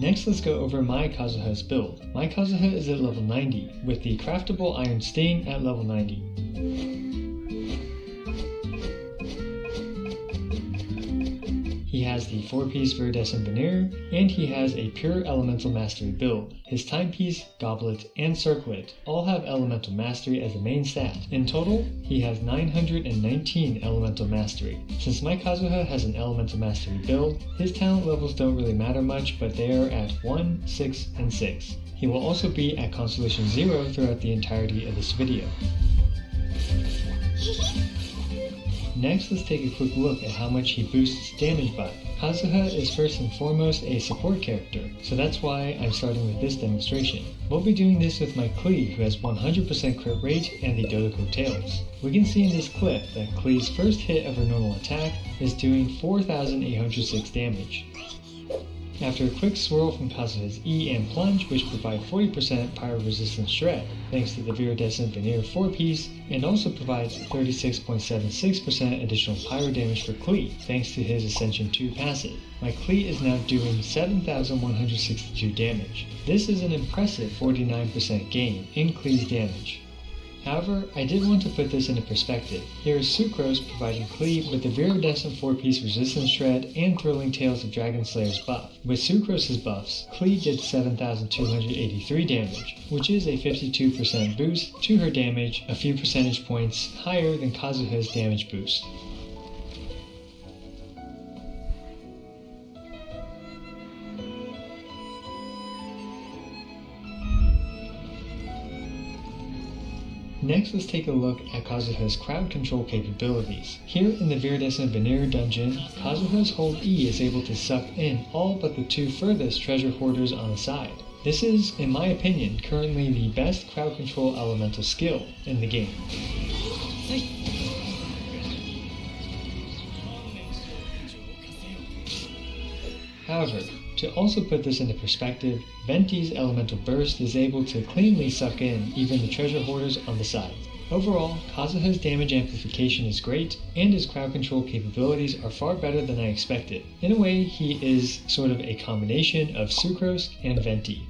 Next, let's go over my Kazuha's build. My Kazuha is at level 90, with the craftable Iron Sting at level 90. He has the 4-piece Viridescent Veneer, and he has a pure Elemental Mastery build. His Timepiece, Goblet, and Circlet all have Elemental Mastery as the main stat. In total, he has 919 Elemental Mastery. Since my Kazuha has an Elemental Mastery build, his talent levels don't really matter much, but they are at 1, 6, and 6. He will also be at Constellation 0 throughout the entirety of this video. Next, let's take a quick look at how much he boosts damage by. Kazuha is first and foremost a support character, so that's why I'm starting with this demonstration. We'll be doing this with my Klee, who has 100% crit rate and the Dodoko Tails. We can see in this clip that Klee's first hit of her normal attack is doing 4,806 damage. After a quick swirl from Kazuha's E and Plunge, which provide 40% pyro resistance shred, thanks to the Viridescent Veneer 4-piece, and also provides 36.76% additional pyro damage for Klee, thanks to his Ascension 2 passive. My Klee is now doing 7,162 damage. This is an impressive 49% gain in Klee's damage. However, I did want to put this into perspective. Here is Sucrose providing Klee with the Viridescent 4-piece Resistance Shred and Thrilling Tales of Dragon Slayer's buff. With Sucrose's buffs, Klee did 7,283 damage, which is a 52% boost to her damage, a few percentage points higher than Kazuha's damage boost. Next, let's take a look at Kazuha's crowd control capabilities. Here in the Viridescent Veneer dungeon, Kazuha's Hold E is able to suck in all but the 2 furthest treasure hoarders on the side. This is, in my opinion, currently the best crowd control elemental skill in the game. However, to also put this into perspective, Venti's Elemental Burst is able to cleanly suck in even the treasure hoarders on the side. Overall, Kazuha's damage amplification is great, and his crowd control capabilities are far better than I expected. In a way, he is sort of a combination of Sucrose and Venti.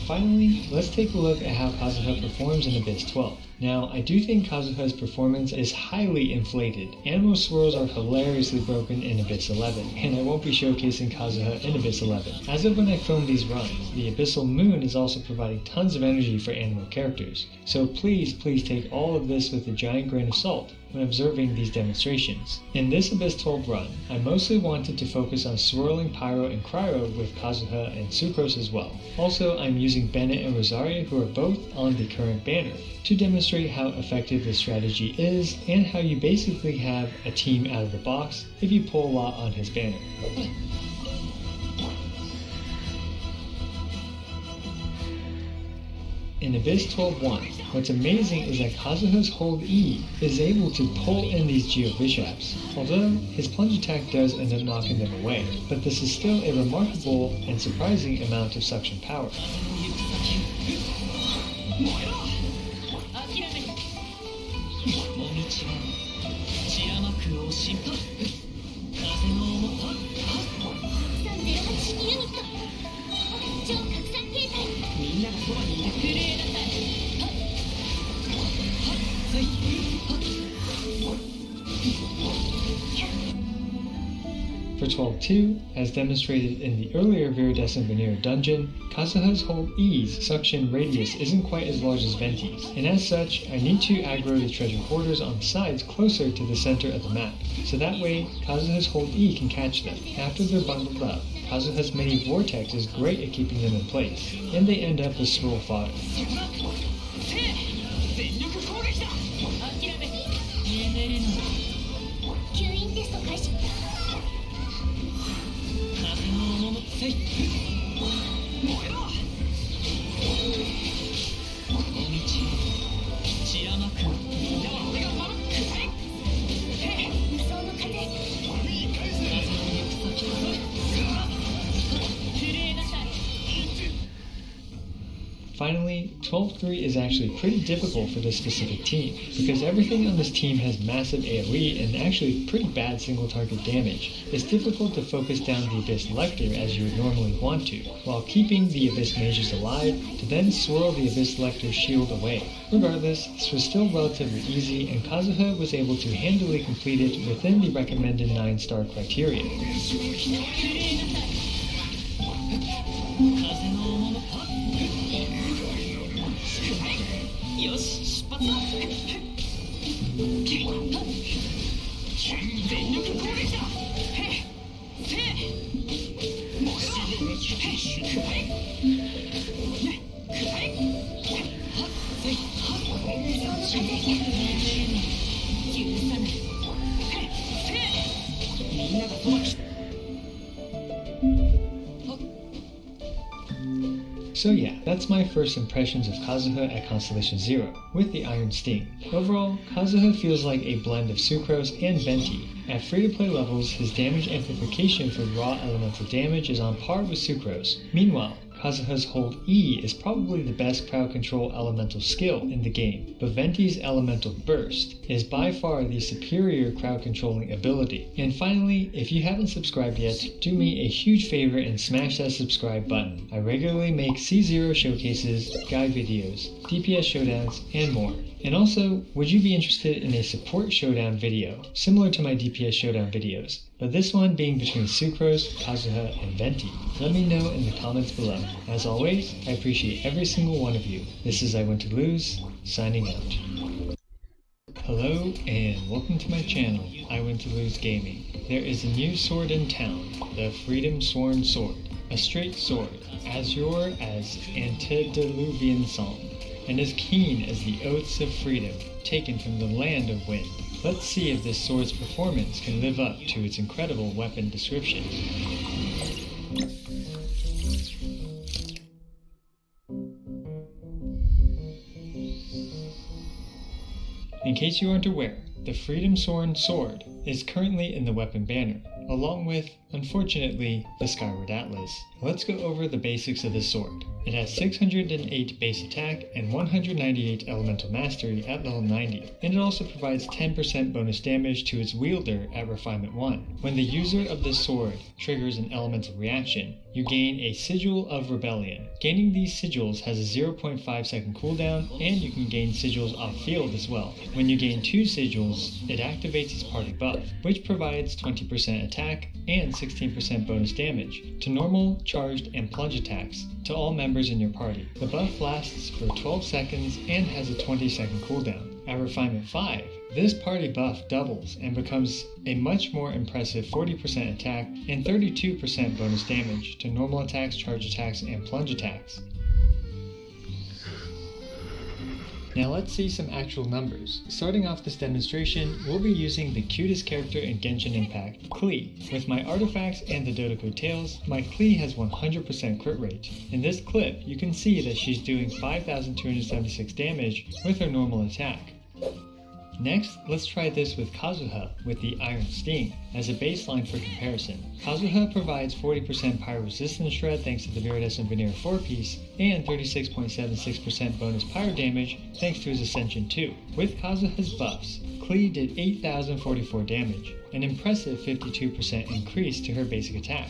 Finally, let's take a look at how Kazuha performs in Abyss 12. Now, I do think Kazuha's performance is highly inflated. Anemo swirls are hilariously broken in Abyss 11, and I won't be showcasing Kazuha in Abyss 11. As of when I film these runs, the Abyssal Moon is also providing tons of energy for Anemo characters, so please take all of this with a giant grain of salt when observing these demonstrations. In this Abyss 12 run, I mostly wanted to focus on swirling Pyro and Cryo with Kazuha and Sucrose as well. Also, I'm using Bennett and Rosaria, who are both on the current banner, to demonstrate how effective this strategy is and how you basically have a team out of the box if you pull a lot on his banner. In Abyss 12-1, what's amazing is that Kazuha's Hold E is able to pull in these Geovishaps, although his plunge attack does end up knocking them away, but this is still a remarkable and surprising amount of suction power. For 12-2, as demonstrated in the earlier Viridescent Veneer dungeon, Kazuha's Hold E's suction radius isn't quite as large as Venti's, and as such, I need to aggro the treasure hoarders on the sides closer to the center of the map, so that way Kazuha's Hold E can catch them. After they're bundled up, Kazuha's Mini Vortex is great at keeping them in place, and they end up as swirl fodder. Finally, 12-3 is actually pretty difficult for this specific team, because everything on this team has massive AoE and actually pretty bad single target damage. It's difficult to focus down the Abyss Lecter as you would normally want to, while keeping the Abyss Mages alive to then swirl the Abyss Lecter's shield away. Regardless, this was still relatively easy, and Kazuha was able to handily complete it within the recommended 9-star criteria. So yeah, that's my first impressions of Kazuha at Constellation Zero, with the Iron Sting. Overall, Kazuha feels like a blend of Sucrose and Venti. At free-to-play levels, his damage amplification for raw elemental damage is on par with Sucrose. Meanwhile, Kazuha's Hold E is probably the best crowd control elemental skill in the game, but Venti's Elemental Burst is by far the superior crowd controlling ability. And finally, if you haven't subscribed yet, do me a huge favor and smash that subscribe button. I regularly make C0 showcases, guide videos, DPS showdowns, and more. And also, would you be interested in a support showdown video, similar to my DPS showdown videos, but this one being between Sucrose, Kazuha, and Venti? Let me know in the comments below. As always, I appreciate every single one of you. This is I Win to Lose, signing out. Hello, and welcome to my channel, I Win to Lose Gaming. There is a new sword in town, the Freedom Sworn Sword. A straight sword, azure as antediluvian song, and as keen as the oaths of freedom taken from the land of wind. Let's see if this sword's performance can live up to its incredible weapon description. In case you aren't aware, the Freedom Sworn Sword is currently in the weapon banner, along with, unfortunately, the Skyward Atlas. Let's go over the basics of this sword. It has 608 base attack and 198 elemental mastery at level 90, and it also provides 10% bonus damage to its wielder at refinement 1. When the user of this sword triggers an elemental reaction, you gain a Sigil of Rebellion. Gaining these sigils has a 0.5 second cooldown, and you can gain sigils off field as well. When you gain 2 sigils, it activates its party buff, which provides 20% attack and 16% bonus damage to normal, charged, and plunge attacks to all members in your party. The buff lasts for 12 seconds and has a 20-second cooldown. At Refinement 5, this party buff doubles and becomes a much more impressive 40% attack and 32% bonus damage to normal attacks, charge attacks, and plunge attacks. Now let's see some actual numbers. Starting off this demonstration, we'll be using the cutest character in Genshin Impact, Klee. With my artifacts and the Dodoko tails, my Klee has 100% crit rate. In this clip, you can see that she's doing 5,276 damage with her normal attack. Next, let's try this with Kazuha with the Iron Sting as a baseline for comparison. Kazuha provides 40% pyro resistance shred thanks to the Viridescent Veneer 4-piece and 36.76% bonus pyro damage thanks to his Ascension 2. With Kazuha's buffs, Klee did 8,044 damage, an impressive 52% increase to her basic attack.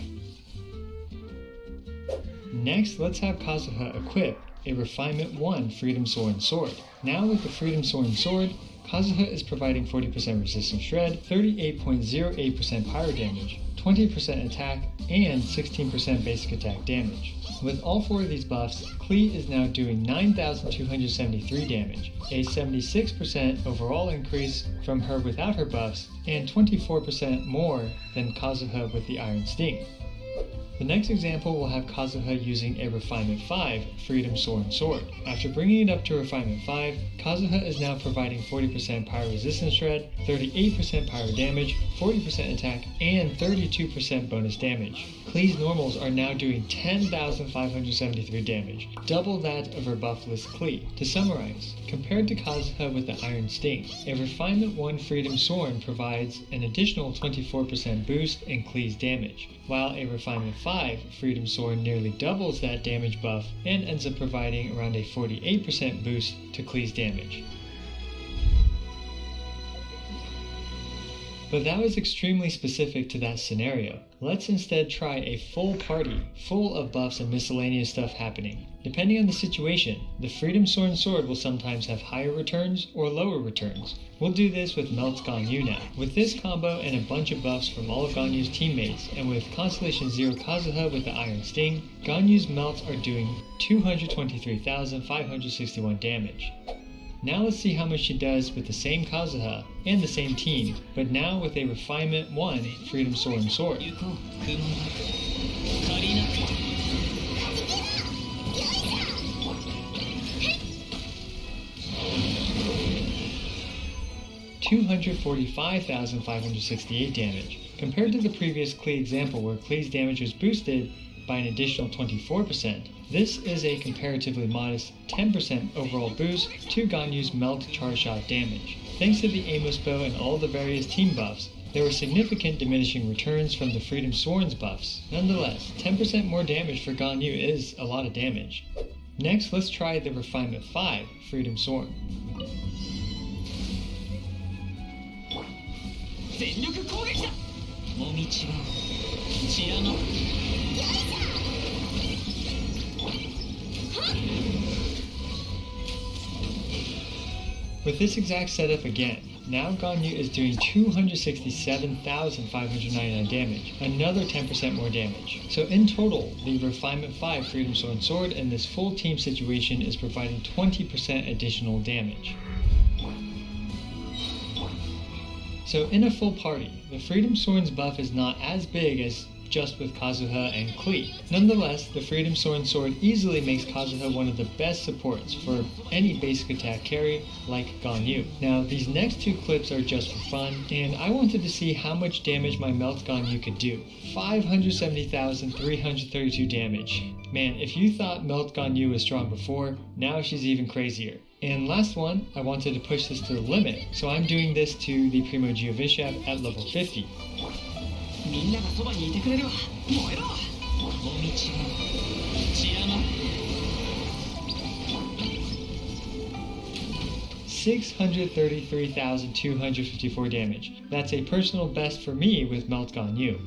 Next, let's have Kazuha equip a Refinement 1 Freedom Sworn Sword. Now with the Freedom Sworn Sword, Kazuha is providing 40% resistance shred, 38.08% pyro damage, 20% attack, and 16% basic attack damage. With all 4 of these buffs, Klee is now doing 9,273 damage, a 76% overall increase from her without her buffs, and 24% more than Kazuha with the Iron Sting. The next example will have Kazuha using a Refinement 5 Freedom Sworn Sword. After bringing it up to Refinement 5, Kazuha is now providing 40% pyro resistance shred, 38% pyro damage, 40% attack, and 32% bonus damage. Klee's normals are now doing 10,573 damage, double that of her buffless Klee. To summarize, compared to Kazuha with the Iron Sting, a Refinement 1 Freedom Sworn provides an additional 24% boost in Klee's damage, while a Refinement 5 Freedom Sword nearly doubles that damage buff and ends up providing around a 48% boost to Klee's damage. But that was extremely specific to that scenario. Let's instead try a full party, full of buffs and miscellaneous stuff happening. Depending on the situation, the Freedom Sword will sometimes have higher returns or lower returns. We'll do this with Melt's Ganyu now. With this combo and a bunch of buffs from all of Ganyu's teammates, and with Constellation 0 Kazuha with the Iron Sting, Ganyu's Melts are doing 223,561 damage. Now let's see how much she does with the same Kazuha and the same team, but now with a Refinement 1 Freedom Sword. 245,568 damage. Compared to the previous Klee example where Klee's damage was boosted by an additional 24%, this is a comparatively modest 10% overall boost to Ganyu's Melt Charge Shot damage. Thanks to the Amos Bow and all the various team buffs, there were significant diminishing returns from the Freedom Sword's buffs. Nonetheless, 10% more damage for Ganyu is a lot of damage. Next, let's try the Refinement 5 Freedom Sword. 全力攻撃だ。もみちは散らの。With this exact setup again, now Ganyu is doing 267,599 damage, another 10% more damage. So in total, the Refinement 5 Freedom Sword in this full team situation is providing 20% additional damage. So in a full party, the Freedom Sword's buff is not as big as just with Kazuha and Klee. Nonetheless, the Freedom Sword easily makes Kazuha one of the best supports for any basic attack carry like Ganyu. Now, these next two clips are just for fun, and I wanted to see how much damage my Melt Ganyu could do. 570,332 damage. Man, if you thought Melt Ganyu was strong before, now she's even crazier. And last one, I wanted to push this to the limit, so I'm doing this to the Primo Geovishap at level 50. みんながそばにいてくれるわ。燃えろ。もみちは散らの。633,254 damage. That's a personal best for me with Melt Ganyu.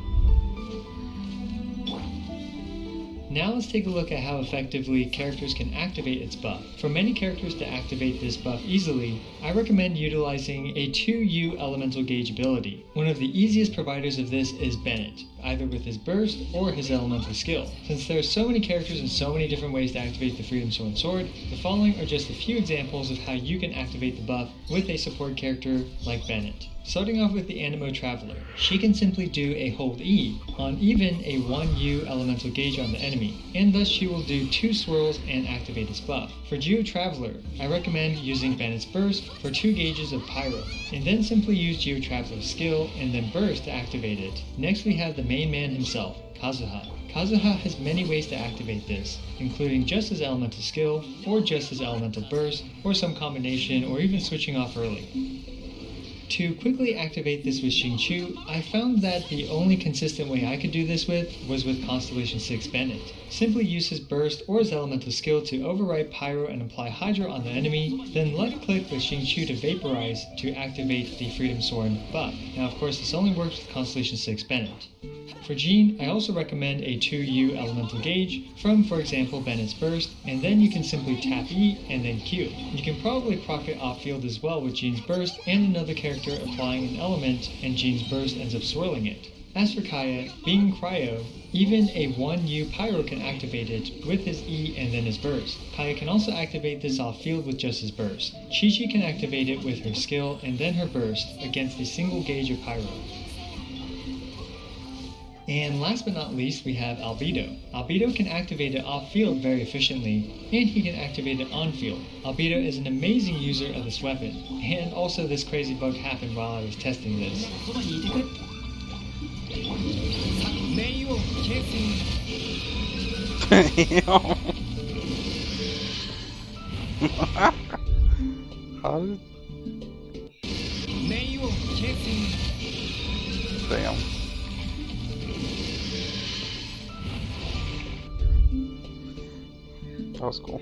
Now let's take a look at how effectively characters can activate its buff. For many characters to activate this buff easily, I recommend utilizing a 2U elemental gauge ability. One of the easiest providers of this is Bennett, either with his burst or his elemental skill. Since there are so many characters and so many different ways to activate the Freedom Sword, the following are just a few examples of how you can activate the buff with a support character like Bennett. Starting off with the Animo Traveler, she can simply do a hold E on even a 1U elemental gauge on the enemy, and thus she will do 2 swirls and activate this buff. For Geo Traveler, I recommend using Bennett's Burst for 2 gauges of Pyro, and then simply use Geo Traveler's skill and then Burst to activate it. Next we have the main man himself, Kazuha. Kazuha has many ways to activate this, including just his elemental skill, or just his elemental burst, or some combination, or even switching off early. To quickly activate this with Xingqiu, I found that the only consistent way I could do this was with Constellation 6 Bennett. Simply use his burst or his elemental skill to override Pyro and apply Hydra on the enemy, then left click with Xingqiu to vaporize to activate the Freedom Sword buff. Now of course this only works with Constellation 6 Bennett. For Jean, I also recommend a 2U elemental gauge from, for example, Bennett's Burst, and then you can simply tap E and then Q. You can probably proc it off field as well with Jean's Burst and another character applying an element, and Jean's Burst ends up swirling it. As for Kaya, being Cryo, even a 1U Pyro can activate it with his E and then his Burst. Kaya can also activate this off field with just his Burst. Chi-Chi can activate it with her skill and then her Burst against a single gauge of Pyro. And last but not least, we have Albedo. Albedo can activate it off-field very efficiently, and he can activate it on-field. Albedo is an amazing user of this weapon, and also this crazy bug happened while I was testing this. How did... Damn. was cool.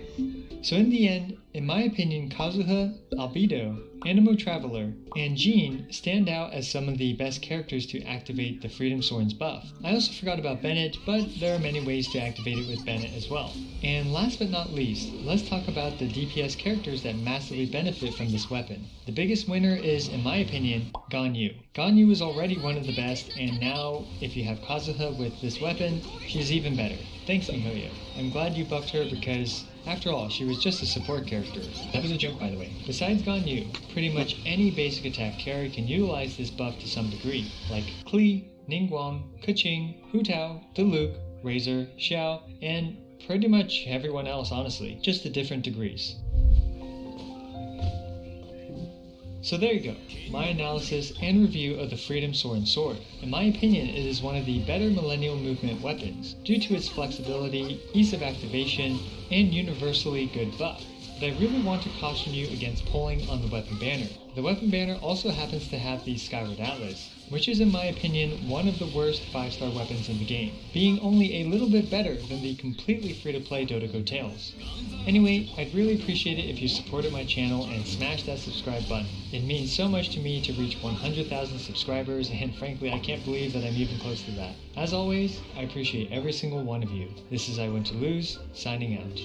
So in the end, in my opinion, Kazuha, Albedo, Animo Traveler, and Jean stand out as some of the best characters to activate the Freedom Sworn's buff. I also forgot about Bennett, but there are many ways to activate it with Bennett as well. And last but not least, let's talk about the DPS characters that massively benefit from this weapon. The biggest winner is, in my opinion, Ganyu. Ganyu is already one of the best, and now, if you have Kazuha with this weapon, she's even better. Thanks, Mihoyo. I'm glad you buffed her because, after all, she was just a support character. That was a joke, by the way. Besides Ganyu, pretty much any basic attack carry can utilize this buff to some degree, like Klee, Ningguang, Keqing, Hu Tao, Diluc, Razor, Xiao, and pretty much everyone else, honestly, just to different degrees. So there you go, my analysis and review of the Freedom Sworn Sword. In my opinion, it is one of the better Millennial Movement weapons, due to its flexibility, ease of activation, and universally good buff. But I really want to caution you against pulling on the weapon banner. The weapon banner also happens to have the Skyward Atlas, which is in my opinion one of the worst 5-star weapons in the game, being only a little bit better than the completely free-to-play Dodoko Tales. Anyway, I'd really appreciate it if you supported my channel and smashed that subscribe button. It means so much to me to reach 100,000 subscribers, and frankly I can't believe that I'm even close to that. As always, I appreciate every single one of you. This is I Win to Lose, signing out.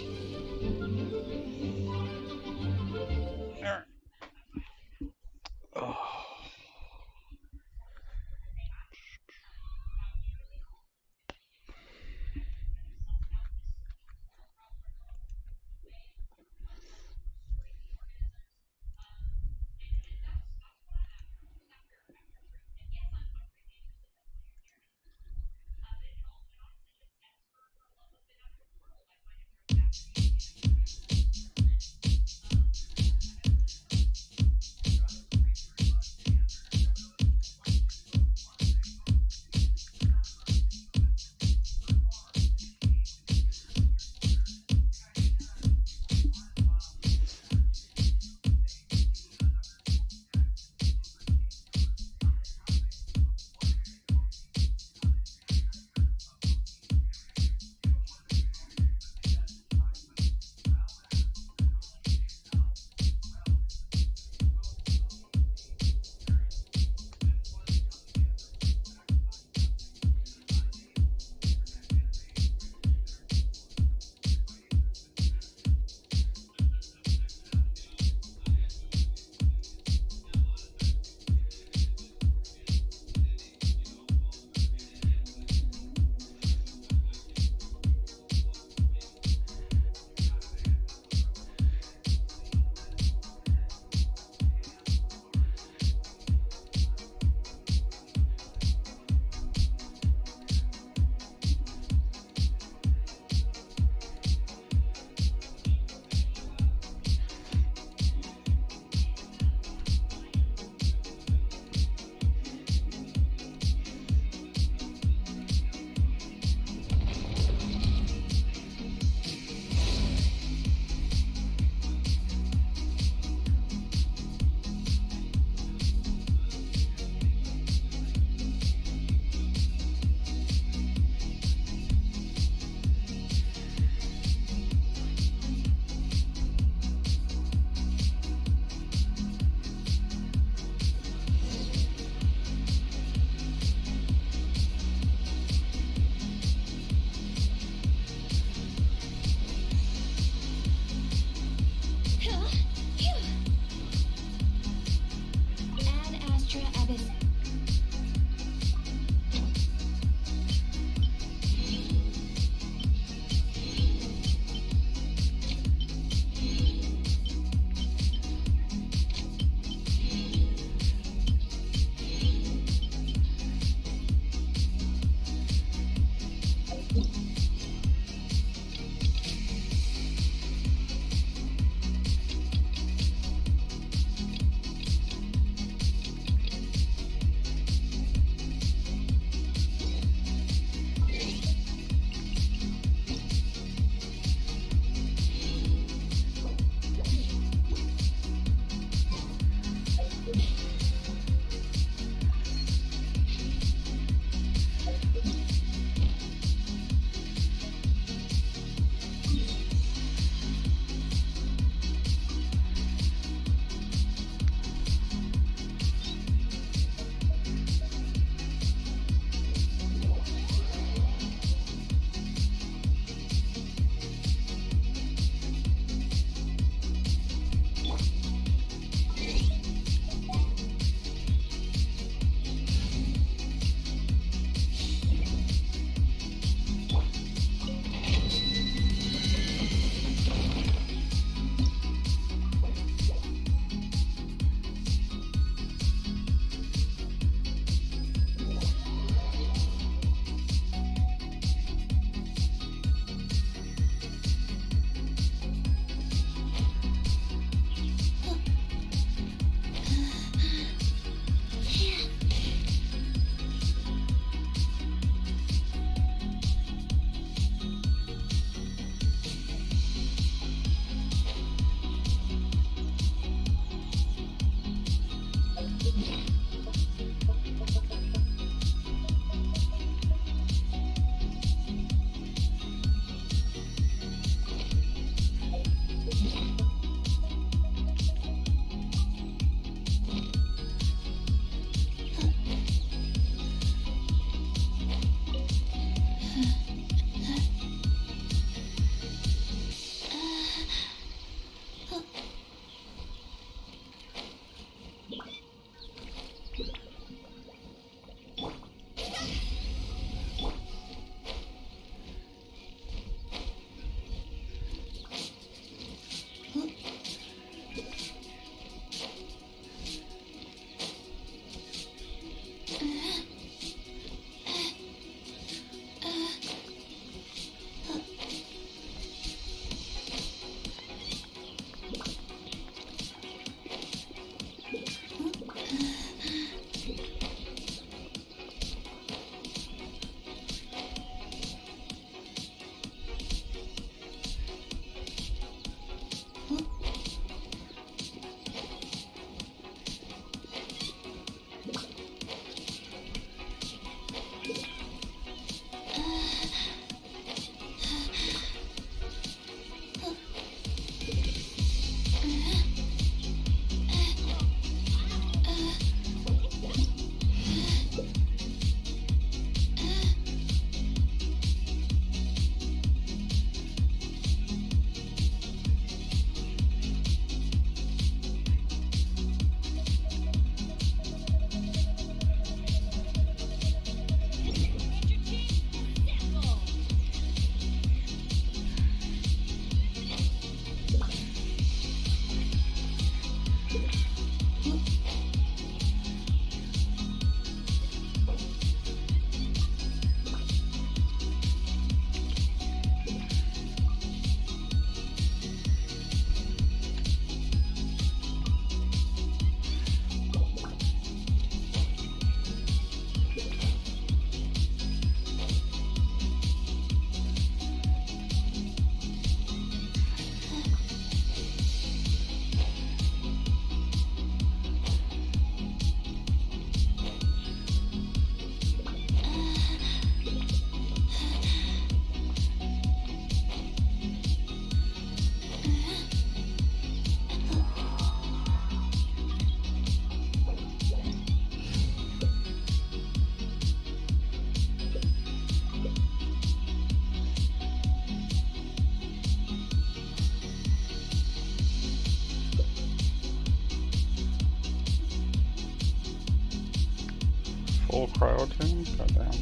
Full cryo tune? Goddamn.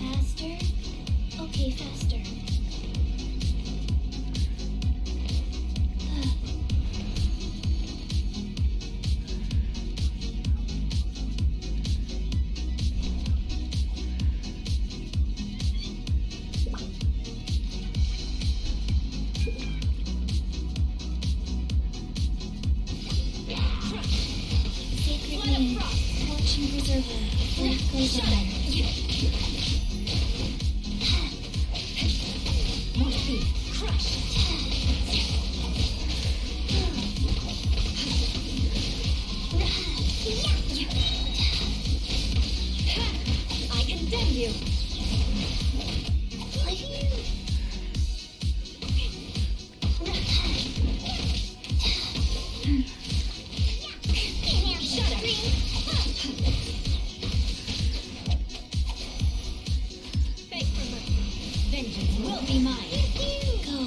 Faster? Okay, faster. Sacred name, fortune preserver, life goes on. Morphe, crush. I condemn you. Vengeance will be mine. Go.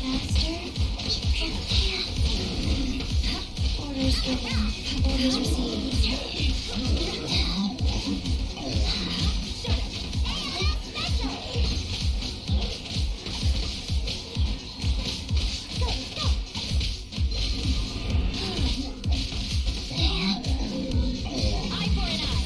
Faster. Orders given. Orders received. Eye for an eye.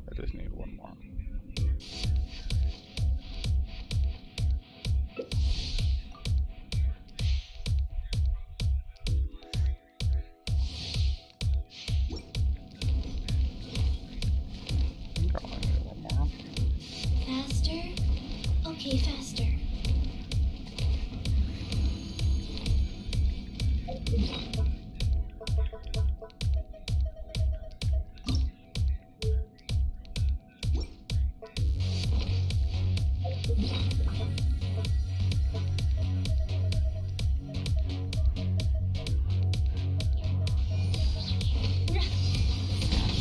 I just need one more. I think I only need one more. Faster? Okay, faster.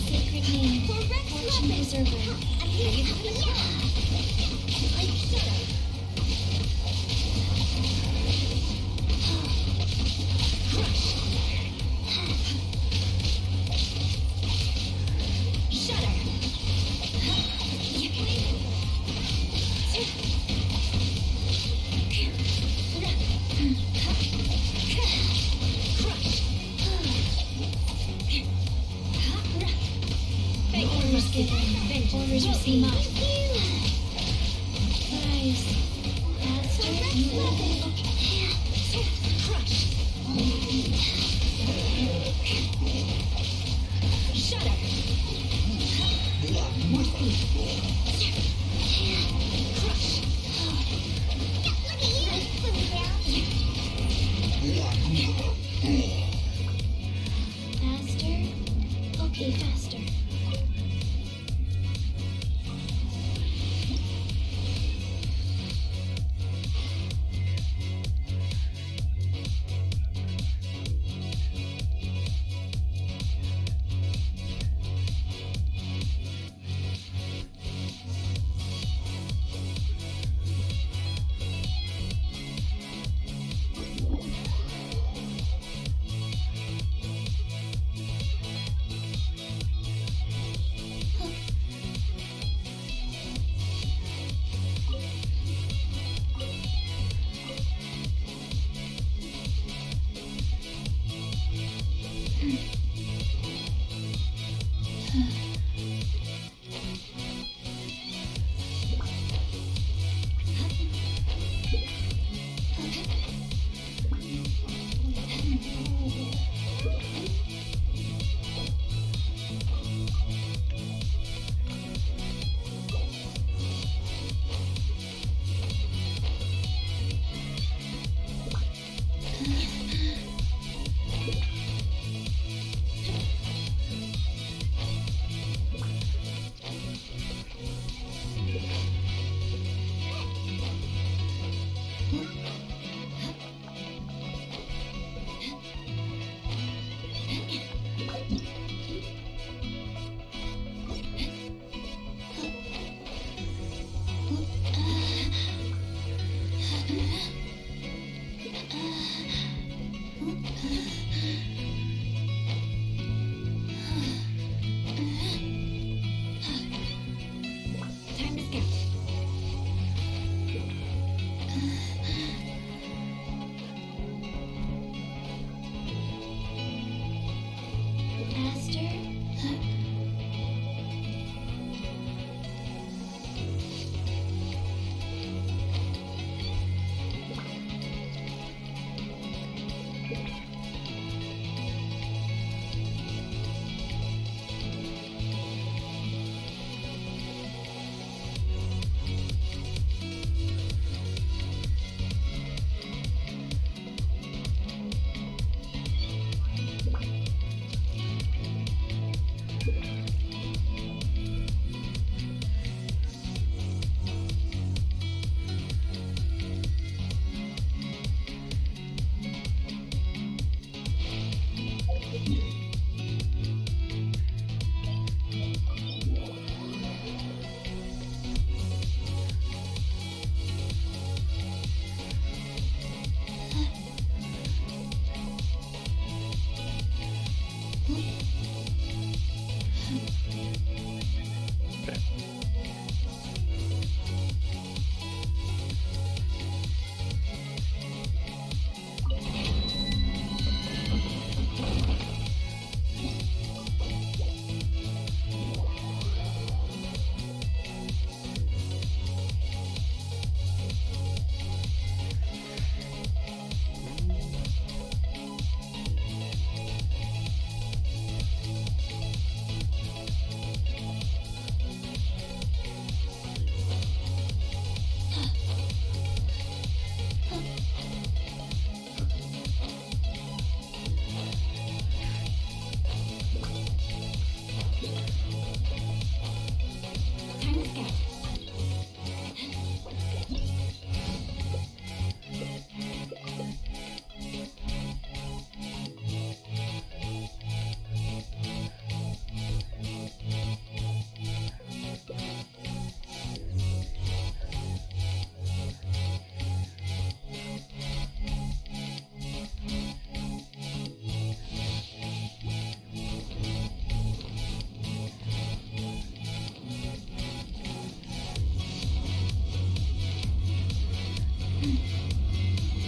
Sacred name, fortune preserver. I hear you have a Orders given. Orders received. Rise. Faster. Crush. Shudder. Morphe. Crush. Faster. Okay, faster.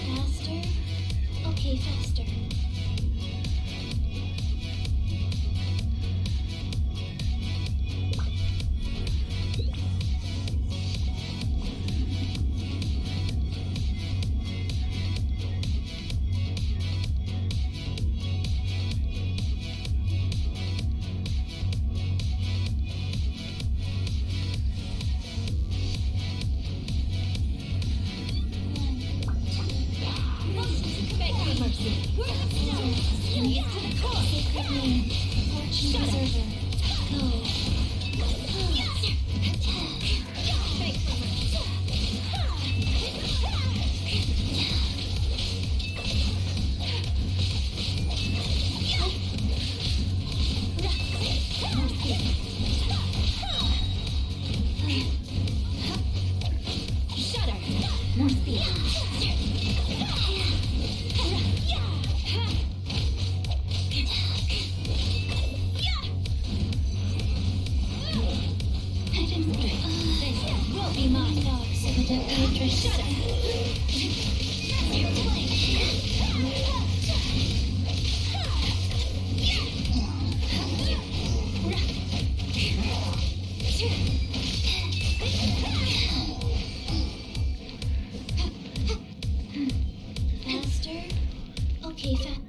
Faster? Okay, faster. More speed. This will be my dogs. Shut up. Faster? Okay, fast.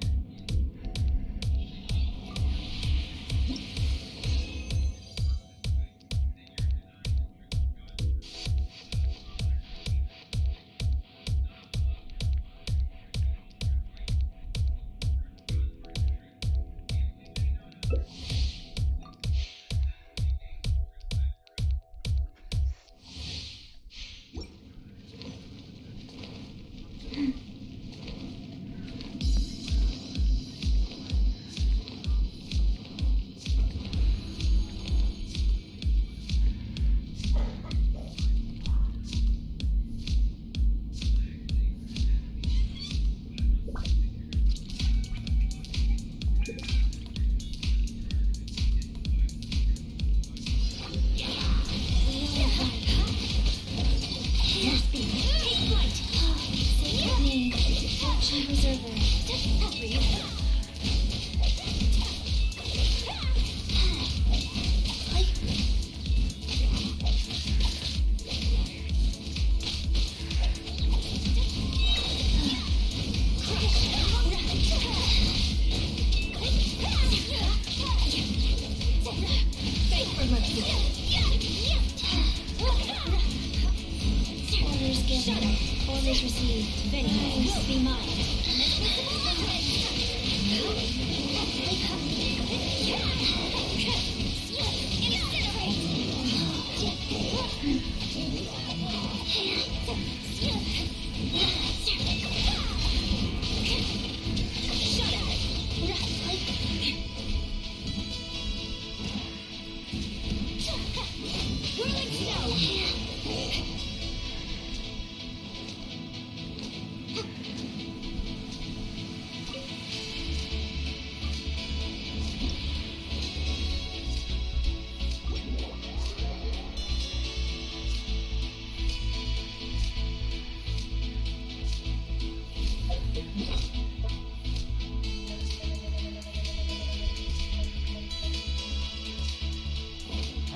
Orders given. Orders received. Vengeance will be mine.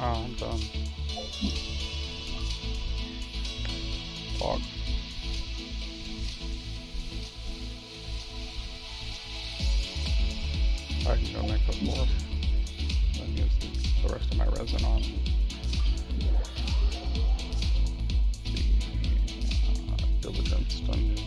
Oh, I'm done. Fuck. I can go make a fourth. Then use the rest of my resin on the diligence dungeon.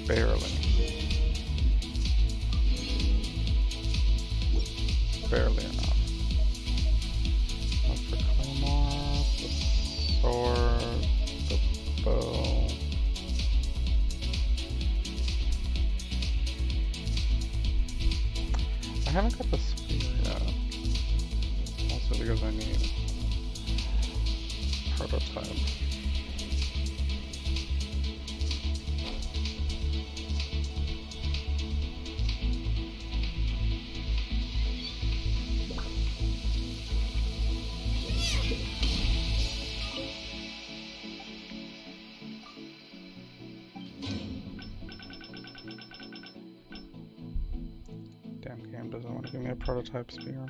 Barely. Barely enough. Look for claymore, the sword, the bow. I haven't got the spear yet. Also because I need prototype. Damn game doesn't want to give me a prototype spear.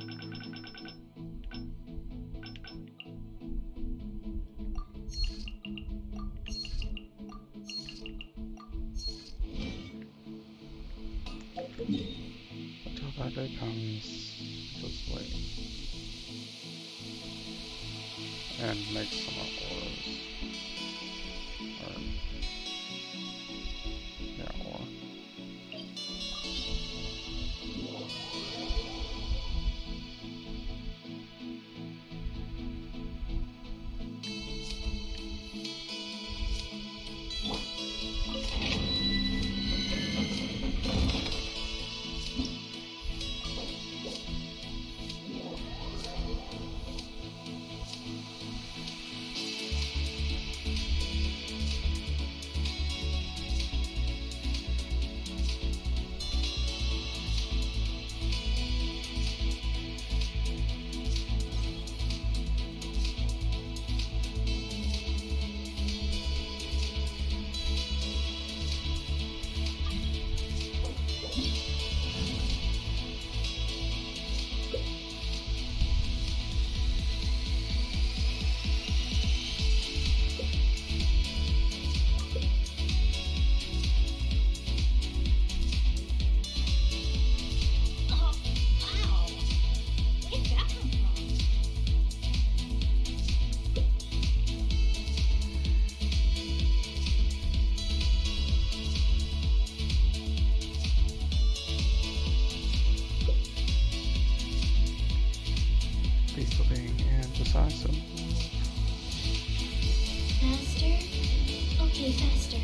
Until that day comes, just wait. And make some more ores. Or, yeah, ore. Being indecisive. Faster? Okay, faster.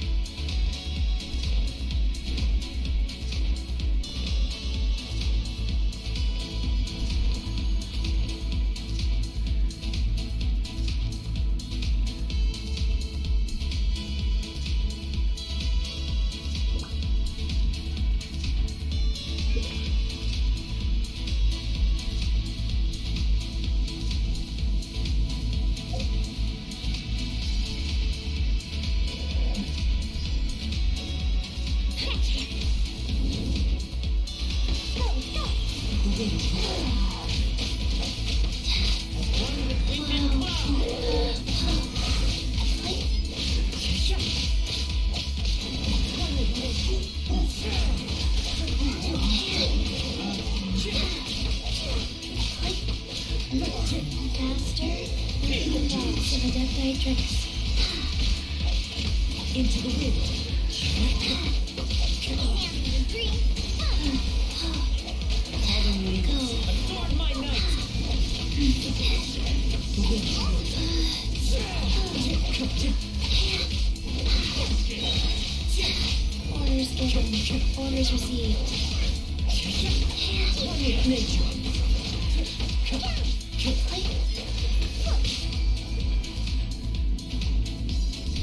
tricks. Into the wind. Adorn my night. The wind. Orders given. Orders received. One with nature.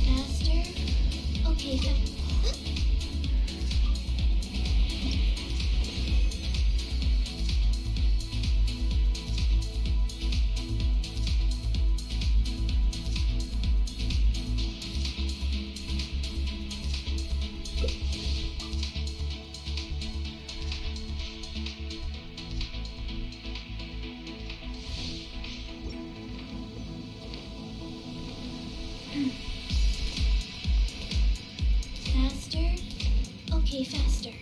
Faster? Okay, faster? Okay, faster.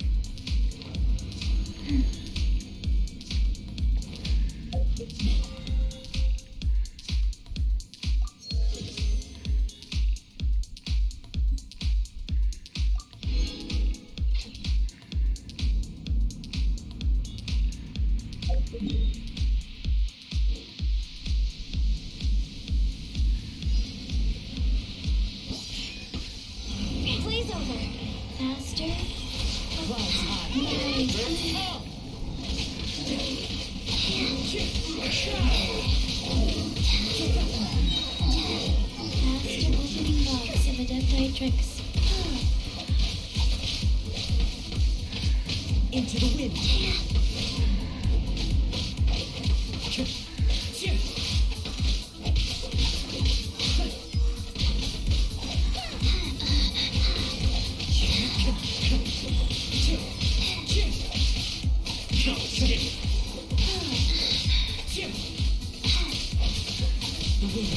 Blaze over. Faster? Faster opening box of adepti tricks. Into the wind. The wind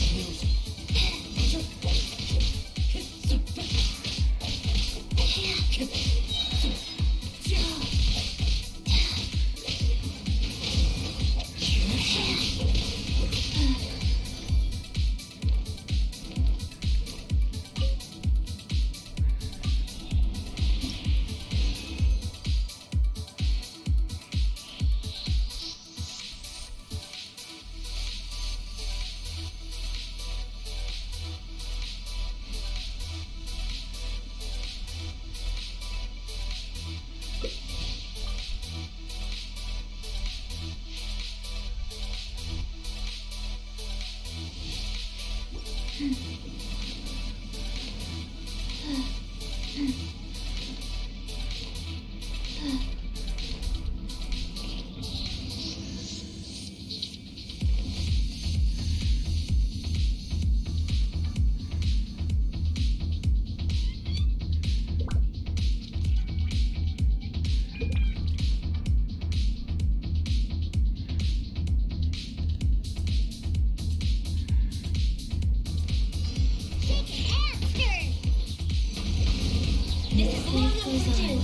knows it.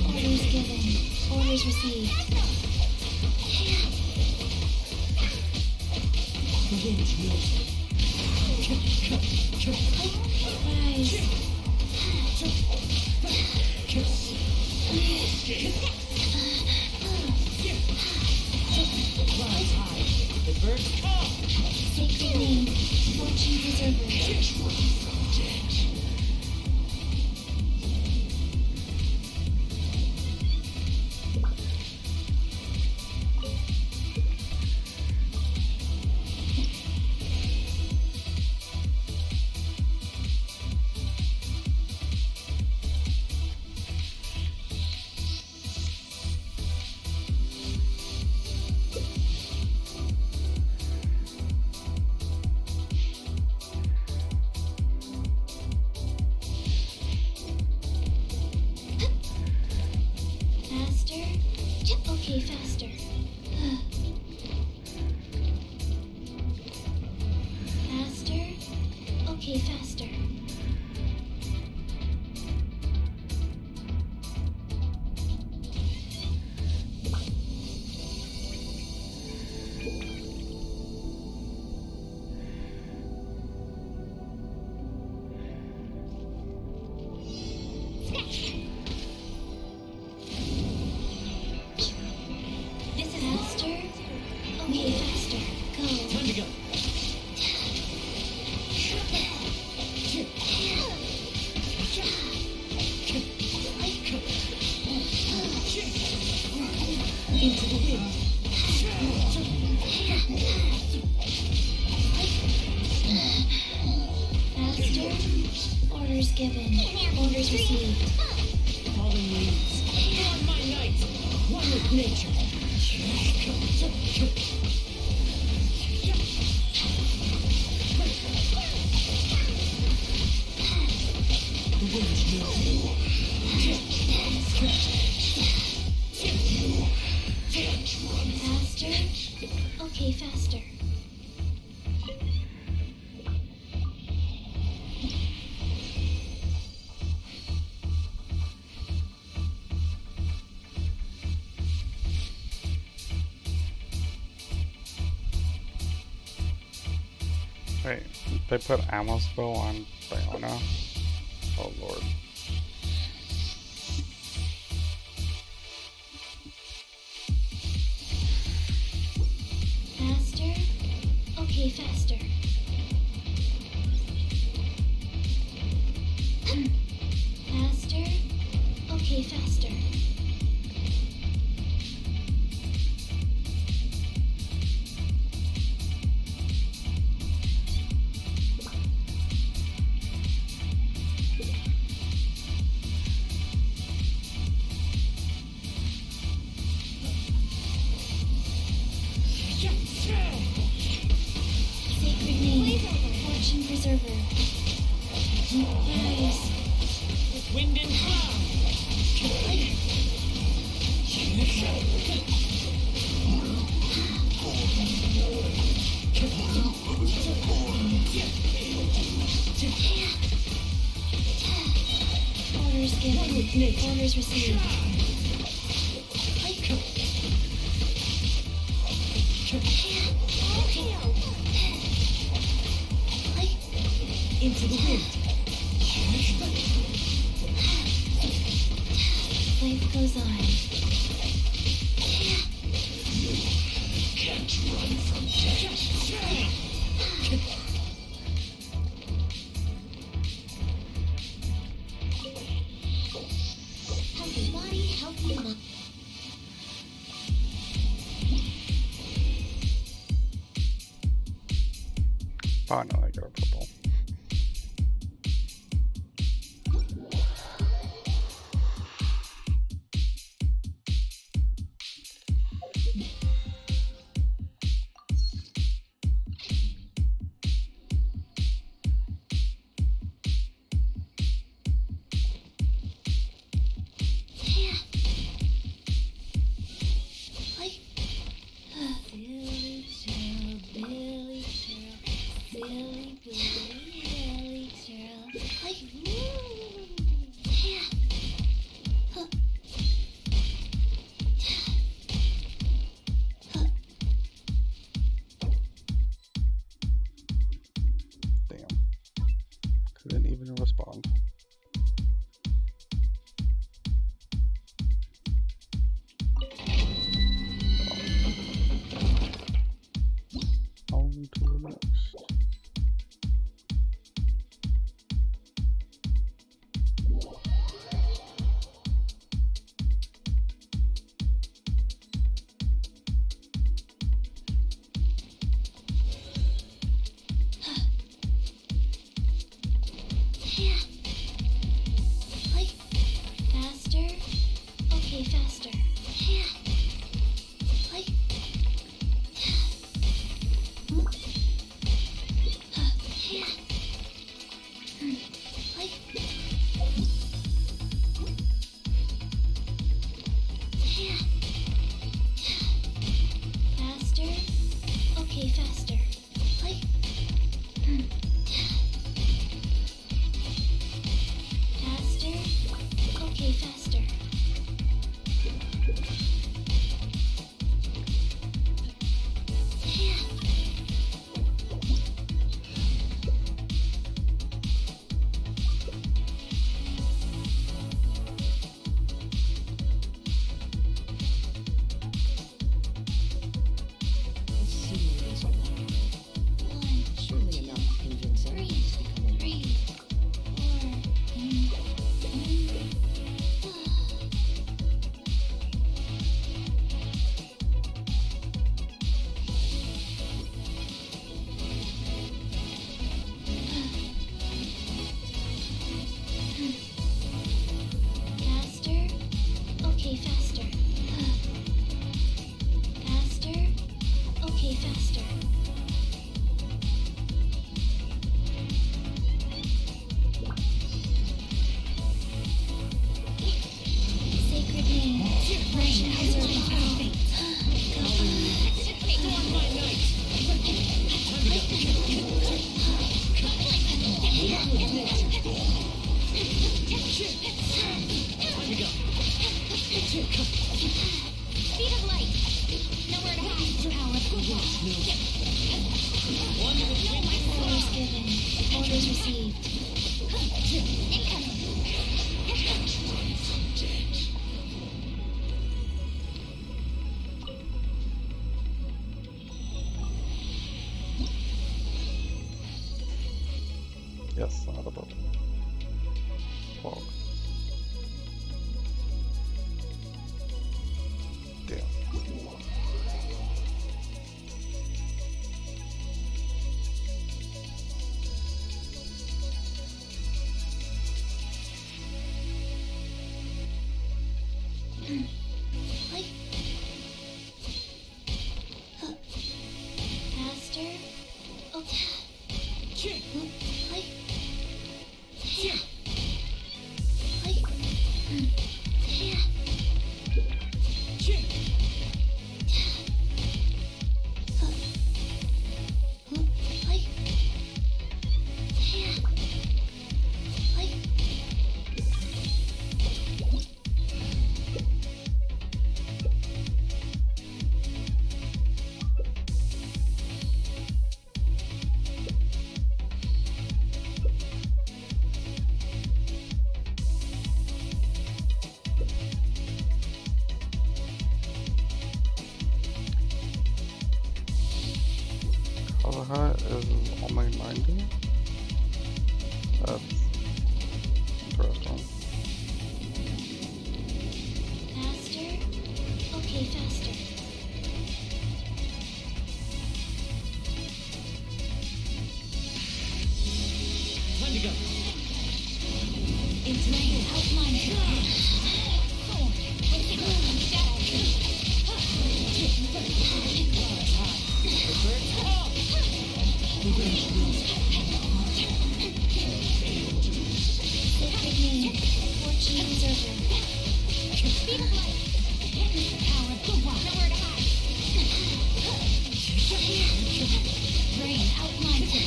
Orders given. Orders received. The wind knows it. Rise. Rise high. Adverse. Sacred name. Fortune preserver. Faster? Okay, faster. Okay, faster. This is faster. Okay, faster. Go. Time to go. Into the wind. Faster. Orders given. Orders received. Fallen leaves. On my night. One with nature. The wind's moving. Faster. Okay, faster. Wait, they put ammo spill on Bayona? Oh lord. Faster. Okay, faster. Faster. Okay, faster. Sacred name. Fortune preserver. Rise. Wind and cloud. Orders given. Orders received. Into the wind. Life goes on. Can't run from death. Healthy body, healthy mind. Oh no, I got a purple. Silly Cheryl, Billy Cheryl, silly Billy Cheryl. Damn. Couldn't even respond. On to the next. Orders received. Yes, audible. Fog. Damn. Faster. Okay. Color height is only 90. That's interesting. Faster. Okay, faster. Time to go. Ignited outline. Sacred name. Fortune Observer. Speed of light. Witness the power of good one. Nowhere to hide. Brain outline to the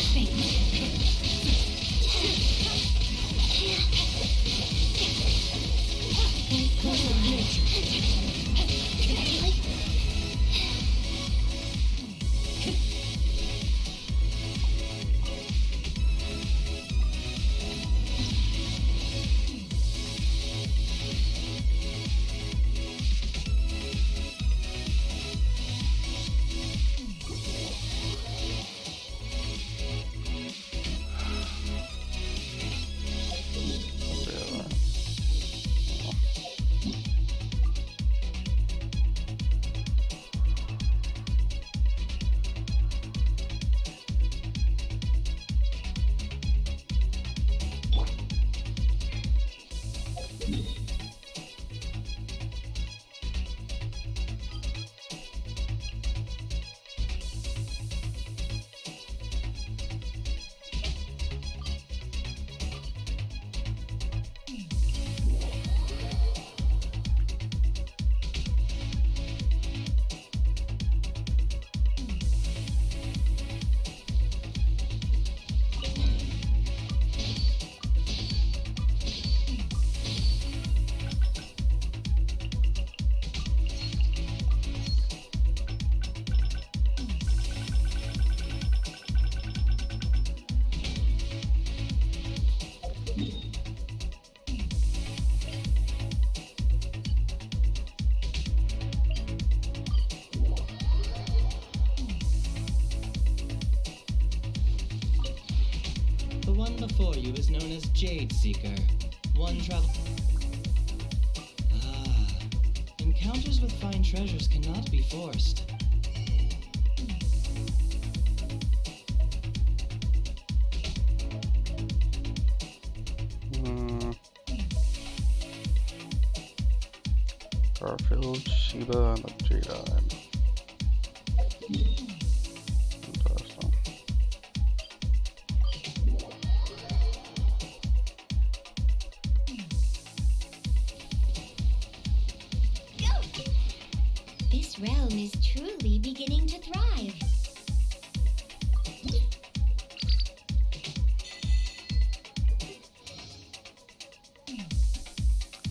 The one before you is known as Jade Seeker. One travel. Ah. Encounters with fine treasures cannot be forced. Garfield, Sheba, and the Jedi. Interesting. This realm is truly beginning to thrive.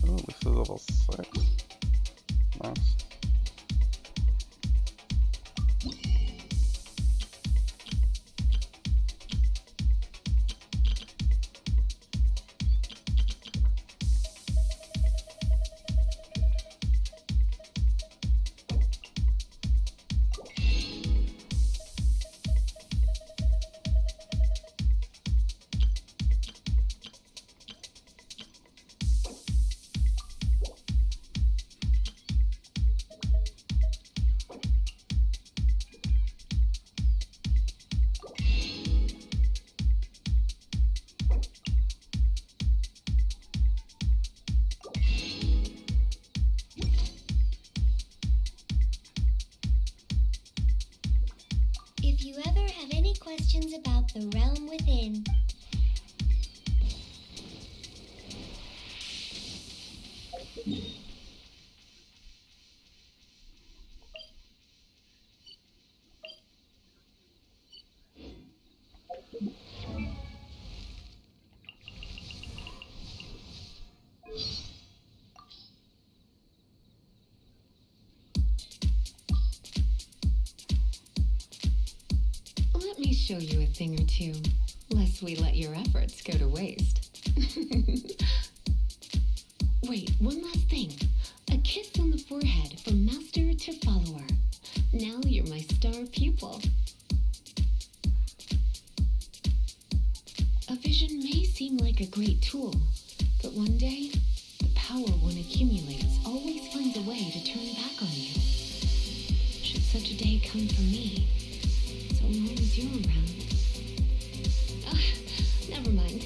Oh, this is level 6. Nice. questions about the realm within. Let me show you a thing or two, lest we let your efforts go to waste. Wait, one last thing. A kiss on the forehead from master to follower. Now you're my star pupil. A vision may seem like a great tool, but one day, the power one accumulates always finds a way to turn back on you. Should such a day come for me, so long as you're around. Never mind.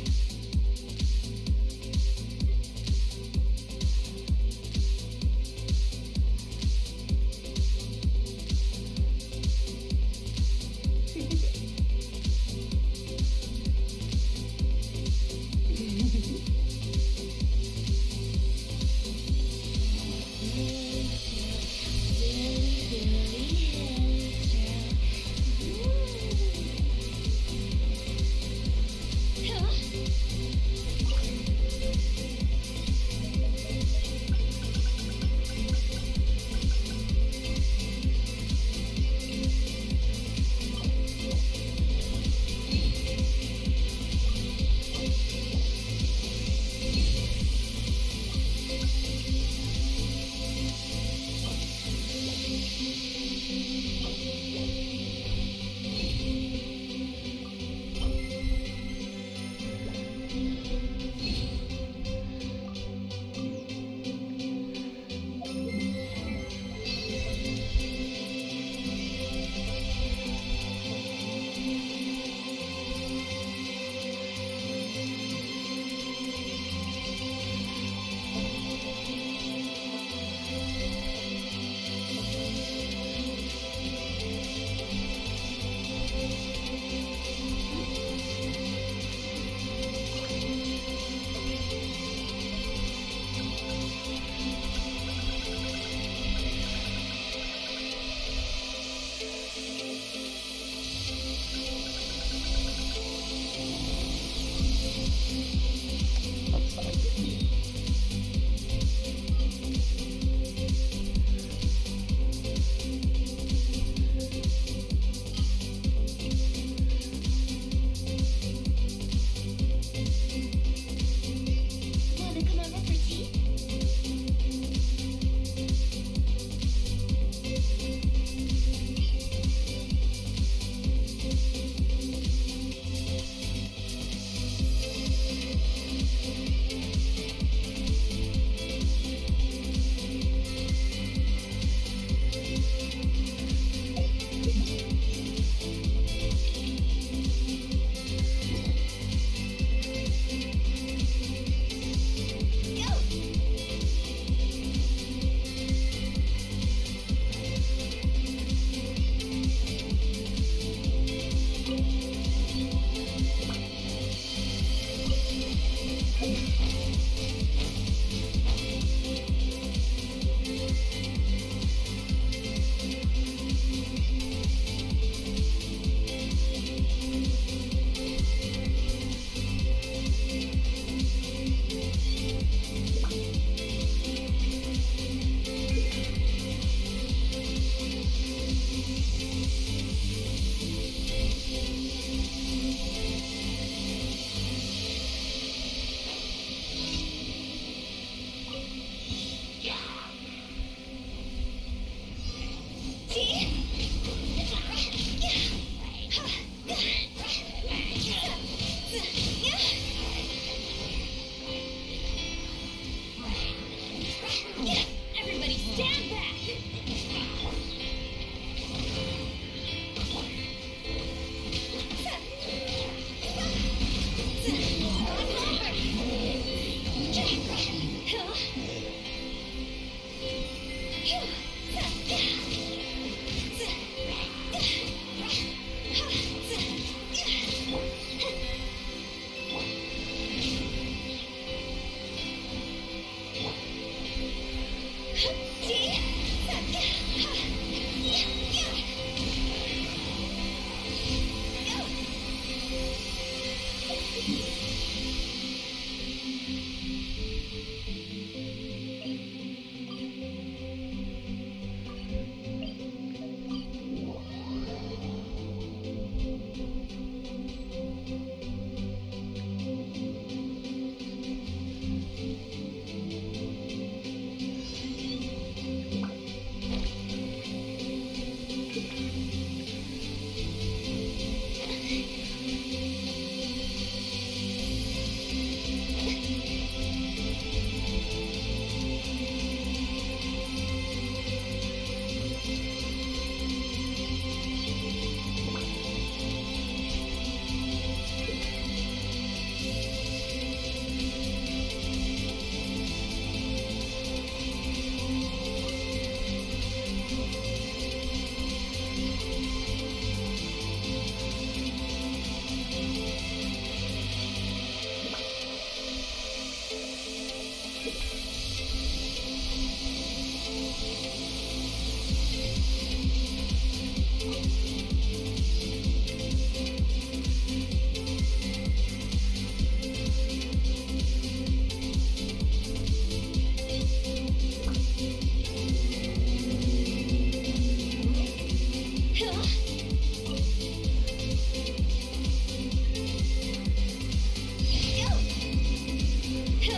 By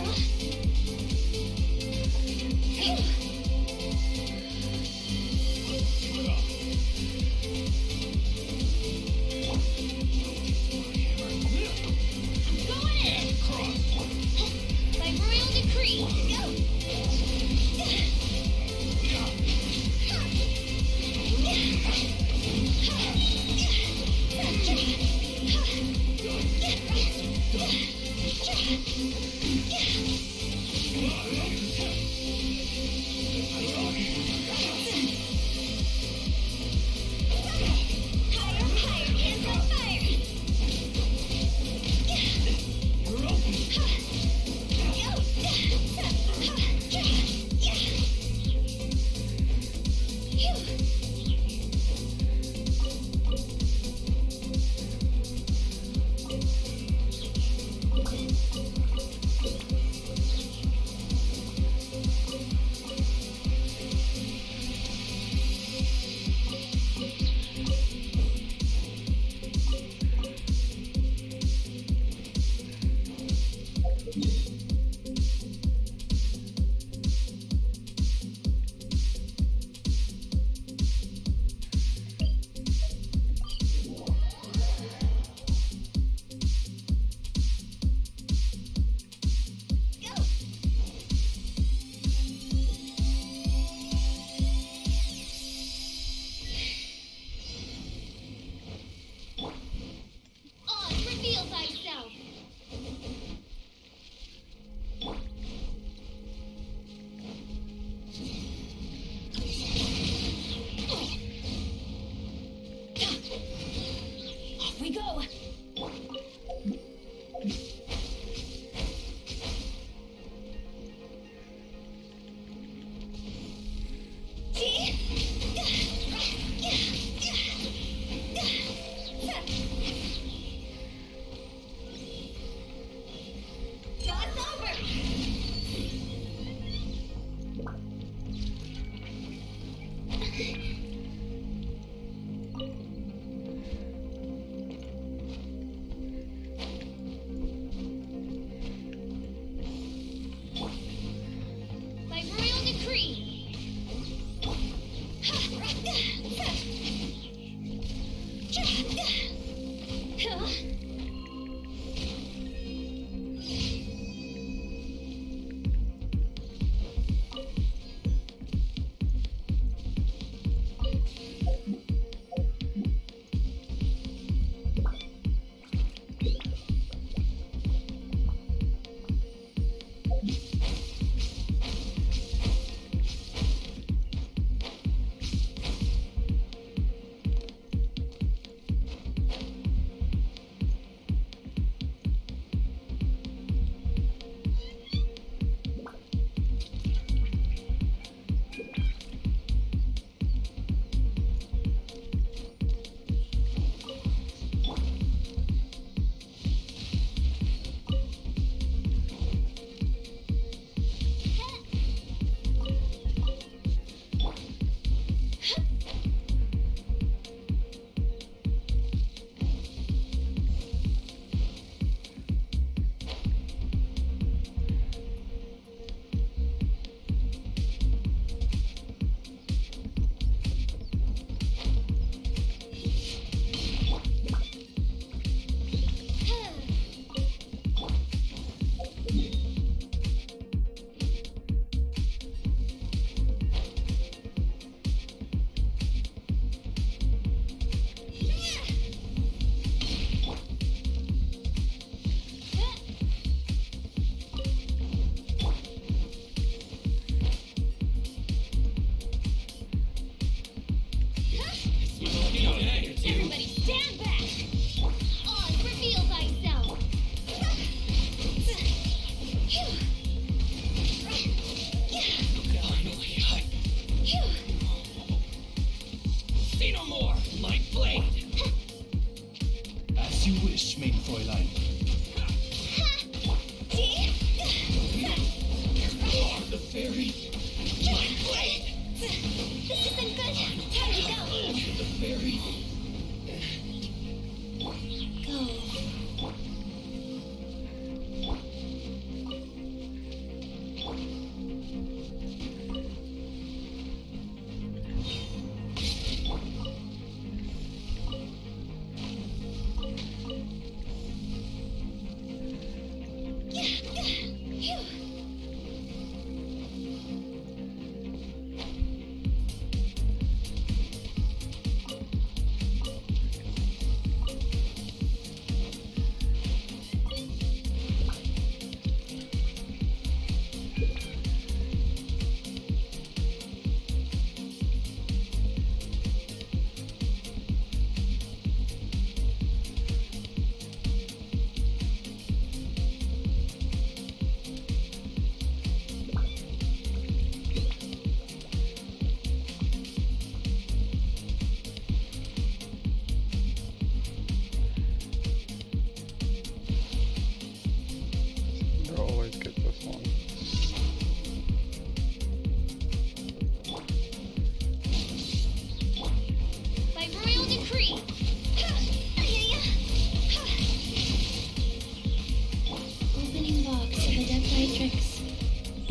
royal decree, go!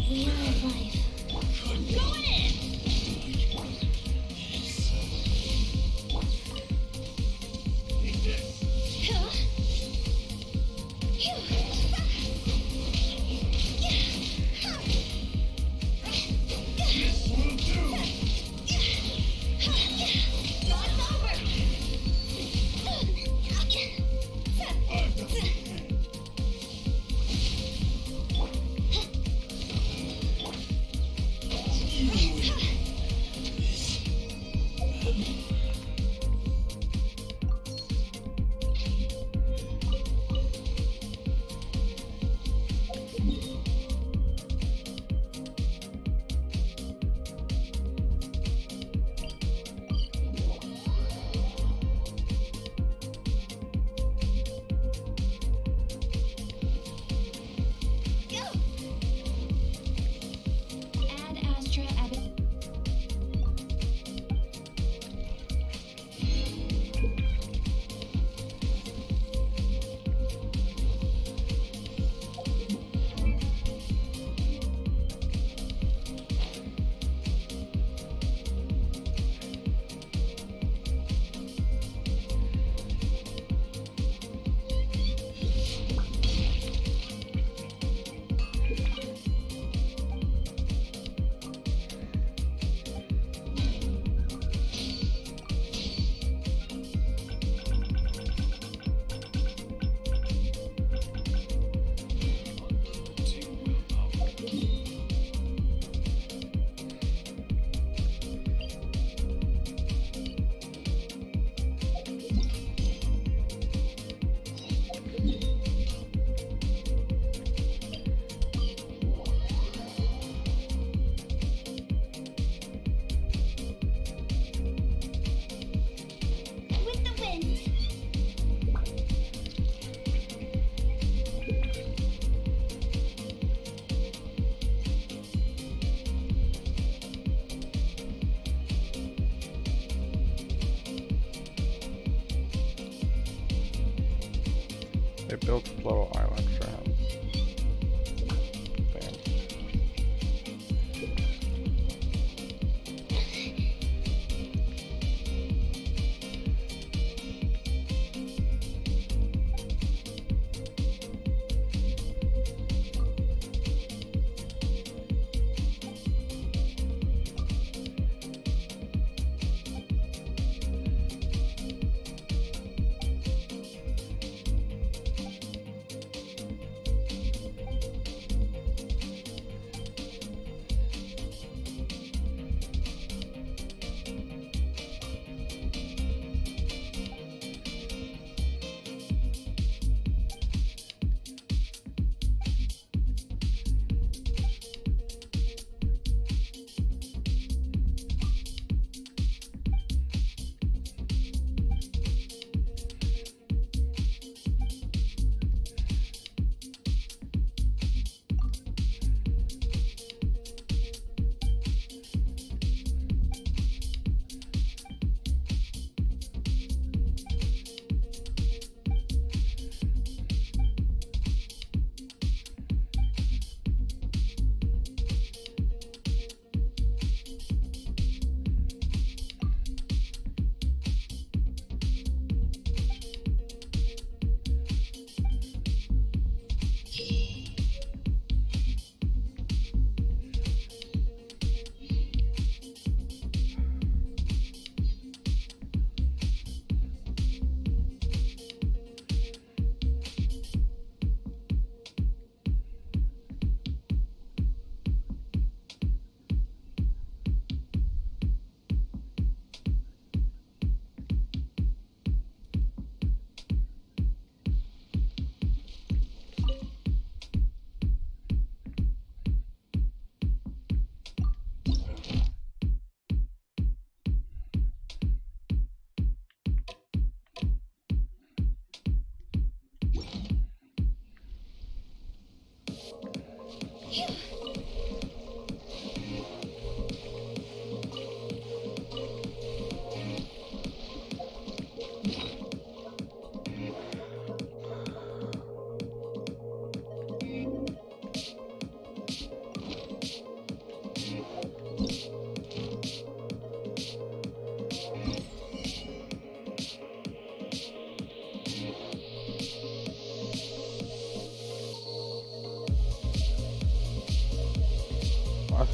Wheel of life. Go in! They built a little island for him. Damn.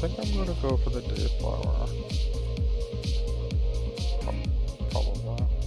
think I'm gonna go for the Dayflower. Probably.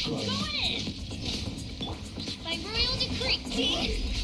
in! By royal decree.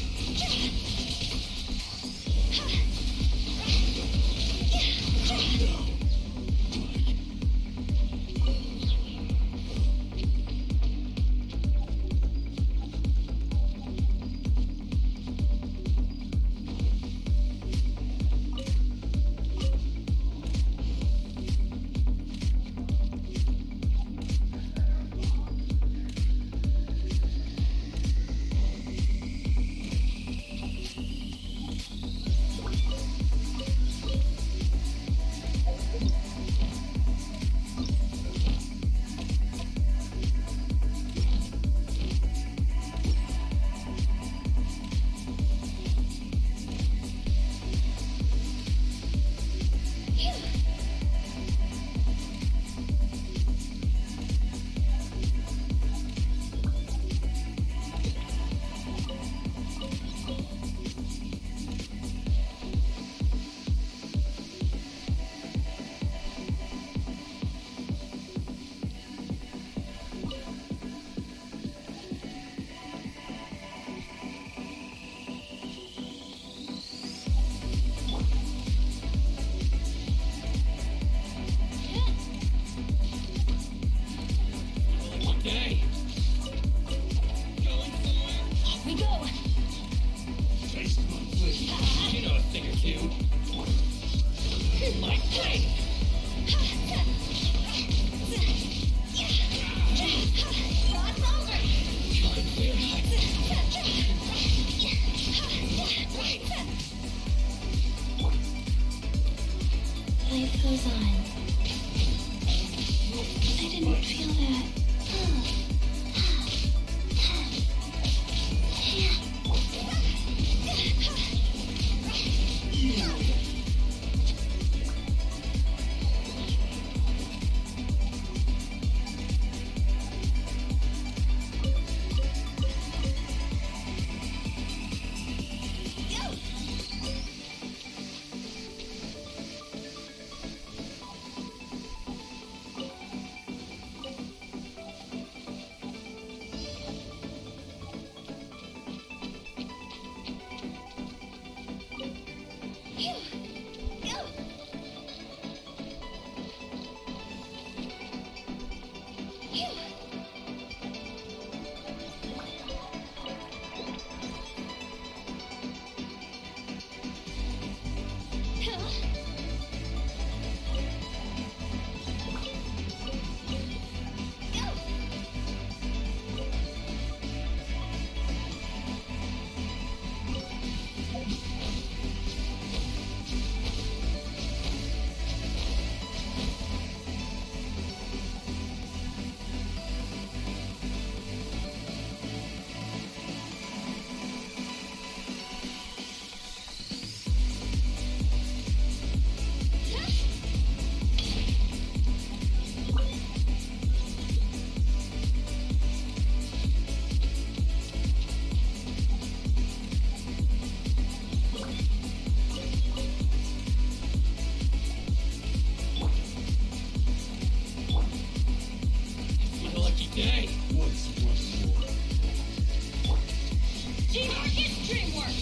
Okay. Going somewhere. Off we go. Taste my flesh. You know a thing or two. My play. Rod's over. Try and clear Life goes on. I didn't feel that. day. Once more. Teamwork is dreamwork.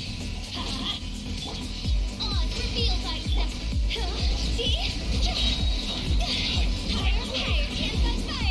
Odds reveals I accept. See? Higher, higher, can't fight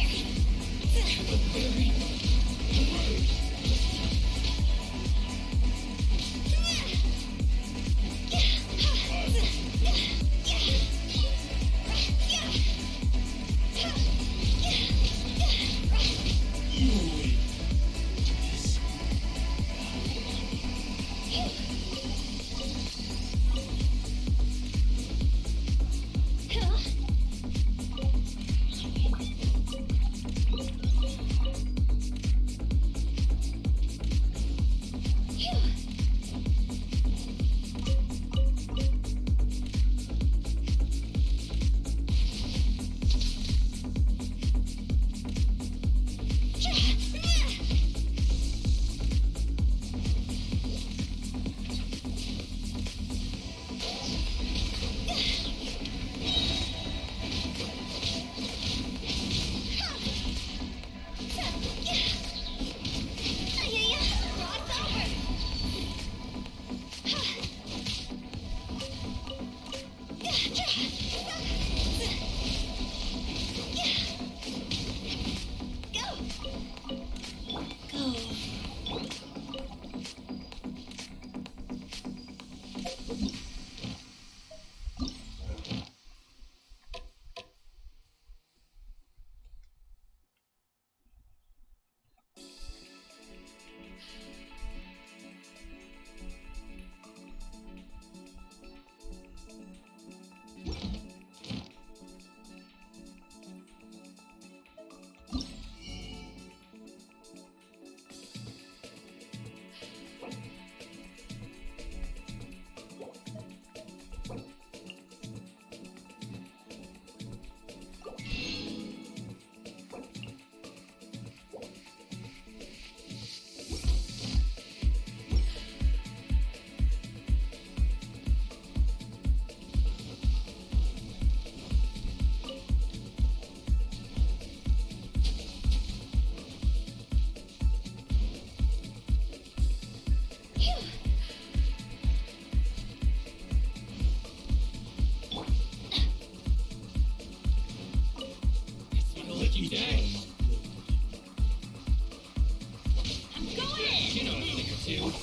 you.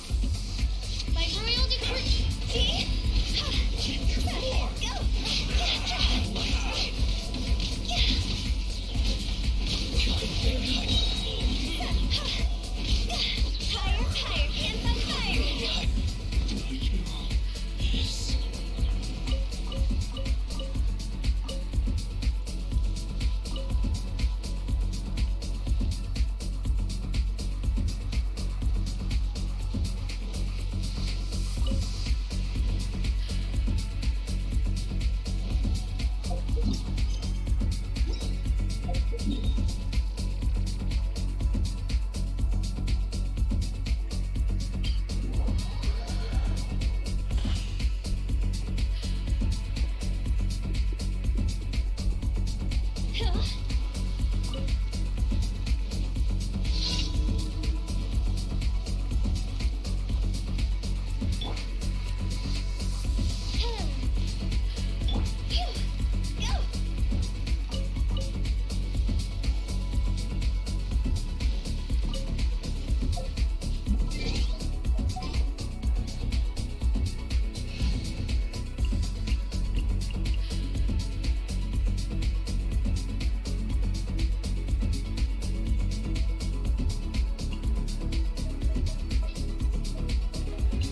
By royal decree. Go. Higher, can't find fire.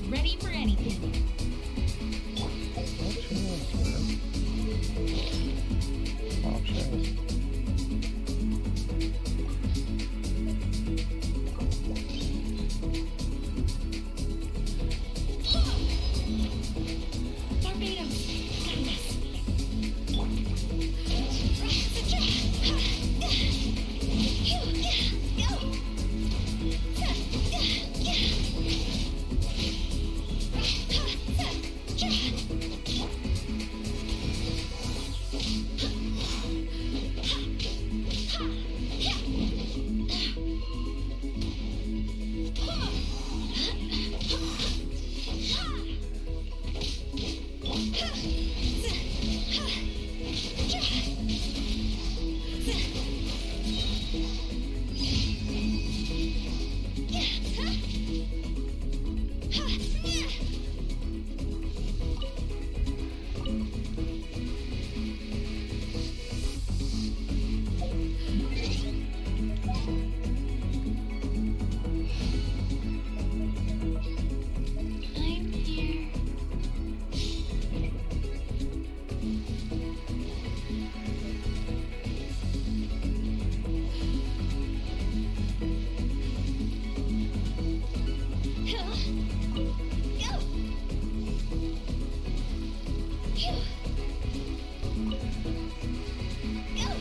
Ready for anything. Oh, shit. Barbados. Got this. I'm here. Go. Go.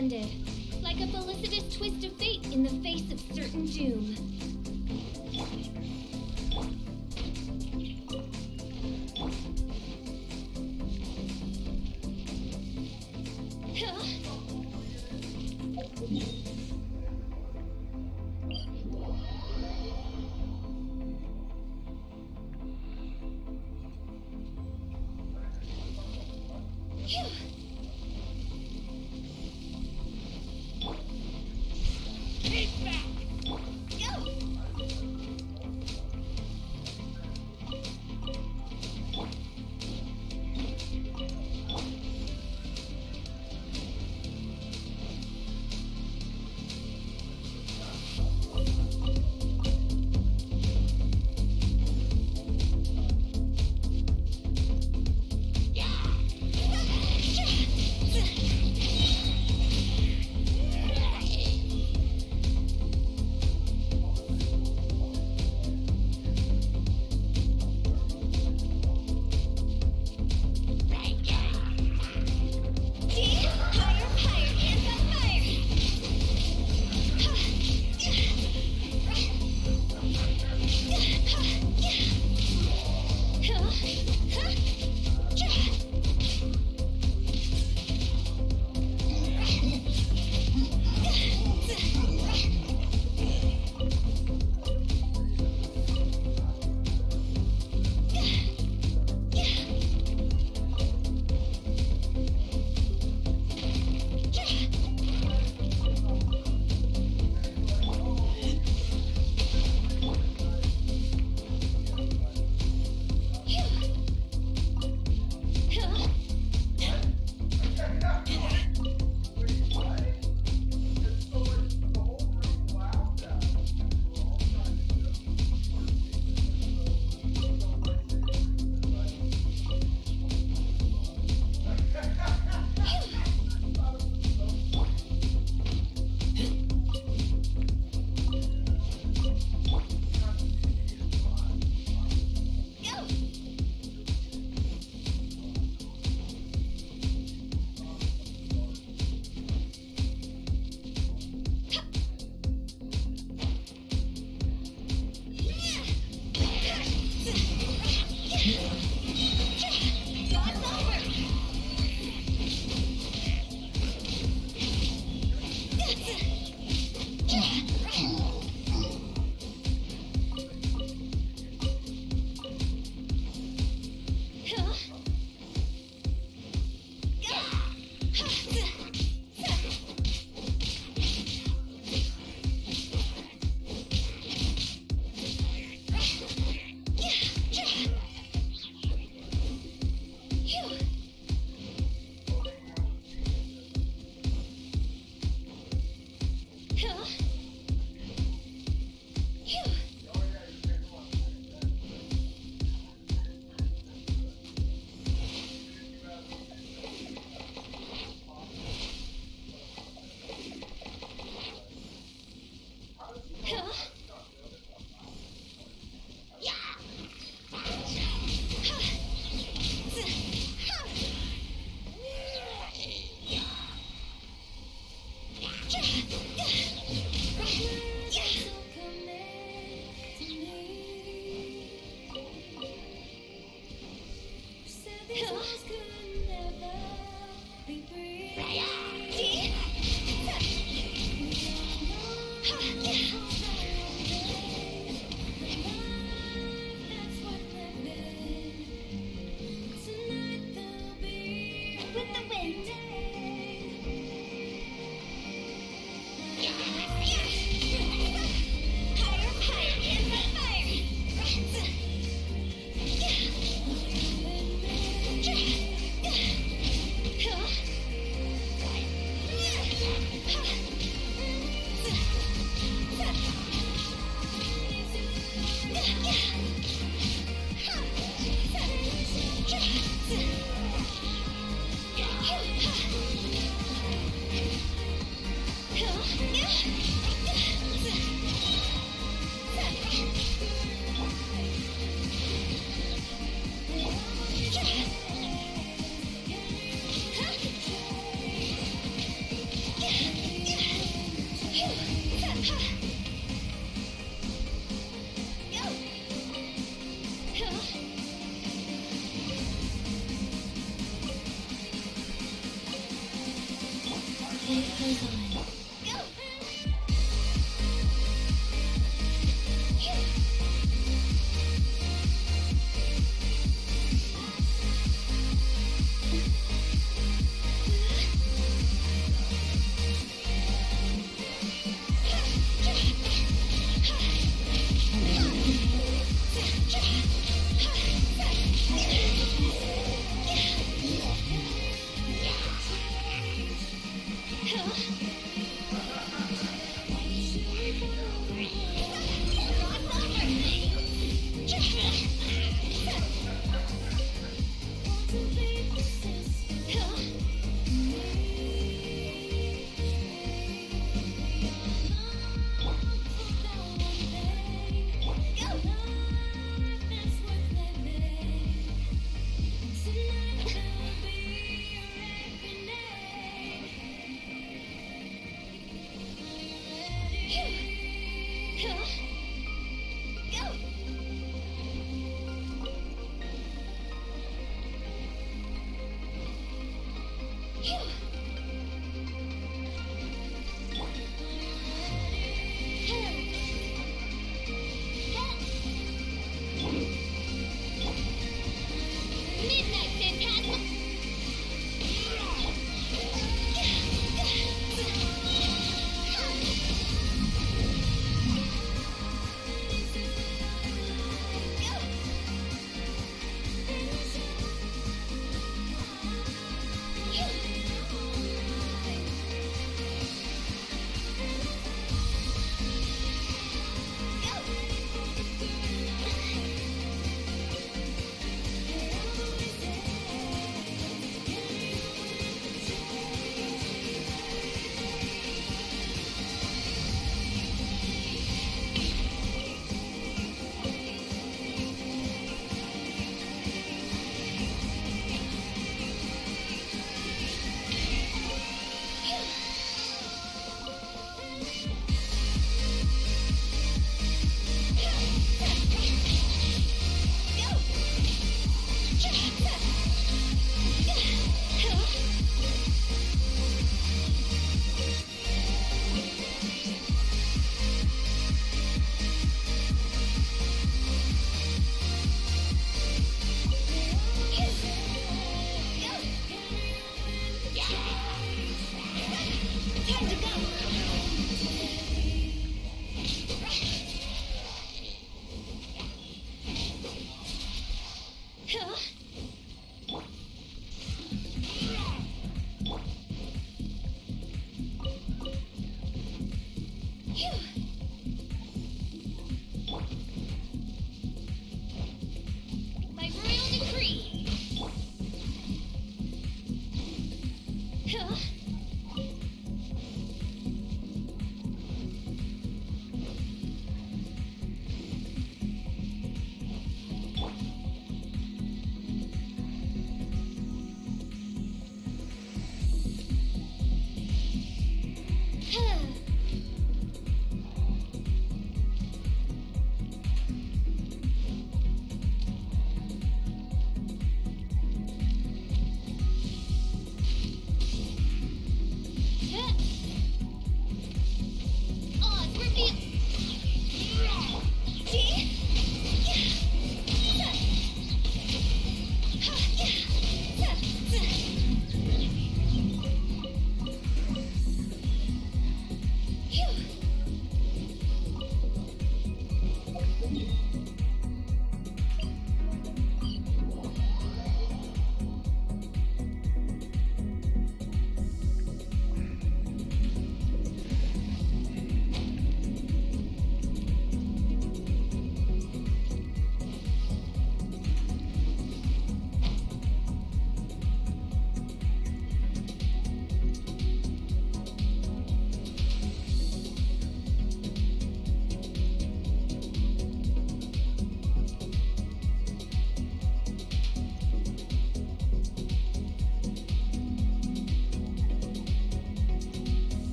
splendid. Like a felicitous twist of fate in the face of certain doom.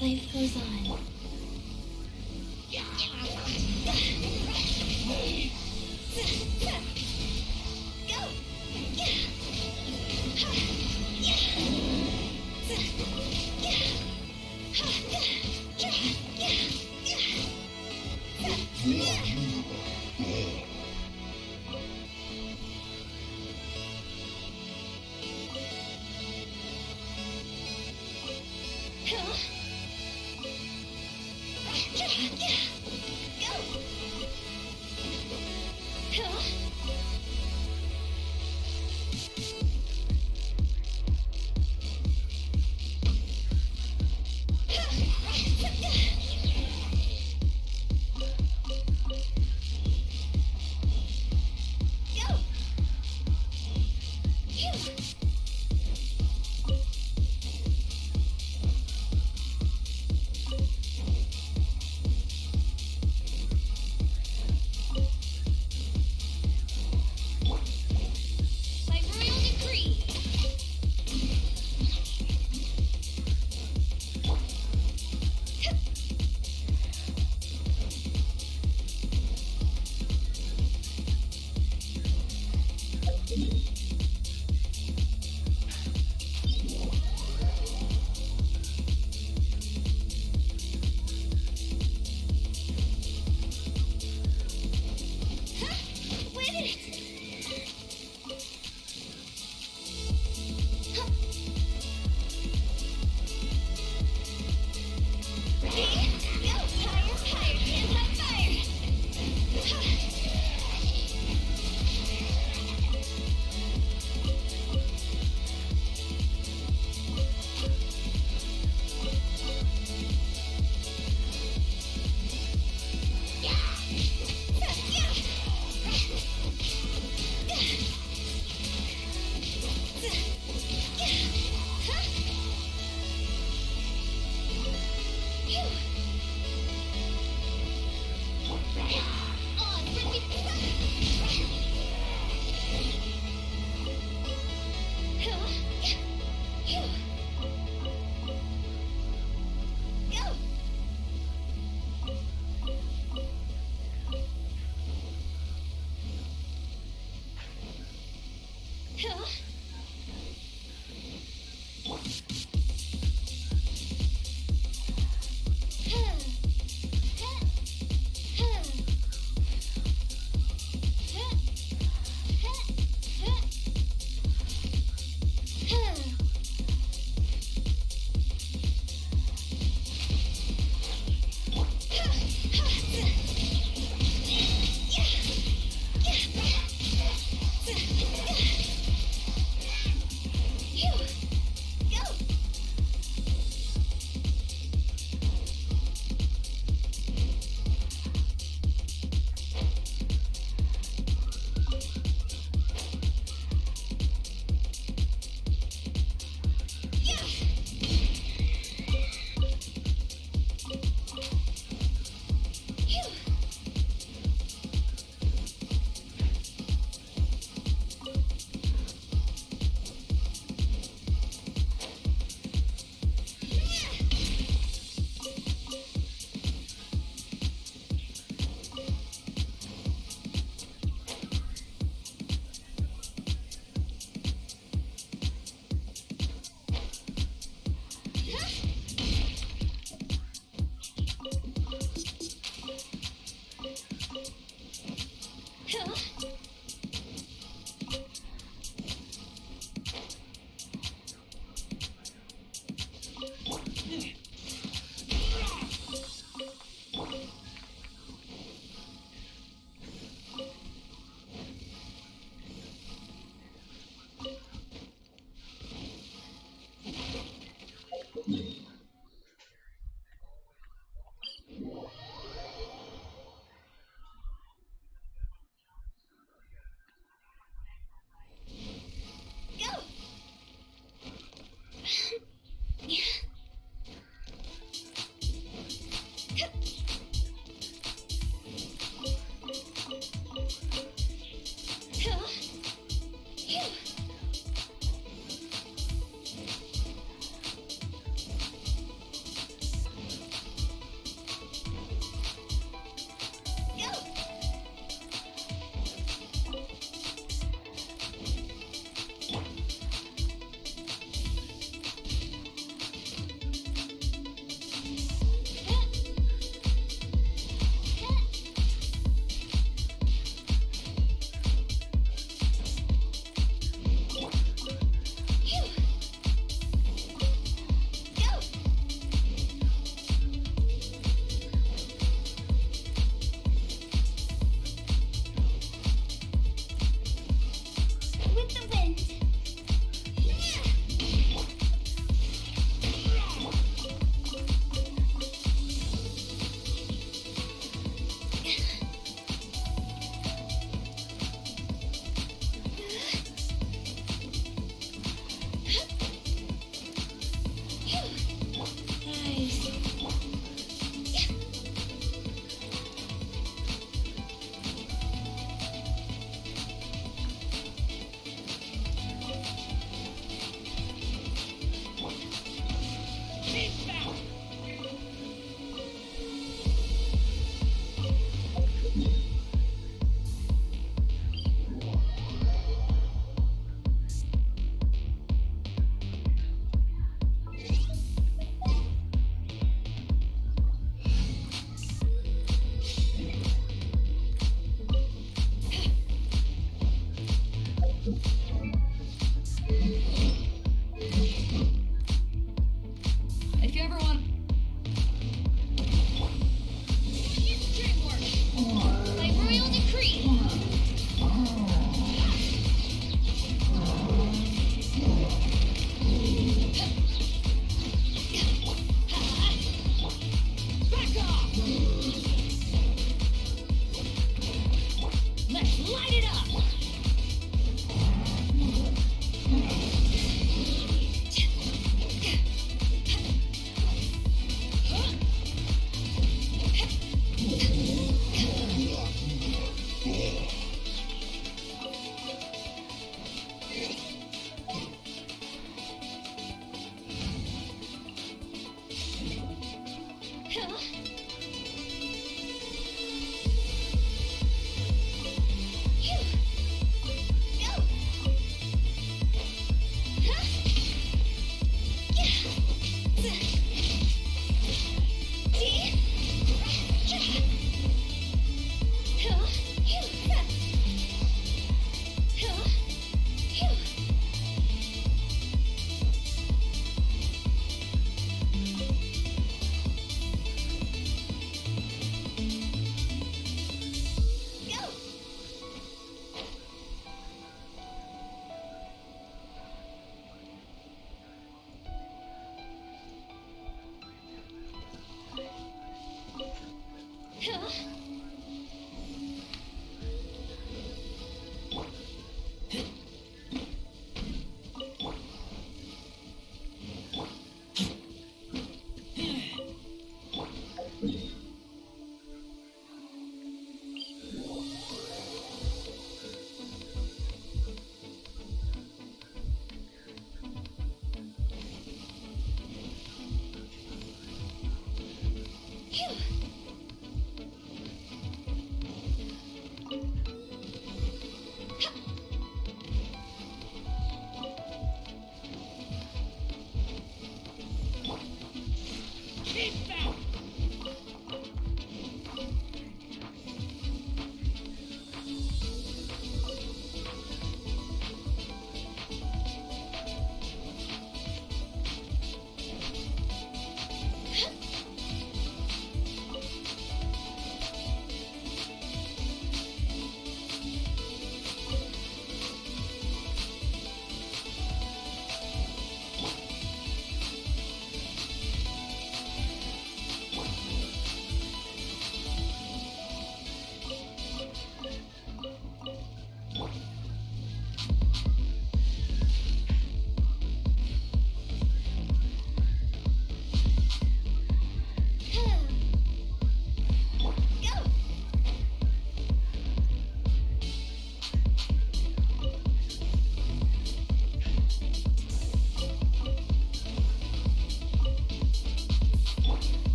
Life goes on.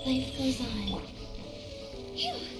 Life goes on. Phew.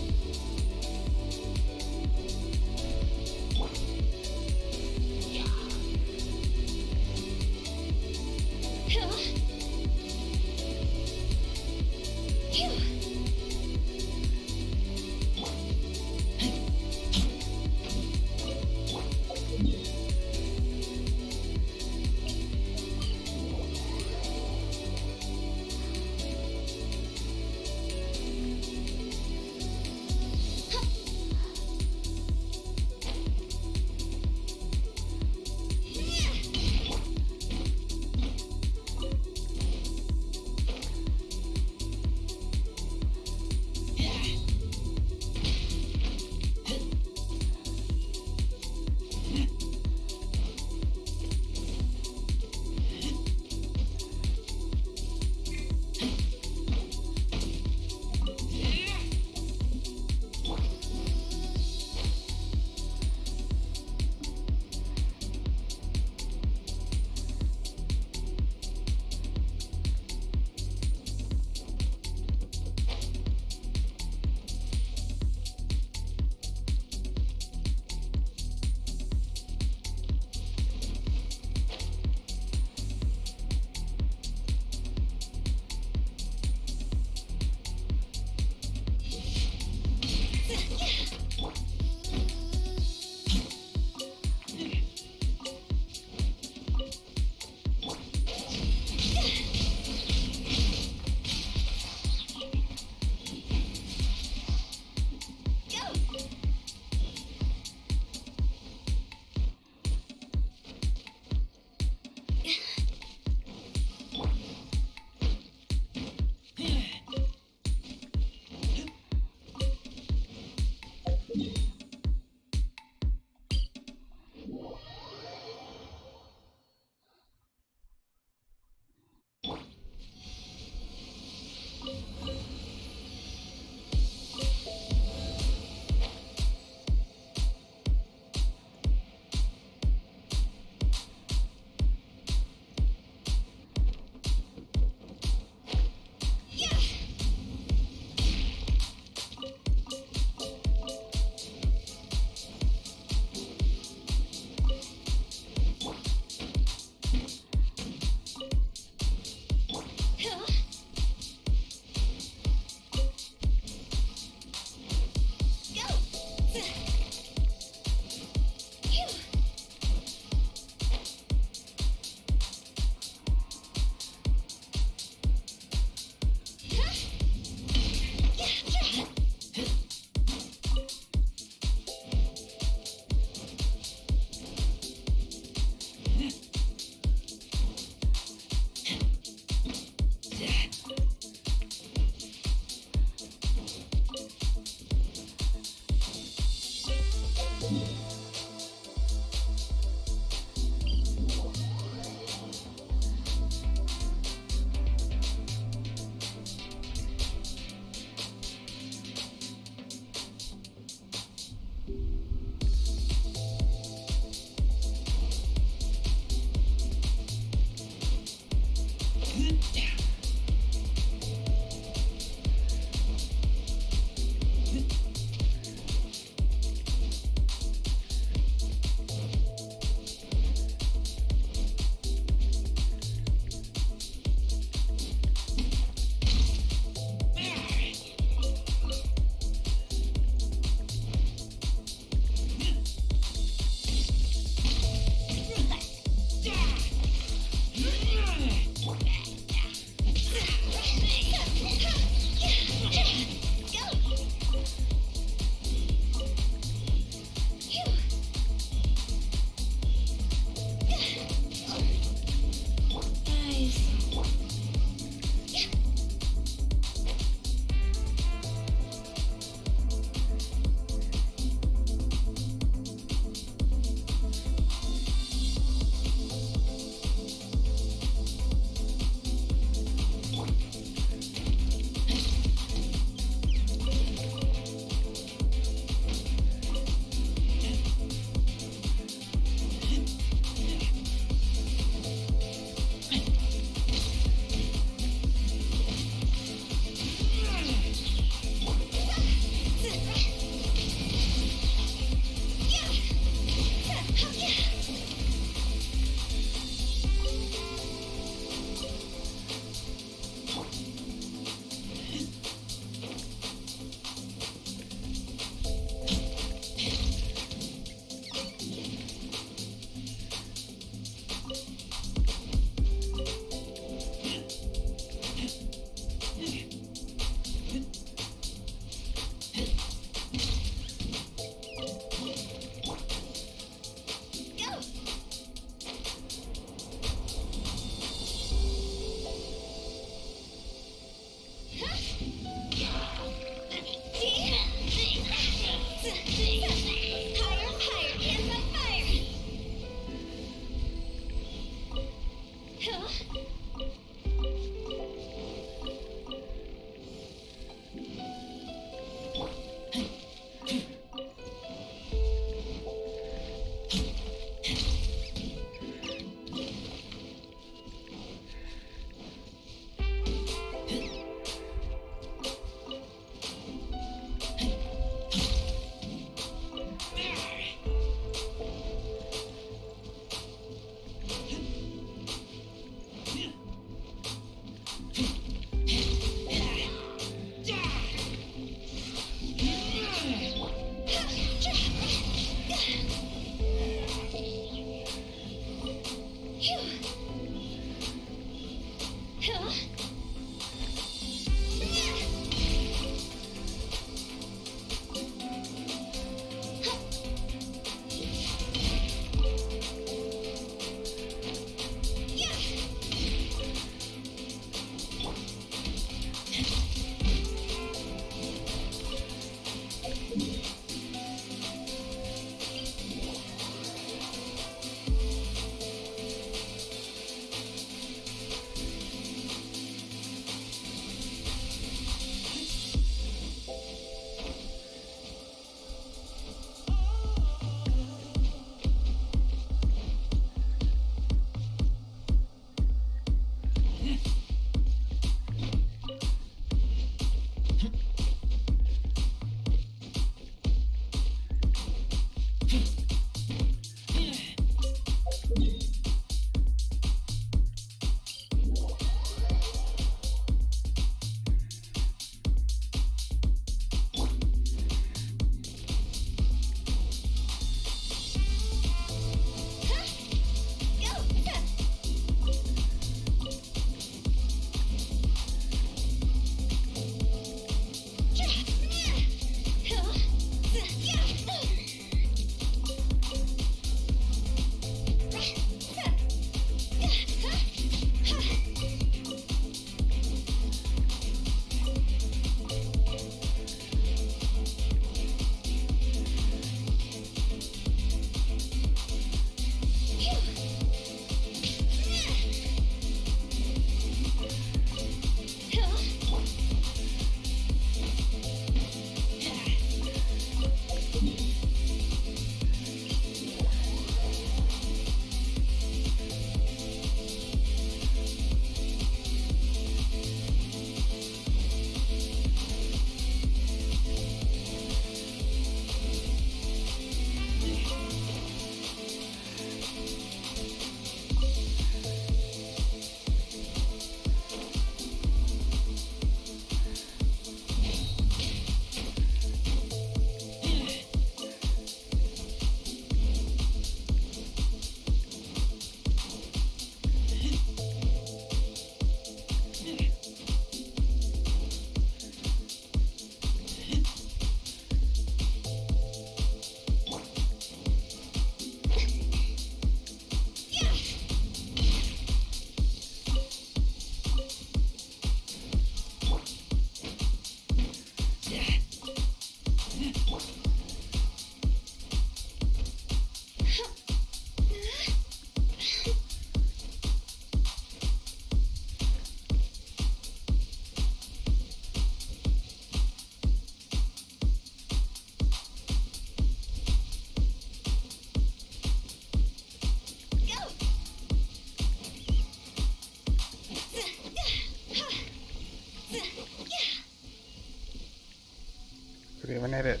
Did he even hit it?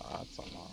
Oh, that's a lot.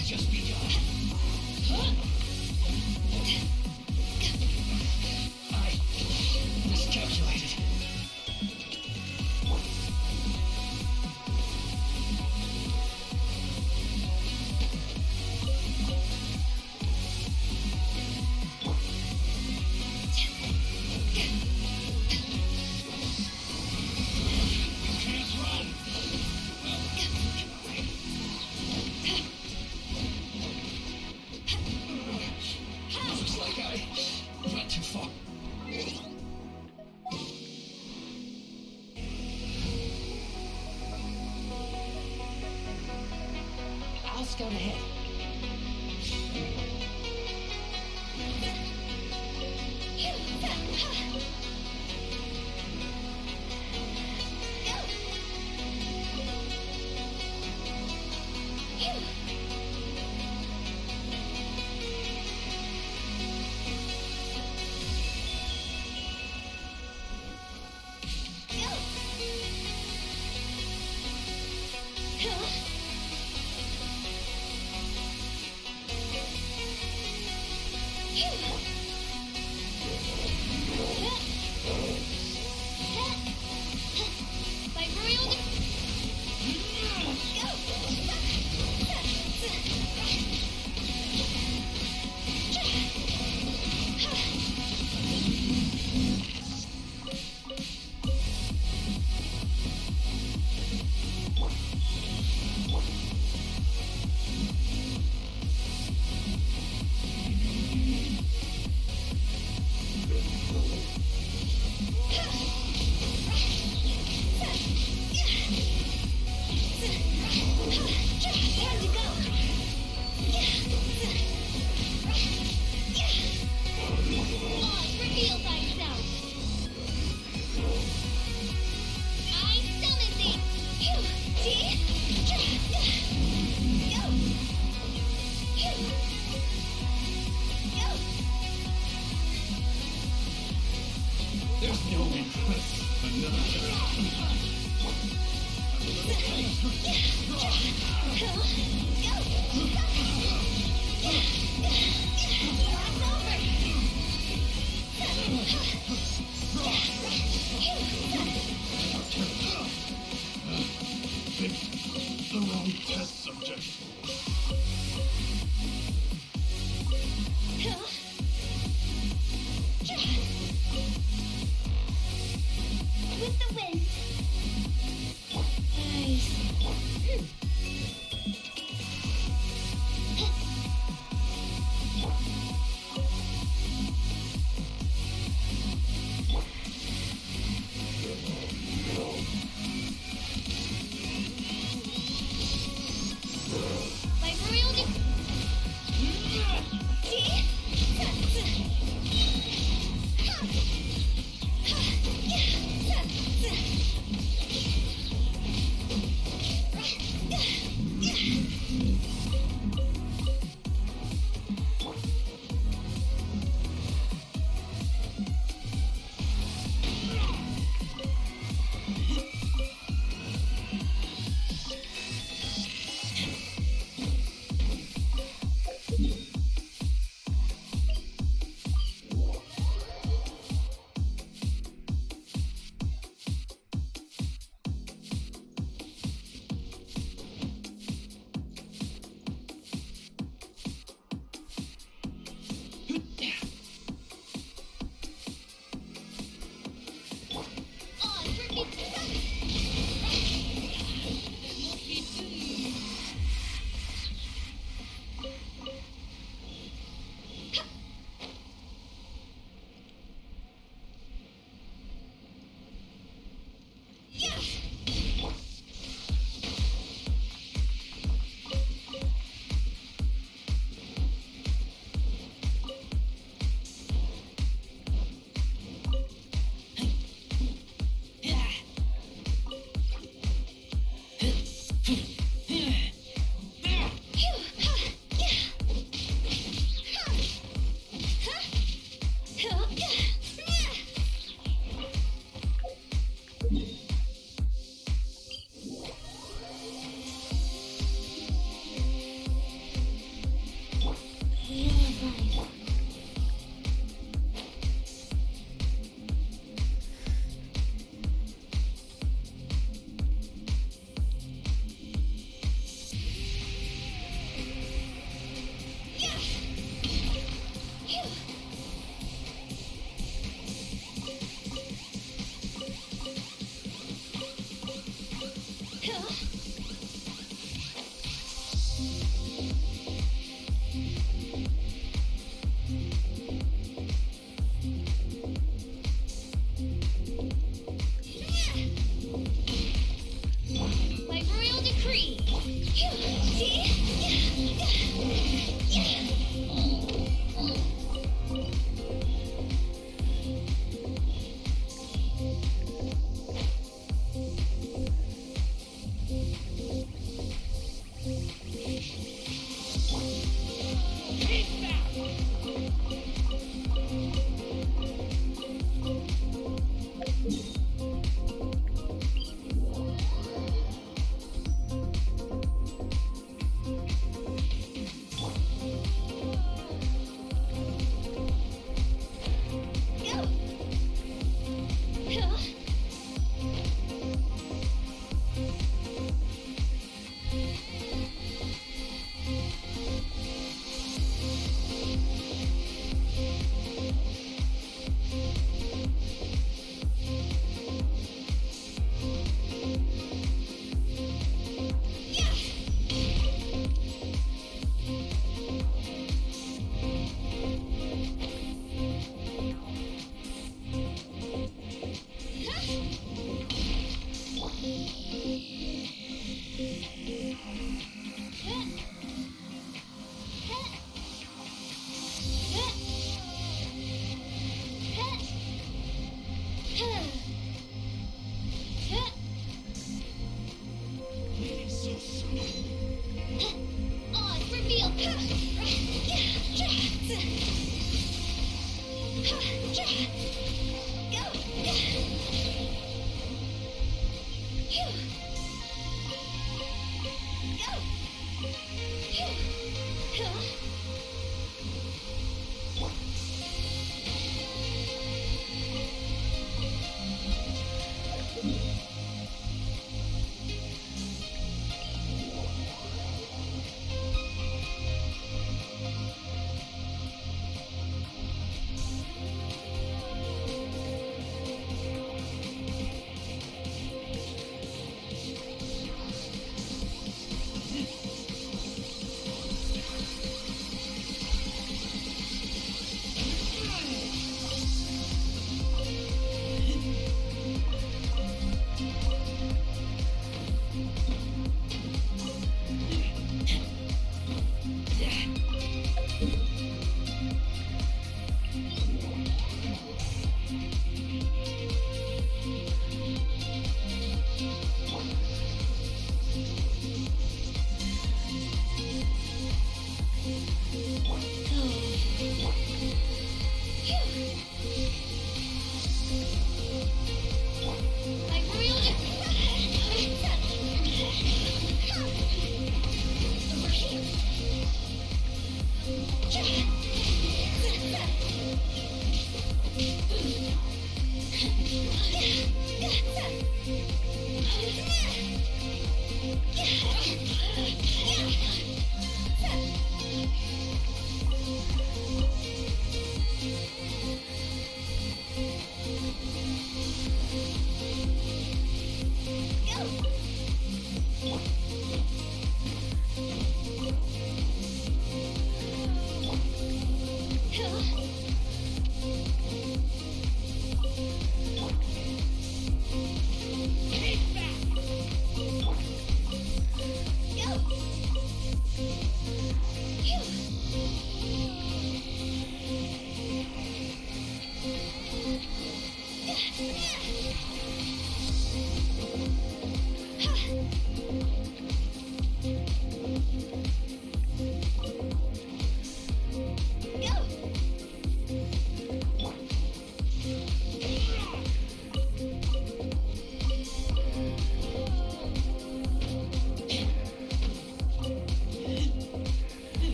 just begun. I miscalculated. Looks like I went too far. I'll scout ahead. Like real. Time to go. Oh, reveal thyself. I summon thee. There's no request The wrong test subject. With the wind. Nice.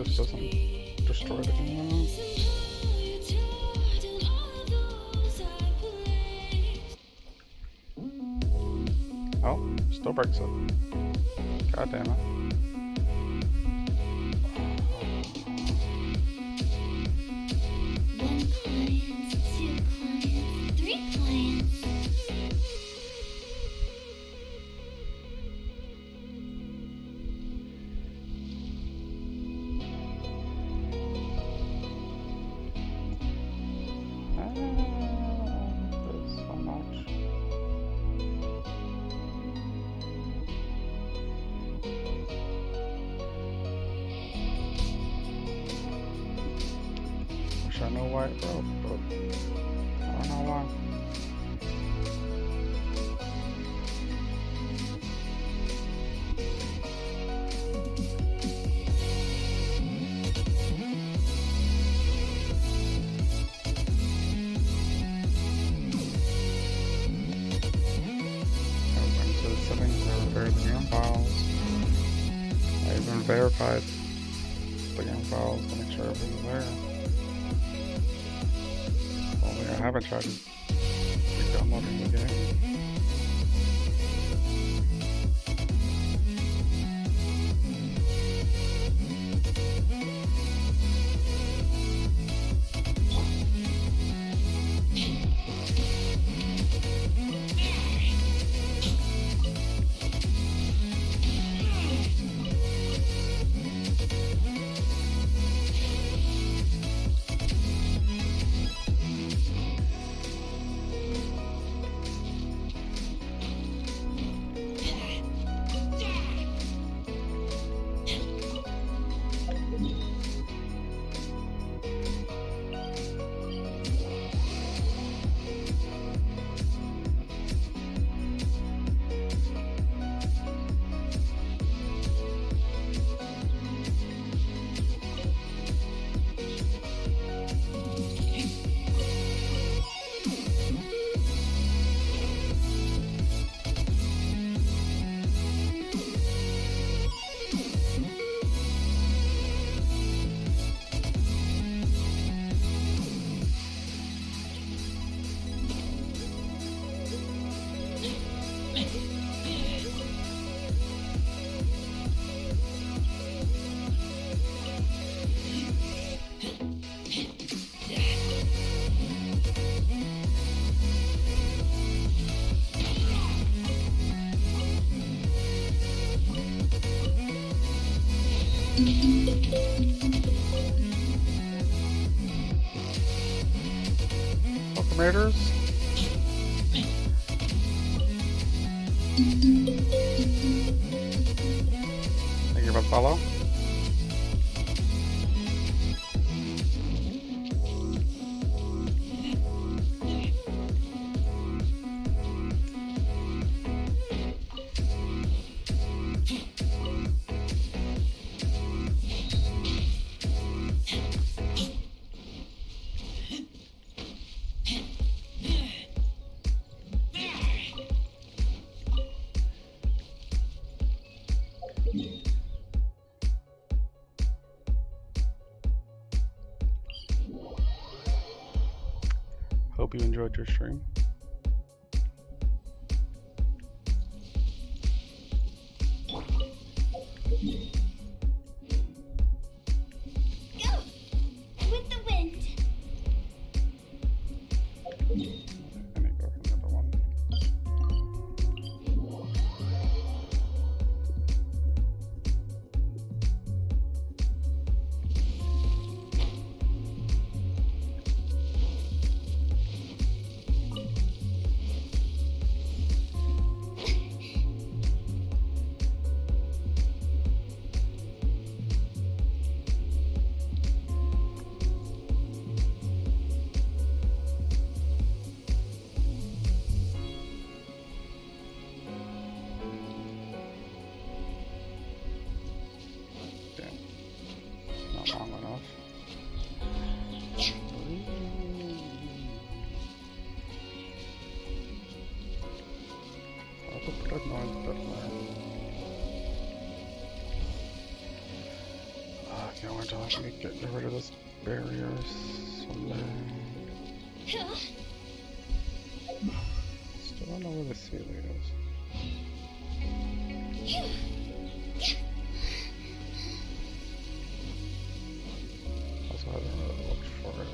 this doesn't destroy the game. Oh, still breaks it. God damn it. One client, two clients, three clients. There's so much. Wish I know why it broke, but I don't know why. I went to the settings to repair the game files. I even verified the game files to make sure everything's there. Only I haven't tried re-downloading the game. Welcome, Raiders. Thank you for the follow. Hope you enjoyed your stream. Go! With the wind. Let me go for another one. can't wait till I can get rid of this barrier someday. Still don't know where the ceiling is. Also, I haven't really looked for it.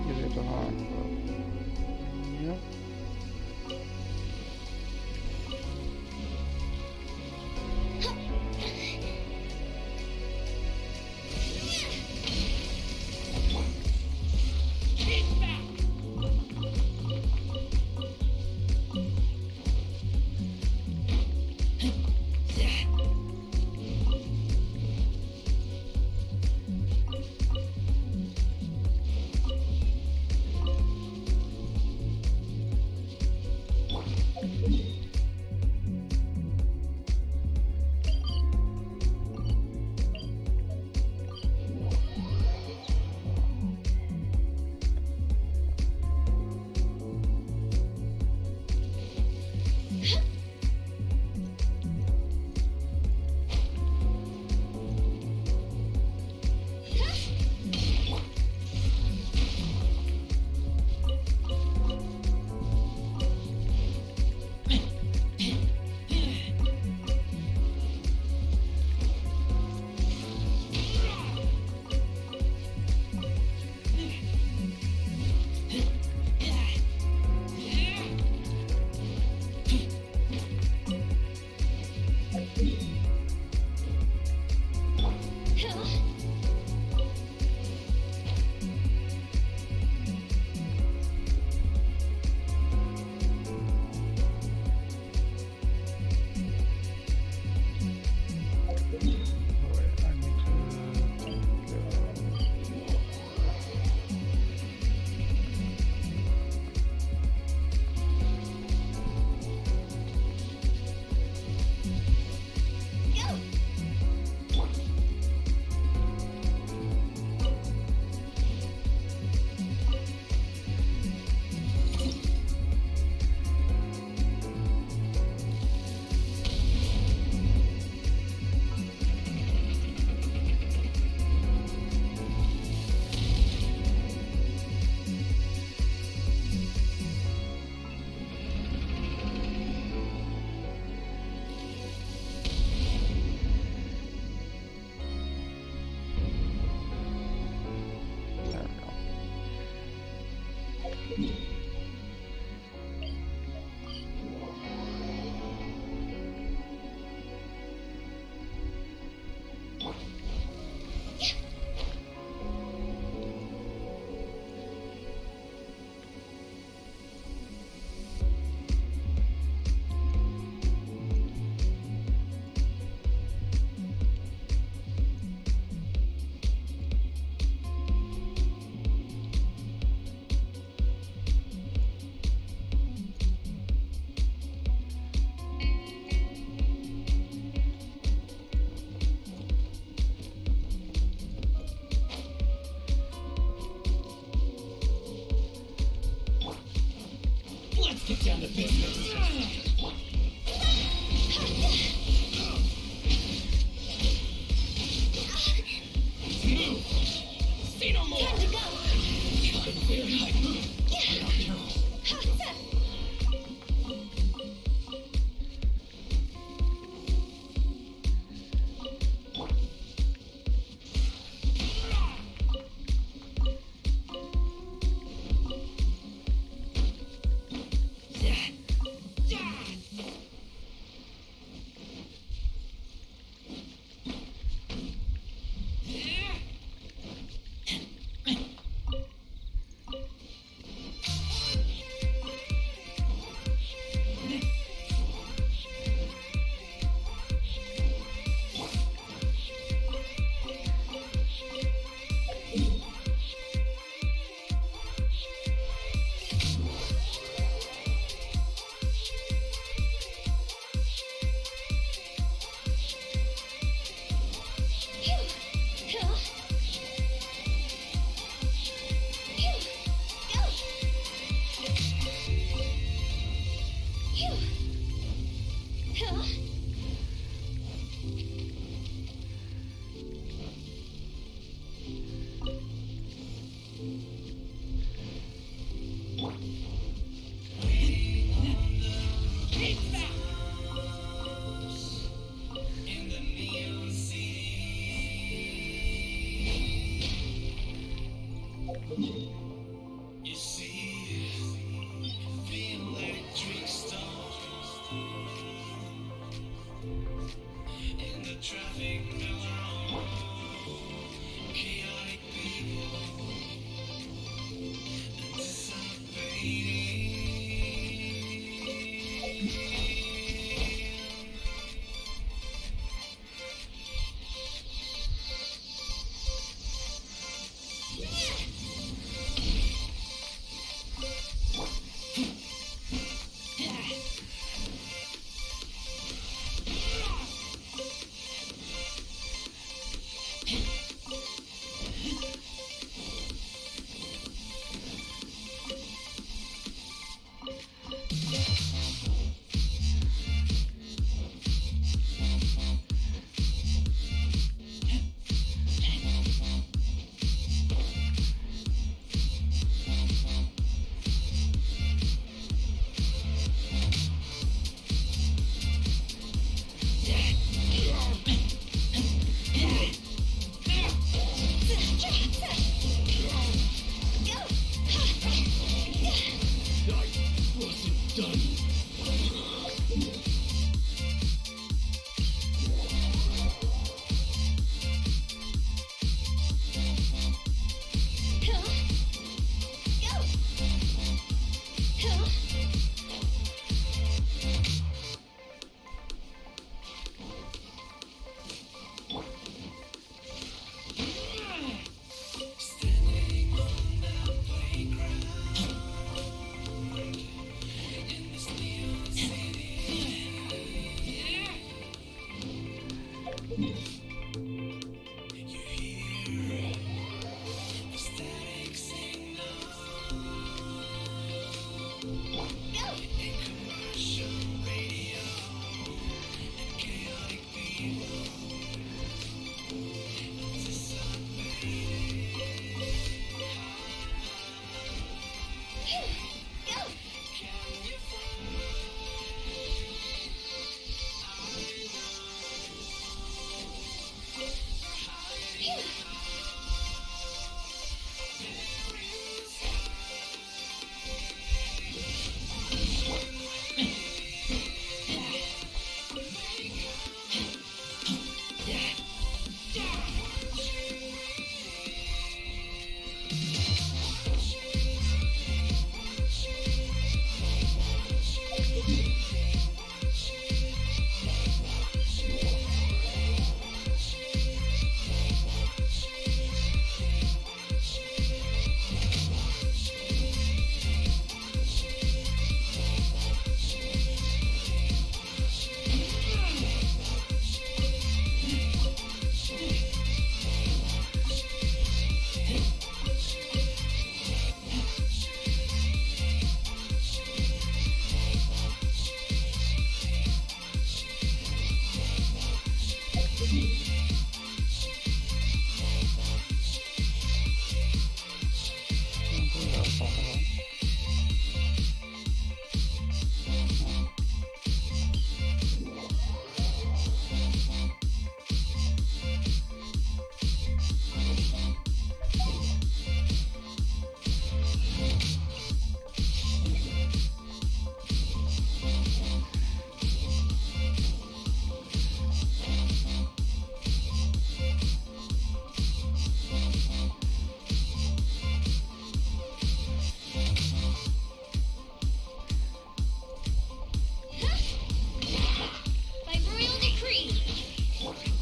Easier to hunt, but yep. Get down to business. Move. See no more. Time to go.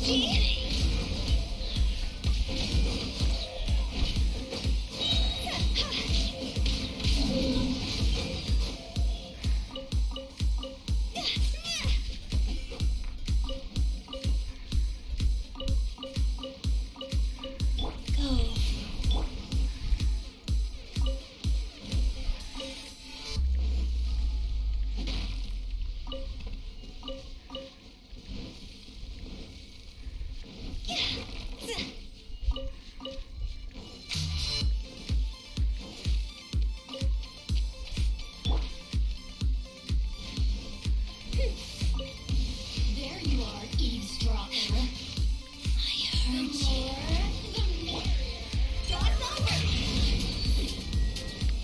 There you are, eavesdropper. I heard you.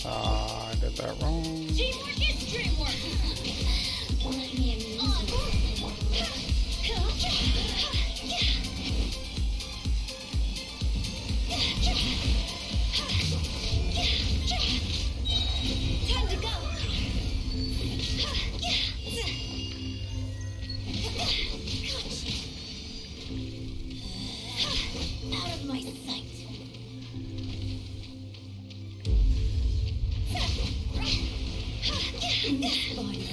I did that wrong. Teamwork is dreamwork. Time to go. Out of my sight. This body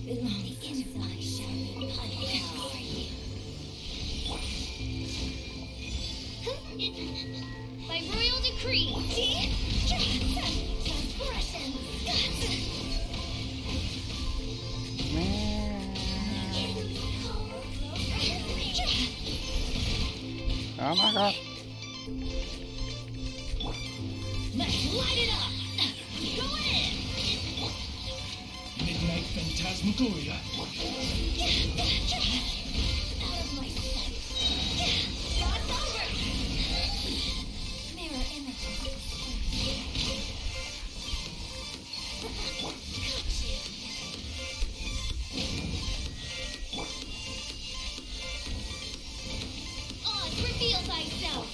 belongs inside shall be punished. By royal decree. Transgression. Oh my god. Let's light it up. Go in. Midnight Phantasmagoria. Out of my sight. God's over. Mirror images. Oz, reveal thyself.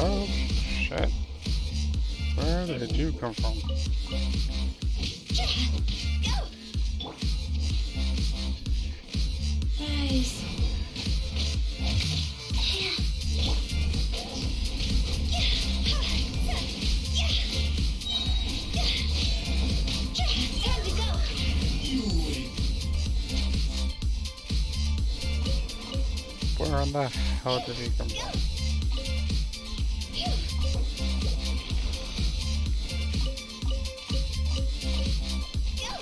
Oh, shit. Where did you come from? Rise. Time to go. Where in the hell did he come from?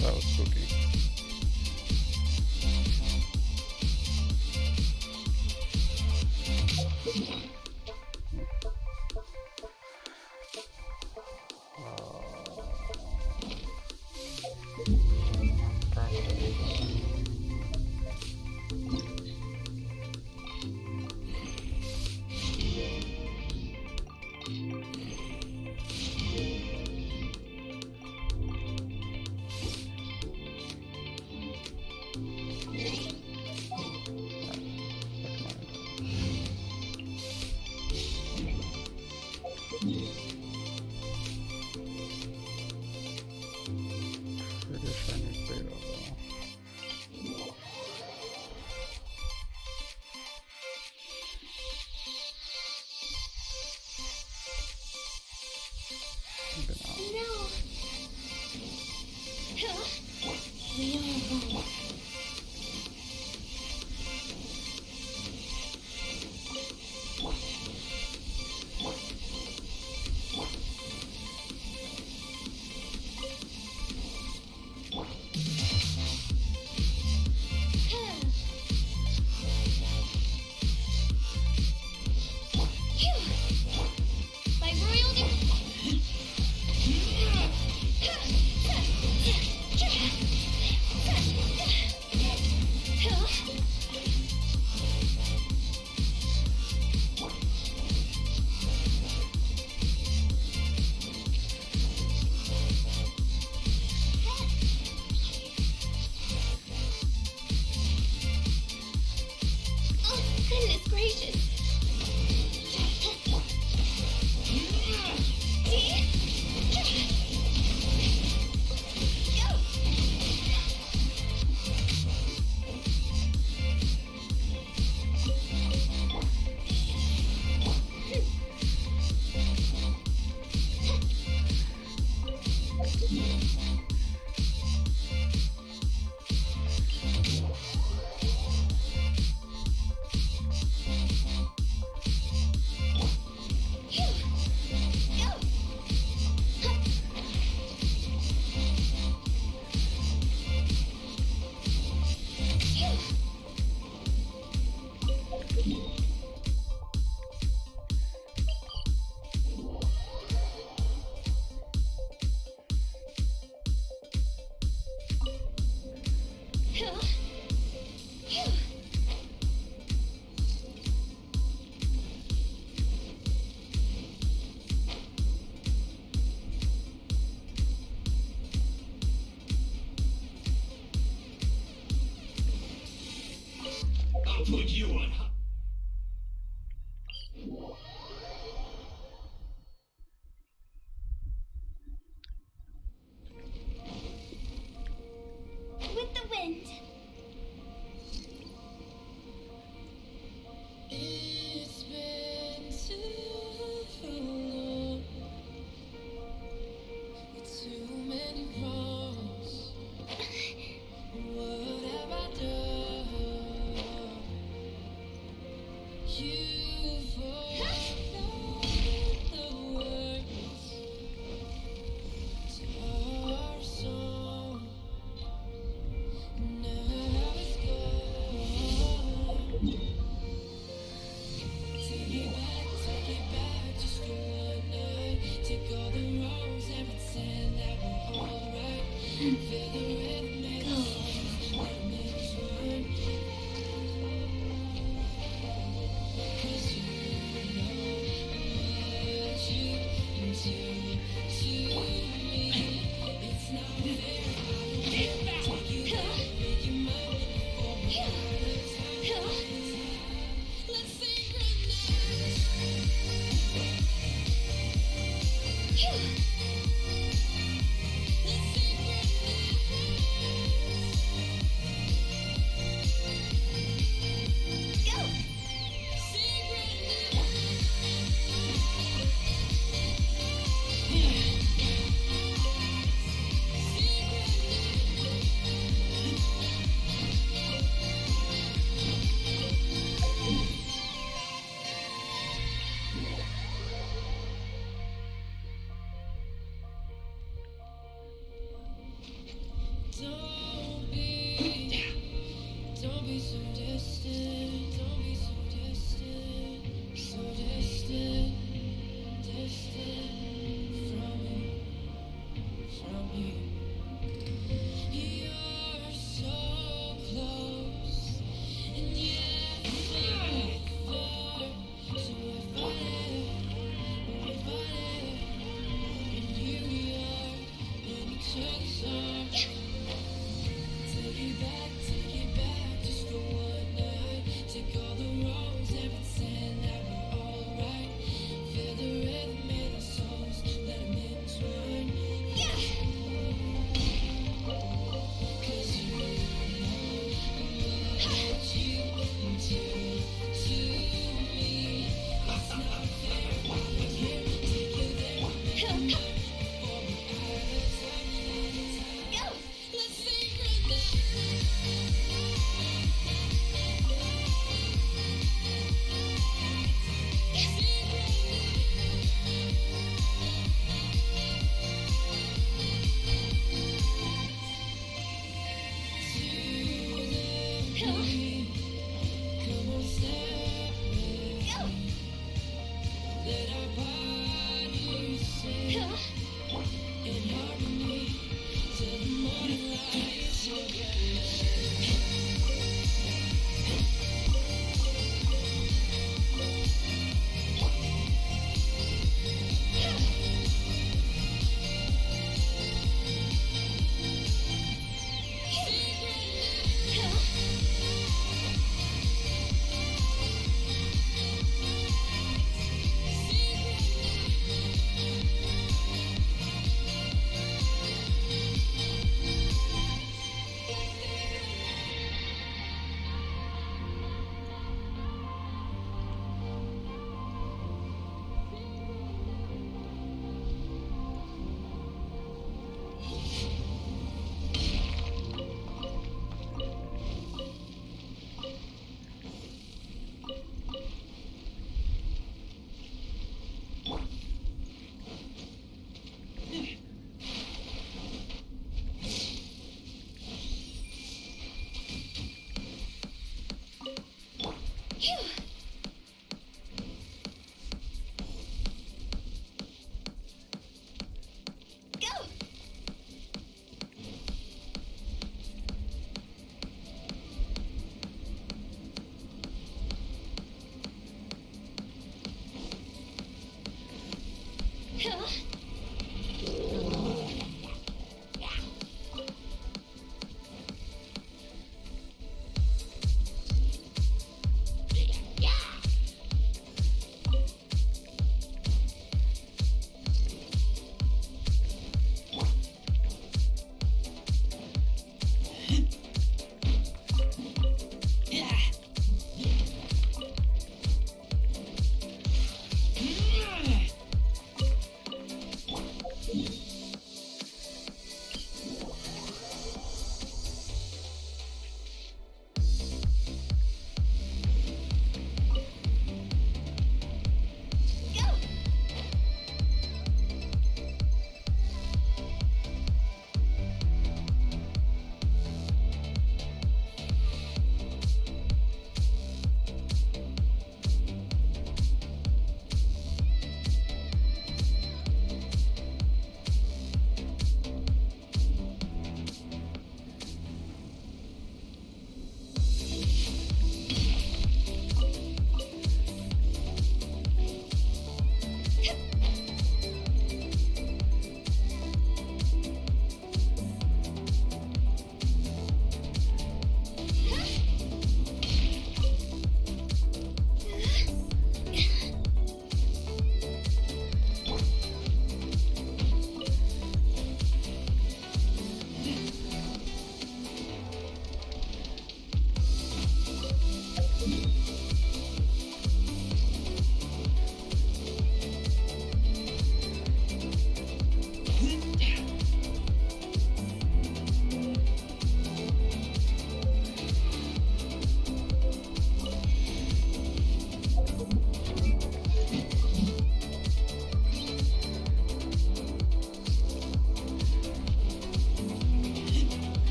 That was spooky. I'll put you on. With the wind. It's been too long. Too many wrongs. What have I done? You've overlooked the words to our song. Now it's gone. Take it back, just for one night. Take all the wrongs and pretend that we're alright. Feel the rhythm and the songs, let them intertwine. 'Cause you know what you do to me. It's not fair, I don't take you back, make you mine before we're out of time. Let's synchronize. Don't be so distant, don't be so distant, so distant, distant from me. You're so close, and yet so far. So if and here we are in each other's arms. Take it back, just for one night. Take all the wrongs and pretend that we're alright. Feel the rhythm in our songs, let them intertwine. Yeah! 'Cause you know what you do to me. It's not fair, I don't care. Take you there, make you mine before we're out of time. Go! Let's synchronize. Come on, step with. Let our bodies sing in harmony till the morning light together.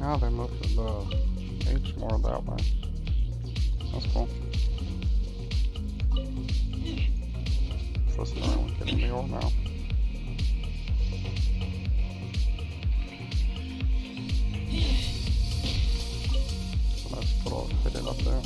Now they moved the H more that way. That's cool. So it's not really getting the ore now. So let's put it up there.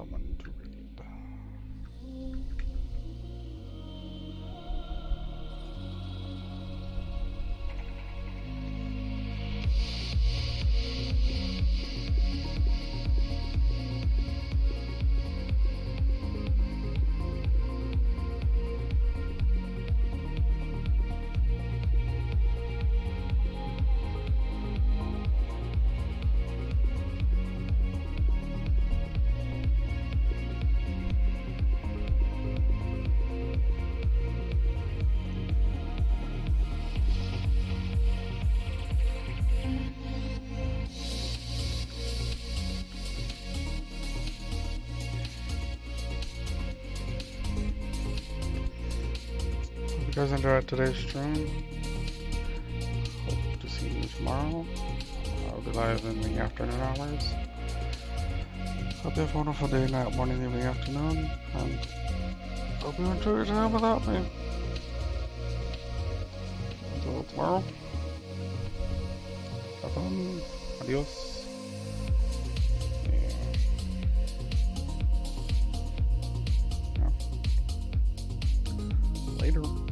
someone to read. Hope you guys enjoyed today's stream. Hope to see you tomorrow. I'll be live in the afternoon hours. Hope you have a wonderful day, night, morning, evening, afternoon, and hope you enjoy your time without me. Until tomorrow, have fun. Adios. Yeah. Later.